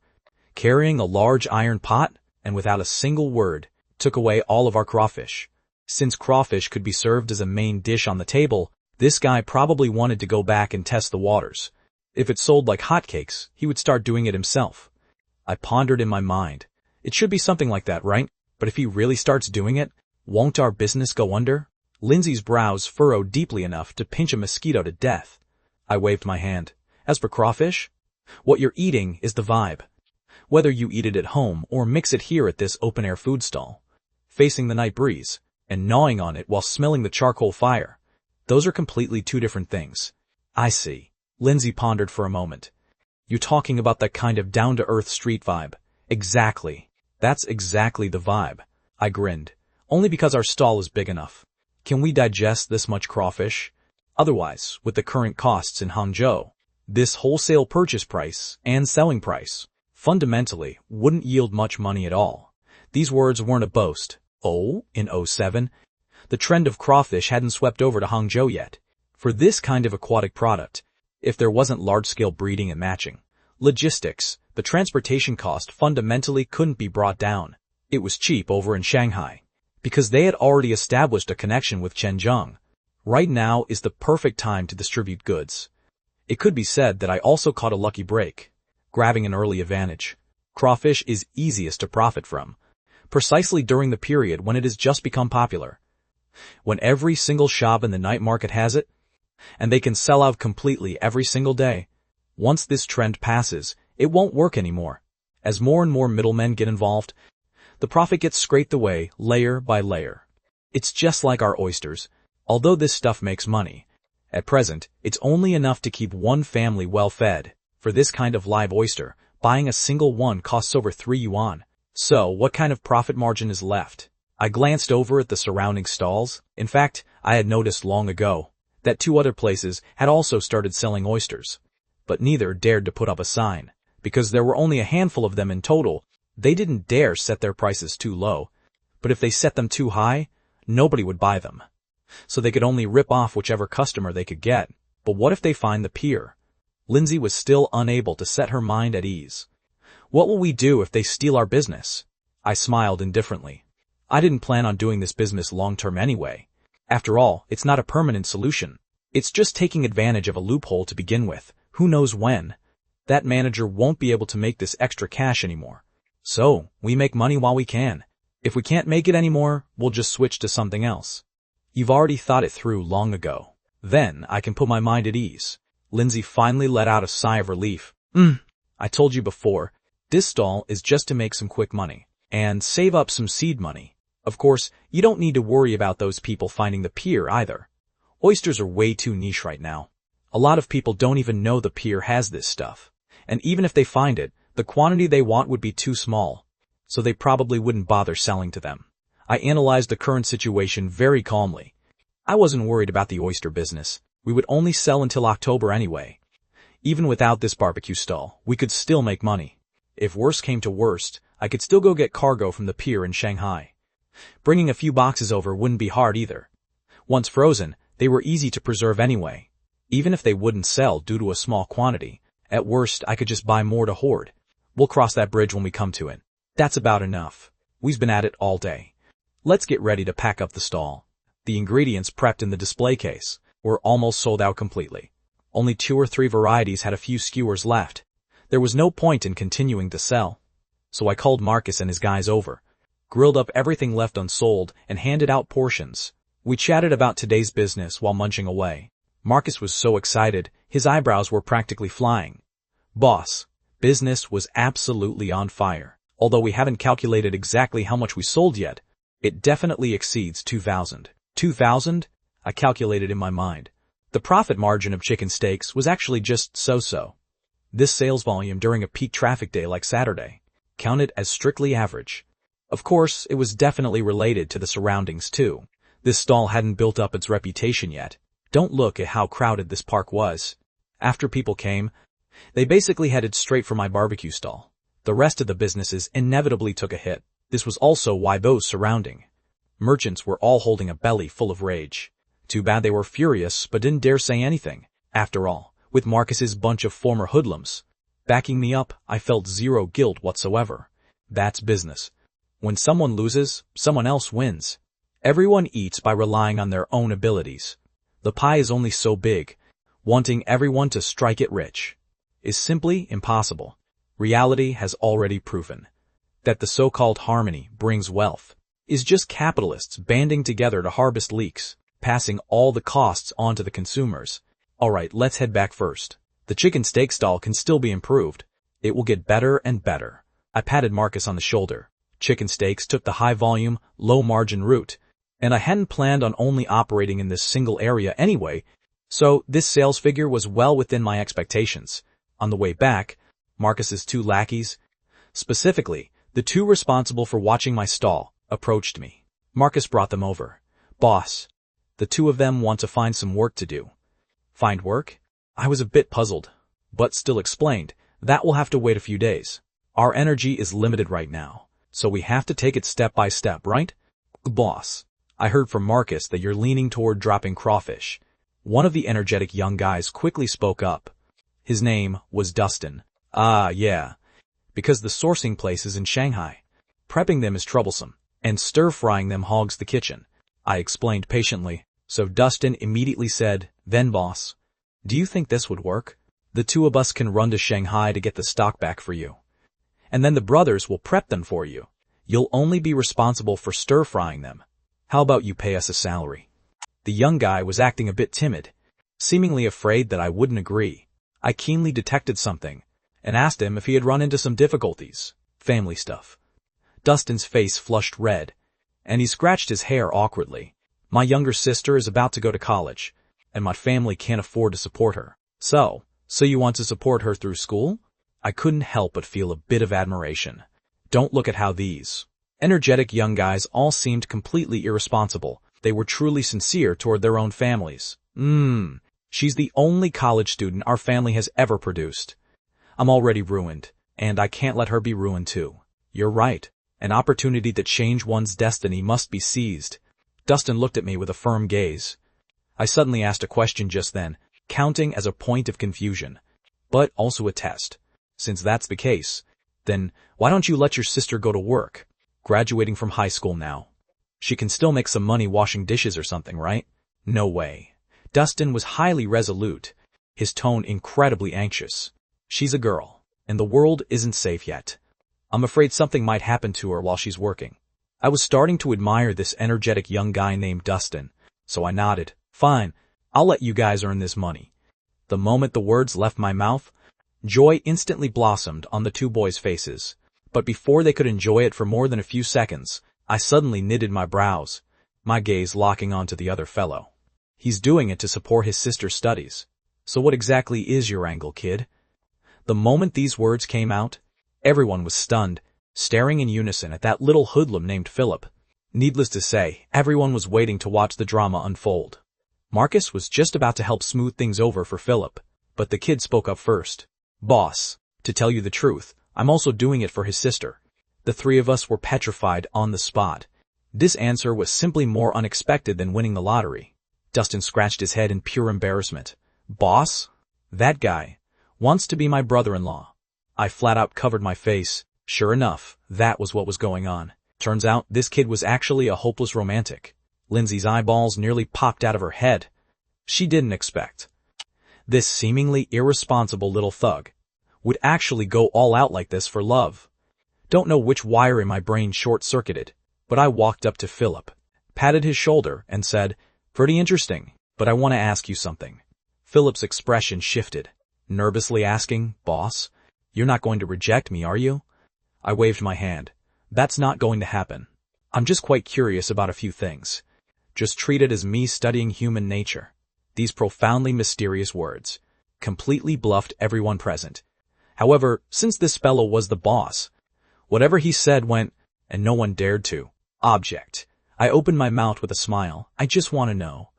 carrying a large iron pot, and without a single word, took away all of our crawfish. Since crawfish could be served as a main dish on the table, this guy probably wanted to go back and test the waters. If it sold like hotcakes, he would start doing it himself. I pondered in my mind. It should be something like that, right? But if he really starts doing it, won't our business go under? Lindsay's brows furrowed deeply enough to pinch a mosquito to death. I waved my hand. As for crawfish, what you're eating is the vibe. Whether you eat it at home or mix it here at this open-air food stall, facing the night breeze, and gnawing on it while smelling the charcoal fire, those are completely two different things. I see. Lindsay pondered for a moment. You're talking about that kind of down-to-earth street vibe. Exactly. That's exactly the vibe. I grinned. Only because our stall is big enough. Can we digest this much crawfish? Otherwise, with the current costs in Hangzhou, this wholesale purchase price and selling price fundamentally wouldn't yield much money at all. These words weren't a boast. Oh, in 07, the trend of crawfish hadn't swept over to Hangzhou yet. For this kind of aquatic product, if there wasn't large-scale breeding and matching, logistics, the transportation cost fundamentally couldn't be brought down. It was cheap over in Shanghai, because they had already established a connection with Shenzhen. Right now is the perfect time to distribute goods. It could be said that I also caught a lucky break, grabbing an early advantage. Crawfish is easiest to profit from, precisely during the period when it has just become popular. When every single shop in the night market has it, and they can sell out completely every single day. Once this trend passes, it won't work anymore. As more and more middlemen get involved, the profit gets scraped away layer by layer. It's just like our oysters. Although this stuff makes money, at present, it's only enough to keep one family well fed. For this kind of live oyster, buying a single one costs over 3 yuan. So, what kind of profit margin is left? I glanced over at the surrounding stalls. In fact, I had noticed long ago that 2 other places had also started selling oysters, but neither dared to put up a sign. Because there were only a handful of them in total, they didn't dare set their prices too low. But if they set them too high, nobody would buy them. So they could only rip off whichever customer they could get. But what if they find the pier? Lindsay was still unable to set her mind at ease. What will we do if they steal our business? I smiled indifferently. I didn't plan on doing this business long-term anyway. After all, it's not a permanent solution. It's just taking advantage of a loophole to begin with. Who knows when? That manager won't be able to make this extra cash anymore. So, we make money while we can. If we can't make it anymore, we'll just switch to something else. You've already thought it through long ago. Then, I can put my mind at ease. Lindsay finally let out a sigh of relief. I told you before, this stall is just to make some quick money. And save up some seed money. Of course, you don't need to worry about those people finding the pier either. Oysters are way too niche right now. A lot of people don't even know the pier has this stuff. And even if they find it, the quantity they want would be too small, so they probably wouldn't bother selling to them. I analyzed the current situation very calmly. I wasn't worried about the oyster business. We would only sell until October anyway. Even without this barbecue stall, we could still make money. If worst came to worst, I could still go get cargo from the pier in Shanghai. Bringing a few boxes over wouldn't be hard either. Once frozen, they were easy to preserve anyway. Even if they wouldn't sell due to a small quantity, at worst, I could just buy more to hoard. We'll cross that bridge when we come to it. That's about enough. We've been at it all day. Let's get ready to pack up the stall. The ingredients prepped in the display case were almost sold out completely. Only 2 or 3 varieties had a few skewers left. There was no point in continuing to sell. So I called Marcus and his guys over, grilled up everything left unsold, and handed out portions. We chatted about today's business while munching away. Marcus was so excited, his eyebrows were practically flying. Boss, business was absolutely on fire. Although we haven't calculated exactly how much we sold yet, it definitely exceeds 2,000. 2,000? I calculated in my mind. The profit margin of chicken steaks was actually just so-so. This sales volume during a peak traffic day like Saturday counted as strictly average. Of course, it was definitely related to the surroundings too. This stall hadn't built up its reputation yet. Don't look at how crowded this park was. After people came, they basically headed straight for my barbecue stall. The rest of the businesses inevitably took a hit. This was also why those surrounding merchants were all holding a belly full of rage. Too bad they were furious but didn't dare say anything. After all, with Marcus's bunch of former hoodlums backing me up, I felt zero guilt whatsoever. That's business. When someone loses, someone else wins. Everyone eats by relying on their own abilities. The pie is only so big. Wanting everyone to strike it rich is simply impossible. Reality has already proven that the so-called harmony brings wealth is just capitalists banding together to harvest leaks, passing all the costs on to the consumers. Alright, let's head back first. The chicken steak stall can still be improved. It will get better and better. I patted Marcus on the shoulder. Chicken steaks took the high-volume, low-margin route, and I hadn't planned on only operating in this single area anyway, so this sales figure was well within my expectations. On the way back, Marcus's 2 lackeys, specifically the 2 responsible for watching my stall, approached me. Marcus brought them over. Boss, the 2 of them want to find some work to do. Find work? I was a bit puzzled, but still explained, that will have to wait a few days. Our energy is limited right now, so we have to take it step by step, right? Boss, I heard from Marcus that you're leaning toward dropping crawfish. One of the energetic young guys quickly spoke up. His name was Dustin. Ah, yeah. Because the sourcing place is in Shanghai. Prepping them is troublesome, and stir-frying them hogs the kitchen. I explained patiently, so Dustin immediately said, then boss, do you think this would work? The 2 of us can run to Shanghai to get the stock back for you. And then the brothers will prep them for you. You'll only be responsible for stir-frying them. How about you pay us a salary? The young guy was acting a bit timid, seemingly afraid that I wouldn't agree. I keenly detected something, and asked him if he had run into some difficulties. Family stuff. Dustin's face flushed red, and he scratched his hair awkwardly. My younger sister is about to go to college, and my family can't afford to support her. So you want to support her through school? I couldn't help but feel a bit of admiration. Don't look at how these energetic young guys all seemed completely irresponsible. They were truly sincere toward their own families. She's the only college student our family has ever produced. I'm already ruined, and I can't let her be ruined too. You're right. An opportunity to change one's destiny must be seized. Dustin looked at me with a firm gaze. I suddenly asked a question just then, counting as a point of confusion, but also a test. Since that's the case, then why don't you let your sister go to work? Graduating from high school now. She can still make some money washing dishes or something, right? No way. Dustin was highly resolute, his tone incredibly anxious. She's a girl, and the world isn't safe yet. I'm afraid something might happen to her while she's working. I was starting to admire this energetic young guy named Dustin, so I nodded. Fine, I'll let you guys earn this money. The moment the words left my mouth, joy instantly blossomed on the two boys' faces. But before they could enjoy it for more than a few seconds, I suddenly knitted my brows, my gaze locking onto the other fellow. He's doing it to support his sister's studies. So what exactly is your angle, kid? The moment these words came out, everyone was stunned, staring in unison at that little hoodlum named Philip. Needless to say, everyone was waiting to watch the drama unfold. Marcus was just about to help smooth things over for Philip, but the kid spoke up first. Boss, to tell you the truth, I'm also doing it for his sister. The three of us were petrified on the spot. This answer was simply more unexpected than winning the lottery. Dustin scratched his head in pure embarrassment. Boss? That guy wants to be my brother-in-law. I flat out covered my face. Sure enough, that was what was going on. Turns out this kid was actually a hopeless romantic. Lindsay's eyeballs nearly popped out of her head. She didn't expect this seemingly irresponsible little thug would actually go all out like this for love. Don't know which wire in my brain short-circuited, but I walked up to Philip, patted his shoulder, and said, Pretty interesting, but I want to ask you something. Philip's expression shifted, nervously asking, Boss, you're not going to reject me, are you? I waved my hand. That's not going to happen. I'm just quite curious about a few things. Just treat it as me studying human nature. These profoundly mysterious words completely bluffed everyone present. However, since this fellow was the boss, whatever he said went, and no one dared to object. I opened my mouth with a smile. I just want to know.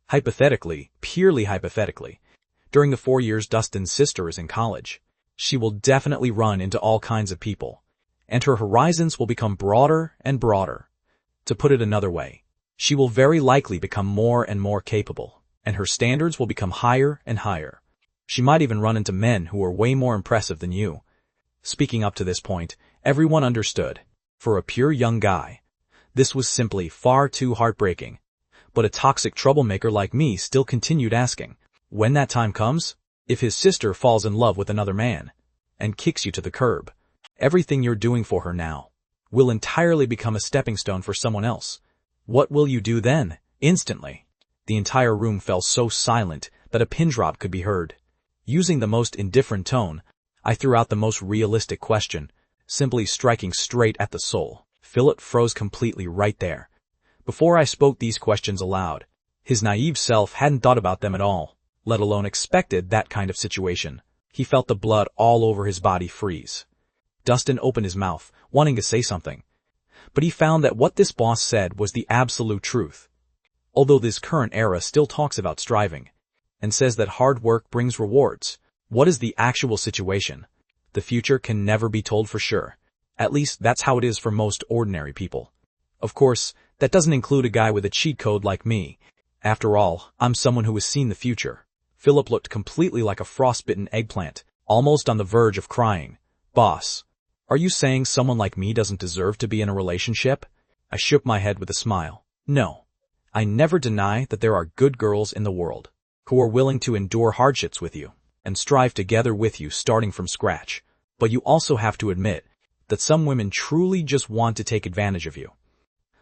Hypothetically, purely hypothetically, during the 4 years Dustin's sister is in college, she will definitely run into all kinds of people, and her horizons will become broader and broader. To put it another way, she will very likely become more and more capable, and her standards will become higher and higher. She might even run into men who are way more impressive than you. Speaking up to this point, everyone understood. For a pure young guy, this was simply far too heartbreaking. But a toxic troublemaker like me still continued asking, when that time comes, if his sister falls in love with another man and kicks you to the curb, everything you're doing for her now will entirely become a stepping stone for someone else. What will you do then? Instantly, the entire room fell so silent that a pin drop could be heard. Using the most indifferent tone, I threw out the most realistic question, simply striking straight at the soul. Philip froze completely right there. Before I spoke these questions aloud, his naive self hadn't thought about them at all, let alone expected that kind of situation. He felt the blood all over his body freeze. Dustin opened his mouth, wanting to say something, but he found that what this boss said was the absolute truth. Although this current era still talks about striving, and says that hard work brings rewards, what is the actual situation? The future can never be told for sure. At least that's how it is for most ordinary people. Of course, that doesn't include a guy with a cheat code like me. After all, I'm someone who has seen the future. Philip looked completely like a frostbitten eggplant, almost on the verge of crying. Boss, are you saying someone like me doesn't deserve to be in a relationship? I shook my head with a smile. No. I never deny that there are good girls in the world who are willing to endure hardships with you and strive together with you starting from scratch. But you also have to admit that some women truly just want to take advantage of you.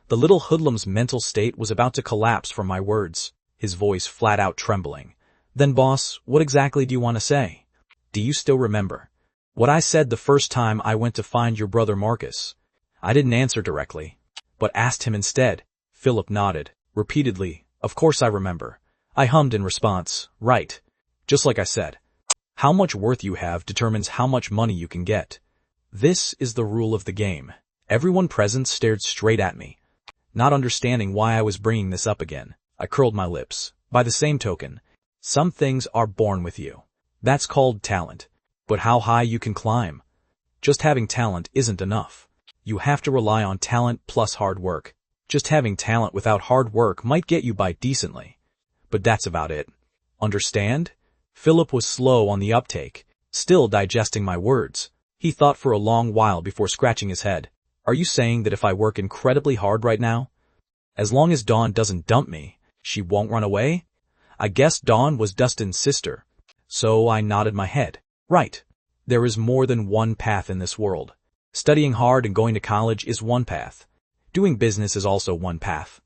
The little hoodlum's mental state was about to collapse from my words, his voice flat out trembling. Then boss, what exactly do you want to say? Do you still remember what I said the first time I went to find your brother Marcus? I didn't answer directly, but asked him instead. Philip nodded, repeatedly. Of course I remember. I hummed in response. Right. Just like I said. How much worth you have determines how much money you can get. This is the rule of the game. Everyone present stared straight at me. Not understanding why I was bringing this up again, I curled my lips. By the same token, some things are born with you. That's called talent. But how high you can climb? Just having talent isn't enough. You have to rely on talent plus hard work. Just having talent without hard work might get you by decently. But that's about it. Understand? Philip was slow on the uptake, still digesting my words. He thought for a long while before scratching his head. Are you saying that if I work incredibly hard right now, as long as Dawn doesn't dump me, she won't run away? I guess Dawn was Dustin's sister. So I nodded my head. Right. There is more than one path in this world. Studying hard and going to college is one path. Doing business is also one path.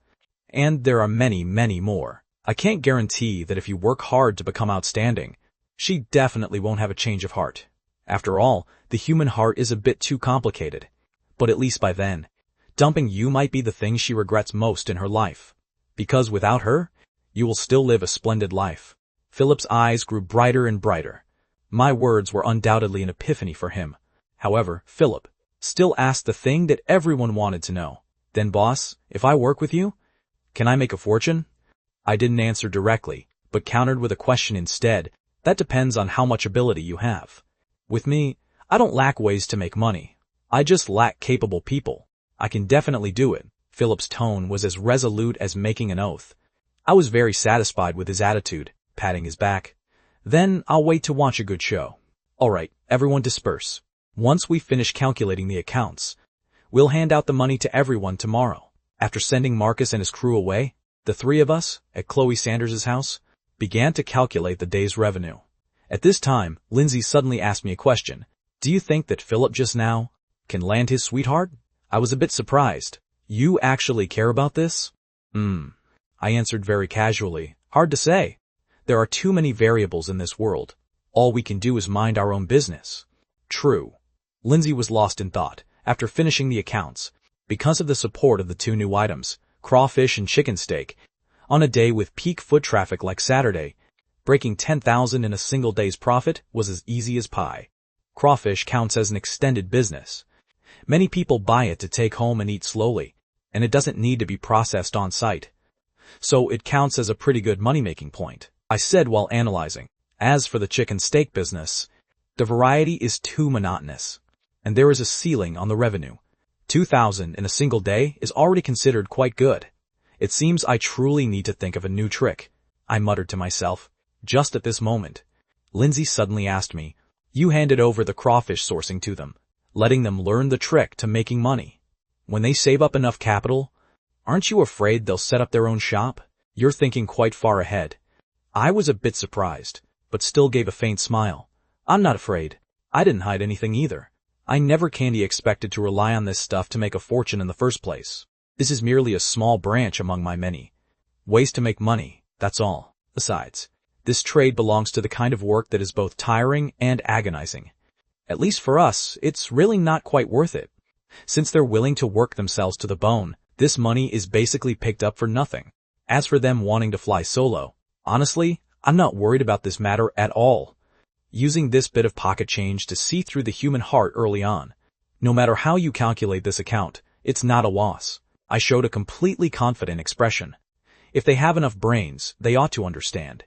And there are many, many more. I can't guarantee that if you work hard to become outstanding, she definitely won't have a change of heart. After all, the human heart is a bit too complicated. But at least by then, dumping you might be the thing she regrets most in her life. Because without her, you will still live a splendid life. Philip's eyes grew brighter and brighter. My words were undoubtedly an epiphany for him. However, Philip still asked the thing that everyone wanted to know. Then boss, if I work with you, can I make a fortune? I didn't answer directly, but countered with a question instead. That depends on how much ability you have. With me, I don't lack ways to make money. I just lack capable people. I can definitely do it. Philip's tone was as resolute as making an oath. I was very satisfied with his attitude, patting his back. Then I'll wait to watch a good show. All right, everyone disperse. Once we finish calculating the accounts, we'll hand out the money to everyone tomorrow. After sending Marcus and his crew away, the three of us, at Chloe Sanders' house, began to calculate the day's revenue. At this time, Lindsay suddenly asked me a question. Do you think that Philip just now can land his sweetheart? I was a bit surprised. You actually care about this? I answered very casually. Hard to say. There are too many variables in this world. All we can do is mind our own business. True. Lindsay was lost in thought after finishing the accounts. Because of the support of the two new items, crawfish and chicken steak, on a day with peak foot traffic like Saturday, breaking 10,000 in a single day's profit was as easy as pie. Crawfish counts as an extended business. Many people buy it to take home and eat slowly, and it doesn't need to be processed on site. So it counts as a pretty good money-making point, I said while analyzing. As for the chicken steak business, the variety is too monotonous, and there is a ceiling on the revenue. 2,000 in a single day is already considered quite good. It seems I truly need to think of a new trick, I muttered to myself. Just at this moment, Lindsay suddenly asked me, You handed over the crawfish sourcing to them, letting them learn the trick to making money. When they save up enough capital, aren't you afraid they'll set up their own shop? You're thinking quite far ahead. I was a bit surprised, but still gave a faint smile. I'm not afraid. I didn't hide anything either. I never expected to rely on this stuff to make a fortune in the first place. This is merely a small branch among my many ways to make money, that's all. Besides, this trade belongs to the kind of work that is both tiring and agonizing. At least for us, it's really not quite worth it. Since they're willing to work themselves to the bone, this money is basically picked up for nothing. As for them wanting to fly solo, honestly, I'm not worried about this matter at all. Using this bit of pocket change to see through the human heart early on. No matter how you calculate this account, it's not a loss. I showed a completely confident expression. If they have enough brains, they ought to understand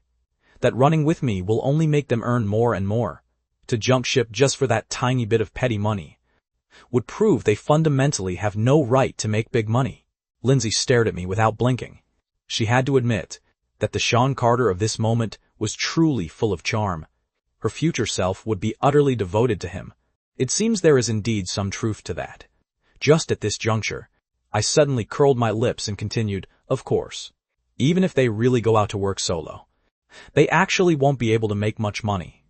that running with me will only make them earn more and more. To jump ship just for that tiny bit of petty money would prove they fundamentally have no right to make big money. Lindsay stared at me without blinking. She had to admit that the Sean Carter of this moment was truly full of charm. Her future self would be utterly devoted to him. It seems there is indeed some truth to that. Just at this juncture, I suddenly curled my lips and continued, Of course, even if they really go out to work solo, they actually won't be able to make much money.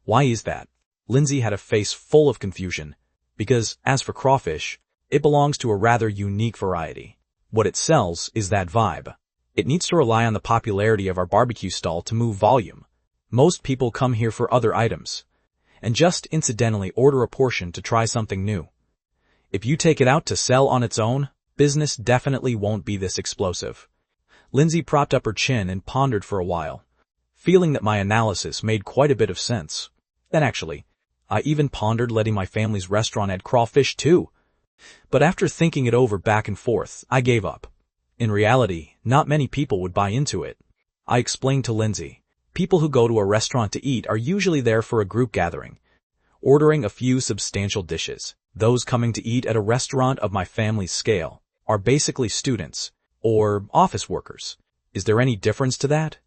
Why is that? Lindsay had a face full of confusion, because, as for crawfish, it belongs to a rather unique variety. What it sells is that vibe. It needs to rely on the popularity of our barbecue stall to move volume. Most people come here for other items, and just incidentally order a portion to try something new. If you take it out to sell on its own, business definitely won't be this explosive. Lindsay propped up her chin and pondered for a while, feeling that my analysis made quite a bit of sense. Then actually, I even pondered letting my family's restaurant add crawfish too. But after thinking it over back and forth, I gave up. In reality, not many people would buy into it. I explained to Lindsay. People who go to a restaurant to eat are usually there for a group gathering, ordering a few substantial dishes. Those coming to eat at a restaurant of my family's scale are basically students or office workers. Is there any difference to that?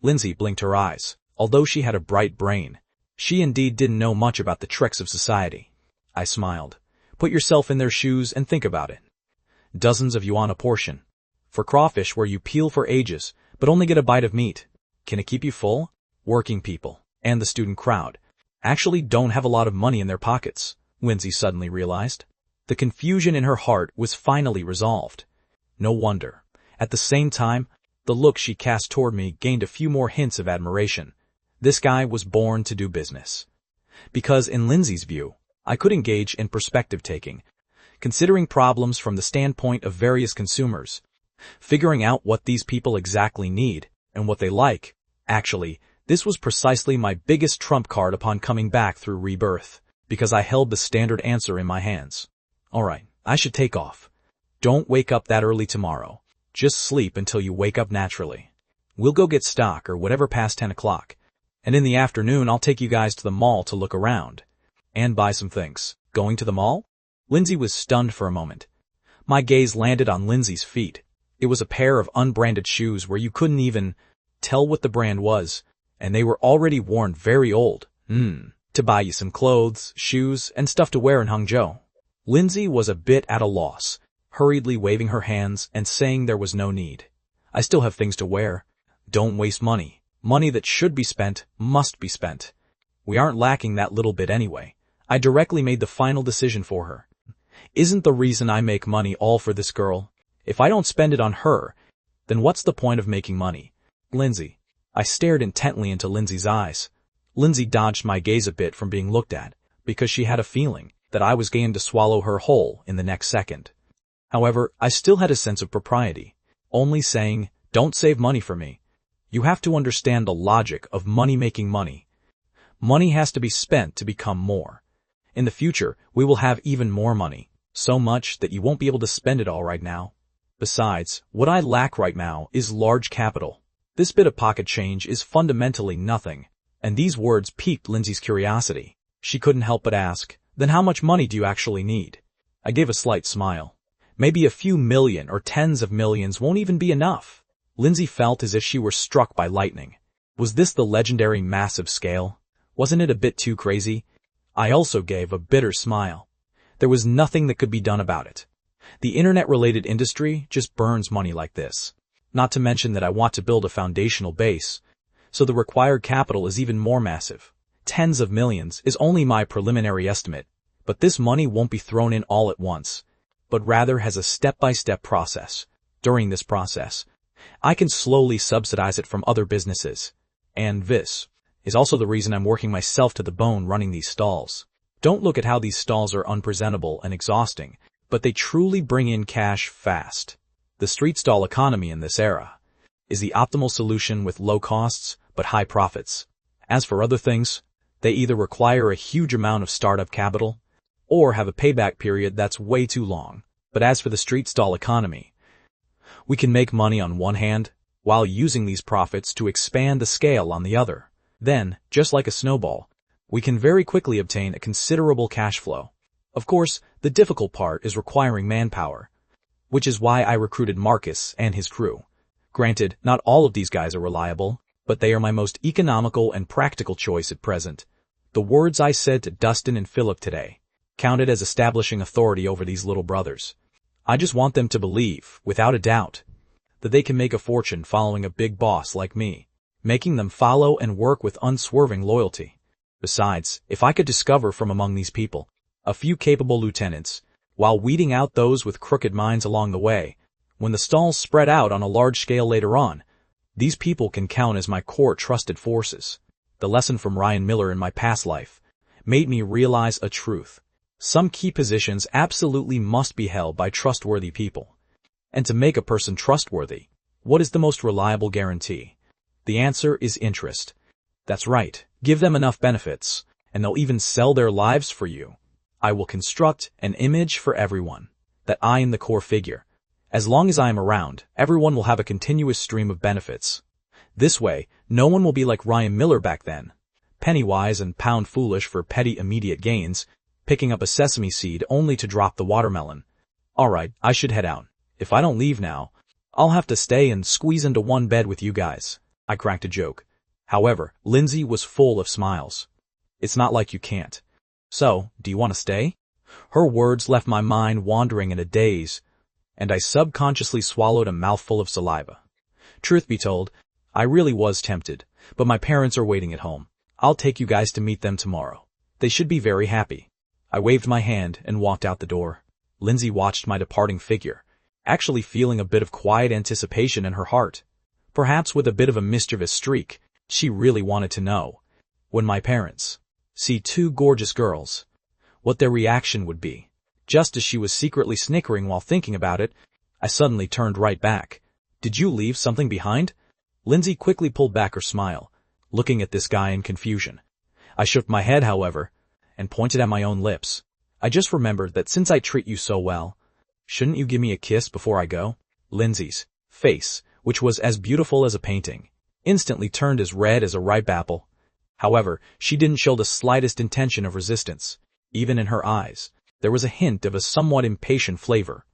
Lindsay blinked her eyes. Although she had a bright brain, she indeed didn't know much about the tricks of society. I smiled. Put yourself in their shoes and think about it. Dozens of yuan a portion. For crawfish where you peel for ages, but only get a bite of meat. Can it keep you full? Working people, and the student crowd, actually don't have a lot of money in their pockets, Lindsay suddenly realized. The confusion in her heart was finally resolved. No wonder. At the same time, the look she cast toward me gained a few more hints of admiration. This guy was born to do business. Because in Lindsay's view, I could engage in perspective-taking, considering problems from the standpoint of various consumers, figuring out what these people exactly need and what they like. Actually, this was precisely my biggest trump card upon coming back through rebirth, because I held the standard answer in my hands. Alright, I should take off. Don't wake up that early tomorrow. Just sleep until you wake up naturally. We'll go get stock or whatever past 10 o'clock. And in the afternoon I'll take you guys to the mall to look around. And buy some things. Going to the mall? Lindsay was stunned for a moment. My gaze landed on Lindsay's feet. It was a pair of unbranded shoes where you couldn't even tell what the brand was, and they were already worn very old. To buy you some clothes, shoes, and stuff to wear in Hangzhou. Lindsay was a bit at a loss, hurriedly waving her hands and saying there was no need. I still have things to wear. Don't waste money. Money that should be spent must be spent. We aren't lacking that little bit anyway. I directly made the final decision for her. Isn't the reason I make money all for this girl? If I don't spend it on her, then what's the point of making money? Lindsay. I stared intently into Lindsay's eyes. Lindsay dodged my gaze a bit from being looked at, because she had a feeling that I was going to swallow her whole in the next second. However, I still had a sense of propriety, only saying, don't save money for me. You have to understand the logic of money making money. Money has to be spent to become more. In the future, we will have even more money, so much that you won't be able to spend it all right now. Besides, what I lack right now is large capital. This bit of pocket change is fundamentally nothing. And these words piqued Lindsay's curiosity. She couldn't help but ask, then how much money do you actually need? I gave a slight smile. Maybe a few million or tens of millions won't even be enough. Lindsay felt as if she were struck by lightning. Was this the legendary massive scale? Wasn't it a bit too crazy? I also gave a bitter smile. There was nothing that could be done about it. The internet-related industry just burns money like this. Not to mention that I want to build a foundational base, so the required capital is even more massive. Tens of millions is only my preliminary estimate, but this money won't be thrown in all at once, but rather has a step-by-step process. During this process, I can slowly subsidize it from other businesses. And this is also the reason I'm working myself to the bone running these stalls. Don't look at how these stalls are unpresentable and exhausting, but they truly bring in cash fast. The street stall economy in this era is the optimal solution with low costs but high profits. As for other things, they either require a huge amount of startup capital or have a payback period that's way too long. But as for the street stall economy, we can make money on one hand while using these profits to expand the scale on the other. Then, just like a snowball, we can very quickly obtain a considerable cash flow. Of course, the difficult part is requiring manpower, which is why I recruited Marcus and his crew. Granted, not all of these guys are reliable, but they are my most economical and practical choice at present. The words I said to Dustin and Philip today counted as establishing authority over these little brothers. I just want them to believe, without a doubt, that they can make a fortune following a big boss like me, making them follow and work with unswerving loyalty. Besides, if I could discover from among these people a few capable lieutenants, while weeding out those with crooked minds along the way, when the stalls spread out on a large scale later on, these people can count as my core trusted forces. The lesson from Ryan Miller in my past life made me realize a truth. Some key positions absolutely must be held by trustworthy people. And to make a person trustworthy, what is the most reliable guarantee? The answer is interest. That's right. Give them enough benefits, and they'll even sell their lives for you. I will construct an image for everyone, that I am the core figure, As long as I am around, everyone will have a continuous stream of benefits. This way, no one will be like Ryan Miller back then, penny-wise and pound-foolish for petty immediate gains, picking up a sesame seed only to drop the watermelon. Alright, I should head out. If I don't leave now, I'll have to stay and squeeze into one bed with you guys. I cracked a joke. However, Lindsay was full of smiles. It's not like you can't. So, do you want to stay? Her words left my mind wandering in a daze, and I subconsciously swallowed a mouthful of saliva. Truth be told, I really was tempted, but my parents are waiting at home. I'll take you guys to meet them tomorrow. They should be very happy. I waved my hand and walked out the door. Lindsay watched my departing figure, actually feeling a bit of quiet anticipation in her heart. Perhaps with a bit of a mischievous streak, she really wanted to know, when my parents see two gorgeous girls, what their reaction would be. Just as she was secretly snickering while thinking about it, I suddenly turned right back. Did you leave something behind? Lindsay quickly pulled back her smile, looking at this guy in confusion. I shook my head, however, and pointed at my own lips. I just remembered that since I treat you so well, shouldn't you give me a kiss before I go? Lindsay's face, which was as beautiful as a painting, instantly turned as red as a ripe apple. However, she didn't show the slightest intention of resistance. Even in her eyes, there was a hint of a somewhat impatient flavor.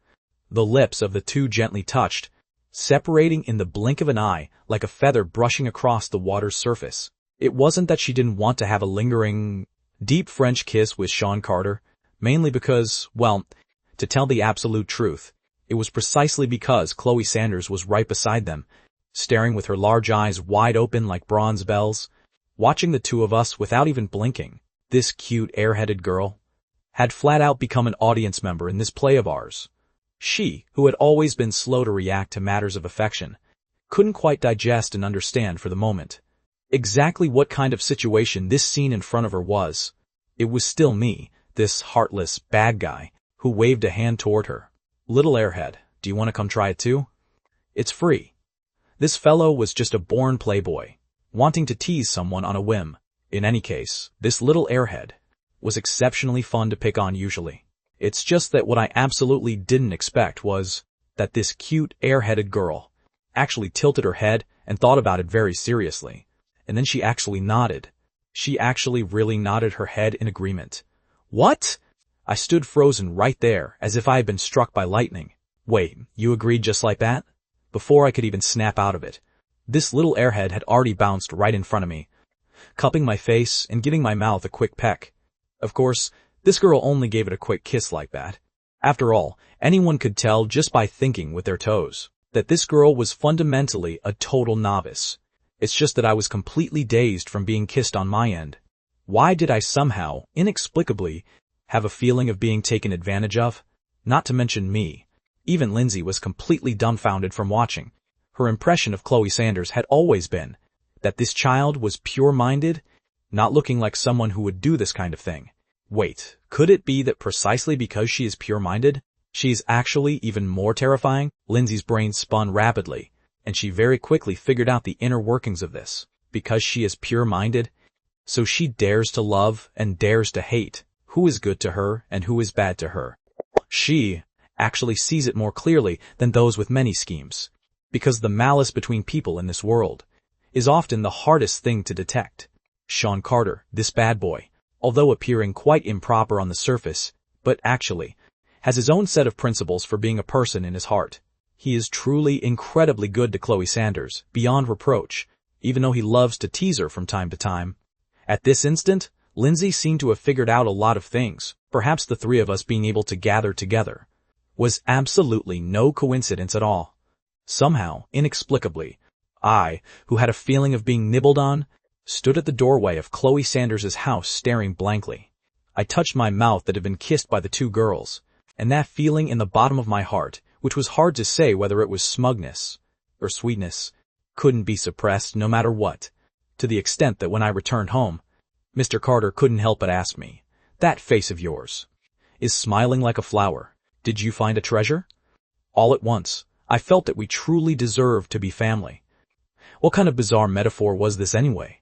The lips of the two gently touched, separating in the blink of an eye like a feather brushing across the water's surface. It wasn't that she didn't want to have a lingering, deep French kiss with Sean Carter, mainly because, well, to tell the absolute truth, it was precisely because Chloe Sanders was right beside them, staring with her large eyes wide open like bronze bells, watching the two of us without even blinking. This cute, airheaded girl had flat out become an audience member in this play of ours. She, who had always been slow to react to matters of affection, couldn't quite digest and understand for the moment exactly what kind of situation this scene in front of her was. It was still me, this heartless, bad guy, who waved a hand toward her. Little airhead, do you want to come try it too? It's free. This fellow was just a born playboy, wanting to tease someone on a whim. In any case, this little airhead was exceptionally fun to pick on usually. It's just that what I absolutely didn't expect was that this cute, airheaded girl actually tilted her head and thought about it very seriously. And then she actually nodded. She actually really nodded her head in agreement. What? I stood frozen right there, as if I had been struck by lightning. Wait, you agreed just like that? Before I could even snap out of it, this little airhead had already bounced right in front of me, cupping my face and giving my mouth a quick peck. Of course, this girl only gave it a quick kiss like that. After all, anyone could tell just by thinking with their toes that this girl was fundamentally a total novice. It's just that I was completely dazed from being kissed on my end. Why did I somehow, inexplicably, have a feeling of being taken advantage of? Not to mention me. Even Lindsay was completely dumbfounded from watching. Her impression of Chloe Sanders had always been that this child was pure-minded, not looking like someone who would do this kind of thing. Wait, could it be that precisely because she is pure-minded, she is actually even more terrifying? Lindsay's brain spun rapidly, and she very quickly figured out the inner workings of this. Because she is pure-minded, so she dares to love and dares to hate who is good to her and who is bad to her. She actually sees it more clearly than those with many schemes, because the malice between people in this world is often the hardest thing to detect. Sean Carter, this bad boy, although appearing quite improper on the surface, but actually has his own set of principles for being a person in his heart. He is truly incredibly good to Chloe Sanders, beyond reproach, even though he loves to tease her from time to time. At this instant, Lindsay seemed to have figured out a lot of things. Perhaps the three of us being able to gather together was absolutely no coincidence at all. Somehow, inexplicably, I, who had a feeling of being nibbled on, stood at the doorway of Chloe Sanders' house staring blankly. I touched my mouth that had been kissed by the two girls, and that feeling in the bottom of my heart, which was hard to say whether it was smugness or sweetness, couldn't be suppressed no matter what, to the extent that when I returned home, Mr. Carter couldn't help but ask me, "That face of yours is smiling like a flower. Did you find a treasure?" All at once, I felt that we truly deserved to be family. What kind of bizarre metaphor was this anyway?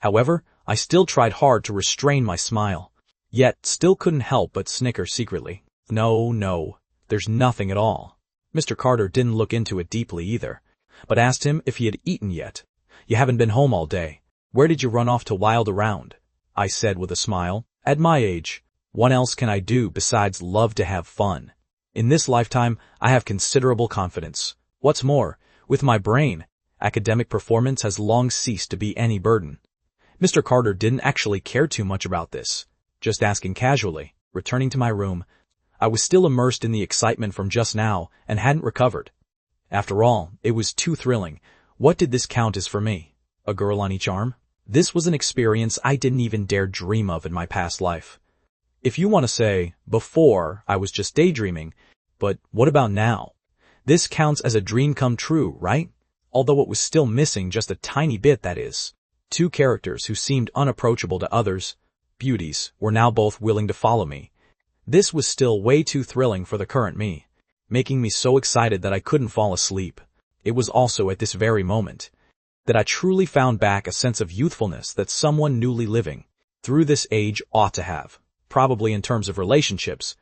However, I still tried hard to restrain my smile, yet still couldn't help but snicker secretly. No, there's nothing at all. Mr. Carter didn't look into it deeply either, but asked him if he had eaten yet. You haven't been home all day. Where did you run off to wild around? I said with a smile. At my age, what else can I do besides love to have fun? In this lifetime, I have considerable confidence. What's more, with my brain, academic performance has long ceased to be any burden. Mr. Carter didn't actually care too much about this, just asking casually. Returning to my room, I was still immersed in the excitement from just now and hadn't recovered. After all, it was too thrilling. What did this count as for me? A girl on each arm? This was an experience I didn't even dare dream of in my past life. If you want to say, before, I was just daydreaming, but what about now? This counts as a dream come true, right? Although it was still missing just a tiny bit, that is. Two characters who seemed unapproachable to others, beauties, were now both willing to follow me. This was still way too thrilling for the current me, making me so excited that I couldn't fall asleep. It was also at this very moment that I truly found back a sense of youthfulness that someone newly living through this age ought to have. Probably in terms of relationships,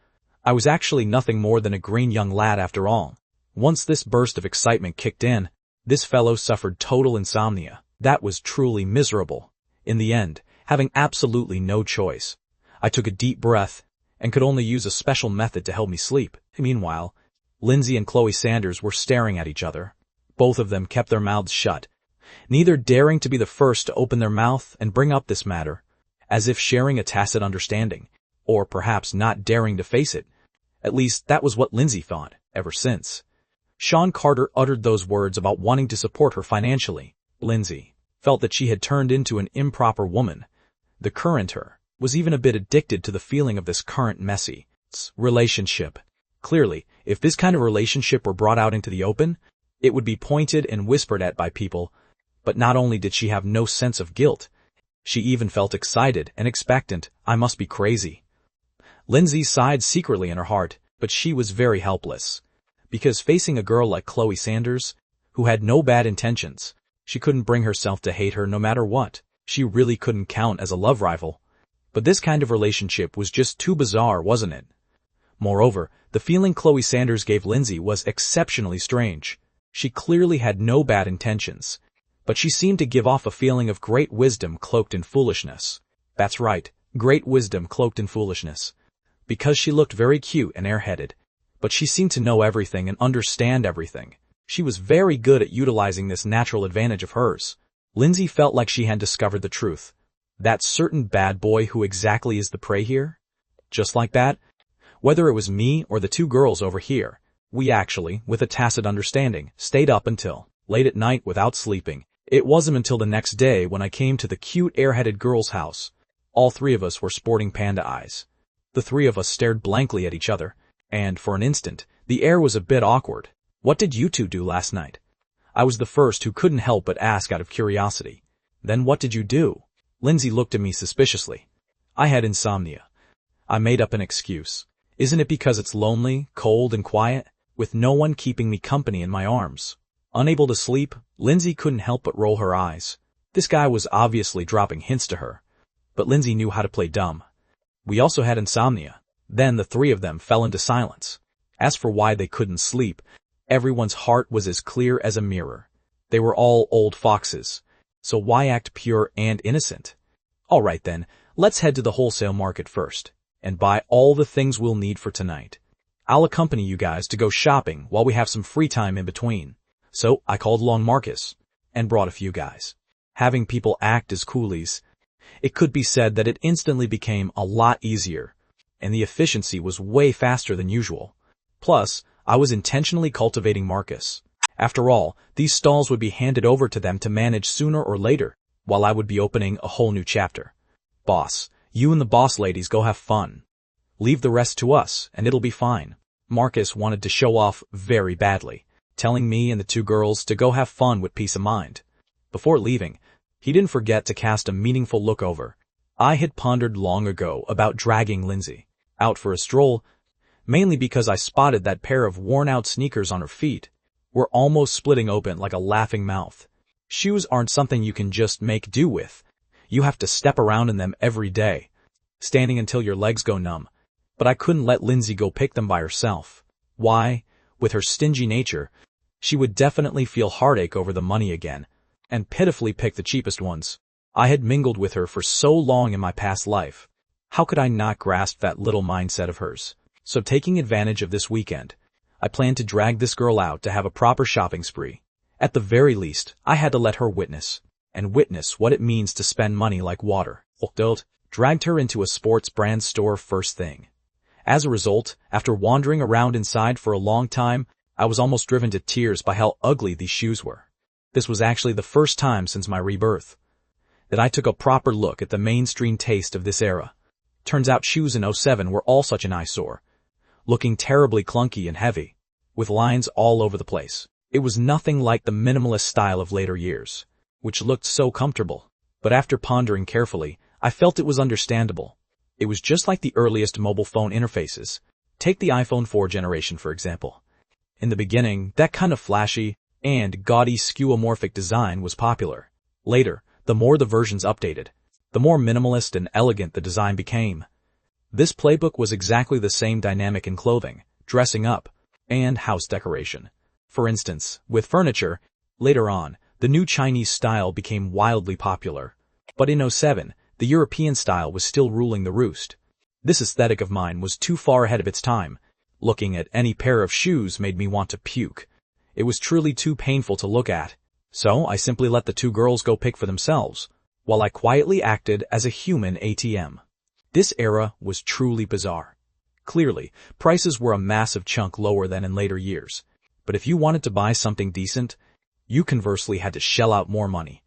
I was actually nothing more than a green young lad after all. Once this burst of excitement kicked in, this fellow suffered total insomnia. That was truly miserable. In the end, having absolutely no choice, I took a deep breath and could only use a special method to help me sleep. Meanwhile, Lindsay and Chloe Sanders were staring at each other. Both of them kept their mouths shut, neither daring to be the first to open their mouth and bring up this matter, as if sharing a tacit understanding, or perhaps not daring to face it. At least that was what Lindsay thought, ever since Sean Carter uttered those words about wanting to support her financially. Lindsay felt that she had turned into an improper woman. The current her was even a bit addicted to the feeling of this current messy relationship. Clearly, if this kind of relationship were brought out into the open, it would be pointed and whispered at by people. But not only did she have no sense of guilt, she even felt excited and expectant. I must be crazy. Lindsay sighed secretly in her heart, but she was very helpless. Because facing a girl like Chloe Sanders, who had no bad intentions, she couldn't bring herself to hate her no matter what. She really couldn't count as a love rival. But this kind of relationship was just too bizarre, wasn't it? Moreover, the feeling Chloe Sanders gave Lindsay was exceptionally strange. She clearly had no bad intentions, but she seemed to give off a feeling of great wisdom cloaked in foolishness. That's right, great wisdom cloaked in foolishness. Because she looked very cute and airheaded, but she seemed to know everything and understand everything. She was very good at utilizing this natural advantage of hers. Lindsay felt like she had discovered the truth. That certain bad boy who exactly is the prey here? Just like that, whether it was me or the two girls over here, we actually, with a tacit understanding, stayed up until late at night without sleeping. It wasn't until the next day when I came to the cute airheaded girl's house. All three of us were sporting panda eyes. The three of us stared blankly at each other, and for an instant, the air was a bit awkward. What did you two do last night? I was the first who couldn't help but ask out of curiosity. Then what did you do? Lindsay looked at me suspiciously. I had insomnia. I made up an excuse. Isn't it because it's lonely, cold, and quiet, with no one keeping me company in my arms? Unable to sleep, Lindsay couldn't help but roll her eyes. This guy was obviously dropping hints to her, but Lindsay knew how to play dumb. We also had insomnia. Then the three of them fell into silence. As for why they couldn't sleep, everyone's heart was as clear as a mirror. They were all old foxes. So why act pure and innocent? All right then, let's head to the wholesale market first, and buy all the things we'll need for tonight. I'll accompany you guys to go shopping while we have some free time in between. So I called along Marcus, and brought a few guys. Having people act as coolies, it could be said that it instantly became a lot easier, and the efficiency was way faster than usual. Plus, I was intentionally cultivating Marcus. After all, these stalls would be handed over to them to manage sooner or later, while I would be opening a whole new chapter. Boss, you and the boss ladies go have fun. Leave the rest to us, and it'll be fine. Marcus wanted to show off very badly, telling me and the two girls to go have fun with peace of mind. Before leaving, he didn't forget to cast a meaningful look over. I had pondered long ago about dragging Lindsay out for a stroll, mainly because I spotted that pair of worn-out sneakers on her feet were almost splitting open like a laughing mouth. Shoes aren't something you can just make do with. You have to step around in them every day, standing until your legs go numb. But I couldn't let Lindsay go pick them by herself. Why? With her stingy nature, she would definitely feel heartache over the money again, and pitifully pick the cheapest ones. I had mingled with her for so long in my past life. How could I not grasp that little mindset of hers? So taking advantage of this weekend, I planned to drag this girl out to have a proper shopping spree. At the very least, I had to let her witness what it means to spend money like water. Dragged her into a sports brand store first thing. As a result, after wandering around inside for a long time, I was almost driven to tears by how ugly these shoes were. This was actually the first time since my rebirth that I took a proper look at the mainstream taste of this era. Turns out shoes in '07 were all such an eyesore, looking terribly clunky and heavy, with lines all over the place. It was nothing like the minimalist style of later years, which looked so comfortable. But after pondering carefully, I felt it was understandable. It was just like the earliest mobile phone interfaces. Take the iPhone 4 generation, for example. In the beginning, that kind of flashy and gaudy skeuomorphic design was popular. Later, the more the versions updated, the more minimalist and elegant the design became. This playbook was exactly the same dynamic in clothing, dressing up, and house decoration. For instance, with furniture, later on, the new Chinese style became wildly popular. But in '07, the European style was still ruling the roost. This aesthetic of mine was too far ahead of its time. Looking at any pair of shoes made me want to puke. It was truly too painful to look at. So I simply let the two girls go pick for themselves, while I quietly acted as a human ATM. This era was truly bizarre. Clearly, prices were a massive chunk lower than in later years. But if you wanted to buy something decent, you conversely had to shell out more money.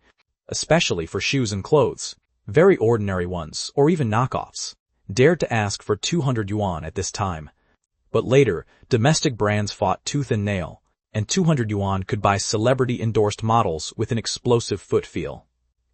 Especially for shoes and clothes. Very ordinary ones, or even knockoffs, dared to ask for 200 yuan at this time. But later, domestic brands fought tooth and nail, and 200 yuan could buy celebrity-endorsed models with an explosive foot feel.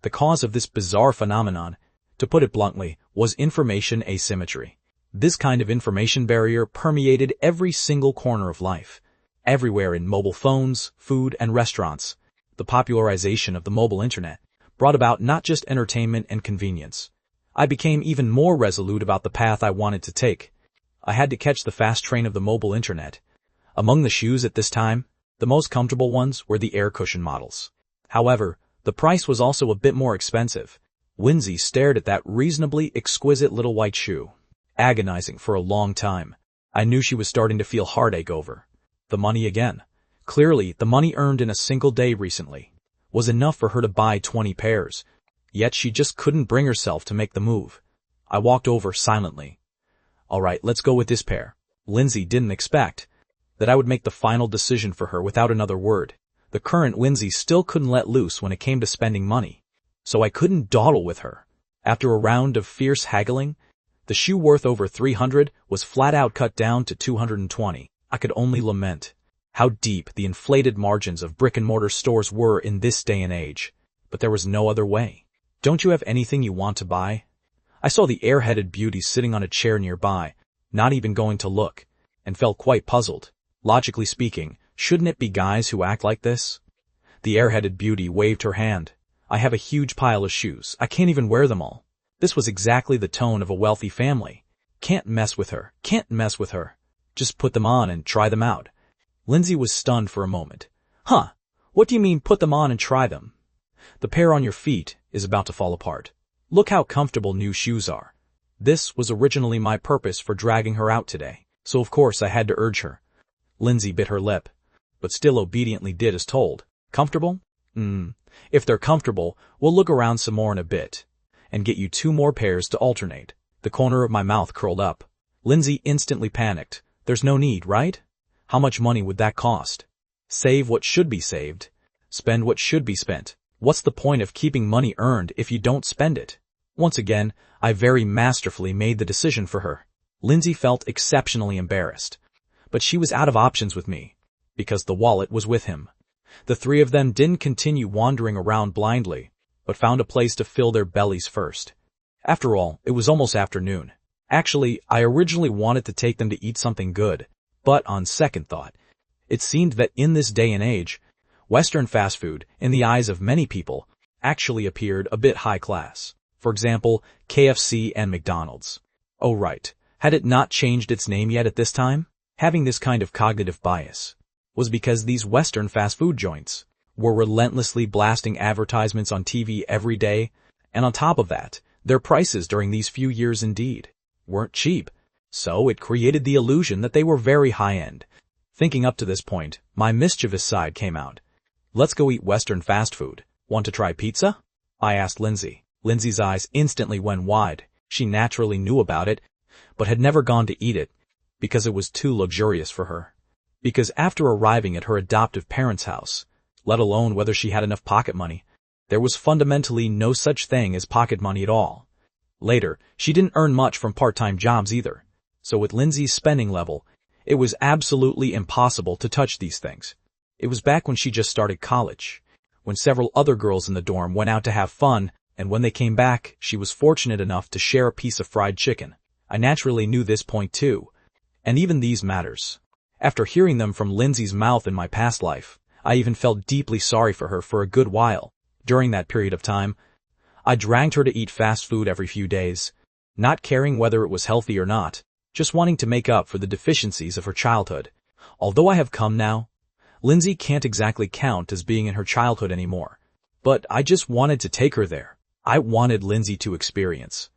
The cause of this bizarre phenomenon, to put it bluntly, was information asymmetry. This kind of information barrier permeated every single corner of life. Everywhere in mobile phones, food, and restaurants, the popularization of the mobile internet brought about not just entertainment and convenience. I became even more resolute about the path I wanted to take. I had to catch the fast train of the mobile internet. Among the shoes at this time, the most comfortable ones were the air cushion models. However, the price was also a bit more expensive. Lindsay stared at that reasonably exquisite little white shoe, agonizing for a long time. I knew she was starting to feel heartache over the money again. Clearly, the money earned in a single day recently was enough for her to buy 20 pairs, yet she just couldn't bring herself to make the move. I walked over silently. All right, let's go with this pair. Lindsay didn't expect that I would make the final decision for her without another word. The current Lindsay still couldn't let loose when it came to spending money, so I couldn't dawdle with her. After a round of fierce haggling, the shoe worth over 300 was flat out cut down to 220. I could only lament how deep the inflated margins of brick-and-mortar stores were in this day and age. But there was no other way. Don't you have anything you want to buy? I saw the air-headed beauty sitting on a chair nearby, not even going to look, and felt quite puzzled. Logically speaking, shouldn't it be guys who act like this? The air-headed beauty waved her hand. I have a huge pile of shoes. I can't even wear them all. This was exactly the tone of a wealthy family. Can't mess with her. Can't mess with her. Just put them on and try them out. Lindsay was stunned for a moment. Huh? What do you mean put them on and try them? The pair on your feet is about to fall apart. Look how comfortable new shoes are. This was originally my purpose for dragging her out today, so of course I had to urge her. Lindsay bit her lip, but still obediently did as told. Comfortable? If they're comfortable, we'll look around some more in a bit, and get you 2 more pairs to alternate. The corner of my mouth curled up. Lindsay instantly panicked. There's no need, right? How much money would that cost? Save what should be saved. Spend what should be spent. What's the point of keeping money earned if you don't spend it? Once again, I very masterfully made the decision for her. Lindsay felt exceptionally embarrassed, but she was out of options with me, because the wallet was with him. The three of them didn't continue wandering around blindly, but found a place to fill their bellies first. After all, it was almost afternoon. Actually, I originally wanted to take them to eat something good, but on second thought, it seemed that in this day and age, Western fast food, in the eyes of many people, actually appeared a bit high class. For example, KFC and McDonald's. Oh right, had it not changed its name yet at this time? having this kind of cognitive bias was because these Western fast food joints were relentlessly blasting advertisements on TV every day, and on top of that, their prices during these few years indeed weren't cheap, so it created the illusion that they were very high-end. Thinking up to this point, my mischievous side came out. "Let's go eat Western fast food. Want to try pizza?" I asked Lindsay. Lindsay's eyes instantly went wide. She naturally knew about it, but had never gone to eat it, because it was too luxurious for her. Because after arriving at her adoptive parents' house, let alone whether she had enough pocket money, there was fundamentally no such thing as pocket money at all. Later, she didn't earn much from part-time jobs either, so with Lindsay's spending level, it was absolutely impossible to touch these things. It was back when she just started college, when several other girls in the dorm went out to have fun, and when they came back, she was fortunate enough to share a piece of fried chicken. I naturally knew this point too, and even these matters. After hearing them from Lindsay's mouth in my past life, I even felt deeply sorry for her for a good while. During that period of time, I dragged her to eat fast food every few days, not caring whether it was healthy or not, just wanting to make up for the deficiencies of her childhood. Although I have come now, Lindsay can't exactly count as being in her childhood anymore, but I just wanted to take her there. I wanted Lindsay to experience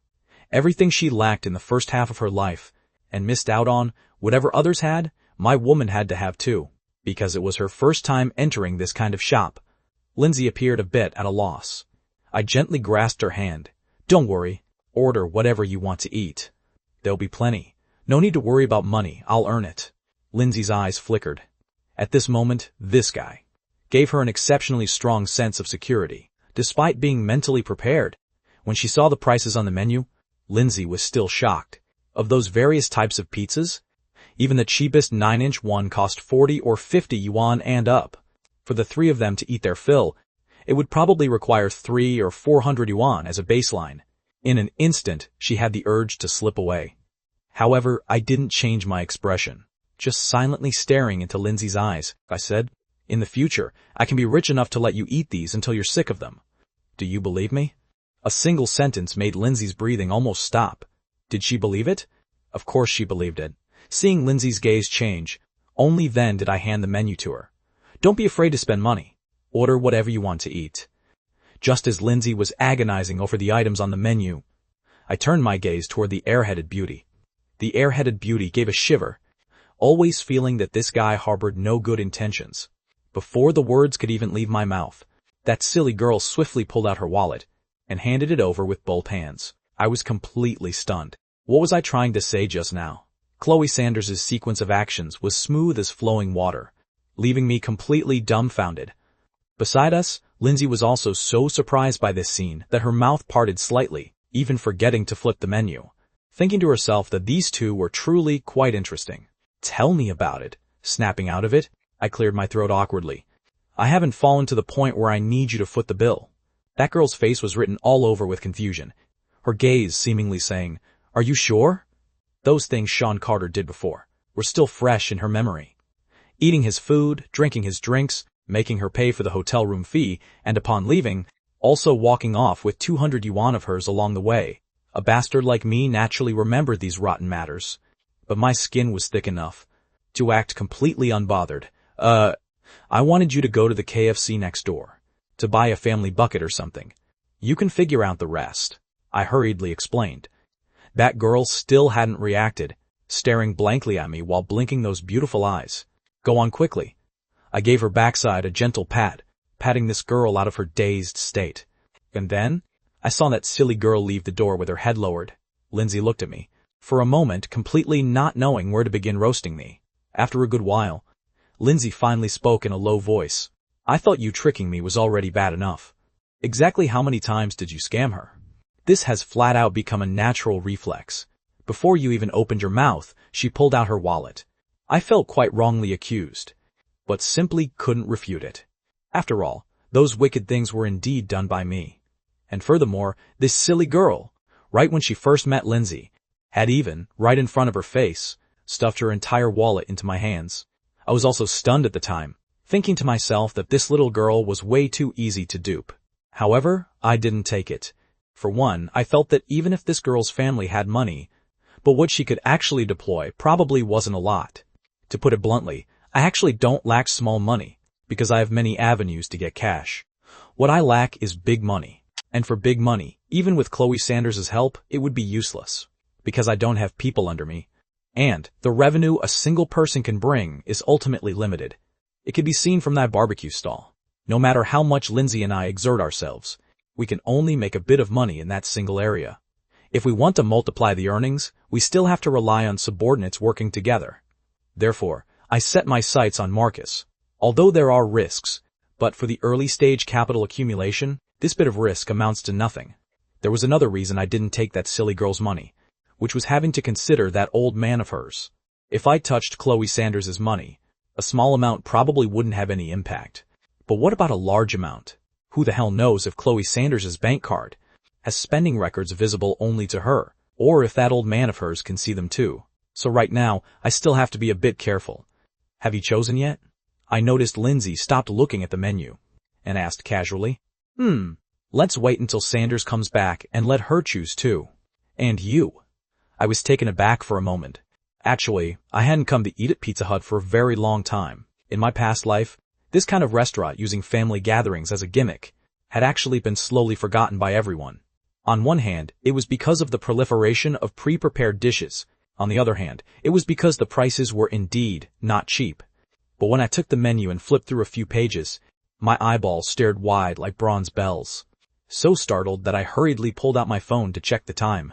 everything she lacked in the first half of her life and missed out on. Whatever others had, my woman had to have too, because it was her first time entering this kind of shop. Lindsay appeared a bit at a loss. I gently grasped her hand. "Don't worry. Order whatever you want to eat. There'll be plenty. No need to worry about money. I'll earn it." Lindsay's eyes flickered. At this moment, this guy gave her an exceptionally strong sense of security. Despite being mentally prepared, when she saw the prices on the menu, Lindsay was still shocked. Of those various types of pizzas, even the cheapest 9-inch one cost 40 or 50 yuan and up. For the three of them to eat their fill, it would probably require 300 or 400 yuan as a baseline. In an instant, she had the urge to slip away. However, I didn't change my expression. Just silently staring into Lindsay's eyes, I said, "In the future, I can be rich enough to let you eat these until you're sick of them. Do you believe me?" A single sentence made Lindsay's breathing almost stop. Did she believe it? Of course she believed it. Seeing Lindsay's gaze change, only then did I hand the menu to her. "Don't be afraid to spend money. Order whatever you want to eat." Just as Lindsay was agonizing over the items on the menu, I turned my gaze toward the airheaded beauty. The airheaded beauty gave a shiver, always feeling that this guy harbored no good intentions. Before the words could even leave my mouth, that silly girl swiftly pulled out her wallet and handed it over with both hands. I was completely stunned. What was I trying to say just now? Chloe Sanders's sequence of actions was smooth as flowing water, leaving me completely dumbfounded. Beside us, Lindsay was also so surprised by this scene that her mouth parted slightly, even forgetting to flip the menu, thinking to herself that these two were truly quite interesting. "Tell me about it." Snapping out of it, I cleared my throat awkwardly. "I haven't fallen to the point where I need you to foot the bill." That girl's face was written all over with confusion, her gaze seemingly saying, "Are you sure?" Those things Sean Carter did before were still fresh in her memory. Eating his food, drinking his drinks, making her pay for the hotel room fee, and upon leaving, also walking off with 200 yuan of hers along the way. A bastard like me naturally remembered these rotten matters, but my skin was thick enough to act completely unbothered. I wanted you to go to the KFC next door, to buy a family bucket or something. You can figure out the rest," I hurriedly explained. That girl still hadn't reacted, staring blankly at me while blinking those beautiful eyes. "Go on quickly." I gave her backside a gentle pat, patting this girl out of her dazed state. And then, I saw that silly girl leave the door with her head lowered. Lindsay looked at me, for a moment completely not knowing where to begin roasting me. After a good while, Lindsay finally spoke in a low voice. "I thought you tricking me was already bad enough. Exactly how many times did you scam her?" This has flat out become a natural reflex. Before you even opened your mouth, she pulled out her wallet. I felt quite wrongly accused, but simply couldn't refute it. After all, those wicked things were indeed done by me. And furthermore, this silly girl, right when she first met Lindsay, had even, right in front of her face, stuffed her entire wallet into my hands. I was also stunned at the time, thinking to myself that this little girl was way too easy to dupe. However, I didn't take it. For one, I felt that even if this girl's family had money, but what she could actually deploy probably wasn't a lot. To put it bluntly, I actually don't lack small money, because I have many avenues to get cash. What I lack is big money. And for big money, even with Chloe Sanders' help, it would be useless, because I don't have people under me. And the revenue a single person can bring is ultimately limited. It can be seen from that barbecue stall. No matter how much Lindsay and I exert ourselves, we can only make a bit of money in that single area. If we want to multiply the earnings, we still have to rely on subordinates working together. Therefore, I set my sights on Marcus. Although there are risks, but for the early stage capital accumulation, this bit of risk amounts to nothing. There was another reason I didn't take that silly girl's money, which was having to consider that old man of hers. If I touched Chloe Sanders' money, a small amount probably wouldn't have any impact. But what about a large amount? Who the hell knows if Chloe Sanders' bank card has spending records visible only to her, or if that old man of hers can see them too. So right now, I still have to be a bit careful. Have you chosen yet? I noticed Lindsay stopped looking at the menu and asked casually, let's wait until Sanders comes back and let her choose too. And you? I was taken aback for a moment. Actually, I hadn't come to eat at Pizza Hut for a very long time. In my past life, this kind of restaurant using family gatherings as a gimmick had actually been slowly forgotten by everyone. On one hand, it was because of the proliferation of pre-prepared dishes. On the other hand, it was because the prices were indeed not cheap. But when I took the menu and flipped through a few pages, my eyeballs stared wide like bronze bells. So startled that I hurriedly pulled out my phone to check the time.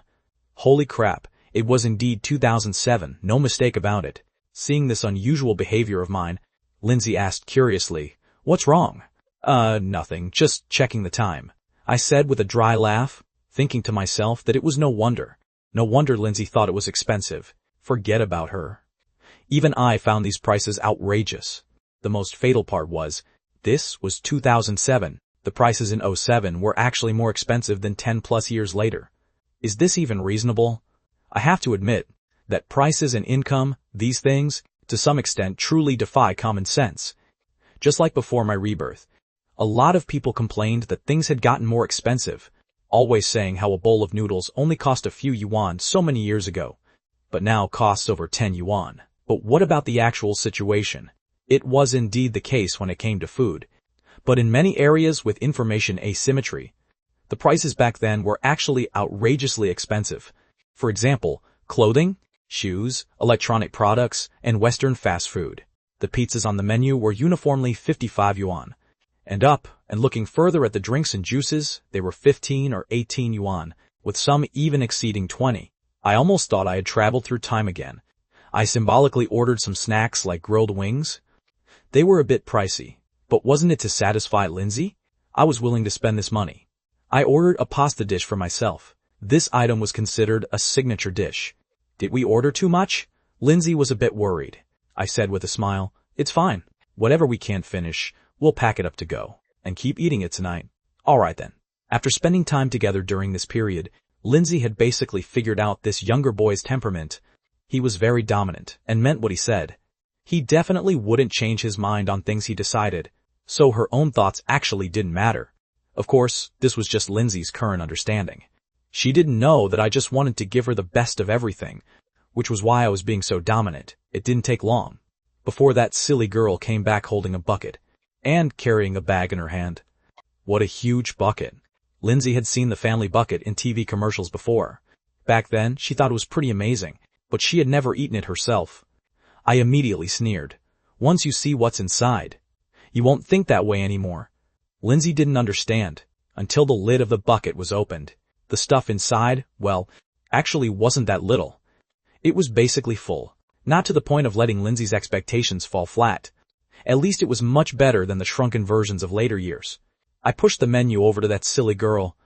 Holy crap, it was indeed 2007, no mistake about it. Seeing this unusual behavior of mine, Lindsay asked curiously, "What's wrong?" Nothing, just checking the time," I said with a dry laugh, thinking to myself that it was no wonder. No wonder Lindsay thought it was expensive. Forget about her. Even I found these prices outrageous. The most fatal part was, this was 2007. The prices in 2007 were actually more expensive than 10 plus years later. Is this even reasonable? I have to admit that prices and income, these things, to some extent truly defy common sense. Just like before my rebirth, a lot of people complained that things had gotten more expensive, always saying how a bowl of noodles only cost a few yuan so many years ago, but now costs over 10 yuan. But what about the actual situation? It was indeed the case when it came to food. But in many areas with information asymmetry, the prices back then were actually outrageously expensive. For example, clothing, shoes, electronic products, and Western fast food. The pizzas on the menu were uniformly 55 yuan. And looking further at the drinks and juices, they were 15 or 18 yuan, with some even exceeding 20. I almost thought I had traveled through time again. I symbolically ordered some snacks like grilled wings. They were a bit pricey, but wasn't it to satisfy Lindsay? I was willing to spend this money. I ordered a pasta dish for myself. This item was considered a signature dish. Did we order too much? Lindsay was a bit worried. I said with a smile, "It's fine. Whatever we can't finish, we'll pack it up to go and keep eating it tonight." All right then. After spending time together during this period, Lindsay had basically figured out this younger boy's temperament. He was very dominant and meant what he said. He definitely wouldn't change his mind on things he decided, so her own thoughts actually didn't matter. Of course, this was just Lindsay's current understanding. She didn't know that I just wanted to give her the best of everything, which was why I was being so dominant. It didn't take long before that silly girl came back holding a bucket and carrying a bag in her hand. What a huge bucket. Lindsay had seen the family bucket in TV commercials before. Back then, she thought it was pretty amazing, but she had never eaten it herself. I immediately sneered. Once you see what's inside, you won't think that way anymore. Lindsay didn't understand until the lid of the bucket was opened. The stuff inside, well, actually wasn't that little. It was basically full, not to the point of letting Lindsay's expectations fall flat. At least it was much better than the shrunken versions of later years. I pushed the menu over to that silly girl.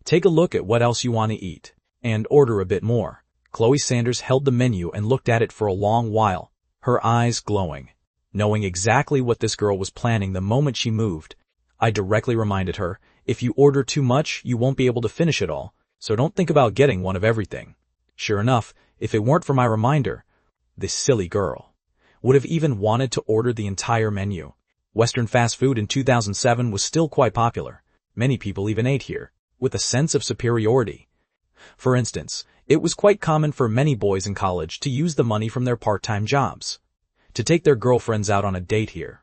"Take a look at what else you want to eat, and order a bit more." Chloe Sanders held the menu and looked at it for a long while, her eyes glowing. Knowing exactly what this girl was planning the moment she moved, I directly reminded her, "If you order too much, you won't be able to finish it all, so don't think about getting one of everything." Sure enough, if it weren't for my reminder, this silly girl would have even wanted to order the entire menu. Western fast food in 2007 was still quite popular. Many people even ate here, with a sense of superiority. For instance, it was quite common for many boys in college to use the money from their part-time jobs to take their girlfriends out on a date here.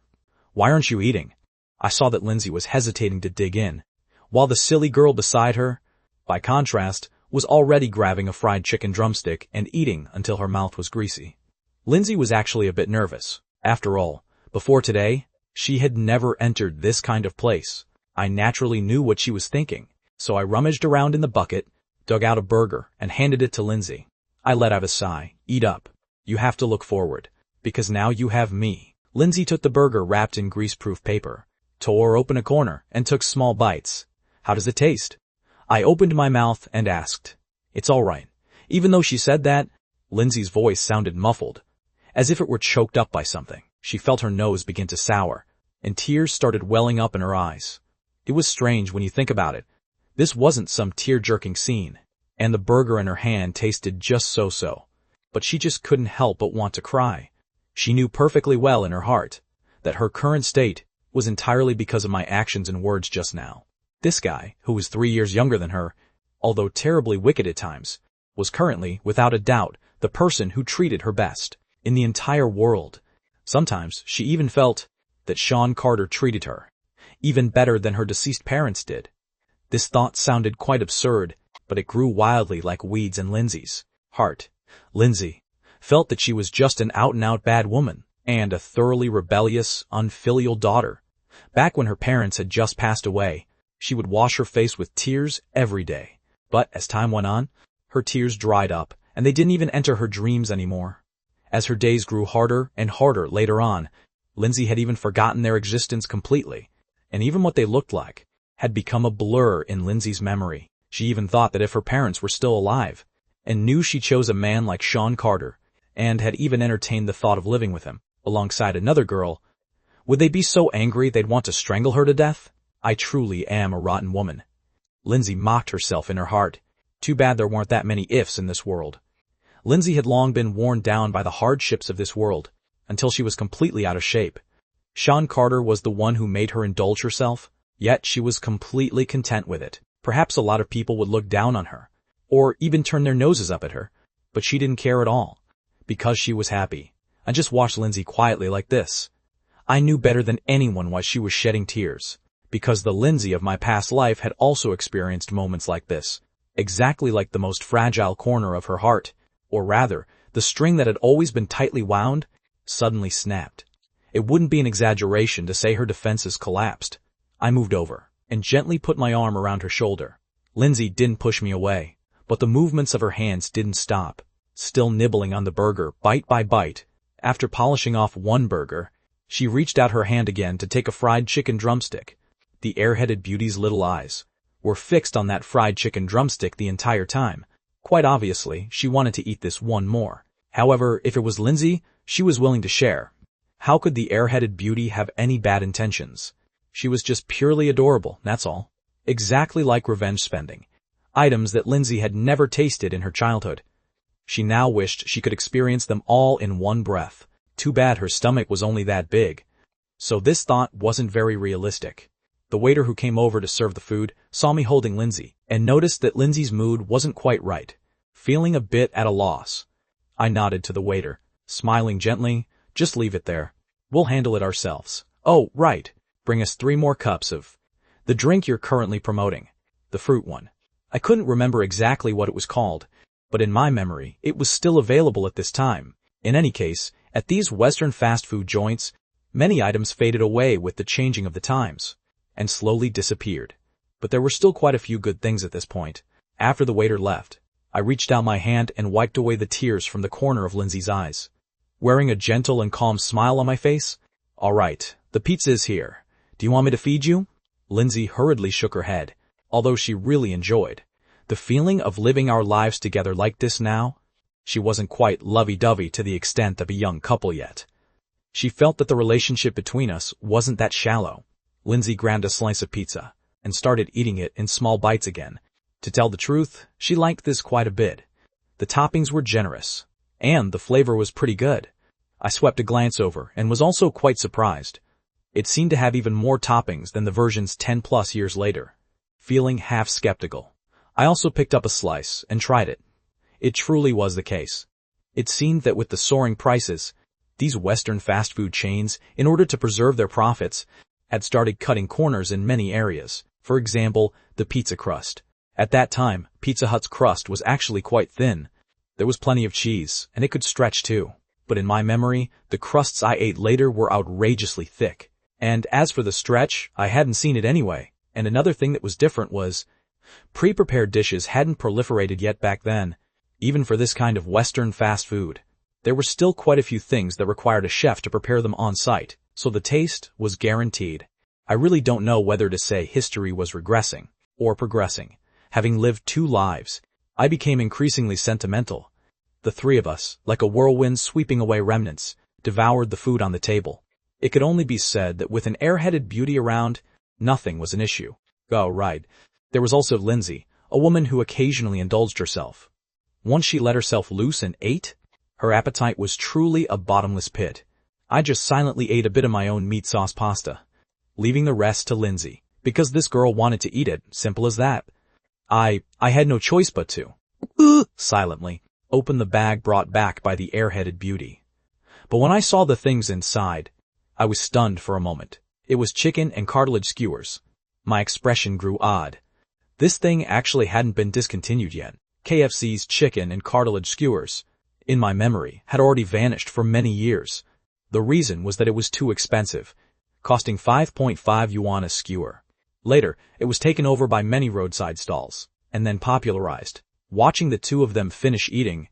Why aren't you eating? I saw that Lindsay was hesitating to dig in, while the silly girl beside her, by contrast, was already grabbing a fried chicken drumstick and eating until her mouth was greasy. Lindsay was actually a bit nervous. After all, before today, she had never entered this kind of place. I naturally knew what she was thinking, so I rummaged around in the bucket, dug out a burger, and handed it to Lindsay. I let out a sigh. Eat up. You have to look forward, because now you have me. Lindsay took the burger wrapped in greaseproof paper, tore open a corner, and took small bites. How does it taste? I opened my mouth and asked. It's all right. Even though she said that, Lindsay's voice sounded muffled, as if it were choked up by something. She felt her nose begin to sour, and tears started welling up in her eyes. It was strange when you think about it. This wasn't some tear-jerking scene, and the burger in her hand tasted just so-so. But she just couldn't help but want to cry. She knew perfectly well in her heart that her current state was entirely because of my actions and words just now. This guy, who was 3 years younger than her, although terribly wicked at times, was currently, without a doubt, the person who treated her best in the entire world. Sometimes she even felt that Sean Carter treated her even better than her deceased parents did. This thought sounded quite absurd, but it grew wildly like weeds in Lindsay's heart. Lindsay felt that she was just an out-and-out bad woman and a thoroughly rebellious, unfilial daughter. Back when her parents had just passed away, she would wash her face with tears every day. But as time went on, her tears dried up, and they didn't even enter her dreams anymore. As her days grew harder and harder later on, Lindsay had even forgotten their existence completely, and even what they looked like had become a blur in Lindsay's memory. She even thought that if her parents were still alive, and knew she chose a man like Sean Carter, and had even entertained the thought of living with him, alongside another girl, would they be so angry they'd want to strangle her to death? I truly am a rotten woman. Lindsay mocked herself in her heart. Too bad there weren't that many ifs in this world. Lindsay had long been worn down by the hardships of this world, until she was completely out of shape. Sean Carter was the one who made her indulge herself, yet she was completely content with it. Perhaps a lot of people would look down on her, or even turn their noses up at her, but she didn't care at all, because she was happy. I just watched Lindsay quietly like this. I knew better than anyone why she was shedding tears, because the Lindsay of my past life had also experienced moments like this, exactly like the most fragile corner of her heart, or rather, the string that had always been tightly wound, suddenly snapped. It wouldn't be an exaggeration to say her defenses collapsed. I moved over and gently put my arm around her shoulder. Lindsay didn't push me away, but the movements of her hands didn't stop, still nibbling on the burger bite by bite. After polishing off one burger, she reached out her hand again to take a fried chicken drumstick. The airheaded beauty's little eyes were fixed on that fried chicken drumstick the entire time. Quite obviously, she wanted to eat this one more. However, if it was Lindsay, she was willing to share. How could the airheaded beauty have any bad intentions? She was just purely adorable, that's all. Exactly like revenge spending. Items that Lindsay had never tasted in her childhood. She now wished she could experience them all in one breath. Too bad her stomach was only that big. So this thought wasn't very realistic. The waiter who came over to serve the food saw me holding Lindsay and noticed that Lindsay's mood wasn't quite right, feeling a bit at a loss. I nodded to the waiter, smiling gently. Just leave it there. We'll handle it ourselves. Oh, right. Bring us 3 more cups of the drink you're currently promoting, the fruit one. I couldn't remember exactly what it was called, but in my memory, it was still available at this time. In any case, at these Western fast food joints, many items faded away with the changing of the times, and slowly disappeared. But there were still quite a few good things at this point. After the waiter left, I reached out my hand and wiped away the tears from the corner of Lindsay's eyes. Wearing a gentle and calm smile on my face, "All right, the pizza is here. Do you want me to feed you?" Lindsay hurriedly shook her head, although she really enjoyed the feeling of living our lives together like this now. She wasn't quite lovey-dovey to the extent of a young couple yet. She felt that the relationship between us wasn't that shallow. Lindsay grabbed a slice of pizza and started eating it in small bites again. To tell the truth, she liked this quite a bit. The toppings were generous, and the flavor was pretty good. I swept a glance over and was also quite surprised. It seemed to have even more toppings than the versions 10+ years later. Feeling half skeptical, I also picked up a slice and tried it. It truly was the case. It seemed that with the soaring prices, These Western fast food chains, in order to preserve their profits, had started cutting corners in many areas. For example, the pizza crust. At that time, Pizza Hut's crust was actually quite thin. There was plenty of cheese, and it could stretch too. But in my memory, the crusts I ate later were outrageously thick. And as for the stretch, I hadn't seen it anyway. And another thing that was different was, pre-prepared dishes hadn't proliferated yet back then. Even for this kind of Western fast food, there were still quite a few things that required a chef to prepare them on site, so the taste was guaranteed. I really don't know whether to say history was regressing or progressing. Having lived 2 lives, I became increasingly sentimental. The 3 of us, like a whirlwind sweeping away remnants, devoured the food on the table. It could only be said that with an airheaded beauty around, nothing was an issue. Oh, right. There was also Lindsay, a woman who occasionally indulged herself. Once she let herself loose and ate, her appetite was truly a bottomless pit. I just silently ate a bit of my own meat sauce pasta, leaving the rest to Lindsay, because this girl wanted to eat it, simple as that. I had no choice but to, silently, open the bag brought back by the airheaded beauty. But when I saw the things inside, I was stunned for a moment. It was chicken and cartilage skewers. My expression grew odd. This thing actually hadn't been discontinued yet. KFC's chicken and cartilage skewers, in my memory, had already vanished for many years. The reason was that it was too expensive, costing 5.5 yuan a skewer. Later, it was taken over by many roadside stalls, and then popularized. Watching the 2 of them finish eating,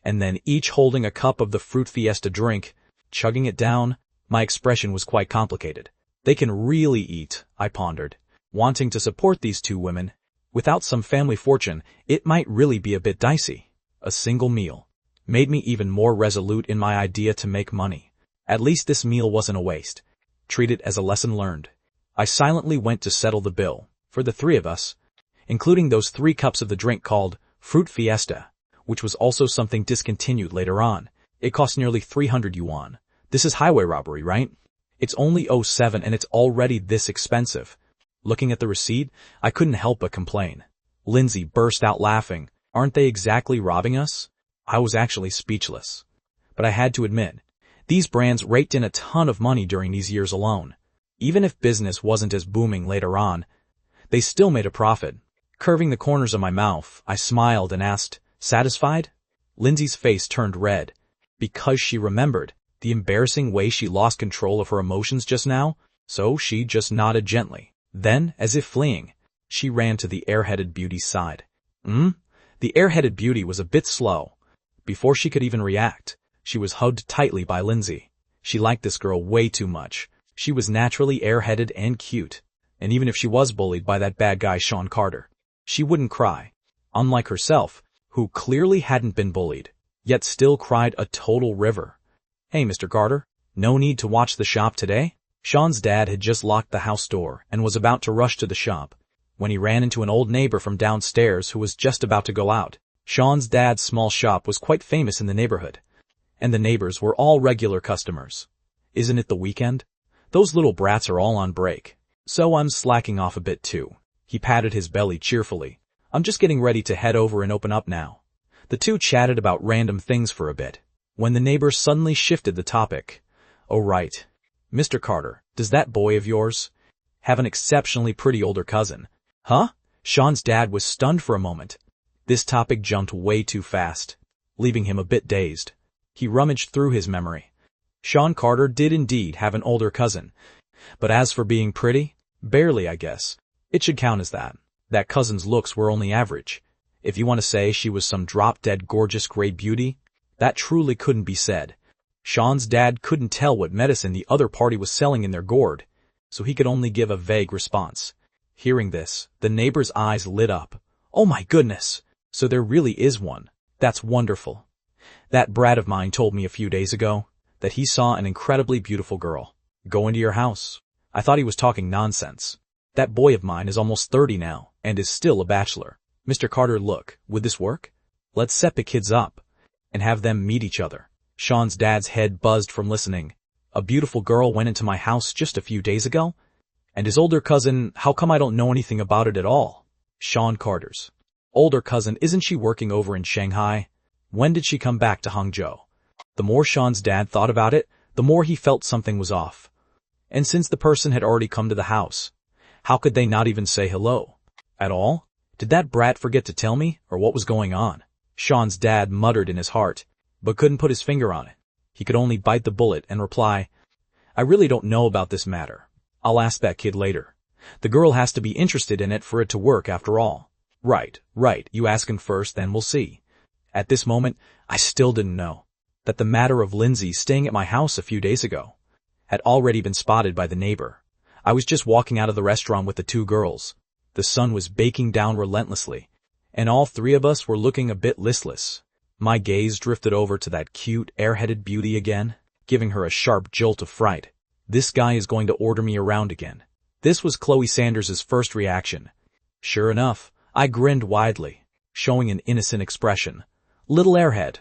and then each holding a cup of the Fruit Fiesta drink, chugging it down, my expression was quite complicated. They can really eat, I pondered, wanting to support these 2 women. Without some family fortune, it might really be a bit dicey. A single meal made me even more resolute in my idea to make money. At least this meal wasn't a waste. Treat it as a lesson learned. I silently went to settle the bill, for the 3 of us, including those 3 cups of the drink called Fruit Fiesta, which was also something discontinued later on. It cost nearly 300 yuan. This is highway robbery, right? It's only 07 and it's already this expensive. Looking at the receipt, I couldn't help but complain. Lindsay burst out laughing. Aren't they exactly robbing us? I was actually speechless. But I had to admit, these brands raked in a ton of money during these years alone. Even if business wasn't as booming later on, they still made a profit. Curving the corners of my mouth, I smiled and asked, "Satisfied?" Lindsay's face turned red, because she remembered the embarrassing way she lost control of her emotions just now, so she just nodded gently. Then, as if fleeing, she ran to the airheaded beauty's side. The airheaded beauty was a bit slow. Before she could even react, she was hugged tightly by Lindsay. She liked this girl way too much. She was naturally airheaded and cute. And even if she was bullied by that bad guy Sean Carter, she wouldn't cry. Unlike herself, who clearly hadn't been bullied, yet still cried a total river. "Hey, Mr. Carter, no need to watch the shop today?" Sean's dad had just locked the house door and was about to rush to the shop when he ran into an old neighbor from downstairs who was just about to go out. Sean's dad's small shop was quite famous in the neighborhood, and the neighbors were all regular customers. Isn't it the weekend? Those little brats are all on break, so I'm slacking off a bit too. He patted his belly cheerfully. I'm just getting ready to head over and open up now. The 2 chatted about random things for a bit, when the neighbor suddenly shifted the topic. "Oh right. Mr. Carter, does that boy of yours have an exceptionally pretty older cousin?" "Huh?" Sean's dad was stunned for a moment. This topic jumped way too fast, leaving him a bit dazed. He rummaged through his memory. Sean Carter did indeed have an older cousin, but as for being pretty, barely, I guess. It should count as that. That cousin's looks were only average. If you want to say she was some drop-dead gorgeous great beauty, that truly couldn't be said. Sean's dad couldn't tell what medicine the other party was selling in their gourd, so he could only give a vague response. Hearing this, the neighbor's eyes lit up. "Oh my goodness! So there really is one. That's wonderful. That brat of mine told me a few days ago that he saw an incredibly beautiful girl go into your house. I thought he was talking nonsense. That boy of mine is almost 30 now and is still a bachelor. Mr. Carter, look, would this work? Let's set the kids up and have them meet each other." Sean's dad's head buzzed from listening. A beautiful girl went into my house just a few days ago? And his older cousin, how come I don't know anything about it at all? Sean Carter's older cousin, isn't she working over in Shanghai? When did she come back to Hangzhou? The more Sean's dad thought about it, the more he felt something was off. And since the person had already come to the house, how could they not even say hello? At all? Did that brat forget to tell me, or what was going on? Sean's dad muttered in his heart, but couldn't put his finger on it. He could only bite the bullet and reply, I really don't know about this matter. I'll ask that kid later. The girl has to be interested in it for it to work after all. Right, you ask him first, then we'll see. At this moment, I still didn't know that the matter of Lindsay staying at my house a few days ago had already been spotted by the neighbor. I was just walking out of the restaurant with the two girls. The sun was baking down relentlessly, and all three of us were looking a bit listless. My gaze drifted over to that cute, airheaded beauty again, giving her a sharp jolt of fright. This guy is going to order me around again. This was Chloe Sanders's first reaction. Sure enough, I grinned widely, showing an innocent expression. Little airhead.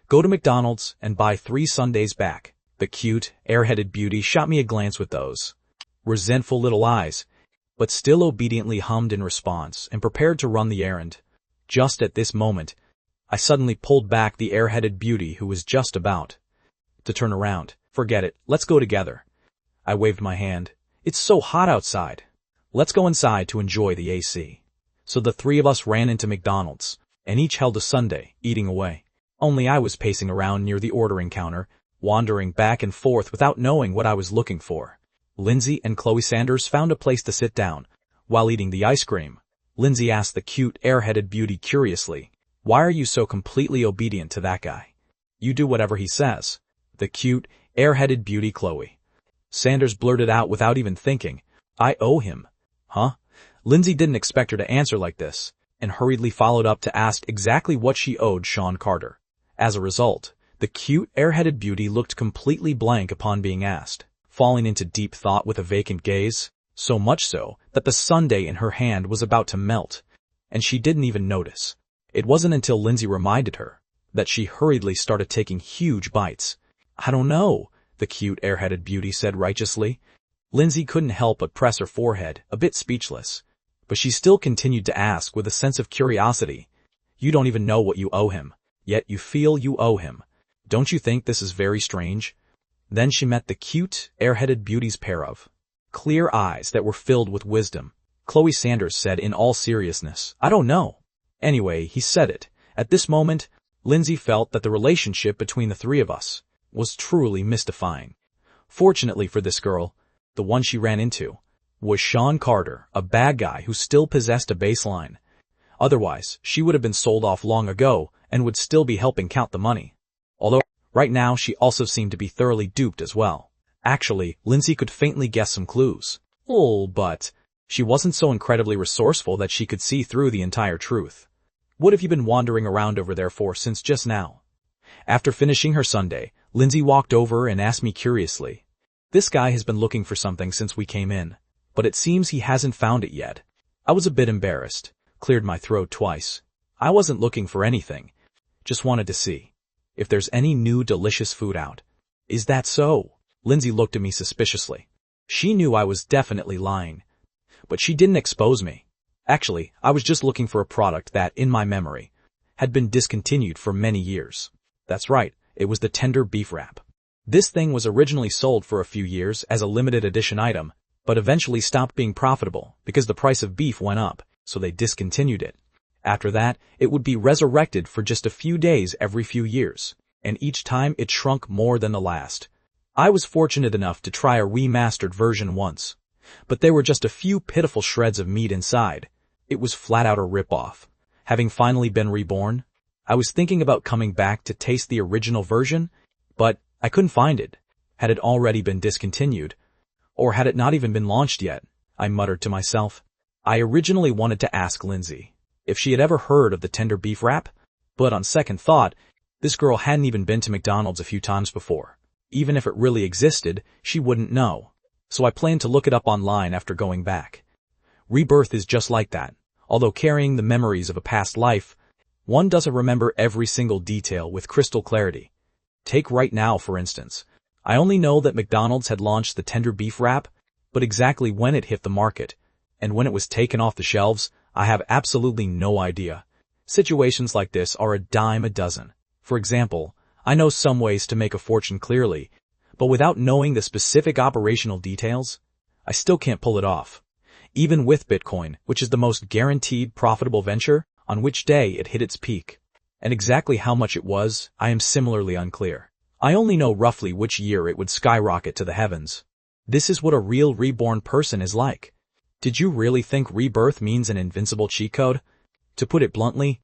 Go to McDonald's and buy 3 sundaes back. The cute, airheaded beauty shot me a glance with those resentful little eyes, but still obediently hummed in response and prepared to run the errand. Just at this moment, I suddenly pulled back the airheaded beauty who was just about to turn around. Forget it, let's go together. I waved my hand. It's so hot outside. Let's go inside to enjoy the AC. So the three of us ran into McDonald's, and each held a sundae, eating away. Only I was pacing around near the ordering counter, wandering back and forth without knowing what I was looking for. Lindsay and Chloe Sanders found a place to sit down. While eating the ice cream, Lindsay asked the cute, airheaded beauty curiously, Why are you so completely obedient to that guy? You do whatever he says. The cute, airheaded beauty Chloe Sanders blurted out without even thinking, I owe him. Huh? Lindsay didn't expect her to answer like this, and hurriedly followed up to ask exactly what she owed Sean Carter. As a result, the cute, airheaded beauty looked completely blank upon being asked, falling into deep thought with a vacant gaze, so much so that the sundae in her hand was about to melt, and she didn't even notice. It wasn't until Lindsay reminded her that she hurriedly started taking huge bites. I don't know, the cute, airheaded beauty said righteously. Lindsay couldn't help but press her forehead, a bit speechless, but she still continued to ask with a sense of curiosity. You don't even know what you owe him, yet you feel you owe him. Don't you think this is very strange? Then she met the cute, airheaded beauty's pair of clear eyes that were filled with wisdom. Chloe Sanders said in all seriousness, I don't know. Anyway, he said it. At this moment, Lindsay felt that the relationship between the three of us was truly mystifying. Fortunately for this girl, the one she ran into was Sean Carter, a bad guy who still possessed a baseline. Otherwise, she would have been sold off long ago and would still be helping count the money. Although, right now she also seemed to be thoroughly duped as well. Actually, Lindsay could faintly guess some clues. But she wasn't so incredibly resourceful that she could see through the entire truth. What have you been wandering around over there for since just now? After finishing her sundae, Lindsay walked over and asked me curiously, This guy has been looking for something since we came in, but it seems he hasn't found it yet. I was a bit embarrassed, cleared my throat twice. I wasn't looking for anything, just wanted to see if there's any new delicious food out. Is that so? Lindsay looked at me suspiciously. She knew I was definitely lying, but she didn't expose me. Actually, I was just looking for a product that, in my memory, had been discontinued for many years. That's right, it was the tender beef wrap. This thing was originally sold for a few years as a limited edition item, but eventually stopped being profitable because the price of beef went up, so they discontinued it. After that, it would be resurrected for just a few days every few years, and each time it shrunk more than the last. I was fortunate enough to try a remastered version once, but there were just a few pitiful shreds of meat inside. It was flat out a rip-off. Having finally been reborn, I was thinking about coming back to taste the original version, but I couldn't find it. Had it already been discontinued? Or had it not even been launched yet? I muttered to myself. I originally wanted to ask Lindsay if she had ever heard of the tender beef wrap, but on second thought, this girl hadn't even been to McDonald's a few times before. Even if it really existed, she wouldn't know. So I planned to look it up online after going back. Rebirth is just like that. Although carrying the memories of a past life, one doesn't remember every single detail with crystal clarity. Take right now, for instance. I only know that McDonald's had launched the tender beef wrap, but exactly when it hit the market, and when it was taken off the shelves, I have absolutely no idea. Situations like this are a dime a dozen. For example, I know some ways to make a fortune clearly, But without knowing the specific operational details, I still can't pull it off. Even with Bitcoin, which is the most guaranteed profitable venture, on which day it hit its peak. And exactly how much it was, I am similarly unclear. I only know roughly which year it would skyrocket to the heavens. This is what a real reborn person is like. Did you really think rebirth means an invincible cheat code? To put it bluntly,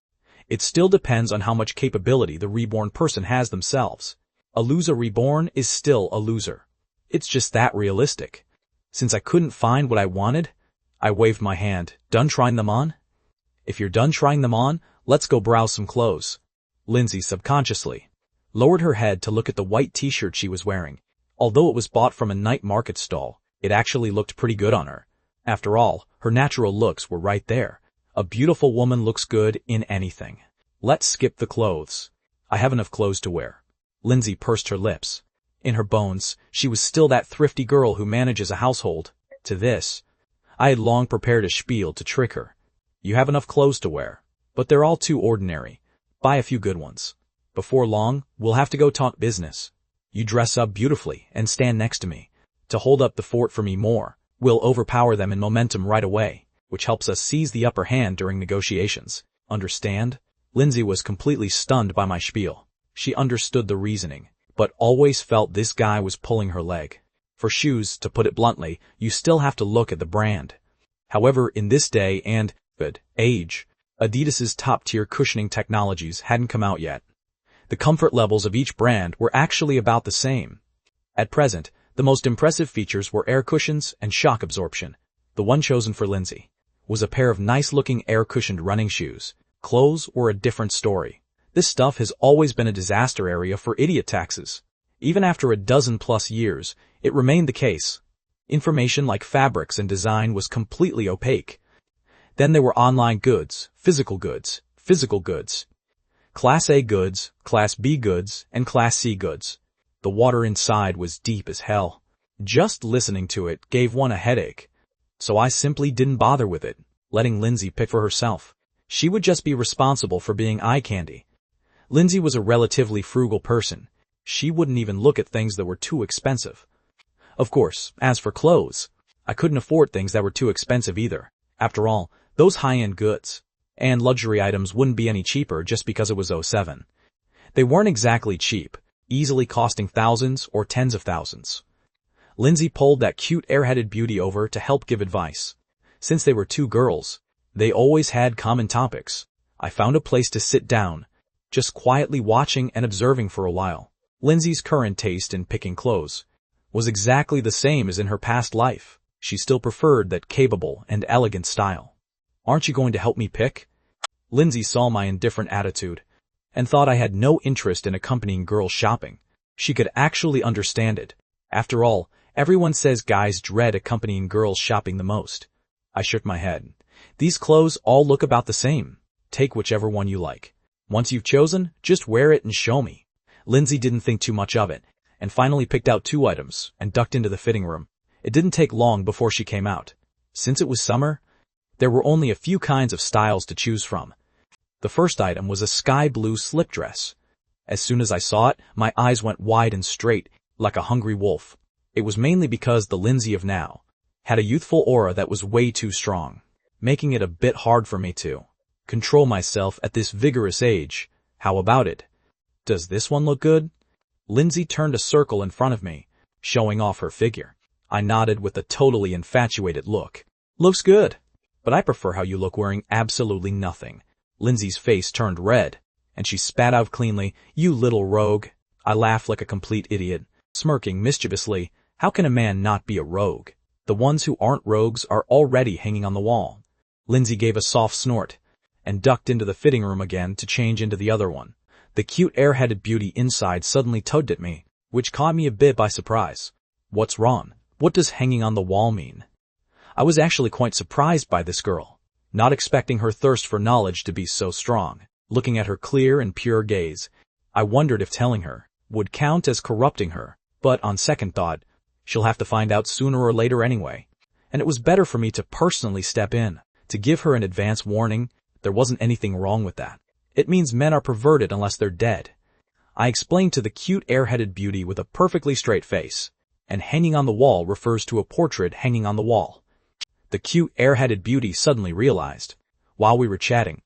it still depends on how much capability the reborn person has themselves. A loser reborn is still a loser. It's just that realistic. Since I couldn't find what I wanted, I waved my hand. Done trying them on? If you're done trying them on, let's go browse some clothes. Lindsay subconsciously lowered her head to look at the white t-shirt she was wearing. Although it was bought from a night market stall, it actually looked pretty good on her. After all, her natural looks were right there. A beautiful woman looks good in anything. Let's skip the clothes. I have enough clothes to wear. Lindsay pursed her lips. In her bones, she was still that thrifty girl who manages a household. To this, I had long prepared a spiel to trick her. You have enough clothes to wear, but they're all too ordinary. Buy a few good ones. Before long, we'll have to go talk business. You dress up beautifully and stand next to me. To hold up the fort for me more, we'll overpower them in momentum right away, which helps us seize the upper hand during negotiations. Understand? Lindsay was completely stunned by my spiel. She understood the reasoning, but always felt this guy was pulling her leg. For shoes, to put it bluntly, you still have to look at the brand. However, in this day and age, Adidas's top-tier cushioning technologies hadn't come out yet. The comfort levels of each brand were actually about the same. At present, the most impressive features were air cushions and shock absorption. The one chosen for Lindsay was a pair of nice-looking air-cushioned running shoes. Clothes were a different story. This stuff has always been a disaster area for idiot taxes. Even after a dozen-plus years, it remained the case. Information like fabrics and design was completely opaque. Then there were online goods, physical goods, Class A goods, Class B goods, and Class C goods. The water inside was deep as hell. Just listening to it gave one a headache. So I simply didn't bother with it, letting Lindsay pick for herself. She would just be responsible for being eye candy. Lindsay was a relatively frugal person. She wouldn't even look at things that were too expensive. Of course, as for clothes, I couldn't afford things that were too expensive either. After all, those high-end goods and luxury items wouldn't be any cheaper just because it was '07. They weren't exactly cheap, easily costing thousands or tens of thousands. Lindsay pulled that cute airheaded beauty over to help give advice. Since they were two girls, they always had common topics. I found a place to sit down, just quietly watching and observing for a while. Lindsay's current taste in picking clothes was exactly the same as in her past life. She still preferred that capable and elegant style. Aren't you going to help me pick? Lindsay saw my indifferent attitude and thought I had no interest in accompanying girls shopping. She could actually understand it. After all, everyone says guys dread accompanying girls shopping the most. I shook my head. These clothes all look about the same. Take whichever one you like. Once you've chosen, just wear it and show me. Lindsay didn't think too much of it, and finally picked out 2 items and ducked into the fitting room. It didn't take long before she came out. Since it was summer, there were only a few kinds of styles to choose from. The first item was a sky blue slip dress. As soon as I saw it, my eyes went wide and straight, like a hungry wolf. It was mainly because the Lindsay of now had a youthful aura that was way too strong, making it a bit hard for me to control myself at this vigorous age. How about it? Does this one look good? Lindsay turned a circle in front of me, showing off her figure. I nodded with a totally infatuated look. Looks good, but I prefer how you look wearing absolutely nothing. Lindsay's face turned red, and she spat out cleanly, "You little rogue." I laughed like a complete idiot, smirking mischievously. How can a man not be a rogue? The ones who aren't rogues are already hanging on the wall. Lindsay gave a soft snort and ducked into the fitting room again to change into the other one. The cute air-headed beauty inside suddenly tugged at me, which caught me a bit by surprise. What's wrong? What does hanging on the wall mean? I was actually quite surprised by this girl, not expecting her thirst for knowledge to be so strong. Looking at her clear and pure gaze, I wondered if telling her would count as corrupting her, but on second thought, she'll have to find out sooner or later anyway. And it was better for me to personally step in, to give her an advance warning. There wasn't anything wrong with that. It means men are perverted unless they're dead. I explained to the cute airheaded beauty with a perfectly straight face. And hanging on the wall refers to a portrait hanging on the wall. The cute airheaded beauty suddenly realized. While we were chatting,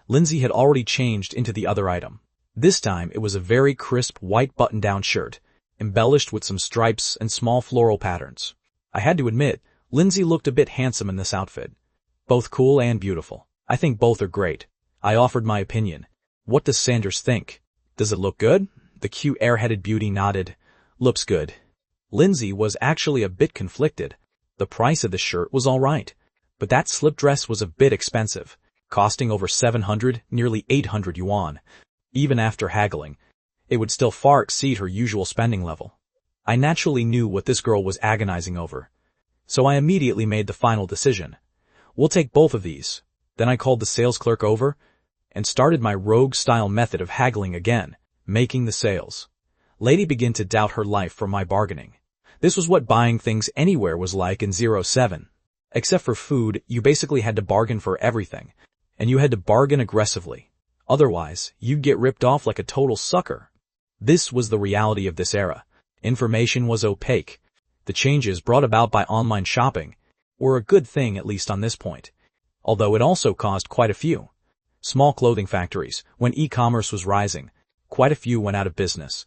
Lindsay had already changed into the other item. This time it was a very crisp white button-down shirt, embellished with some stripes and small floral patterns. I had to admit, Lindsay looked a bit handsome in this outfit. Both cool and beautiful. I think both are great. I offered my opinion. What does Sanders think? Does it look good? The cute airheaded beauty nodded. Looks good. Lindsay was actually a bit conflicted. The price of the shirt was all right, but that slip dress was a bit expensive, costing over 700, nearly 800 yuan. Even after haggling, it would still far exceed her usual spending level. I naturally knew what this girl was agonizing over, so I immediately made the final decision. We'll take both of these. Then I called the sales clerk over and started my rogue-style method of haggling again, making the sales. Lady began to doubt her life for my bargaining. This was what buying things anywhere was like in 07. Except for food, you basically had to bargain for everything, and you had to bargain aggressively. Otherwise, you'd get ripped off like a total sucker. This was the reality of this era. Information was opaque. The changes brought about by online shopping were a good thing, at least on this point, although it also caused quite a few. Small clothing factories, when e-commerce was rising, quite a few went out of business.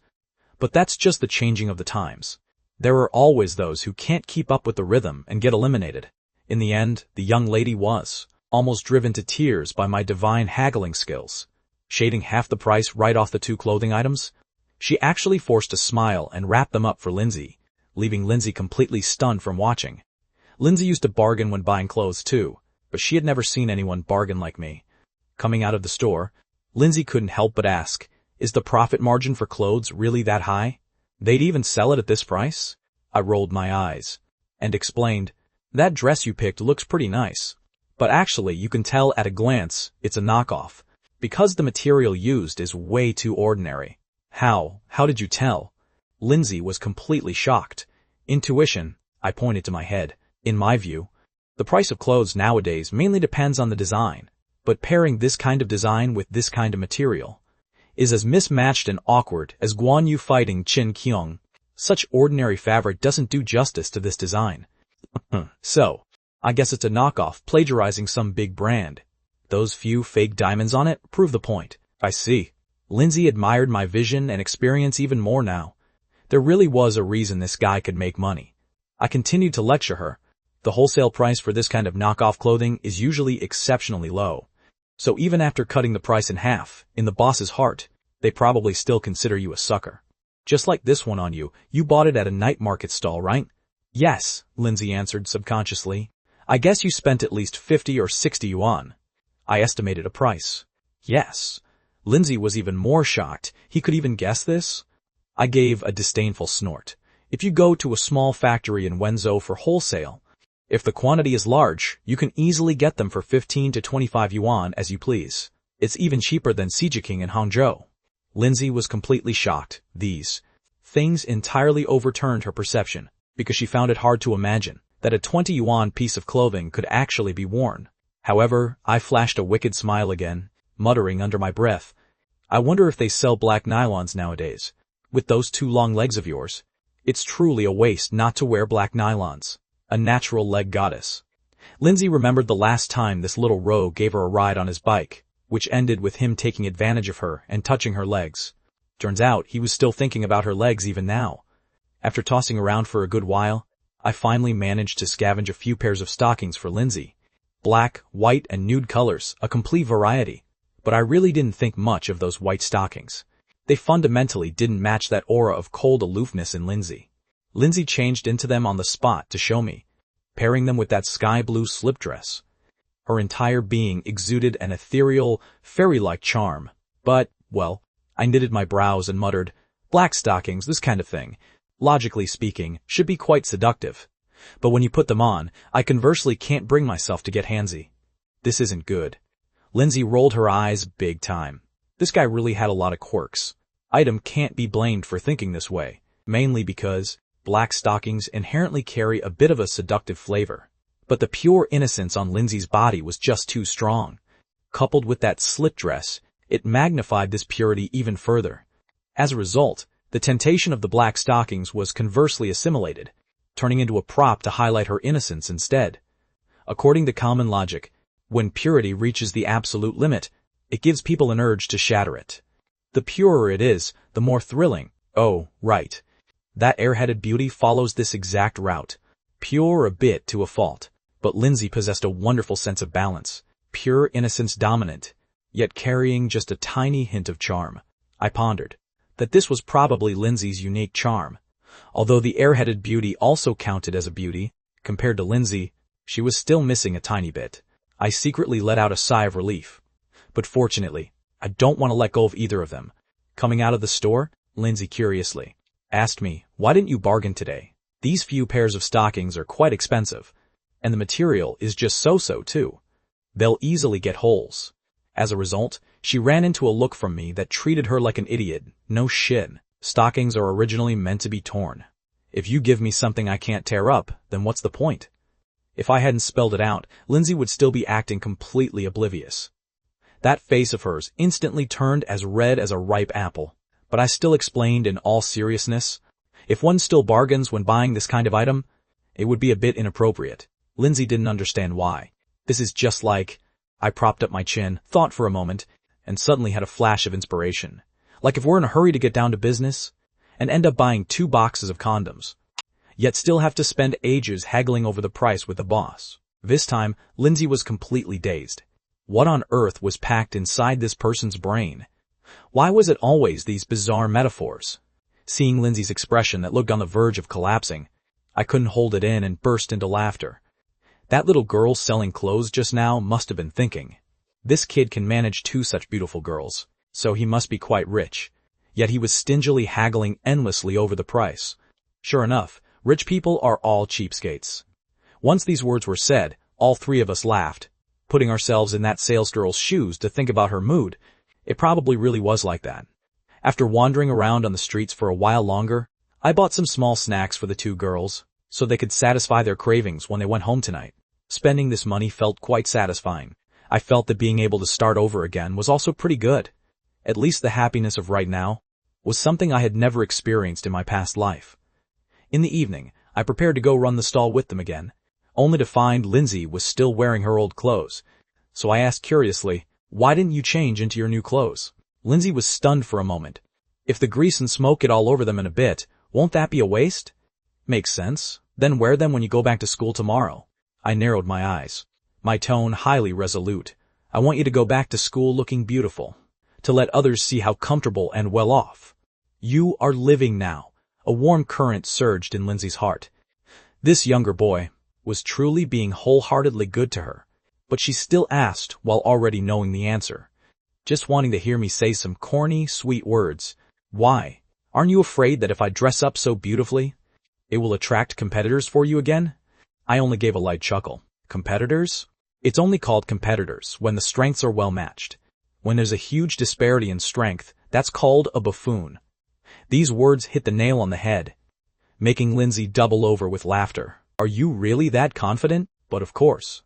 But that's just the changing of the times. There are always those who can't keep up with the rhythm and get eliminated. In the end, the young lady was almost driven to tears by my divine haggling skills. Shading half the price right off the two clothing items, she actually forced a smile and wrapped them up for Lindsay, leaving Lindsay completely stunned from watching. Lindsay used to bargain when buying clothes too, but she had never seen anyone bargain like me. Coming out of the store, Lindsay couldn't help but ask, is the profit margin for clothes really that high? They'd even sell it at this price? I rolled my eyes and explained, that dress you picked looks pretty nice, but actually you can tell at a glance it's a knockoff, because the material used is way too ordinary. How did you tell? Lindsay was completely shocked. Intuition, I pointed to my head. In my view, the price of clothes nowadays mainly depends on the design, but pairing this kind of design with this kind of material is as mismatched and awkward as Guan Yu fighting Qin Qiong. Such ordinary fabric doesn't do justice to this design. So, I guess it's a knockoff plagiarizing some big brand. Those few fake diamonds on it prove the point. I see. Lindsay admired my vision and experience even more now. There really was a reason this guy could make money. I continued to lecture her. The wholesale price for this kind of knockoff clothing is usually exceptionally low. So even after cutting the price in half, in the boss's heart, they probably still consider you a sucker. Just like this one on you, you bought it at a night market stall, right? Yes, Lindsay answered subconsciously. I guess you spent at least 50 or 60 yuan. I estimated a price. Yes. Lindsay was even more shocked. He could even guess this? I gave a disdainful snort. If you go to a small factory in Wenzhou for wholesale, if the quantity is large, you can easily get them for 15 to 25 yuan as you please. It's even cheaper than Sijiking in Hangzhou. Lindsay was completely shocked. These things entirely overturned her perception, because she found it hard to imagine that a 20 yuan piece of clothing could actually be worn. However, I flashed a wicked smile again, muttering under my breath, I wonder if they sell black nylons nowadays. With those two long legs of yours, it's truly a waste not to wear black nylons. A natural leg goddess. Lindsay remembered the last time this little rogue gave her a ride on his bike, which ended with him taking advantage of her and touching her legs. Turns out he was still thinking about her legs even now. After tossing around for a good while, I finally managed to scavenge a few pairs of stockings for Lindsay. Black, white, and nude colors, a complete variety. But I really didn't think much of those white stockings. They fundamentally didn't match that aura of cold aloofness in Lindsay. Lindsay changed into them on the spot to show me, pairing them with that sky blue slip dress. Her entire being exuded an ethereal, fairy-like charm. But, well, I knitted my brows and muttered, black stockings, this kind of thing, logically speaking, should be quite seductive. But when you put them on, I conversely can't bring myself to get handsy. This isn't good. Lindsay rolled her eyes big time. This guy really had a lot of quirks. Item can't be blamed for thinking this way, mainly because black stockings inherently carry a bit of a seductive flavor. But the pure innocence on Lindsay's body was just too strong. Coupled with that slip dress, it magnified this purity even further. As a result, the temptation of the black stockings was conversely assimilated, turning into a prop to highlight her innocence instead. According to common logic, when purity reaches the absolute limit, it gives people an urge to shatter it. The purer it is, the more thrilling. Oh, right. That airheaded beauty follows this exact route. Pure a bit to a fault, but Lindsay possessed a wonderful sense of balance. Pure innocence dominant, yet carrying just a tiny hint of charm. I pondered that this was probably Lindsay's unique charm. Although the airheaded beauty also counted as a beauty, compared to Lindsay, she was still missing a tiny bit. I secretly let out a sigh of relief. But fortunately, I don't want to let go of either of them. Coming out of the store, Lindsay curiously asked me, "Why didn't you bargain today? These few pairs of stockings are quite expensive, and the material is just so-so too. They'll easily get holes." As a result, she ran into a look from me that treated her like an idiot. No shit. Stockings are originally meant to be torn. If you give me something I can't tear up, then what's the point? If I hadn't spelled it out, Lindsay would still be acting completely oblivious. That face of hers instantly turned as red as a ripe apple. But I still explained in all seriousness, if one still bargains when buying this kind of item, it would be a bit inappropriate. Lindsay didn't understand why. This is just like... I propped up my chin, thought for a moment, and suddenly had a flash of inspiration. Like if we're in a hurry to get down to business, and end up buying 2 boxes of condoms, yet still have to spend ages haggling over the price with the boss. This time, Lindsay was completely dazed. What on earth was packed inside this person's brain? Why was it always these bizarre metaphors? Seeing Lindsay's expression that looked on the verge of collapsing, I couldn't hold it in and burst into laughter. That little girl selling clothes just now must have been thinking, this kid can manage 2 such beautiful girls, so he must be quite rich. Yet he was stingily haggling endlessly over the price. Sure enough, rich people are all cheapskates. Once these words were said, all 3 of us laughed. Putting ourselves in that salesgirl's shoes to think about her mood, it probably really was like that. After wandering around on the streets for a while longer, I bought some small snacks for the 2 girls, so they could satisfy their cravings when they went home tonight. Spending this money felt quite satisfying. I felt that being able to start over again was also pretty good. At least the happiness of right now was something I had never experienced in my past life. In the evening, I prepared to go run the stall with them again, only to find Lindsay was still wearing her old clothes. So I asked curiously, "Why didn't you change into your new clothes?" Lindsay was stunned for a moment. "If the grease and smoke get all over them in a bit, won't that be a waste?" "Makes sense. Then wear them when you go back to school tomorrow." I narrowed my eyes, my tone highly resolute. "I want you to go back to school looking beautiful, to let others see how comfortable and well off you are living now." A warm current surged in Lindsay's heart. This younger boy was truly being wholeheartedly good to her, but she still asked while already knowing the answer, just wanting to hear me say some corny, sweet words. "Why? Aren't you afraid that if I dress up so beautifully, it will attract competitors for you again?" I only gave a light chuckle. Competitors? It's only called competitors when the strengths are well matched. When there's a huge disparity in strength, that's called a buffoon. These words hit the nail on the head, making Lindsay double over with laughter. "Are you really that confident?" "But of course.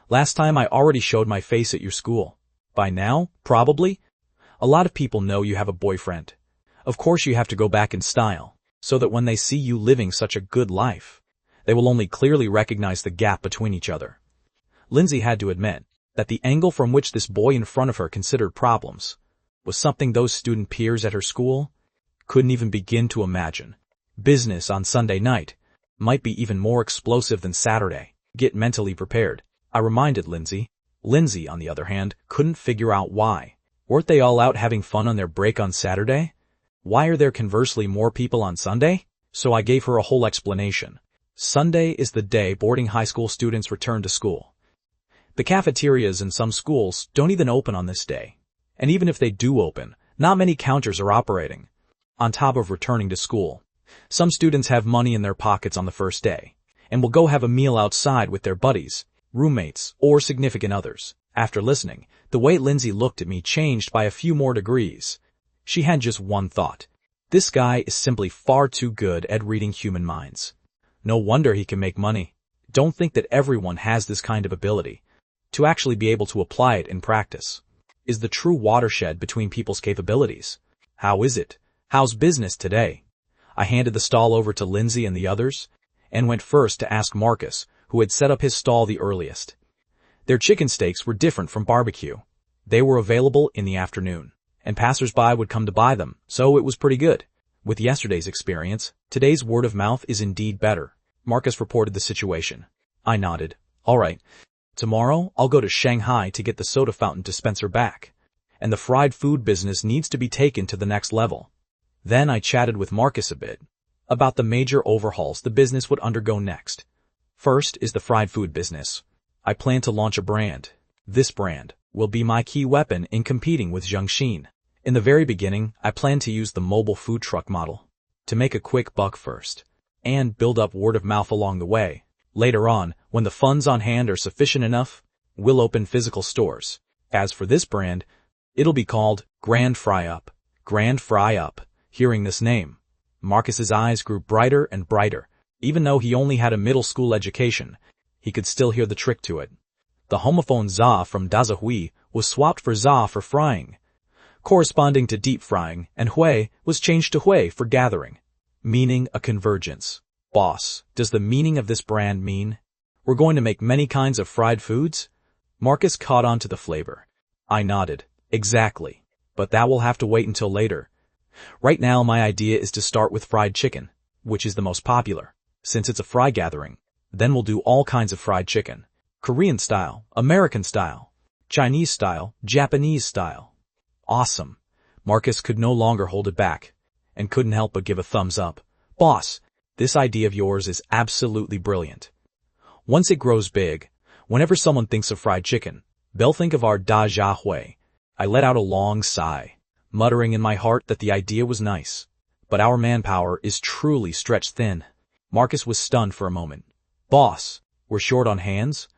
Last time I already showed my face at your school. By now, probably, a lot of people know you have a boyfriend. Of course you have to go back in style, so that when they see you living such a good life, they will only clearly recognize the gap between each other." Lindsay had to admit that the angle from which this boy in front of her considered problems was something those student peers at her school couldn't even begin to imagine. Business on Sunday night might be even more explosive than Saturday. Get mentally prepared, I reminded Lindsay. Lindsay, on the other hand, couldn't figure out why. Weren't they all out having fun on their break on Saturday? Why are there conversely more people on Sunday? So I gave her a whole explanation. Sunday is the day boarding high school students return to school. The cafeterias in some schools don't even open on this day. And even if they do open, not many counters are operating. On top of returning to school, some students have money in their pockets on the first day, and will go have a meal outside with their buddies, roommates, or significant others. After listening, the way Lindsay looked at me changed by a few more degrees. She had just one thought. This guy is simply far too good at reading human minds. No wonder he can make money. Don't think that everyone has this kind of ability. To actually be able to apply it in practice is the true watershed between people's capabilities. How is it? How's business today? I handed the stall over to Lindsay and the others, and went first to ask Marcus, who had set up his stall the earliest. Their chicken steaks were different from barbecue. They were available in the afternoon, and passers-by would come to buy them, so it was pretty good. With yesterday's experience, today's word of mouth is indeed better. Marcus reported the situation. I nodded. All right. Tomorrow, I'll go to Shanghai to get the soda fountain dispenser back. And the fried food business needs to be taken to the next level. Then I chatted with Marcus a bit about the major overhauls the business would undergo next. First is the fried food business. I plan to launch a brand. This brand will be my key weapon in competing with Zhengxin. In the very beginning, I plan to use the mobile food truck model to make a quick buck first and build up word of mouth along the way. Later on, when the funds on hand are sufficient enough, we'll open physical stores. As for this brand, it'll be called Grand Fry Up. Grand Fry Up. Hearing this name, Marcus's eyes grew brighter and brighter. Even though he only had a middle school education, he could still hear the trick to it. The homophone za from dazahui was swapped for za for frying, corresponding to deep frying, and hui was changed to hui for gathering, meaning a convergence. Boss, does the meaning of this brand mean we're going to make many kinds of fried foods? Marcus caught on to the flavor. I nodded. Exactly. But that will have to wait until later. Right now my idea is to start with fried chicken, which is the most popular, since it's a fry gathering. Then we'll do all kinds of fried chicken. Korean style, American style, Chinese style, Japanese style. Awesome. Marcus could no longer hold it back, and couldn't help but give a thumbs up. Boss, this idea of yours is absolutely brilliant. Once it grows big, whenever someone thinks of fried chicken, they'll think of our da jia hui. I let out a long sigh, muttering in my heart that the idea was nice, but our manpower is truly stretched thin. Marcus was stunned for a moment. Boss, we're short on hands?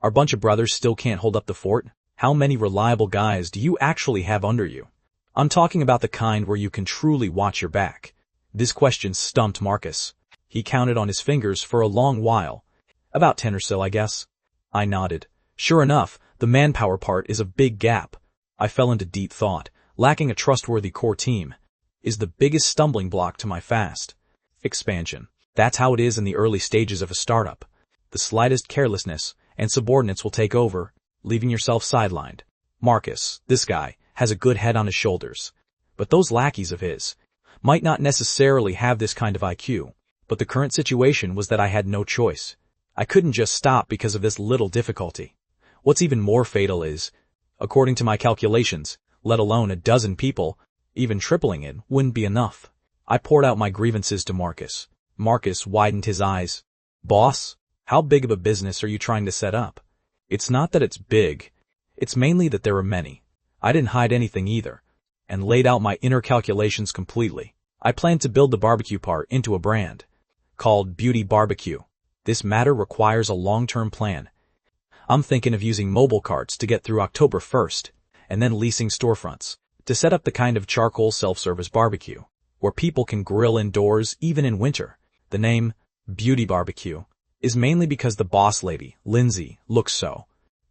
Our bunch of brothers still can't hold up the fort? How many reliable guys do you actually have under you? I'm talking about the kind where you can truly watch your back. This question stumped Marcus. He counted on his fingers for a long while. About 10 or so, I guess. I nodded. Sure enough, the manpower part is a big gap. I fell into deep thought. Lacking a trustworthy core team is the biggest stumbling block to my fast expansion. That's how it is in the early stages of a startup. The slightest carelessness and subordinates will take over, leaving yourself sidelined. Marcus, this guy, has a good head on his shoulders. But those lackeys of his might not necessarily have this kind of IQ. But the current situation was that I had no choice. I couldn't just stop because of this little difficulty. What's even more fatal is, according to my calculations, let alone a dozen people, even tripling it wouldn't be enough. I poured out my grievances to Marcus. Marcus widened his eyes. Boss, how big of a business are you trying to set up? It's not that it's big. It's mainly that there are many. I didn't hide anything either, and laid out my inner calculations completely. I planned to build the barbecue part into a brand called Beauty Barbecue. This matter requires a long-term plan. I'm thinking of using mobile carts to get through October 1st, and then leasing storefronts to set up the kind of charcoal self-service barbecue where people can grill indoors even in winter. The name Beauty Barbecue is mainly because the boss lady, Lindsay, looks so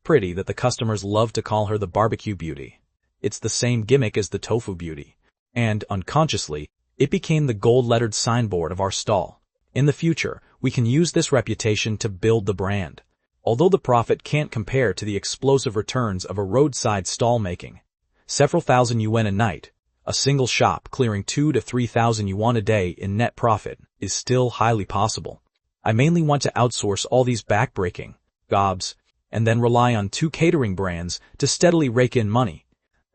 pretty that the customers love to call her the barbecue beauty. It's the same gimmick as the tofu beauty, and unconsciously, it became the gold-lettered signboard of our stall. In the future, we can use this reputation to build the brand. Although the profit can't compare to the explosive returns of a roadside stall making several thousand yuan a night, a single shop clearing 2,000 to 3,000 yuan a day in net profit is still highly possible. I mainly want to outsource all these back-breaking jobs and then rely on 2 catering brands to steadily rake in money.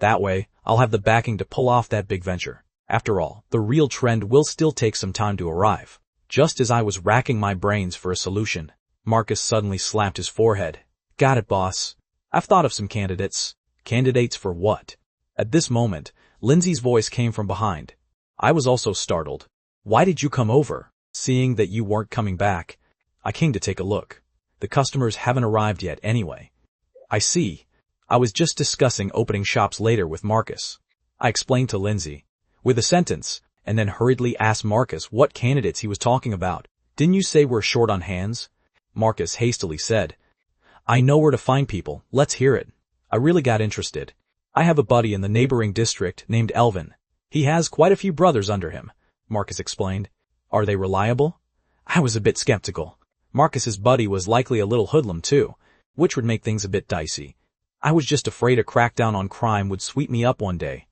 That way, I'll have the backing to pull off that big venture. After all, the real trend will still take some time to arrive. Just as I was racking my brains for a solution, Marcus suddenly slapped his forehead. Got it, boss. I've thought of some candidates. Candidates for what? At this moment, Lindsay's voice came from behind. I was also startled. Why did you come over? Seeing that you weren't coming back, I came to take a look. The customers haven't arrived yet anyway. I see. I was just discussing opening shops later with Marcus. I explained to Lindsay with a sentence, and then hurriedly asked Marcus what candidates he was talking about. Didn't you say we're short on hands? Marcus hastily said. I know where to find people. Let's hear it. I really got interested. I have a buddy in the neighboring district named Elvin. He has quite a few brothers under him, Marcus explained. Are they reliable? I was a bit skeptical. Marcus's buddy was likely a little hoodlum too, which would make things a bit dicey. I was just afraid a crackdown on crime would sweep me up one day.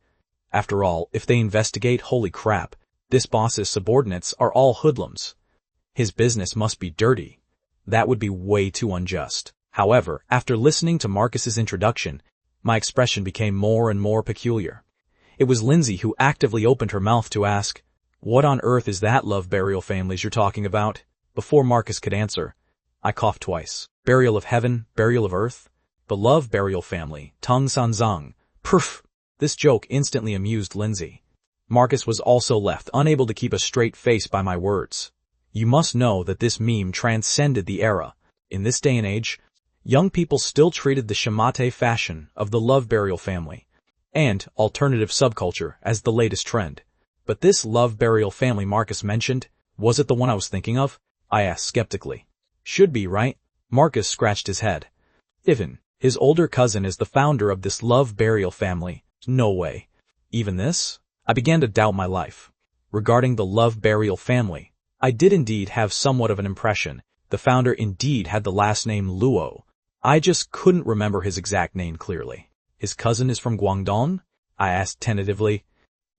After all, if they investigate, holy crap, this boss's subordinates are all hoodlums. His business must be dirty. That would be way too unjust. However, after listening to Marcus's introduction, my expression became more and more peculiar. It was Lindsay who actively opened her mouth to ask, "What on earth is that love burial families you're talking about?" Before Marcus could answer, I coughed twice. Burial of heaven, burial of earth? The love burial family, Tung San Zang. Proof! This joke instantly amused Lindsay. Marcus was also left unable to keep a straight face by my words. You must know that this meme transcended the era. In this day and age, young people still treated the shimate fashion of the love burial family and alternative subculture as the latest trend. But this love burial family Marcus mentioned, was it the one I was thinking of? I asked skeptically. Should be, right? Marcus scratched his head. Ivan, his older cousin, is the founder of this love burial family. No way. Even this? I began to doubt my life. Regarding the love burial family, I did indeed have somewhat of an impression. The founder indeed had the last name Luo. I just couldn't remember his exact name clearly. His cousin is from Guangdong? I asked tentatively.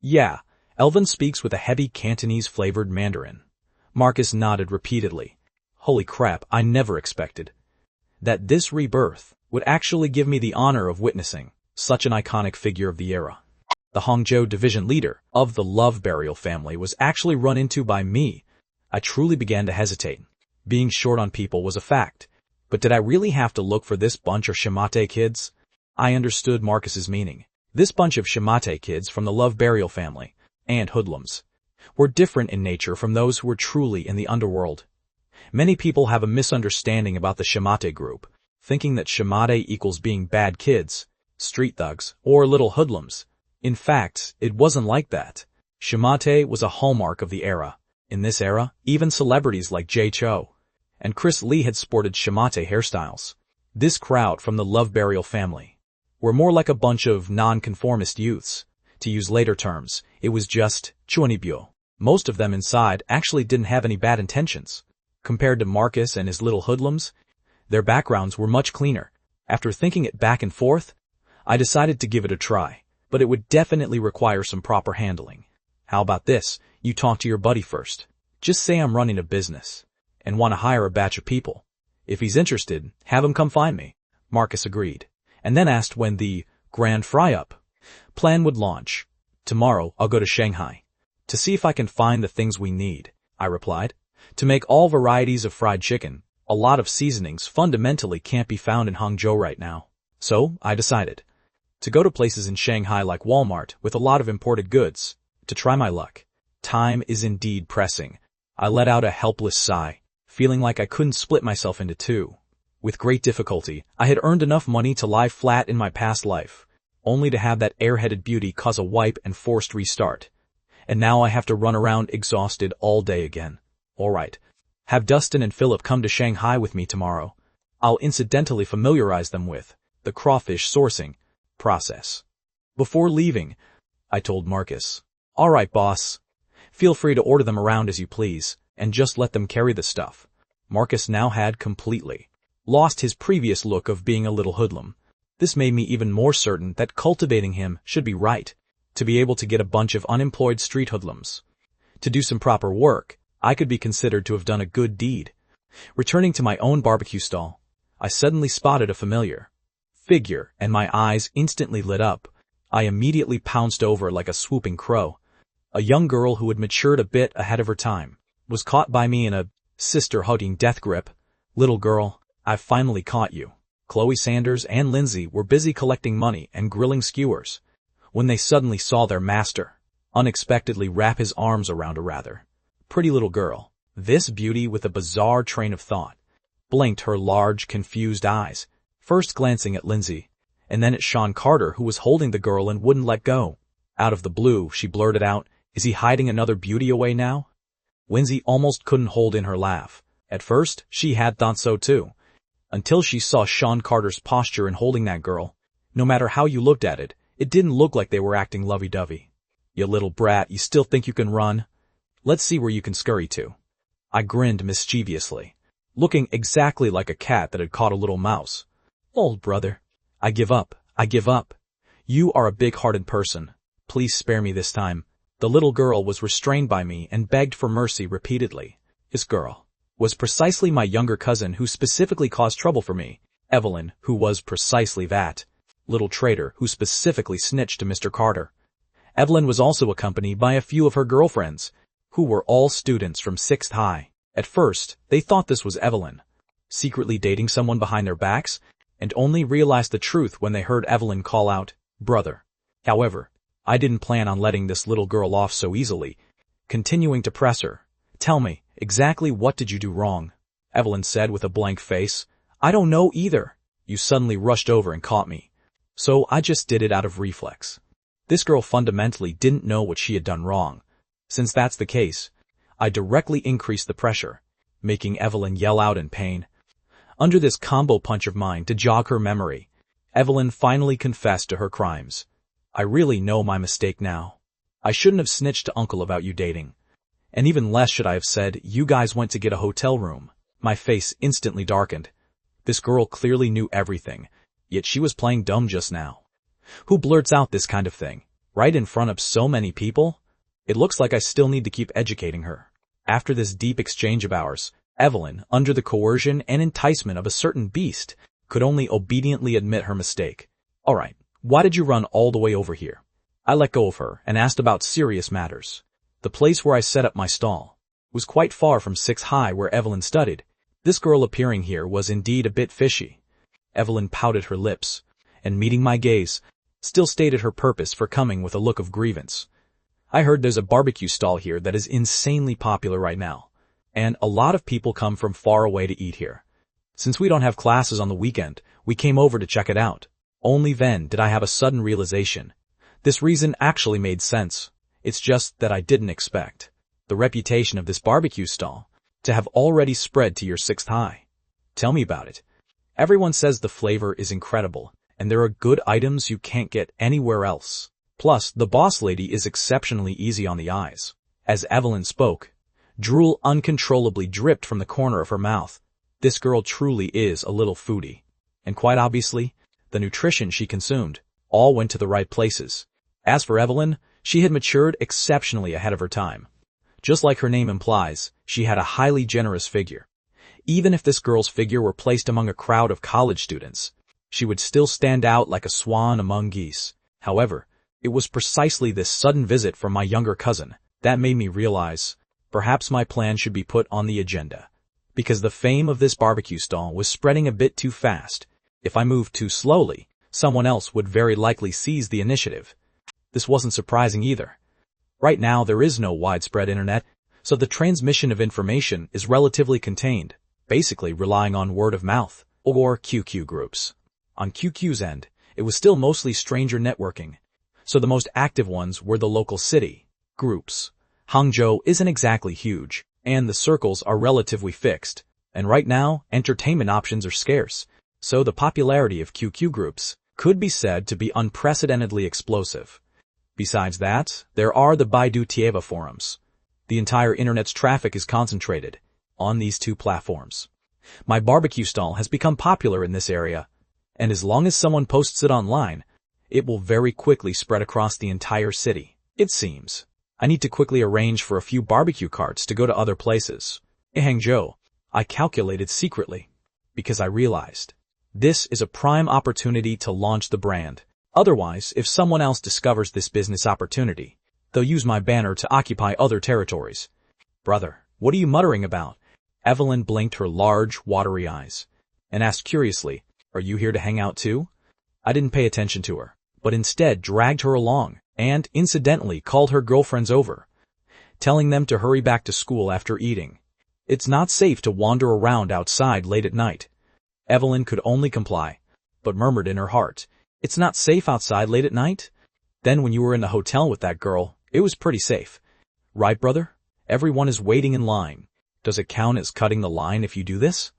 Yeah, Elvin speaks with a heavy Cantonese-flavored Mandarin. Marcus nodded repeatedly. Holy crap, I never expected that this rebirth would actually give me the honor of witnessing such an iconic figure of the era. The Hangzhou division leader of the love burial family was actually run into by me. I truly began to hesitate. Being short on people was a fact. But did I really have to look for this bunch of shimate kids? I understood Marcus's meaning. This bunch of shimate kids from the love burial family, and hoodlums, were different in nature from those who were truly in the underworld. Many people have a misunderstanding about the shimate group, thinking that shimate equals being bad kids, street thugs, or little hoodlums. In fact, it wasn't like that. Shimate was a hallmark of the era. In this era, even celebrities like Jay Cho and Chris Lee had sported shimate hairstyles. This crowd from the love burial family were more like a bunch of non-conformist youths. To use later terms, it was just chuanibyo. Most of them inside actually didn't have any bad intentions. Compared to Marcus and his little hoodlums, their backgrounds were much cleaner. After thinking it back and forth, I decided to give it a try, but it would definitely require some proper handling. How about this? You talk to your buddy first. Just say I'm running a business and want to hire a batch of people. If he's interested, have him come find me. Marcus agreed, and then asked when the grand fry-up plan would launch. Tomorrow I'll go to Shanghai to see if I can find the things we need, I replied. To make all varieties of fried chicken, a lot of seasonings fundamentally can't be found in Hangzhou right now. So I decided to go to places in Shanghai like Walmart with a lot of imported goods to try my luck. Time is indeed pressing. I let out a helpless sigh, feeling like I couldn't split myself into two. With great difficulty, I had earned enough money to lie flat in my past life, only to have that airheaded beauty cause a wipe and forced restart. And now I have to run around exhausted all day again. All right. Have Dustin and Philip come to Shanghai with me tomorrow. I'll incidentally familiarize them with the crawfish sourcing process. Before leaving, I told Marcus, all right, boss. Feel free to order them around as you please, and just let them carry the stuff. Marcus now had completely lost his previous look of being a little hoodlum. This made me even more certain that cultivating him should be right, to be able to get a bunch of unemployed street hoodlums to do some proper work. I could be considered to have done a good deed. Returning to my own barbecue stall, I suddenly spotted a familiar figure, and my eyes instantly lit up. I immediately pounced over like a swooping crow. A young girl who had matured a bit ahead of her time was caught by me in a sister-hugging death grip. Little girl, I've finally caught you. Chloe Sanders and Lindsay were busy collecting money and grilling skewers when they suddenly saw their master unexpectedly wrap his arms around a rather pretty little girl. This beauty, with a bizarre train of thought, blinked her large, confused eyes, first glancing at Lindsay, and then at Sean Carter, who was holding the girl and wouldn't let go. Out of the blue, she blurted out, "Is he hiding another beauty away now?" Lindsay almost couldn't hold in her laugh. At first, she had thought so too, until she saw Sean Carter's posture in holding that girl. No matter how you looked at it, it didn't look like they were acting lovey-dovey. You little brat, you still think you can run? Let's see where you can scurry to. I grinned mischievously, looking exactly like a cat that had caught a little mouse. Old brother, I give up. You are a big-hearted person. Please spare me this time. The little girl was restrained by me and begged for mercy repeatedly. This girl was precisely my younger cousin who specifically caused trouble for me. Evelyn, who was precisely that little traitor who specifically snitched to Mr. Carter. Evelyn was also accompanied by a few of her girlfriends, who were all students from 6th High. At first, they thought this was Evelyn, secretly dating someone behind their backs, and only realized the truth when they heard Evelyn call out, "Brother." However, I didn't plan on letting this little girl off so easily, continuing to press her. "Tell me, exactly what did you do wrong?" Evelyn said with a blank face. "I don't know either." You suddenly rushed over and caught me. So I just did it out of reflex. This girl fundamentally didn't know what she had done wrong. Since that's the case, I directly increased the pressure, making Evelyn yell out in pain. Under this combo punch of mine to jog her memory, Evelyn finally confessed to her crimes. "I really know my mistake now. I shouldn't have snitched to Uncle about you dating. And even less should I have said you guys went to get a hotel room." My face instantly darkened. This girl clearly knew everything, yet she was playing dumb just now. Who blurts out this kind of thing, right in front of so many people? It looks like I still need to keep educating her. After this deep exchange of ours, Evelyn, under the coercion and enticement of a certain beast, could only obediently admit her mistake. "All right, why did you run all the way over here?" I let go of her and asked about serious matters. The place where I set up my stall was quite far from 6th High where Evelyn studied. This girl appearing here was indeed a bit fishy. Evelyn pouted her lips, and meeting my gaze, still stated her purpose for coming with a look of grievance. "I heard there's a barbecue stall here that is insanely popular right now, and a lot of people come from far away to eat here. Since we don't have classes on the weekend, we came over to check it out." Only then did I have a sudden realization. This reason actually made sense. It's just that I didn't expect the reputation of this barbecue stall to have already spread to your 6th High. Tell me about it. Everyone says the flavor is incredible, and there are good items you can't get anywhere else. Plus, the boss lady is exceptionally easy on the eyes. As Evelyn spoke, drool uncontrollably dripped from the corner of her mouth. This girl truly is a little foodie. And quite obviously, the nutrition she consumed all went to the right places. As for Evelyn, she had matured exceptionally ahead of her time. Just like her name implies, she had a highly generous figure. Even if this girl's figure were placed among a crowd of college students, she would still stand out like a swan among geese. However, it was precisely this sudden visit from my younger cousin that made me realize perhaps my plan should be put on the agenda. Because the fame of this barbecue stall was spreading a bit too fast. If I moved too slowly, someone else would very likely seize the initiative. This wasn't surprising either. Right now there is no widespread internet, so the transmission of information is relatively contained, basically relying on word of mouth or QQ groups. On QQ's end, it was still mostly stranger networking, so the most active ones were the local city groups. Hangzhou isn't exactly huge, and the circles are relatively fixed, and right now, entertainment options are scarce, so the popularity of QQ groups could be said to be unprecedentedly explosive. Besides that, there are the Baidu Tieba forums. The entire internet's traffic is concentrated on these two platforms. My barbecue stall has become popular in this area, and as long as someone posts it online, it will very quickly spread across the entire city. It seems I need to quickly arrange for a few barbecue carts to go to other places. In Hangzhou, I calculated secretly, because I realized this is a prime opportunity to launch the brand. Otherwise, if someone else discovers this business opportunity, they'll use my banner to occupy other territories. "Brother, what are you muttering about?" Evelyn blinked her large, watery eyes, and asked curiously, "Are you here to hang out too?" I didn't pay attention to her, but instead dragged her along, and incidentally called her girlfriends over, telling them to hurry back to school after eating. It's not safe to wander around outside late at night. Evelyn could only comply, but murmured in her heart, "It's not safe outside late at night? Then when you were in the hotel with that girl, it was pretty safe. Right, brother? Everyone is waiting in line. Does it count as cutting the line if you do this?"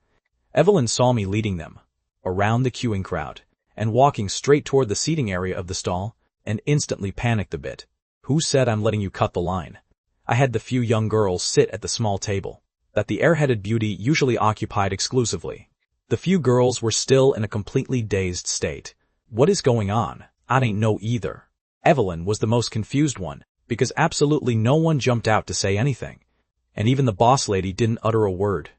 Evelyn saw me leading them around the queuing crowd and walking straight toward the seating area of the stall, and instantly panicked a bit. Who said I'm letting you cut the line? I had the few young girls sit at the small table that the airheaded beauty usually occupied exclusively. The few girls were still in a completely dazed state. What is going on? I ain't know either. Evelyn was the most confused one, because absolutely no one jumped out to say anything. And even the boss lady didn't utter a word.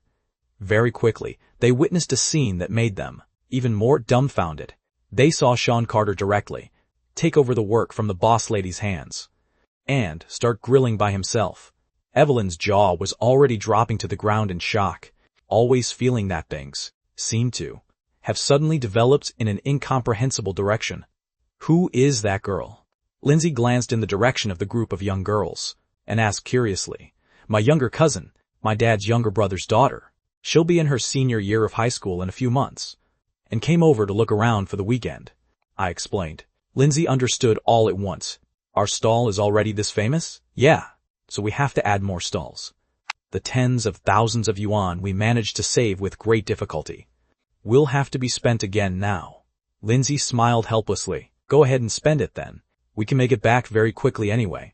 Very quickly, they witnessed a scene that made them even more dumbfounded. They saw Sean Carter directly take over the work from the boss lady's hands and start grilling by himself. Evelyn's jaw was already dropping to the ground in shock, always feeling that things seemed to have suddenly developed in an incomprehensible direction. Who is that girl? Lindsay glanced in the direction of the group of young girls and asked curiously, My younger cousin, my dad's younger brother's daughter. She'll be in her senior year of high school in a few months, and came over to look around for the weekend. I explained. Lindsay understood all at once. Our stall is already this famous? Yeah, so we have to add more stalls. The tens of thousands of yuan we managed to save with great difficulty will have to be spent again now. Lindsay smiled helplessly. Go ahead and spend it then. We can make it back very quickly anyway.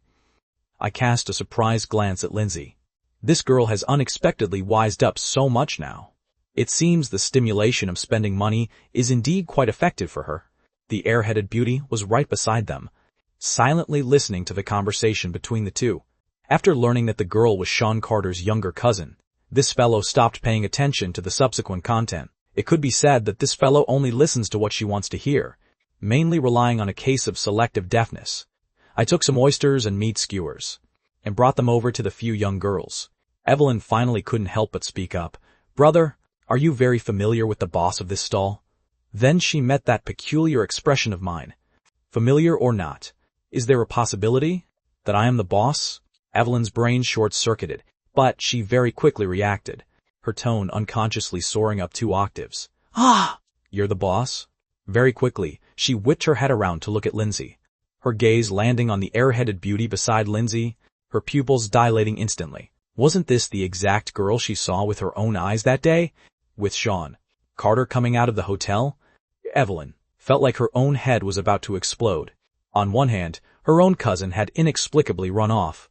I cast a surprised glance at Lindsay. This girl has unexpectedly wised up so much now. It seems the stimulation of spending money is indeed quite effective for her. The airheaded beauty was right beside them, silently listening to the conversation between the two. After learning that the girl was Sean Carter's younger cousin, this fellow stopped paying attention to the subsequent content. It could be said that this fellow only listens to what she wants to hear, mainly relying on a case of selective deafness. I took some oysters and meat skewers and brought them over to the few young girls. Evelyn finally couldn't help but speak up. Brother, are you very familiar with the boss of this stall? Then she met that peculiar expression of mine. Familiar or not, is there a possibility that I am the boss? Evelyn's brain short-circuited, but she very quickly reacted, her tone unconsciously soaring up 2 octaves. Ah! You're the boss? Very quickly, she whipped her head around to look at Lindsay, her gaze landing on the airheaded beauty beside Lindsay, her pupils dilating instantly. Wasn't this the exact girl she saw with her own eyes that day? With Sean Carter coming out of the hotel? Evelyn felt like her own head was about to explode. On one hand, her own cousin had inexplicably run off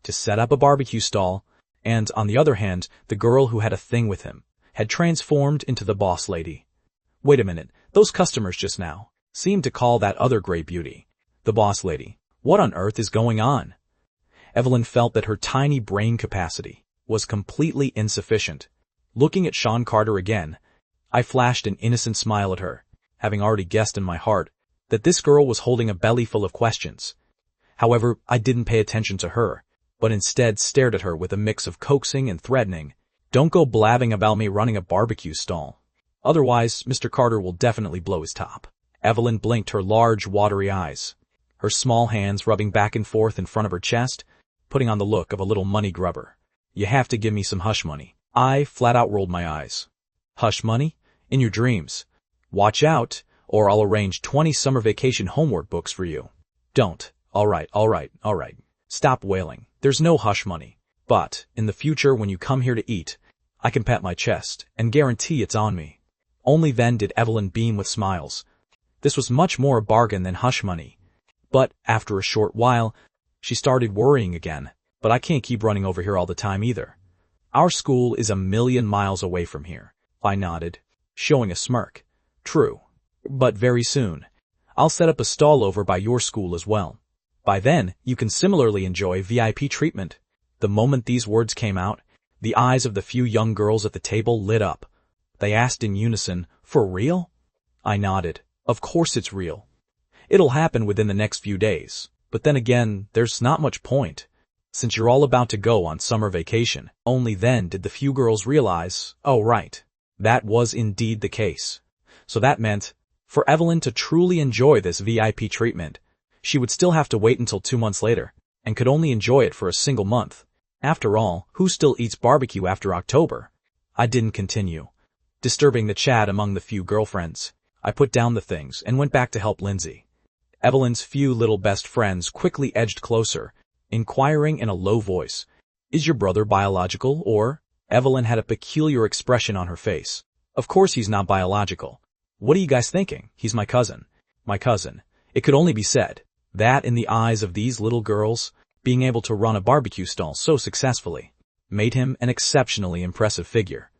to set up a barbecue stall, and on the other hand, the girl who had a thing with him had transformed into the boss lady. Wait a minute, those customers just now seemed to call that other gray beauty the boss lady. What on earth is going on? Evelyn felt that her tiny brain capacity was completely insufficient. Looking at Sean Carter again, I flashed an innocent smile at her, having already guessed in my heart that this girl was holding a belly full of questions. However, I didn't pay attention to her, but instead stared at her with a mix of coaxing and threatening. Don't go blabbing about me running a barbecue stall. Otherwise, Mr. Carter will definitely blow his top. Evelyn blinked her large, watery eyes, her small hands rubbing back and forth in front of her chest, putting on the look of a little money grubber. You have to give me some hush money. I flat out rolled my eyes. Hush money? In your dreams. Watch out, or I'll arrange 20 summer vacation homework books for you. Don't. All right. Stop wailing. There's no hush money. But, in the future when you come here to eat, I can pat my chest and guarantee it's on me. Only then did Evelyn beam with smiles. This was much more a bargain than hush money. But, after a short while, she started worrying again. But I can't keep running over here all the time either. Our school is 1,000,000 miles away from here. I nodded, showing a smirk. True. But very soon, I'll set up a stall over by your school as well. By then, you can similarly enjoy VIP treatment. The moment these words came out, the eyes of the few young girls at the table lit up. They asked in unison, For real? I nodded. Of course it's real. It'll happen within the next few days. But then again, there's not much point, since you're all about to go on summer vacation. Only then did the few girls realize, oh right, that was indeed the case. So that meant, for Evelyn to truly enjoy this VIP treatment, she would still have to wait until 2 months later, and could only enjoy it for a single month. After all, who still eats barbecue after October? I didn't continue, disturbing the chat among the few girlfriends. I put down the things and went back to help Lindsay. Evelyn's few little best friends quickly edged closer, inquiring in a low voice, Is your brother biological, or? Evelyn had a peculiar expression on her face. Of course he's not biological. What are you guys thinking? He's my cousin. My cousin. It could only be said. That, in the eyes of these little girls, being able to run a barbecue stall so successfully, made him an exceptionally impressive figure.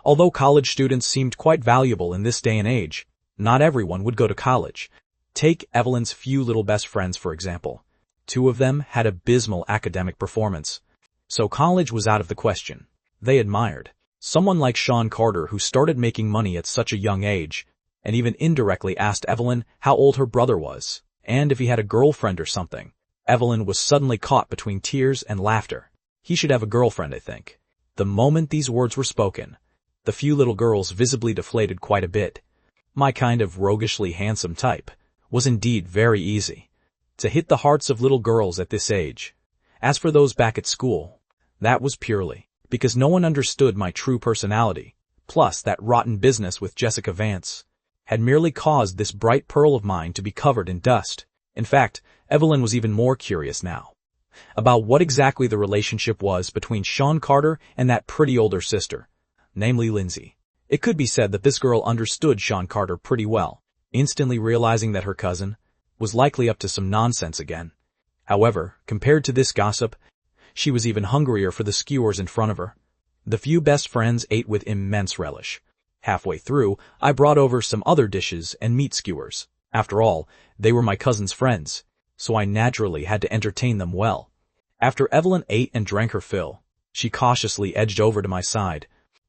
Although college students seemed quite valuable in this day and age, not everyone would go to college. Take Evelyn's few little best friends, for example. 2 of them had abysmal academic performance, so college was out of the question. They admired someone like Sean Carter, who started making money at such a young age, and even indirectly asked Evelyn how old her brother was, and if he had a girlfriend or something. Evelyn was suddenly caught between tears and laughter. He should have a girlfriend, I think. The moment these words were spoken, the few little girls visibly deflated quite a bit. My kind of roguishly handsome type was indeed very easy to hit the hearts of little girls at this age. As for those back at school, that was purely because no one understood my true personality, plus that rotten business with Jessica Vance had merely caused this bright pearl of mine to be covered in dust. In fact, Evelyn was even more curious now about what exactly the relationship was between Sean Carter and that pretty older sister, namely Lindsay. It could be said that this girl understood Sean Carter pretty well, instantly realizing that her cousin was likely up to some nonsense again. However, compared to this gossip, she was even hungrier for the skewers in front of her. The few best friends ate with immense relish. Halfway through, I brought over some other dishes and meat skewers. After all, they were my cousin's friends, so I naturally had to entertain them well. After Evelyn ate and drank her fill, she cautiously edged over to my side,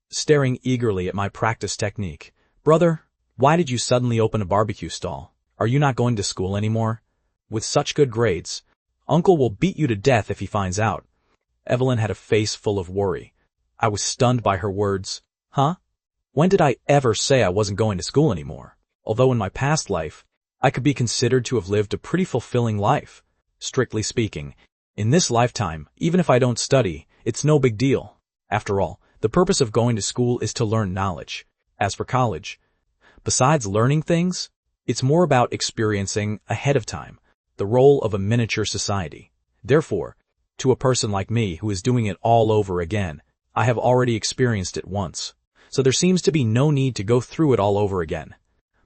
staring eagerly at my practice technique. "Brother, why did you suddenly open a barbecue stall? Are you not going to school anymore? With such good grades, Uncle will beat you to death if he finds out." Evelyn had a face full of worry. I was stunned by her words. Huh? When did I ever say I wasn't going to school anymore? Although in my past life, I could be considered to have lived a pretty fulfilling life. Strictly speaking, in this lifetime, even if I don't study, it's no big deal. After all, the purpose of going to school is to learn knowledge. As for college, besides learning things, it's more about experiencing ahead of time the role of a miniature society. Therefore, to a person like me who is doing it all over again, I have already experienced it once, so there seems to be no need to go through it all over again.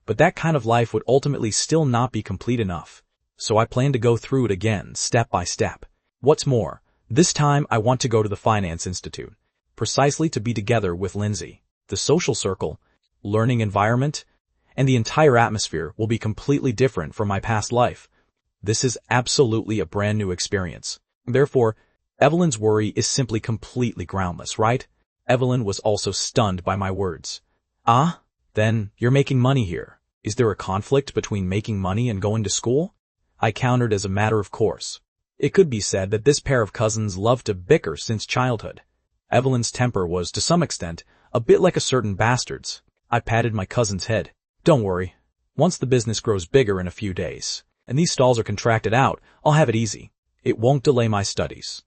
But that kind of life would ultimately still not be complete enough, so I plan to go through it again, step by step. What's more, this time I want to go to the Finance Institute, precisely to be together with Lindsay. The social circle, learning environment, and the entire atmosphere will be completely different from my past life. This is absolutely a brand new experience. Therefore, Evelyn's worry is simply completely groundless, right? Evelyn was also stunned by my words. Ah? Then, you're making money here. Is there a conflict between making money and going to school? I countered as a matter of course. It could be said that this pair of cousins loved to bicker since childhood. Evelyn's temper was, to some extent, a bit like a certain bastard's. I patted my cousin's head. Don't worry. Once the business grows bigger in a few days, and these stalls are contracted out, I'll have it easy. It won't delay my studies.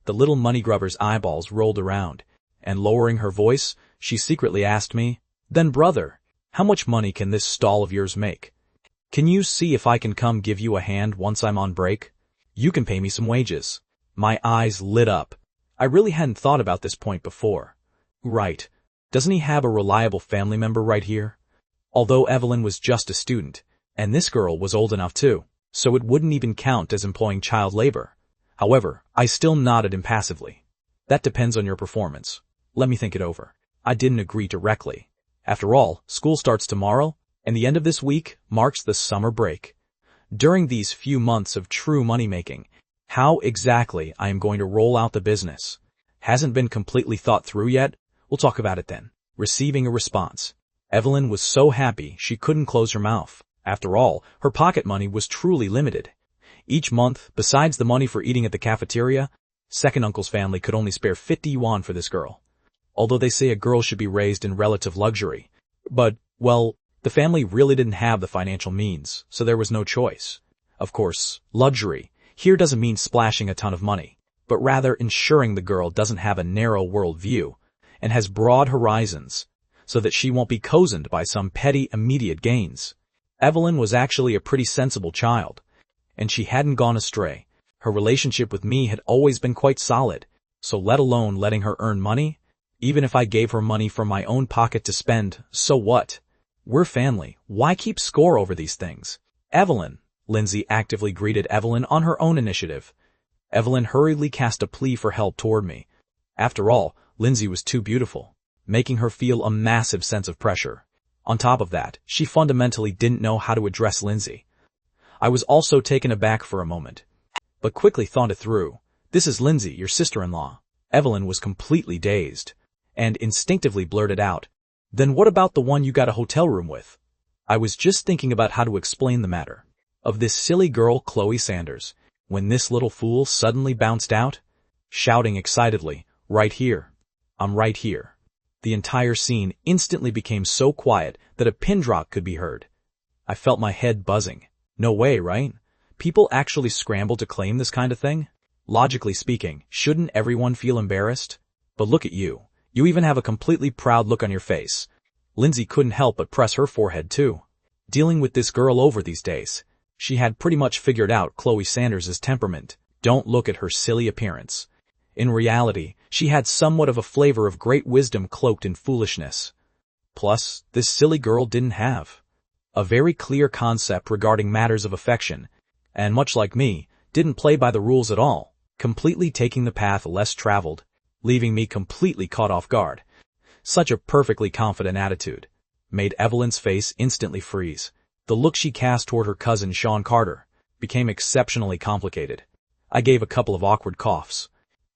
The little money grubber's eyeballs rolled around, and lowering her voice, she secretly asked me, "Then brother, how much money can this stall of yours make? Can you see if I can come give you a hand once I'm on break? You can pay me some wages." My eyes lit up. I really hadn't thought about this point before. Right. Doesn't he have a reliable family member right here? Although Evelyn was just a student, and this girl was old enough too, so it wouldn't even count as employing child labor. However, I still nodded impassively. That depends on your performance. Let me think it over. I didn't agree directly. After all, school starts tomorrow, and the end of this week marks the summer break. During these few months of true money-making, how exactly I am going to roll out the business hasn't been completely thought through yet. We'll talk about it then. Receiving a response. Evelyn was so happy she couldn't close her mouth. After all, her pocket money was truly limited. Each month, besides the money for eating at the cafeteria, second uncle's family could only spare 50 yuan for this girl. Although they say a girl should be raised in relative luxury. But, well, the family really didn't have the financial means, so there was no choice. Of course, luxury here doesn't mean splashing a ton of money, but rather ensuring the girl doesn't have a narrow world view and has broad horizons, so that she won't be cozened by some petty immediate gains. Evelyn was actually a pretty sensible child, and she hadn't gone astray. Her relationship with me had always been quite solid, so let alone letting her earn money, even if I gave her money from my own pocket to spend, so what? We're family. Why keep score over these things? Evelyn, Lindsay actively greeted Evelyn on her own initiative. Evelyn hurriedly cast a plea for help toward me. After all, Lindsay was too beautiful, making her feel a massive sense of pressure. On top of that, she fundamentally didn't know how to address Lindsay. I was also taken aback for a moment, but quickly thought it through. This is Lindsay, your sister-in-law. Evelyn was completely dazed, and instinctively blurted out, "Then what about the one you got a hotel room with?" I was just thinking about how to explain the matter of this silly girl, Chloe Sanders, when this little fool suddenly bounced out, shouting excitedly, "Right here. I'm right here." The entire scene instantly became so quiet that a pin drop could be heard. I felt my head buzzing. No way, right? People actually scramble to claim this kind of thing? Logically speaking, shouldn't everyone feel embarrassed? But look at you. You even have a completely proud look on your face. Lindsay couldn't help but press her forehead too. Dealing with this girl over these days, she had pretty much figured out Chloe Sanders' temperament. Don't look at her silly appearance. In reality, she had somewhat of a flavor of great wisdom cloaked in foolishness. Plus, this silly girl didn't have a very clear concept regarding matters of affection, and much like me, didn't play by the rules at all, completely taking the path less traveled, leaving me completely caught off guard. Such a perfectly confident attitude made Evelyn's face instantly freeze. The look she cast toward her cousin Sean Carter became exceptionally complicated. I gave a couple of awkward coughs.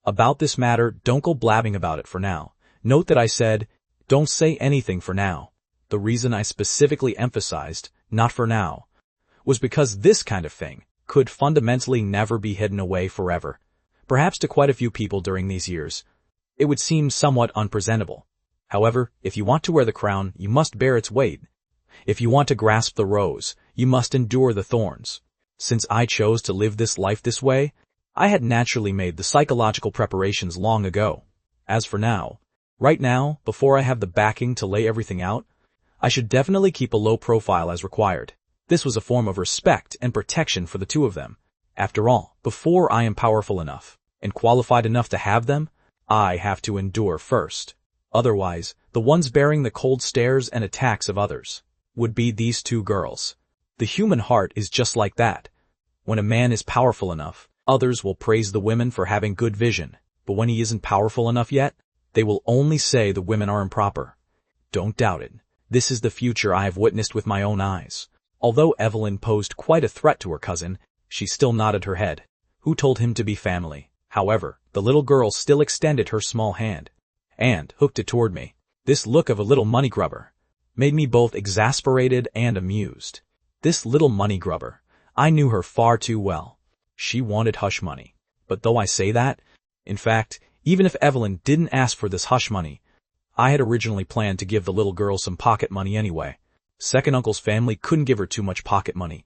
About this matter, don't go blabbing about it for now. Note that I said, don't say anything for now. The reason I specifically emphasized, not for now, was because this kind of thing could fundamentally never be hidden away forever. Perhaps to quite a few people during these years, it would seem somewhat unpresentable. However, if you want to wear the crown, you must bear its weight. If you want to grasp the rose, you must endure the thorns. Since I chose to live this life this way, I had naturally made the psychological preparations long ago. As for now, right now, before I have the backing to lay everything out, I should definitely keep a low profile as required. This was a form of respect and protection for the two of them. After all, before I am powerful enough and qualified enough to have them, I have to endure first. Otherwise, the ones bearing the cold stares and attacks of others would be these two girls. The human heart is just like that. When a man is powerful enough, others will praise the women for having good vision, but when he isn't powerful enough yet, they will only say the women are improper. Don't doubt it. This is the future I have witnessed with my own eyes. Although Evelyn posed quite a threat to her cousin, she still nodded her head. Who told him to be family? However, the little girl still extended her small hand and hooked it toward me. This look of a little money grubber made me both exasperated and amused. This little money grubber, I knew her far too well. She wanted hush money. But though I say that, in fact, even if Evelyn didn't ask for this hush money, I had originally planned to give the little girl some pocket money anyway. Second uncle's family couldn't give her too much pocket money.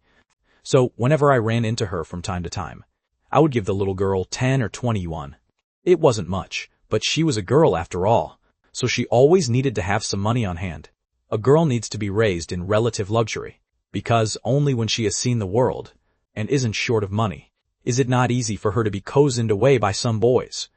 So whenever I ran into her from time to time, I would give the little girl 10 or 20 yuan. It wasn't much, but she was a girl after all, so she always needed to have some money on hand. A girl needs to be raised in relative luxury, because only when she has seen the world, and isn't short of money, is it not easy for her to be cozened away by some boys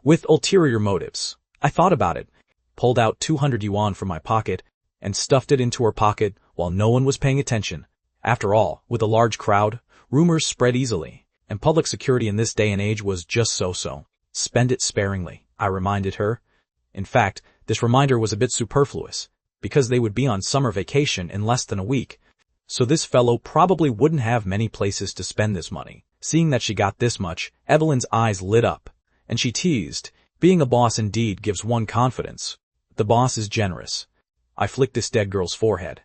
with ulterior motives. I thought about it, pulled out 200 yuan from my pocket, and stuffed it into her pocket while no one was paying attention. After all, with a large crowd, rumors spread easily, and public security in this day and age was just so-so. Spend it sparingly, I reminded her. In fact, this reminder was a bit superfluous, because they would be on summer vacation in less than a week, so this fellow probably wouldn't have many places to spend this money. Seeing that she got this much, Evelyn's eyes lit up, and she teased, "Being a boss indeed gives one confidence. The boss is generous." I flicked this dead girl's forehead.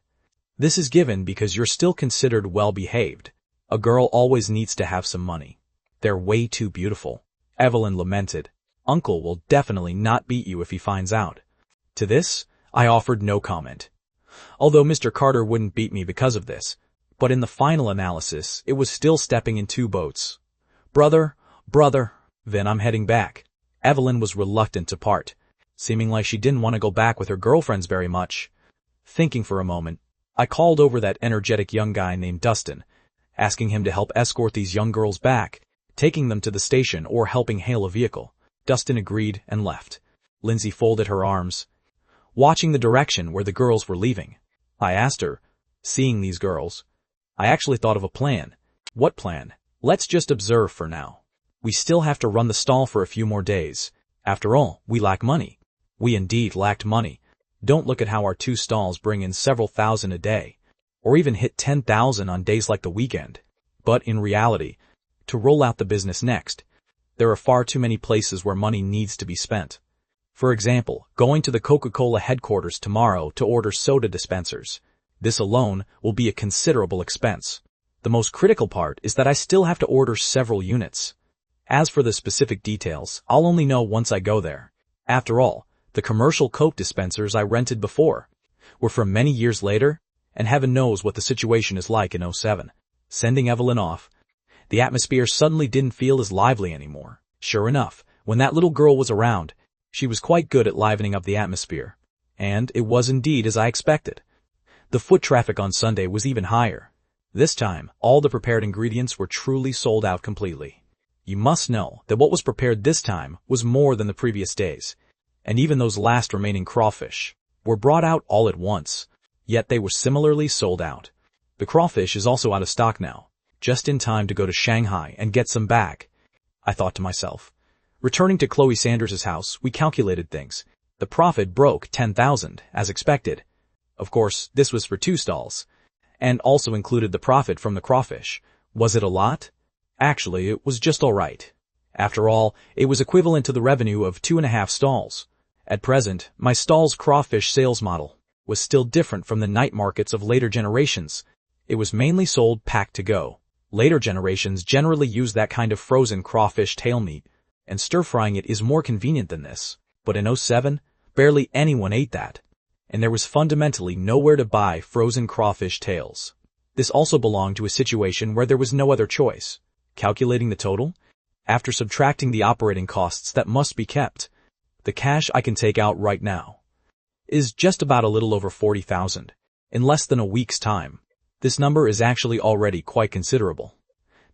"This is given because you're still considered well-behaved. A girl always needs to have some money. They're way too beautiful." Evelyn lamented. "Uncle will definitely not beat you if he finds out." To this, I offered no comment. Although Mr. Carter wouldn't beat me because of this, but in the final analysis, it was still stepping in two boats. Brother, then I'm heading back." Evelyn was reluctant to part, seeming like she didn't want to go back with her girlfriends very much. Thinking for a moment, I called over that energetic young guy named Dustin, asking him to help escort these young girls back, taking them to the station or helping hail a vehicle. Dustin agreed and left. Lindsay folded her arms, watching the direction where the girls were leaving. I asked her, "Seeing these girls, I actually thought of a plan. What plan? Let's just observe for now. We still have to run the stall for a few more days. After all, we lack money. We indeed lacked money. Don't look at how our 2 stalls bring in several thousand a day, or even hit 10,000 on days like the weekend. But in reality, to roll out the business next, there are far too many places where money needs to be spent. For example, going to the Coca-Cola headquarters tomorrow to order soda dispensers. This alone will be a considerable expense. The most critical part is that I still have to order several units. As for the specific details, I'll only know once I go there. After all, the commercial Coke dispensers I rented before were from many years later, and heaven knows what the situation is like in 07. Sending Evelyn off, the atmosphere suddenly didn't feel as lively anymore. Sure enough, when that little girl was around, she was quite good at livening up the atmosphere. And it was indeed as I expected. The foot traffic on Sunday was even higher. This time, all the prepared ingredients were truly sold out completely. You must know that what was prepared this time was more than the previous days, and even those last remaining crawfish were brought out all at once, yet they were similarly sold out. The crawfish is also out of stock now, just in time to go to Shanghai and get some back, I thought to myself. Returning to Chloe Sanders's house, we calculated things. The profit broke 10,000, as expected. Of course, this was for 2 stalls, and also included the profit from the crawfish. Was it a lot? Actually, it was just all right. After all, it was equivalent to the revenue of 2.5 stalls. At present, my stall's crawfish sales model was still different from the night markets of later generations. It was mainly sold packed to go. Later generations generally use that kind of frozen crawfish tail meat, and stir-frying it is more convenient than this. But in 07, barely anyone ate that, and there was fundamentally nowhere to buy frozen crawfish tails. This also belonged to a situation where there was no other choice. Calculating the total, after subtracting the operating costs that must be kept, the cash I can take out right now is just about a little over 40,000 in less than a week's time. This number is actually already quite considerable.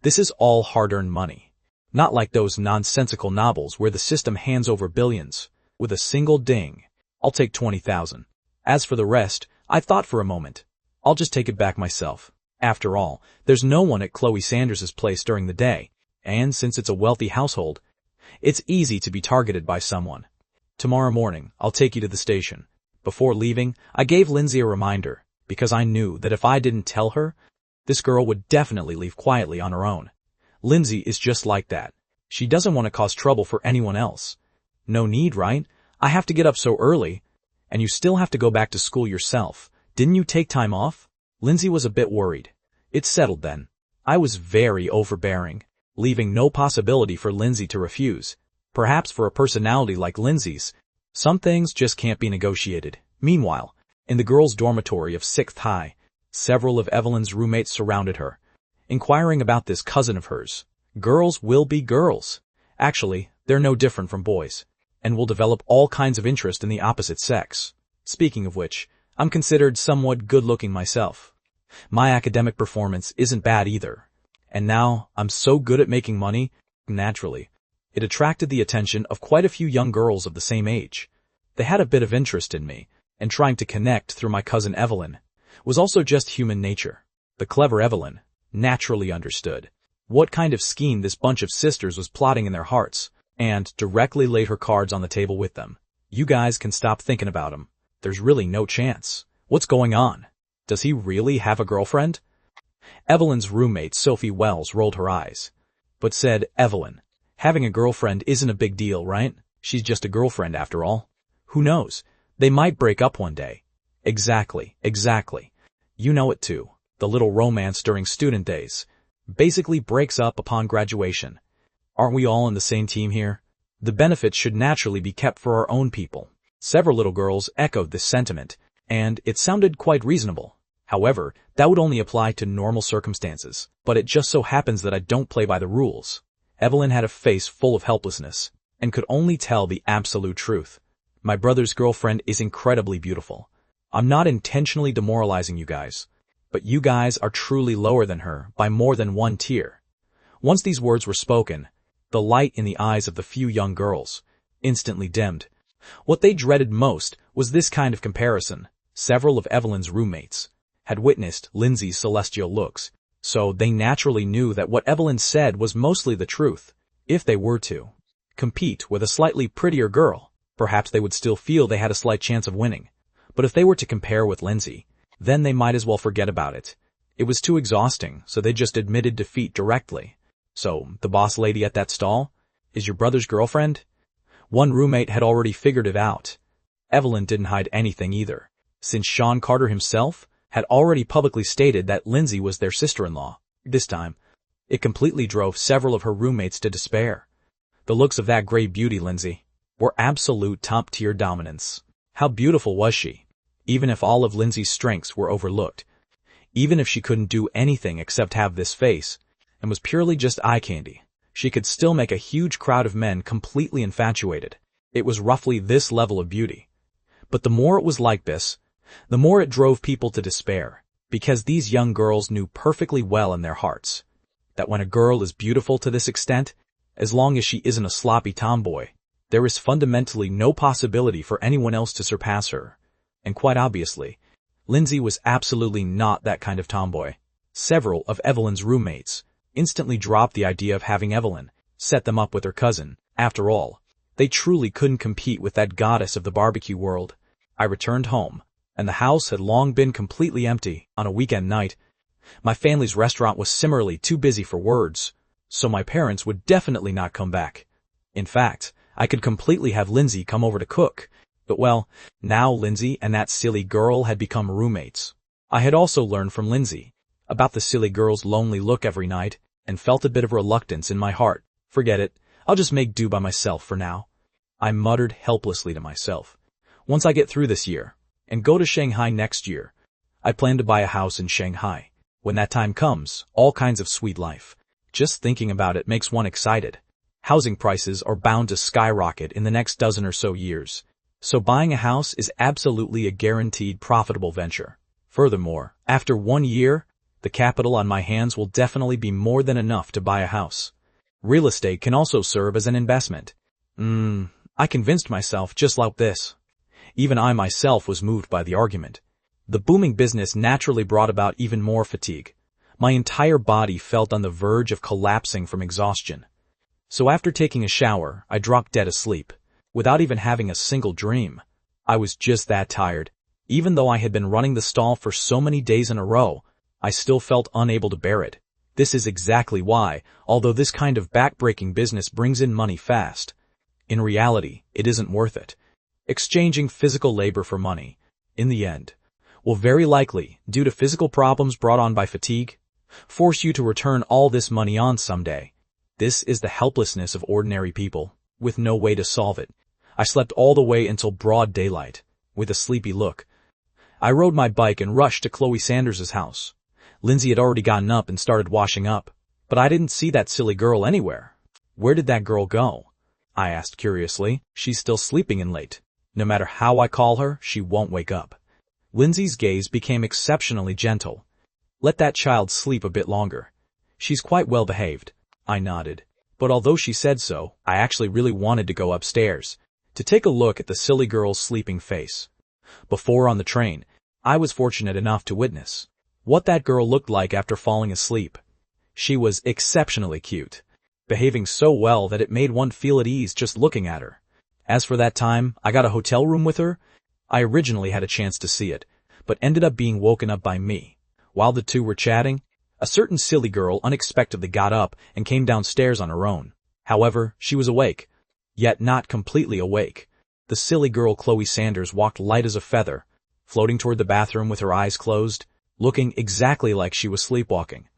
This is all hard-earned money, not like those nonsensical novels where the system hands over billions with a single ding. I'll take 20,000. As for the rest, I thought for a moment, I'll just take it back myself. After all, there's no one at Chloe Sanders's place during the day, and since it's a wealthy household, it's easy to be targeted by someone. Tomorrow morning, I'll take you to the station. Before leaving, I gave Lindsay a reminder, because I knew that if I didn't tell her, this girl would definitely leave quietly on her own. Lindsay is just like that. She doesn't want to cause trouble for anyone else. No need, right? I have to get up so early, and you still have to go back to school yourself. Didn't you take time off? Lindsay was a bit worried. It's settled then. I was very overbearing, leaving no possibility for Lindsay to refuse. Perhaps for a personality like Lindsay's, some things just can't be negotiated. Meanwhile, in the girls' dormitory of 6th High, several of Evelyn's roommates surrounded her, inquiring about this cousin of hers. Girls will be girls. Actually, they're no different from boys, and will develop all kinds of interest in the opposite sex. Speaking of which, I'm considered somewhat good-looking myself. My academic performance isn't bad either. And now, I'm so good at making money, naturally. It attracted the attention of quite a few young girls of the same age. They had a bit of interest in me, and trying to connect through my cousin Evelyn was also just human nature. The clever Evelyn naturally understood what kind of scheme this bunch of sisters was plotting in their hearts, and directly laid her cards on the table with them. You guys can stop thinking about him. There's really no chance. What's going on? Does he really have a girlfriend? Evelyn's roommate Sophie Wells rolled her eyes, but said, Evelyn, having a girlfriend isn't a big deal, right? She's just a girlfriend after all. Who knows? They might break up one day. Exactly. You know it too. The little romance during student days basically breaks up upon graduation. Aren't we all on the same team here? The benefits should naturally be kept for our own people. Several little girls echoed this sentiment, and it sounded quite reasonable. However, that would only apply to normal circumstances, but it just so happens that I don't play by the rules. Evelyn had a face full of helplessness, and could only tell the absolute truth. My brother's girlfriend is incredibly beautiful. I'm not intentionally demoralizing you guys, but you guys are truly lower than her by more than one tier. Once these words were spoken, the light in the eyes of the few young girls instantly dimmed. What they dreaded most was this kind of comparison. Several of Evelyn's roommates had witnessed Lindsay's celestial looks, so they naturally knew that what Evelyn said was mostly the truth. If they were to compete with a slightly prettier girl, perhaps they would still feel they had a slight chance of winning. But if they were to compare with Lindsay, then they might as well forget about it. It was too exhausting, so they just admitted defeat directly. So, the boss lady at that stall is your brother's girlfriend? One roommate had already figured it out. Evelyn didn't hide anything either, since Sean Carter himself had already publicly stated that Lindsay was their sister-in-law. This time, it completely drove several of her roommates to despair. The looks of that gray beauty, Lindsay, were absolute top-tier dominance. How beautiful was she? Even if all of Lindsay's strengths were overlooked, even if she couldn't do anything except have this face, and was purely just eye candy, she could still make a huge crowd of men completely infatuated. It was roughly this level of beauty. But the more it was like this, the more it drove people to despair, because these young girls knew perfectly well in their hearts that when a girl is beautiful to this extent, as long as she isn't a sloppy tomboy, there is fundamentally no possibility for anyone else to surpass her. And quite obviously, Lindsay was absolutely not that kind of tomboy. Several of Evelyn's roommates instantly dropped the idea of having Evelyn set them up with her cousin. After all, they truly couldn't compete with that goddess of the barbecue world. I returned home, and the house had long been completely empty. On a weekend night, my family's restaurant was similarly too busy for words, so my parents would definitely not come back. In fact, I could completely have Lindsay come over to cook. But well, now Lindsay and that silly girl had become roommates. I had also learned from Lindsay about the silly girl's lonely look every night, and felt a bit of reluctance in my heart. Forget it, I'll just make do by myself for now, I muttered helplessly to myself. Once I get through this year, and go to Shanghai next year, I plan to buy a house in Shanghai. When that time comes, all kinds of sweet life. Just thinking about it makes one excited. Housing prices are bound to skyrocket in the next dozen or so years, so buying a house is absolutely a guaranteed profitable venture. Furthermore, after 1 year, the capital on my hands will definitely be more than enough to buy a house. Real estate can also serve as an investment. I convinced myself just like this. Even I myself was moved by the argument. The booming business naturally brought about even more fatigue. My entire body felt on the verge of collapsing from exhaustion. So after taking a shower, I dropped dead asleep, without even having a single dream. I was just that tired. Even though I had been running the stall for so many days in a row, I still felt unable to bear it. This is exactly why, although this kind of back-breaking business brings in money fast, in reality, it isn't worth it. Exchanging physical labor for money, in the end, will very likely, due to physical problems brought on by fatigue, force you to return all this money on someday. This is the helplessness of ordinary people, with no way to solve it. I slept all the way until broad daylight, with a sleepy look. I rode my bike and rushed to Chloe Sanders's house. Lindsay had already gotten up and started washing up, but I didn't see that silly girl anywhere. Where did that girl go? I asked curiously. She's still sleeping in late. No matter how I call her, she won't wake up. Lindsay's gaze became exceptionally gentle. Let that child sleep a bit longer. She's quite well behaved. I nodded. But although she said so, I actually really wanted to go upstairs, to take a look at the silly girl's sleeping face. Before on the train, I was fortunate enough to witness what that girl looked like after falling asleep. She was exceptionally cute, behaving so well that it made one feel at ease just looking at her. As for that time I got a hotel room with her, I originally had a chance to see it, but ended up being woken up by me. While the two were chatting, a certain silly girl unexpectedly got up and came downstairs on her own. However, she was awake, yet not completely awake. The silly girl Chloe Sanders walked light as a feather, floating toward the bathroom with her eyes closed, looking exactly like she was sleepwalking.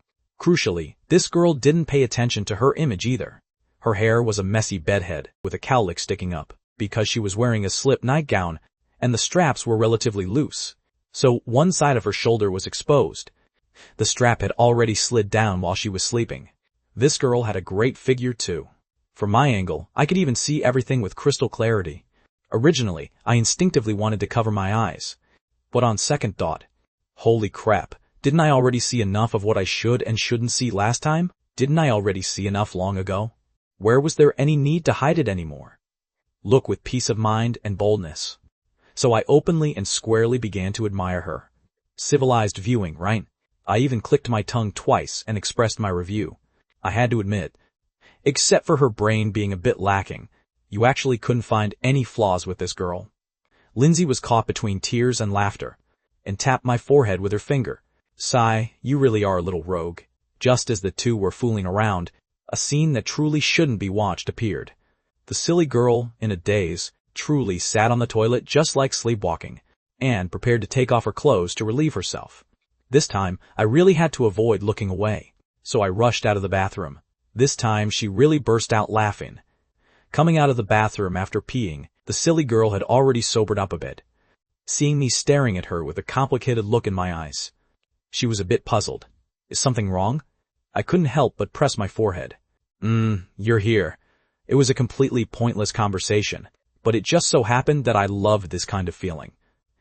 Crucially, this girl didn't pay attention to her image either. Her hair was a messy bedhead with a cowlick sticking up, because she was wearing a slip nightgown, and the straps were relatively loose, so one side of her shoulder was exposed. The strap had already slid down while she was sleeping. This girl had a great figure too. From my angle, I could even see everything with crystal clarity. Originally, I instinctively wanted to cover my eyes, but on second thought, holy crap, didn't I already see enough of what I should and shouldn't see last time? Didn't I already see enough long ago? Where was there any need to hide it anymore? Look with peace of mind and boldness. So I openly and squarely began to admire her. Civilized viewing, right? I even clicked my tongue twice and expressed my review. I had to admit, except for her brain being a bit lacking, you actually couldn't find any flaws with this girl. Lindsay was caught between tears and laughter, and tapped my forehead with her finger. Sigh, you really are a little rogue. Just as the two were fooling around, a scene that truly shouldn't be watched appeared. The silly girl, in a daze, truly sat on the toilet just like sleepwalking, and prepared to take off her clothes to relieve herself. This time, I really had to avoid looking away, so I rushed out of the bathroom. This time, she really burst out laughing. Coming out of the bathroom after peeing, the silly girl had already sobered up a bit, seeing me staring at her with a complicated look in my eyes. She was a bit puzzled. Is something wrong? I couldn't help but press my forehead. You're here. It was a completely pointless conversation, but it just so happened that I loved this kind of feeling.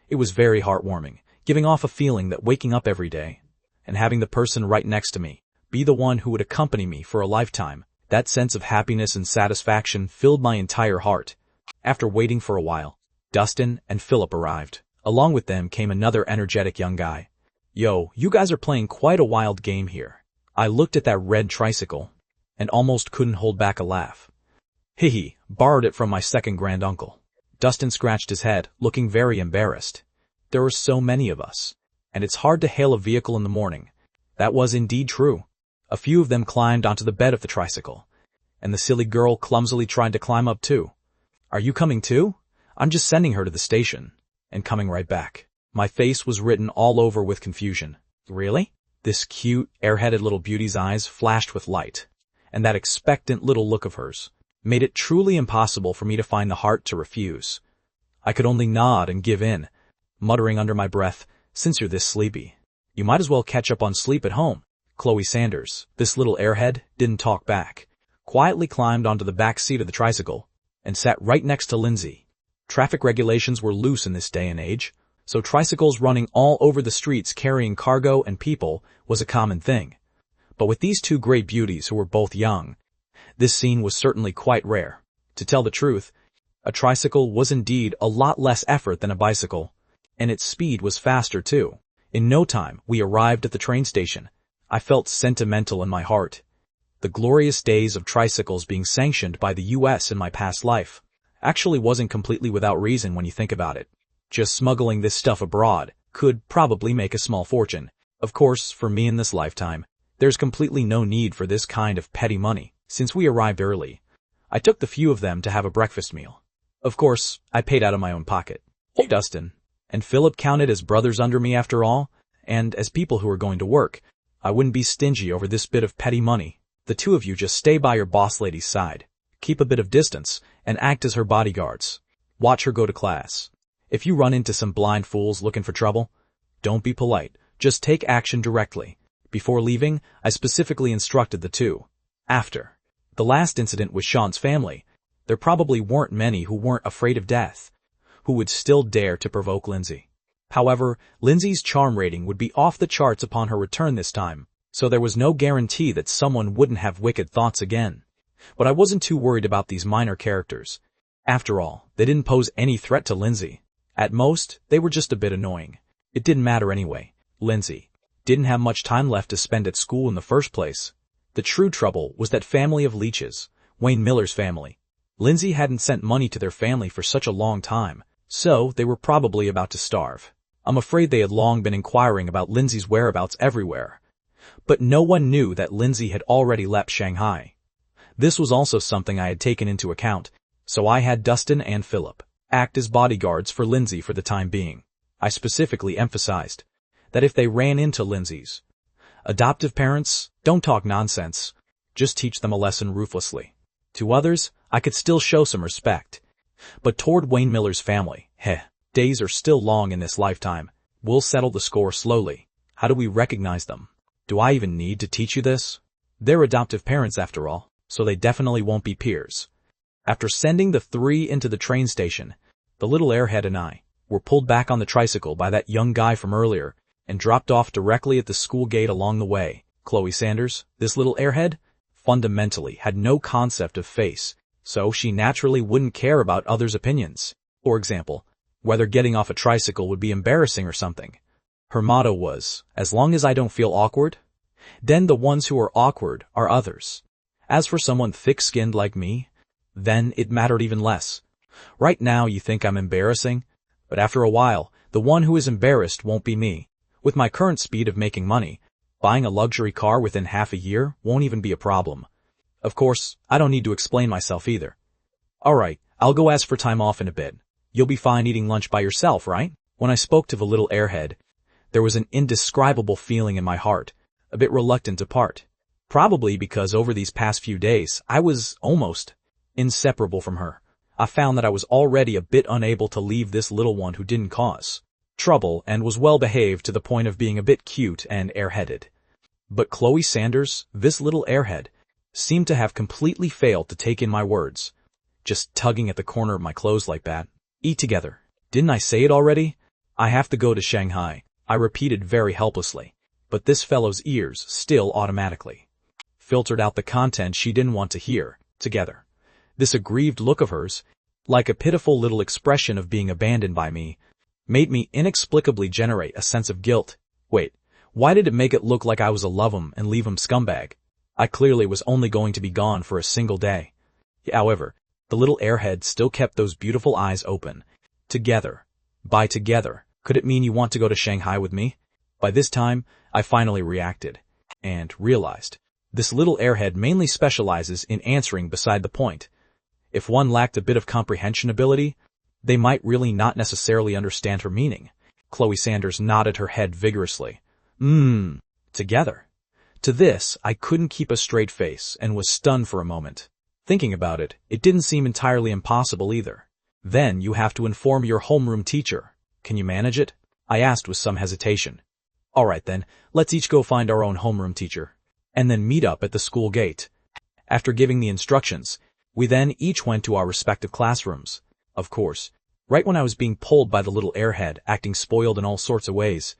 It was very heartwarming, giving off a feeling that waking up every day, and having the person right next to me be the one who would accompany me for a lifetime, that sense of happiness and satisfaction filled my entire heart. After waiting for a while, Dustin and Philip arrived. Along with them came another energetic young guy. Yo, you guys are playing quite a wild game here. I looked at that red tricycle and almost couldn't hold back a laugh. Hee, borrowed it from my second granduncle. Dustin scratched his head, looking very embarrassed. There were so many of us, and it's hard to hail a vehicle in the morning. That was indeed true. A few of them climbed onto the bed of the tricycle, and the silly girl clumsily tried to climb up too. Are you coming too? I'm just sending her to the station, and coming right back. My face was written all over with confusion. Really? This cute, airheaded little beauty's eyes flashed with light, and that expectant little look of hers made it truly impossible for me to find the heart to refuse. I could only nod and give in, muttering under my breath, since you're this sleepy, you might as well catch up on sleep at home. Chloe Sanders, this little airhead, didn't talk back, quietly climbed onto the back seat of the tricycle, and sat right next to Lindsay. Traffic regulations were loose in this day and age, so tricycles running all over the streets carrying cargo and people was a common thing. But with these two great beauties who were both young, this scene was certainly quite rare. To tell the truth, a tricycle was indeed a lot less effort than a bicycle, and its speed was faster too. In no time, we arrived at the train station. I felt sentimental in my heart. The glorious days of tricycles being sanctioned by the US in my past life actually wasn't completely without reason when you think about it. Just smuggling this stuff abroad could probably make a small fortune. Of course, for me in this lifetime, there's completely no need for this kind of petty money. Since we arrived early, I took the few of them to have a breakfast meal. Of course, I paid out of my own pocket. Dustin and Philip counted as brothers under me after all, and as people who are going to work, I wouldn't be stingy over this bit of petty money. The two of you just stay by your boss lady's side, keep a bit of distance, and act as her bodyguards. Watch her go to class. If you run into some blind fools looking for trouble, don't be polite, just take action directly. Before leaving, I specifically instructed the two. After the last incident with Sean's family, there probably weren't many who weren't afraid of death, who would still dare to provoke Lindsay. However, Lindsay's charm rating would be off the charts upon her return this time, so there was no guarantee that someone wouldn't have wicked thoughts again. But I wasn't too worried about these minor characters. After all, they didn't pose any threat to Lindsay. At most, they were just a bit annoying. It didn't matter anyway. Lindsay didn't have much time left to spend at school in the first place. The true trouble was that family of leeches, Wayne Miller's family. Lindsay hadn't sent money to their family for such a long time, so they were probably about to starve. I'm afraid they had long been inquiring about Lindsay's whereabouts everywhere. But no one knew that Lindsay had already left Shanghai. This was also something I had taken into account, so I had Dustin and Philip act as bodyguards for Lindsay for the time being. I specifically emphasized that if they ran into Lindsay's adoptive parents, don't talk nonsense, just teach them a lesson ruthlessly. To others, I could still show some respect. But toward Wayne Miller's family, days are still long in this lifetime. We'll settle the score slowly. How do we recognize them? Do I even need to teach you this? They're adoptive parents after all, so they definitely won't be peers. After sending the three into the train station, the little airhead and I were pulled back on the tricycle by that young guy from earlier and dropped off directly at the school gate along the way. Chloe Sanders, this little airhead, fundamentally had no concept of face, so she naturally wouldn't care about others' opinions. For example, whether getting off a tricycle would be embarrassing or something. Her motto was, as long as I don't feel awkward, then the ones who are awkward are others. As for someone thick-skinned like me, then it mattered even less. Right now you think I'm embarrassing, but after a while, the one who is embarrassed won't be me. With my current speed of making money, buying a luxury car within half a year won't even be a problem. Of course, I don't need to explain myself either. Alright, I'll go ask for time off in a bit. You'll be fine eating lunch by yourself, right? When I spoke to the little airhead, there was an indescribable feeling in my heart, a bit reluctant to part. Probably because over these past few days, I was almost inseparable from her. I found that I was already a bit unable to leave this little one who didn't cause trouble and was well behaved to the point of being a bit cute and airheaded. But Chloe Sanders, this little airhead, seemed to have completely failed to take in my words. Just tugging at the corner of my clothes like that. Eat together. Didn't I say it already? I have to go to Shanghai, I repeated very helplessly. But this fellow's ears still automatically filtered out the content she didn't want to hear. Together. This aggrieved look of hers, like a pitiful little expression of being abandoned by me, made me inexplicably generate a sense of guilt. Wait, why did it make it look like I was a love 'em and leave 'em scumbag? I clearly was only going to be gone for a single day. However, the little airhead still kept those beautiful eyes open. Together. By together, could it mean you want to go to Shanghai with me? By this time, I finally reacted, and realized. This little airhead mainly specializes in answering beside the point. If one lacked a bit of comprehension ability, they might really not necessarily understand her meaning. Chloe Sanders nodded her head vigorously. Together. To this, I couldn't keep a straight face and was stunned for a moment. Thinking about it, it didn't seem entirely impossible either. Then you have to inform your homeroom teacher. Can you manage it? I asked with some hesitation. Alright then, let's each go find our own homeroom teacher, and then meet up at the school gate. After giving the instructions, we then each went to our respective classrooms. Of course, right when I was being pulled by the little airhead, acting spoiled in all sorts of ways.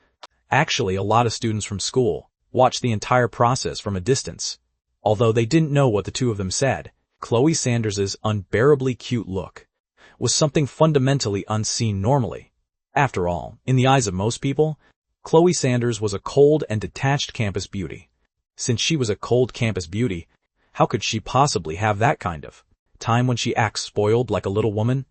Actually, a lot of students from school watched the entire process from a distance. Although they didn't know what the two of them said, Chloe Sanders's unbearably cute look was something fundamentally unseen normally. After all, in the eyes of most people, Chloe Sanders was a cold and detached campus beauty. Since she was a cold campus beauty, how could she possibly have that kind of time when she acts spoiled like a little woman?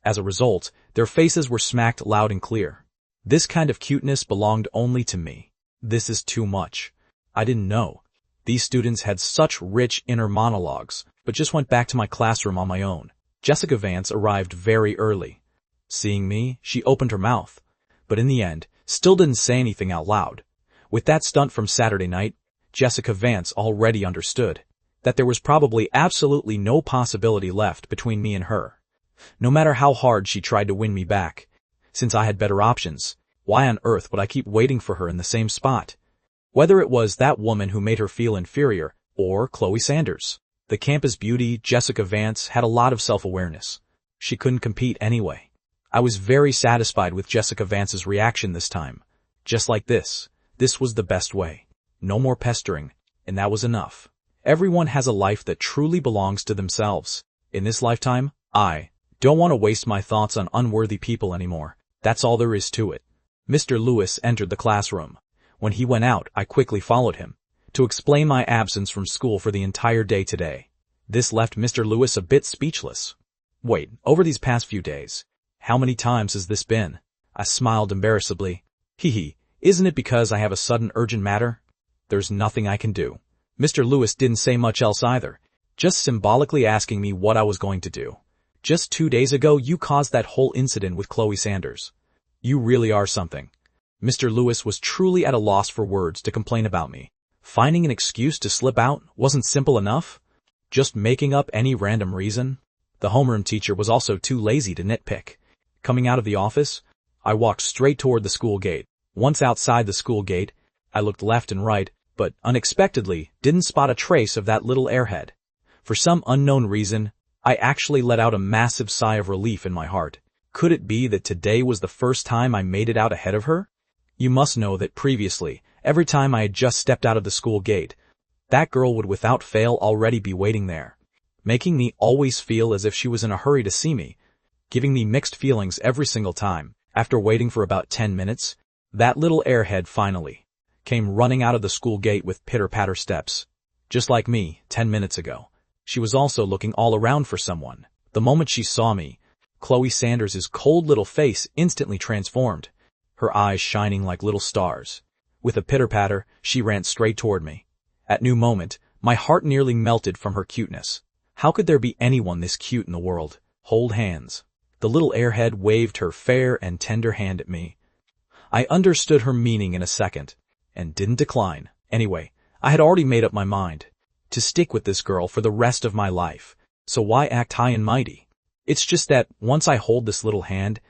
As a result, their faces were smacked loud and clear. This kind of cuteness belonged only to me. This is too much. I didn't know. These students had such rich inner monologues, but just went back to my classroom on my own. Jessica Vance arrived very early. Seeing me, she opened her mouth, but in the end, still didn't say anything out loud. With that stunt from Saturday night, Jessica Vance already understood that there was probably absolutely no possibility left between me and her. No matter how hard she tried to win me back, since I had better options, why on earth would I keep waiting for her in the same spot? Whether it was that woman who made her feel inferior, or Chloe Sanders, the campus beauty Jessica Vance had a lot of self-awareness. She couldn't compete anyway. I was very satisfied with Jessica Vance's reaction this time. Just like this. This was the best way. No more pestering, and that was enough. Everyone has a life that truly belongs to themselves. In this lifetime, I don't want to waste my thoughts on unworthy people anymore. That's all there is to it. Mr. Lewis entered the classroom. When he went out, I quickly followed him, to explain my absence from school for the entire day today. This left Mr. Lewis a bit speechless. Wait, over these past few days, how many times has this been? I smiled embarrassedly. Isn't it because I have a sudden urgent matter? There's nothing I can do. Mr. Lewis didn't say much else either, just symbolically asking me what I was going to do. Just 2 days ago you caused that whole incident with Chloe Sanders. You really are something. Mr. Lewis was truly at a loss for words to complain about me. Finding an excuse to slip out wasn't simple enough? Just making up any random reason? The homeroom teacher was also too lazy to nitpick. Coming out of the office, I walked straight toward the school gate. Once outside the school gate, I looked left and right, but unexpectedly didn't spot a trace of that little airhead. For some unknown reason, I actually let out a massive sigh of relief in my heart. Could it be that today was the first time I made it out ahead of her? You must know that previously, every time I had just stepped out of the school gate, that girl would without fail already be waiting there, making me always feel as if she was in a hurry to see me, giving me mixed feelings every single time. After waiting for about 10 minutes, That little airhead finally came running out of the school gate with pitter-patter steps. Just like me, 10 minutes ago. She was also looking all around for someone. The moment she saw me, Chloe Sanders's cold little face instantly transformed, her eyes shining like little stars. With a pitter-patter, she ran straight toward me. At new moment, my heart nearly melted from her cuteness. How could there be anyone this cute in the world? Hold hands. The little airhead waved her fair and tender hand at me. I understood her meaning in a second, and didn't decline. Anyway, I had already made up my mind to stick with this girl for the rest of my life, so why act high and mighty? It's just that once I hold this little hand,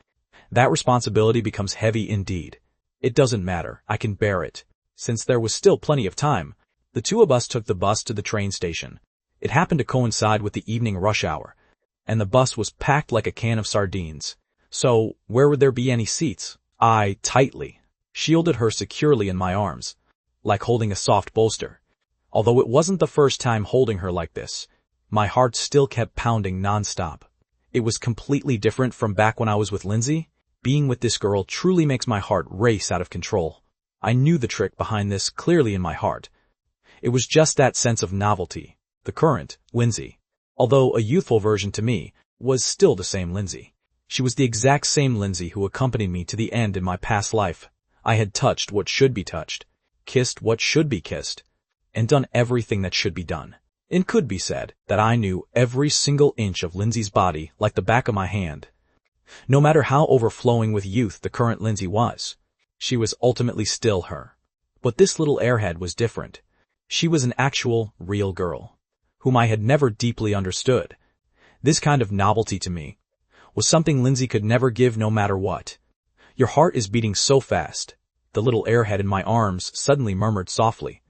that responsibility becomes heavy indeed. It doesn't matter, I can bear it. Since there was still plenty of time, the two of us took the bus to the train station. It happened to coincide with the evening rush hour, and the bus was packed like a can of sardines. So, where would there be any seats? I tightly shielded her securely in my arms, like holding a soft bolster. Although it wasn't the first time holding her like this, my heart still kept pounding nonstop. It was completely different from back when I was with Lindsay. Being with this girl truly makes my heart race out of control. I knew the trick behind this clearly in my heart. It was just that sense of novelty. The current Lindsay, although a youthful version to me, was still the same Lindsay. She was the exact same Lindsay who accompanied me to the end in my past life. I had touched what should be touched, kissed what should be kissed, and done everything that should be done. It could be said that I knew every single inch of Lindsay's body like the back of my hand. No matter how overflowing with youth the current Lindsay was, she was ultimately still her. But this little airhead was different. She was an actual, real girl, whom I had never deeply understood. This kind of novelty to me was something Lindsay could never give no matter what. Your heart is beating so fast, the little airhead in my arms suddenly murmured softly.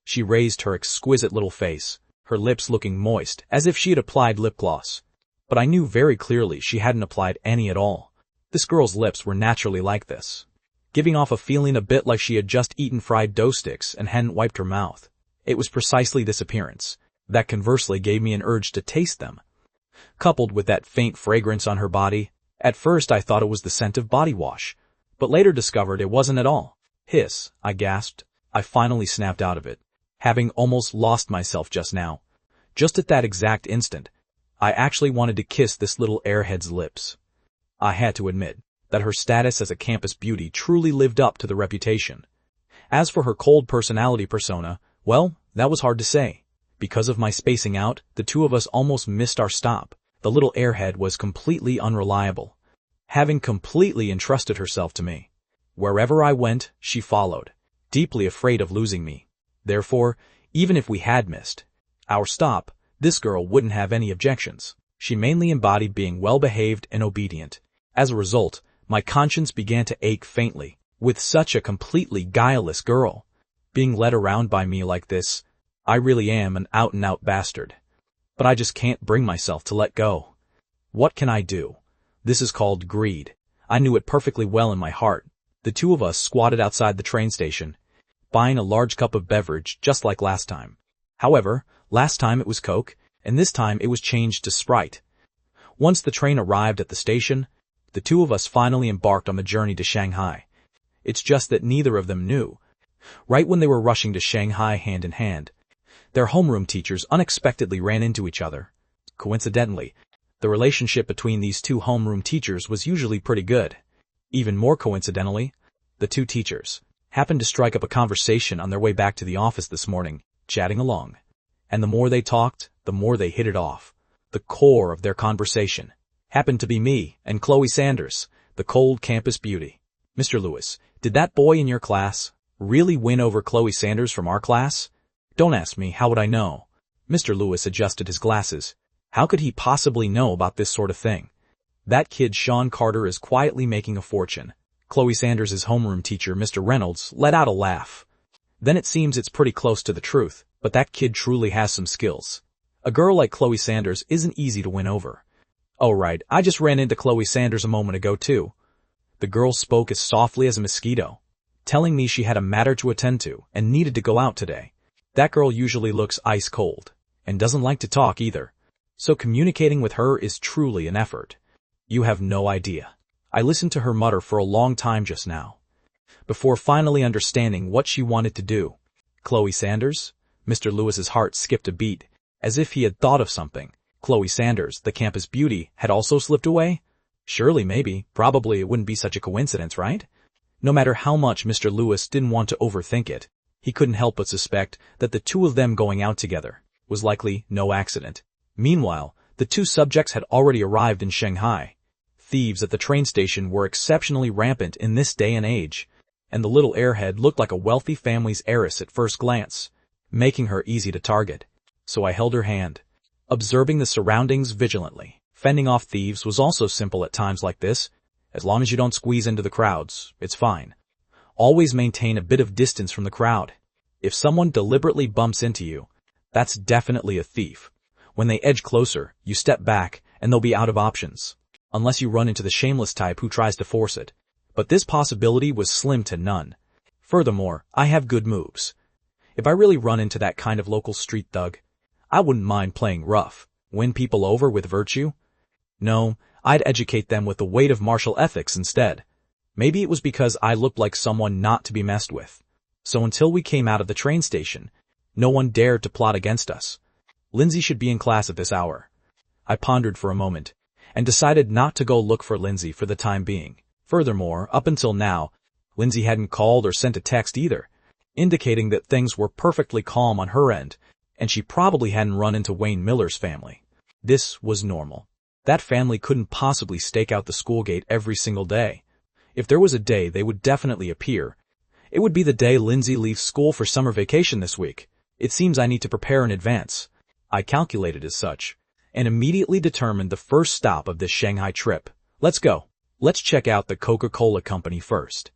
She raised her exquisite little face, her lips looking moist, as if she had applied lip gloss. But I knew very clearly she hadn't applied any at all. This girl's lips were naturally like this, giving off a feeling a bit like she had just eaten fried dough sticks and hadn't wiped her mouth. It was precisely this appearance that conversely gave me an urge to taste them. Coupled with that faint fragrance on her body, at first I thought it was the scent of body wash, but later discovered it wasn't at all. Hiss, I gasped. I finally snapped out of it, having almost lost myself just now. Just at that exact instant, I actually wanted to kiss this little airhead's lips. I had to admit that her status as a campus beauty truly lived up to the reputation. As for her cold personality persona, well, that was hard to say. Because of my spacing out, the two of us almost missed our stop. The little airhead was completely unreliable, having completely entrusted herself to me. Wherever I went, she followed, deeply afraid of losing me. Therefore, even if we had missed our stop, this girl wouldn't have any objections. She mainly embodied being well-behaved and obedient. As a result, my conscience began to ache faintly. With such a completely guileless girl being led around by me like this, I really am an out-and-out bastard. But I just can't bring myself to let go. What can I do? This is called greed. I knew it perfectly well in my heart. The two of us squatted outside the train station, buying a large cup of beverage just like last time. However, last time it was Coke, and this time it was changed to Sprite. Once the train arrived at the station, the two of us finally embarked on the journey to Shanghai. It's just that neither of them knew. Right when they were rushing to Shanghai hand in hand, their homeroom teachers unexpectedly ran into each other. Coincidentally, the relationship between these two homeroom teachers was usually pretty good. Even more coincidentally, the two teachers happened to strike up a conversation on their way back to the office this morning, chatting along. And the more they talked, the more they hit it off. The core of their conversation happened to be me and Chloe Sanders, the cold campus beauty. Mr. Lewis, did that boy in your class really win over Chloe Sanders from our class? Don't ask me, how would I know? Mr. Lewis adjusted his glasses. How could he possibly know about this sort of thing? That kid Sean Carter is quietly making a fortune. Chloe Sanders' homeroom teacher, Mr. Reynolds, let out a laugh. Then it seems it's pretty close to the truth, but that kid truly has some skills. A girl like Chloe Sanders isn't easy to win over. Oh right, I just ran into Chloe Sanders a moment ago too. The girl spoke as softly as a mosquito, telling me she had a matter to attend to and needed to go out today. That girl usually looks ice cold, and doesn't like to talk either, so communicating with her is truly an effort. You have no idea. I listened to her mutter for a long time just now. before finally understanding what she wanted to do. Chloe Sanders? Mr. Lewis's heart skipped a beat, as if he had thought of something. Chloe Sanders, the campus beauty, had also slipped away? Surely, maybe, probably it wouldn't be such a coincidence, right? No matter how much Mr. Lewis didn't want to overthink it, he couldn't help but suspect that the two of them going out together was likely no accident. Meanwhile, the two subjects had already arrived in Shanghai. Thieves at the train station were exceptionally rampant in this day and age, and the little airhead looked like a wealthy family's heiress at first glance, making her easy to target. So I held her hand, observing the surroundings vigilantly. Fending off thieves was also simple at times like this. As long as you don't squeeze into the crowds, it's fine. Always maintain a bit of distance from the crowd. If someone deliberately bumps into you, that's definitely a thief. When they edge closer, you step back, and they'll be out of options. Unless you run into the shameless type who tries to force it. But this possibility was slim to none. Furthermore, I have good moves. If I really run into that kind of local street thug, I wouldn't mind playing rough, win people over with virtue. No, I'd educate them with the weight of martial ethics instead. Maybe it was because I looked like someone not to be messed with. So until we came out of the train station, no one dared to plot against us. Lindsay should be in class at this hour. I pondered for a moment, and decided not to go look for Lindsay for the time being. Furthermore, up until now, Lindsay hadn't called or sent a text either, indicating that things were perfectly calm on her end, and she probably hadn't run into Wayne Miller's family. This was normal. That family couldn't possibly stake out the school gate every single day. If there was a day they would definitely appear, it would be the day Lindsay leaves school for summer vacation this week. It seems I need to prepare in advance. I calculated as such, and immediately determined the first stop of this Shanghai trip. Let's go. Let's check out the Coca-Cola Company first.